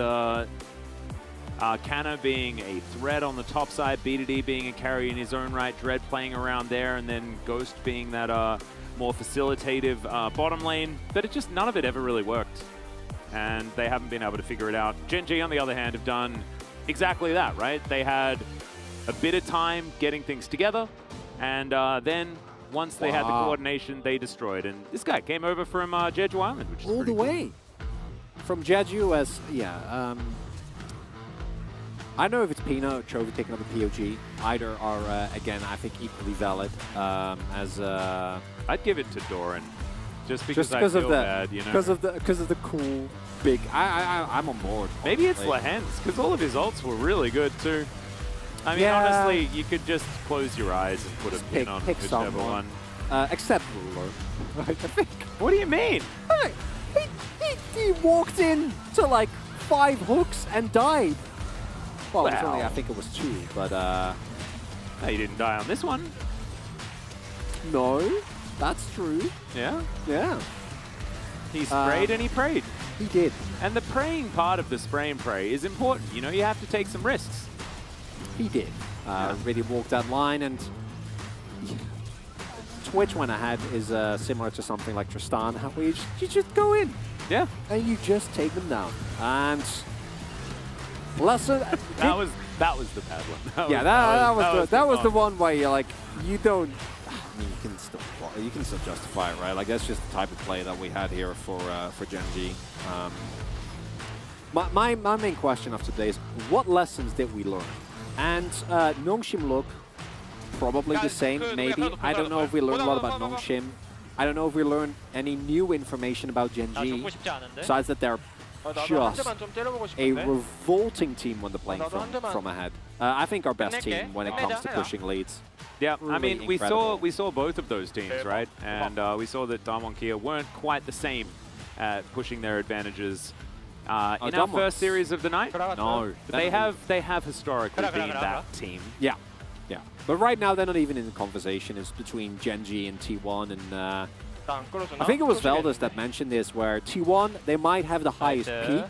Canna being a threat on the top side, BDD being a carry in his own right, Dread playing around there, and then Ghost being that more facilitative bottom lane. But it just, none of it ever really worked. And they haven't been able to figure it out. Gen G, on the other hand, have done exactly that, right? They had a bit of time getting things together, and then once they had the coordination, they destroyed. And this guy came over from Jeju Island, which is all the way from Jeju as I don't know if it's Pina or Chovy taking up the POG. Either are again, I think, equally valid. I'd give it to Doran, just because I feel bad, because of the cool big. I'm on board. Maybe it's Lehens, because all of his ults were really good too. I mean, honestly, you could just close your eyes and put a pin on whichever one. Except Ruler, I think. What do you mean? He walked in to like 5 hooks and died. Well, it was only, I think it was 2, but no, you didn't die on this one. No, that's true. Yeah? Yeah. He sprayed and he prayed. He did. And the praying part of the spray and pray is important. You have to take some risks. He did. Really walked that line, and Twitch went ahead is similar to something like Tristan, where you just go in. Yeah. And you just take them down. And lesson. that was the bad one. That was the one where you're like, you don't. I mean, you can still justify it, right? Like, that's just the type of play that we had here for Gen G. My main question of today is, what lessons did we learn? And Nongshim look probably the same, maybe. I don't know if we learned a lot about Nongshim. I don't know if we learned any new information about Gen G, besides that they're just a revolting team when they're playing from ahead. I think our best team when it comes to pushing leads. Yeah, really I mean, incredible. we saw both of those teams, right? And we saw that Damwon Kia weren't quite the same at pushing their advantages in our first series of the night. No, they have historically been that team. Yeah, yeah. But right now they're not even in the conversation. It's between Gen G and T1, and I think it was Veldus that mentioned this, where T1 they might have the highest peak,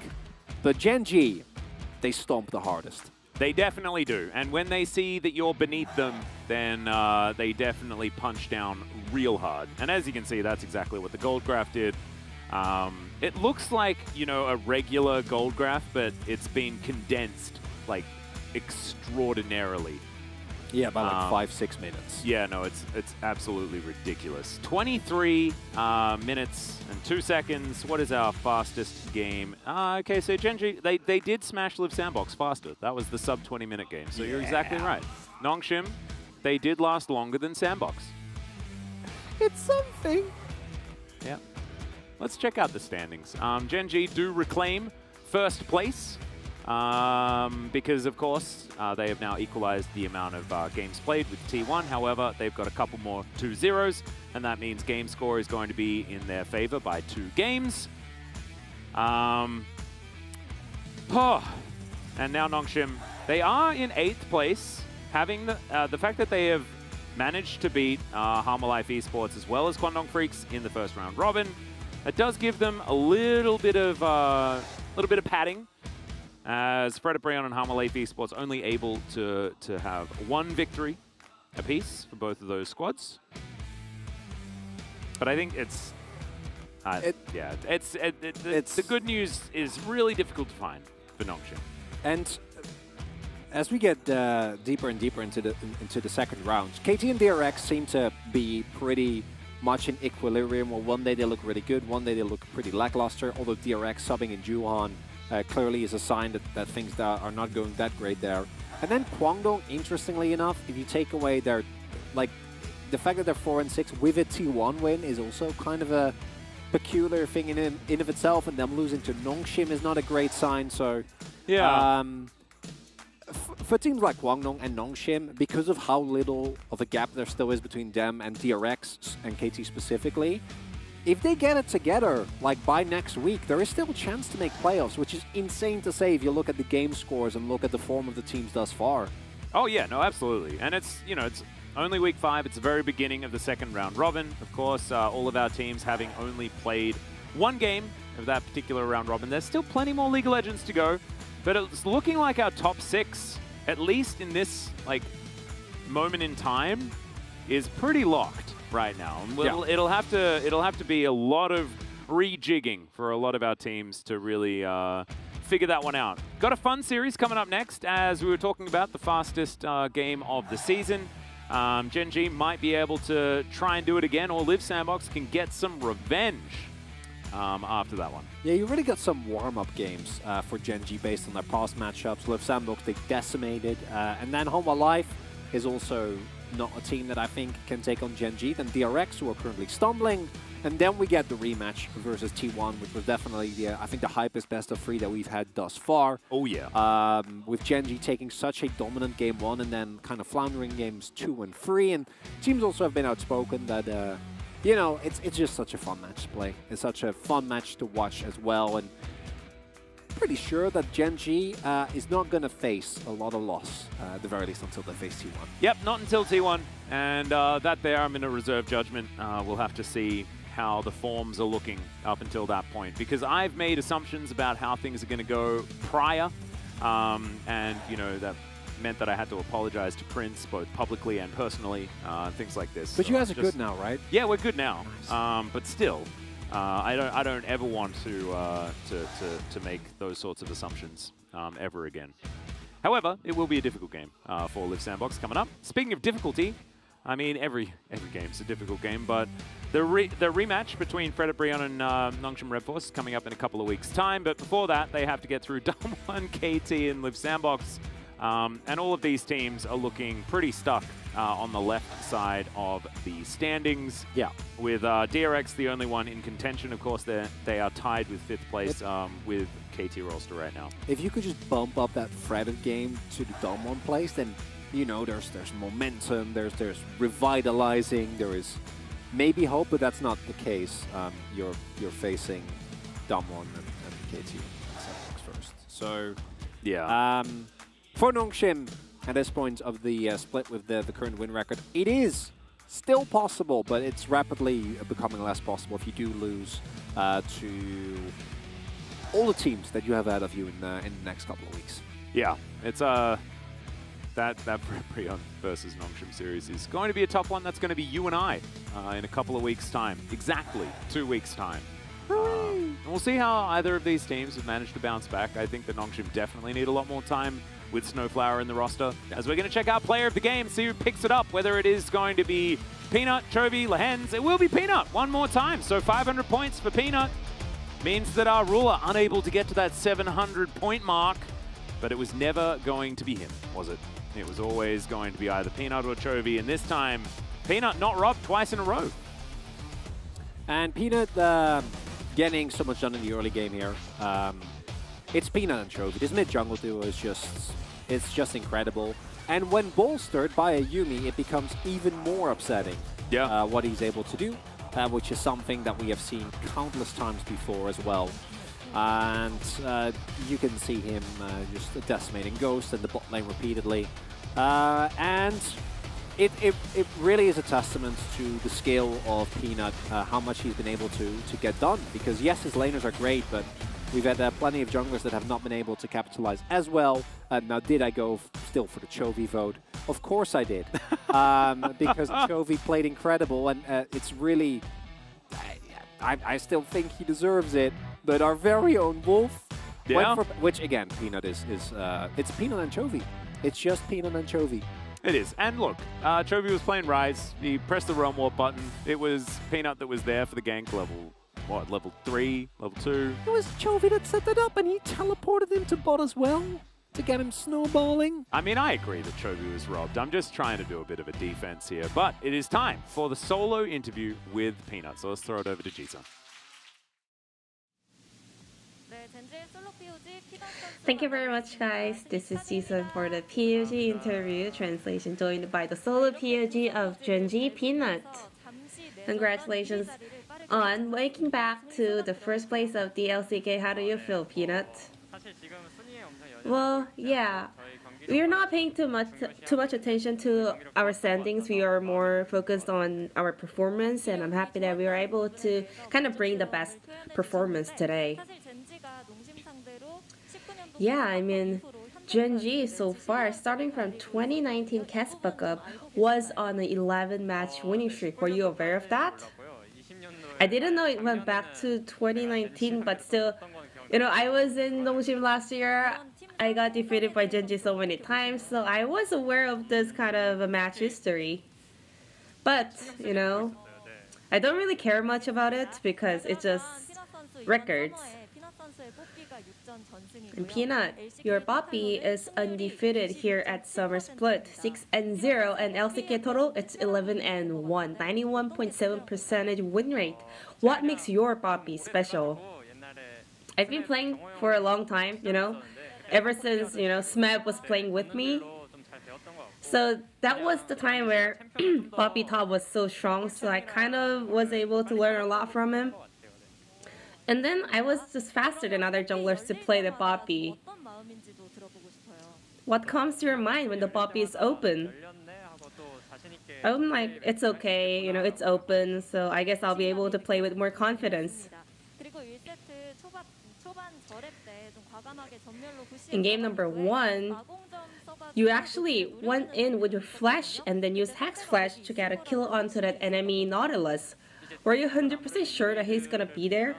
but Gen G they stomp the hardest. They definitely do, and when they see that you're beneath them, then they definitely punch down real hard. And as you can see, that's exactly what the Gold Graph did. It looks like, a regular Gold Graph, but it's been condensed, like, extraordinarily. Yeah, by like 5-6 minutes. Yeah, no, it's absolutely ridiculous. 23 minutes and 2 seconds. What is our fastest game? Okay, so Gen G, they did smash Live Sandbox faster. That was the sub 20-minute game. So you're exactly right. Nongshim, they did last longer than Sandbox. It's something. Yeah. Let's check out the standings. Gen G do reclaim first place. Because, of course, they have now equalized the amount of games played with T1. However, they've got a couple more 2-0s, and that means game score is going to be in their favor by 2 games. And now Nongshim, They are in 8th place, having the fact that they have managed to beat Halma Life Esports as well as Kwangdong Freaks in the first round robin. It does give them a little bit of padding, as Fred Brion and Halma Life Esports only able to have 1 victory apiece for both of those squads. But I think it's the good news is really difficult to find for Nongshim. And as we get deeper and deeper into the second round, KT and DRX seem to be pretty much in equilibrium. Well, one day they look really good, one day they look pretty lackluster, although DRX subbing in Juhan clearly is a sign that things that are not going that great there. And then Kwangdong, interestingly enough, if you take away their, like, the fact that they're 4-6 with a T1 win is also kind of a peculiar thing in of itself, and them losing to Nongshim is not a great sign. So, yeah. For teams like Kwangdong and Nongshim, because of how little of a gap there still is between them and DRX and KT specifically, if they get it together, like by next week, there is still a chance to make playoffs, which is insane to say if you look at the game scores and look at the form of the teams thus far. Oh yeah, no, absolutely. And it's, you know, it's only week 5. It's the very beginning of the second round robin. Of course, all of our teams having only played 1 game of that particular round robin. There's still plenty more League of Legends to go. But it's looking like our top 6, at least in this like moment in time, is pretty locked right now. And it'll have to be a lot of rejigging for a lot of our teams to really figure that one out. Got a fun series coming up next, as we were talking about the fastest game of the season. Gen G might be able to try and do it again, or Live Sandbox can get some revenge after that one. Yeah, you really got some warm-up games for Gen G based on their past matchups. Live Sandbox, they decimated. And then Halma Life is also not a team that I think can take on Gen G. Then DRX, who are currently stumbling. And then we get the rematch versus T1, which was definitely, I think, the hypest best of 3 that we've had thus far. Oh, yeah. With Gen G taking such a dominant game 1 and then kind of floundering games 2 and 3. And teams also have been outspoken that... you know, it's just such a fun match to play. It's such a fun match to watch as well, and pretty sure that Gen G is not going to face a lot of loss, at the very least until they face T1. Yep, not until T1, and that there I'm in a reserve judgment. We'll have to see how the forms are looking up until that point, because I've made assumptions about how things are going to go prior, and, you know, that meant that I had to apologize to Prince both publicly and personally, things like this. But you guys are good now, right? Yeah, we're good now. Nice. But still, I don't ever want to make those sorts of assumptions ever again. However, it will be a difficult game for Live Sandbox coming up. Speaking of difficulty, I mean every game's a difficult game, but the rematch between Fred Brion and Nongshim Red Force is coming up in a couple of weeks' time. But before that, they have to get through Damwon, KT, and Live Sandbox. And all of these teams are looking pretty stuck on the left side of the standings. Yeah. With DRX the only one in contention. Of course, they are tied with 5th place with KT Rolster right now. If you could just bump up that Fred game to the Damwon place, then, you know, there's momentum, there's revitalizing, there is maybe hope, but that's not the case. You're facing Damwon and KT first. So, yeah. For Nongshim, at this point of the split with the current win record, it is still possible, but it's rapidly becoming less possible if you do lose to all the teams that you have ahead of you in the next couple of weeks. Yeah, it's that Brion versus Nongshim series is going to be a tough one. That's going to be you and I in a couple of weeks' time. Exactly 2 weeks' time. And we'll see how either of these teams have managed to bounce back. I think the Nongshim definitely need a lot more time with Snowflower in the roster, as we're going to check out player of the game, see who picks it up, whether it is going to be Peanut, Chovy, Lehens. It will be Peanut one more time. So 500 points for Peanut means that our ruler unable to get to that 700-point mark, but it was never going to be him, was it? It was always going to be either Peanut or Chovy, and this time, Peanut not robbed twice in a row. And Peanut getting so much done in the early game here. It's Peanut and Chovy. This mid-jungle duo is just incredible. And when bolstered by a Yuumi, it becomes even more upsetting what he's able to do, which is something that we have seen countless times before as well. And you can see him just decimating Ghost in the bot lane repeatedly. And it really is a testament to the skill of Peanut, how much he's been able to get done. Because yes, his laners are great, but we've had plenty of junglers that have not been able to capitalize as well. Now, did I go still for the Chovy vote? Of course I did. Because Chovy played incredible, and it's really... I still think he deserves it. But our very own Wolf went for... Which, again, Peanut is it's Peanut and Chovy. It's just Peanut and Chovy. It is. And look, Chovy was playing Ryze. He pressed the Realm Warp button. It was Peanut that was there for the gank level. What, level 3, level 2? It was Chovy that set that up, and he teleported him to bot as well to get him snowballing. I mean, I agree that Chovy was robbed. I'm just trying to do a bit of a defense here. But it is time for the solo interview with Peanut. So let's throw it over to Jisung. Thank you very much, guys. This is Jisung for the PUG interview translation, joined by the solo PUG of Genji Peanut. Congratulations on making back to the first place of the LCK. How do you feel, Peanut? Well, yeah. We are not paying too much attention to our standings. We are more focused on our performance, and I'm happy that we were able to kind of bring the best performance today. Yeah, I mean, Genji so far, starting from 2019 Caspa Cup, was on an 11-match winning streak. Were you aware of that? I didn't know it went back to 2019, but still, you know, I was in Dongsim last year. I got defeated by Genji so many times, so I was aware of this kind of a match history. But, you know, I don't really care much about it because it's just records. And Peanut, your Poppy is undefeated here at Summer Split, 6-0, and LCK total, it's 11-1, 91.7% win rate. What makes your Poppy special? I've been playing for a long time, you know, ever since, you know, Smeb was playing with me. So that was the time where Poppy top was so strong, so I kind of was able to learn a lot from him. And then I was just faster than other junglers to play the Poppy. What comes to your mind when the Poppy is open? I'm like, it's okay, you know, it's open, so I guess I'll be able to play with more confidence. In game number 1, you actually went in with your flash and then used Hex Flash to get a kill onto that enemy Nautilus. Were you 100% sure that he's gonna be there?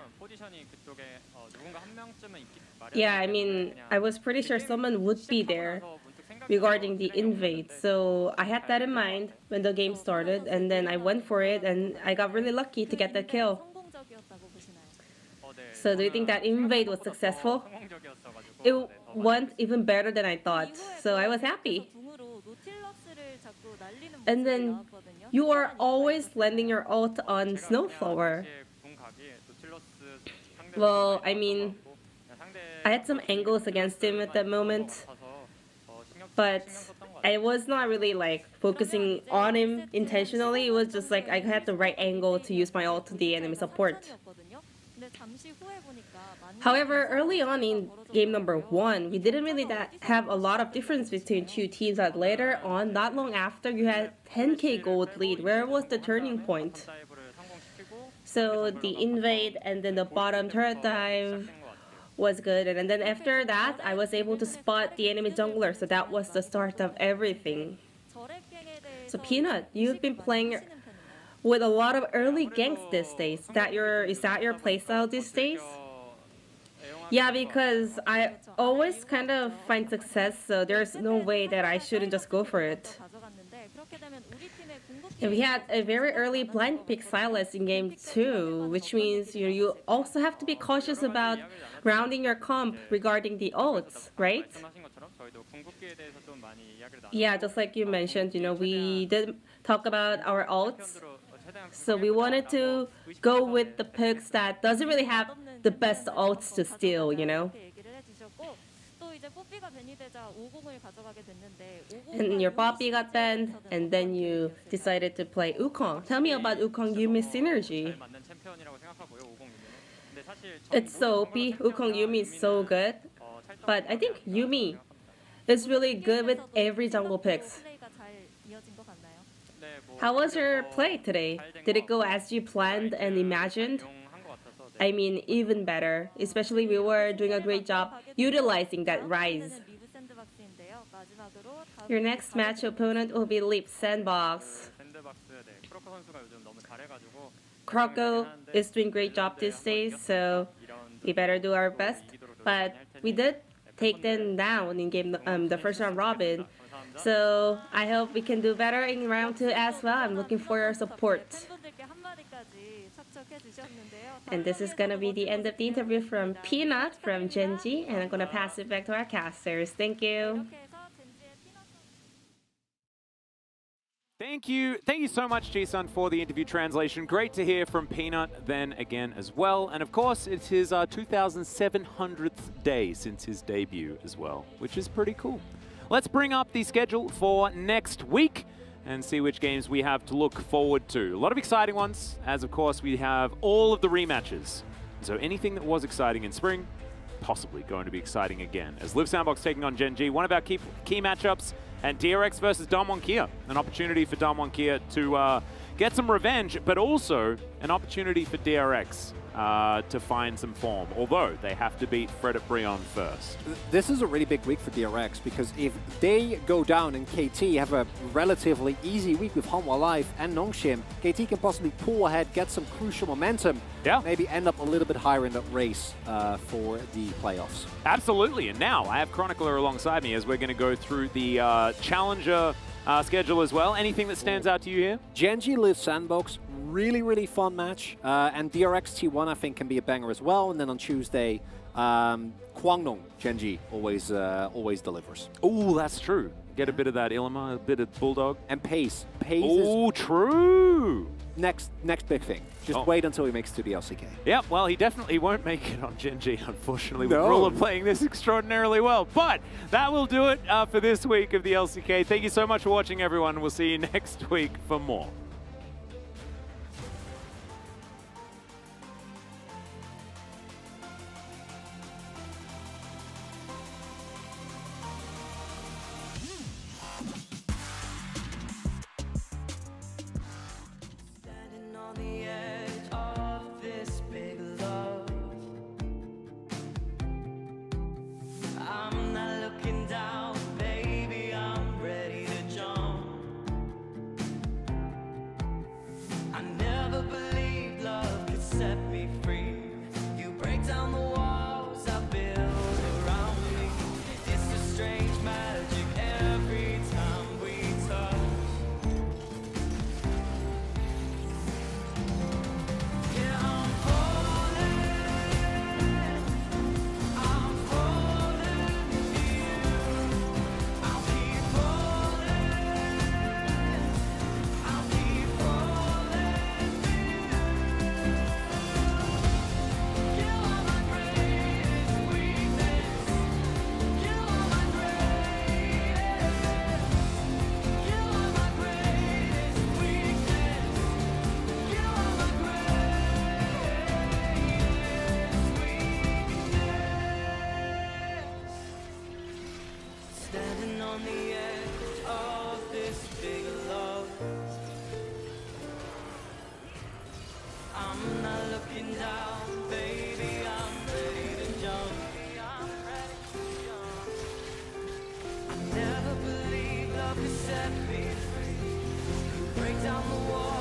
Yeah, I mean, I was pretty sure someone would be there regarding the invade, so I had that in mind when the game started, and then I went for it, and I got really lucky to get that kill. So do you think that invade was successful? It went even better than I thought, so I was happy. And then you are always landing your ult on Snowflower. Well, I mean, I had some angles against him at that moment, but I was not really like focusing on him intentionally. It was just like I had the right angle to use my ult to the enemy support. However, early on in game number 1, we didn't really have a lot of difference between two teams. That later on, not long after, you had 10k gold lead. Where was the turning point? So the invade and then the bottom turret dive was good, and then after that I was able to spot the enemy jungler, so that was the start of everything. So Peanut, you've been playing with a lot of early ganks these days. Is that your playstyle these days? Yeah, because I always kind of find success, so there's no way that I shouldn't just go for it. And we had a very early blind pick Sylas in game 2, which means you also have to be cautious about rounding your comp regarding the ults, right? Yeah, just like you mentioned, we did talk about our ults. So we wanted to go with the picks that doesn't really have the best ults to steal, And your Poppy got banned, and then you decided to play Wukong. Tell me about Wukong Yuumi synergy. It's so OP. Wukong Yuumi is so good. But I think Yuumi is really good with every jungle picks. How was your play today? Did it go as you planned and imagined? I mean, even better. Especially we were doing a great job utilizing that Rise. Your next match opponent will be Leap Sandbox. Croco is doing great job these days, so we better do our best. But we did take them down in game the first round robin. So I hope we can do better in round 2 as well. I'm looking for your support. And this is gonna be the end of the interview from Peanut from Gen.G, and I'm gonna pass it back to our casters. Thank you. Thank you so much, Jisun, for the interview translation. Great to hear from Peanut then again as well. And of course, it's his 2,700th day since his debut as well, which is pretty cool. Let's bring up the schedule for next week and see which games we have to look forward to. A lot of exciting ones, as of course we have all of the rematches. So anything that was exciting in spring, possibly going to be exciting again. As Live Sandbox taking on Gen.G, one of our key matchups, and DRX versus Damwon Kia. An opportunity for Damwon Kia to get some revenge, but also an opportunity for DRX to find some form, although they have to beat Frederick Brion first. This is a really big week for DRX, because if they go down and KT have a relatively easy week with Hanwha Life and Nongshim, KT can possibly pull ahead, get some crucial momentum, maybe end up a little bit higher in that race for the playoffs. Absolutely, and now I have Chronicler alongside me as we're going to go through the Challenger schedule as well. Anything that stands out to you here? Gen.G Live Sandbox, really fun match. And DRX T1 I think can be a banger as well. And then on Tuesday, Kwangnong Gen.G always delivers. Oh, that's true. Get a bit of that Ilima, a bit of Bulldog. And Pace. Oh, true. Next big thing. Just wait until he makes it to the LCK. Yep, well, he definitely won't make it on Gen.G, unfortunately, with Ruler playing this extraordinarily well. But that will do it for this week of the LCK. Thank you so much for watching, everyone. We'll see you next week for more. Break down the wall.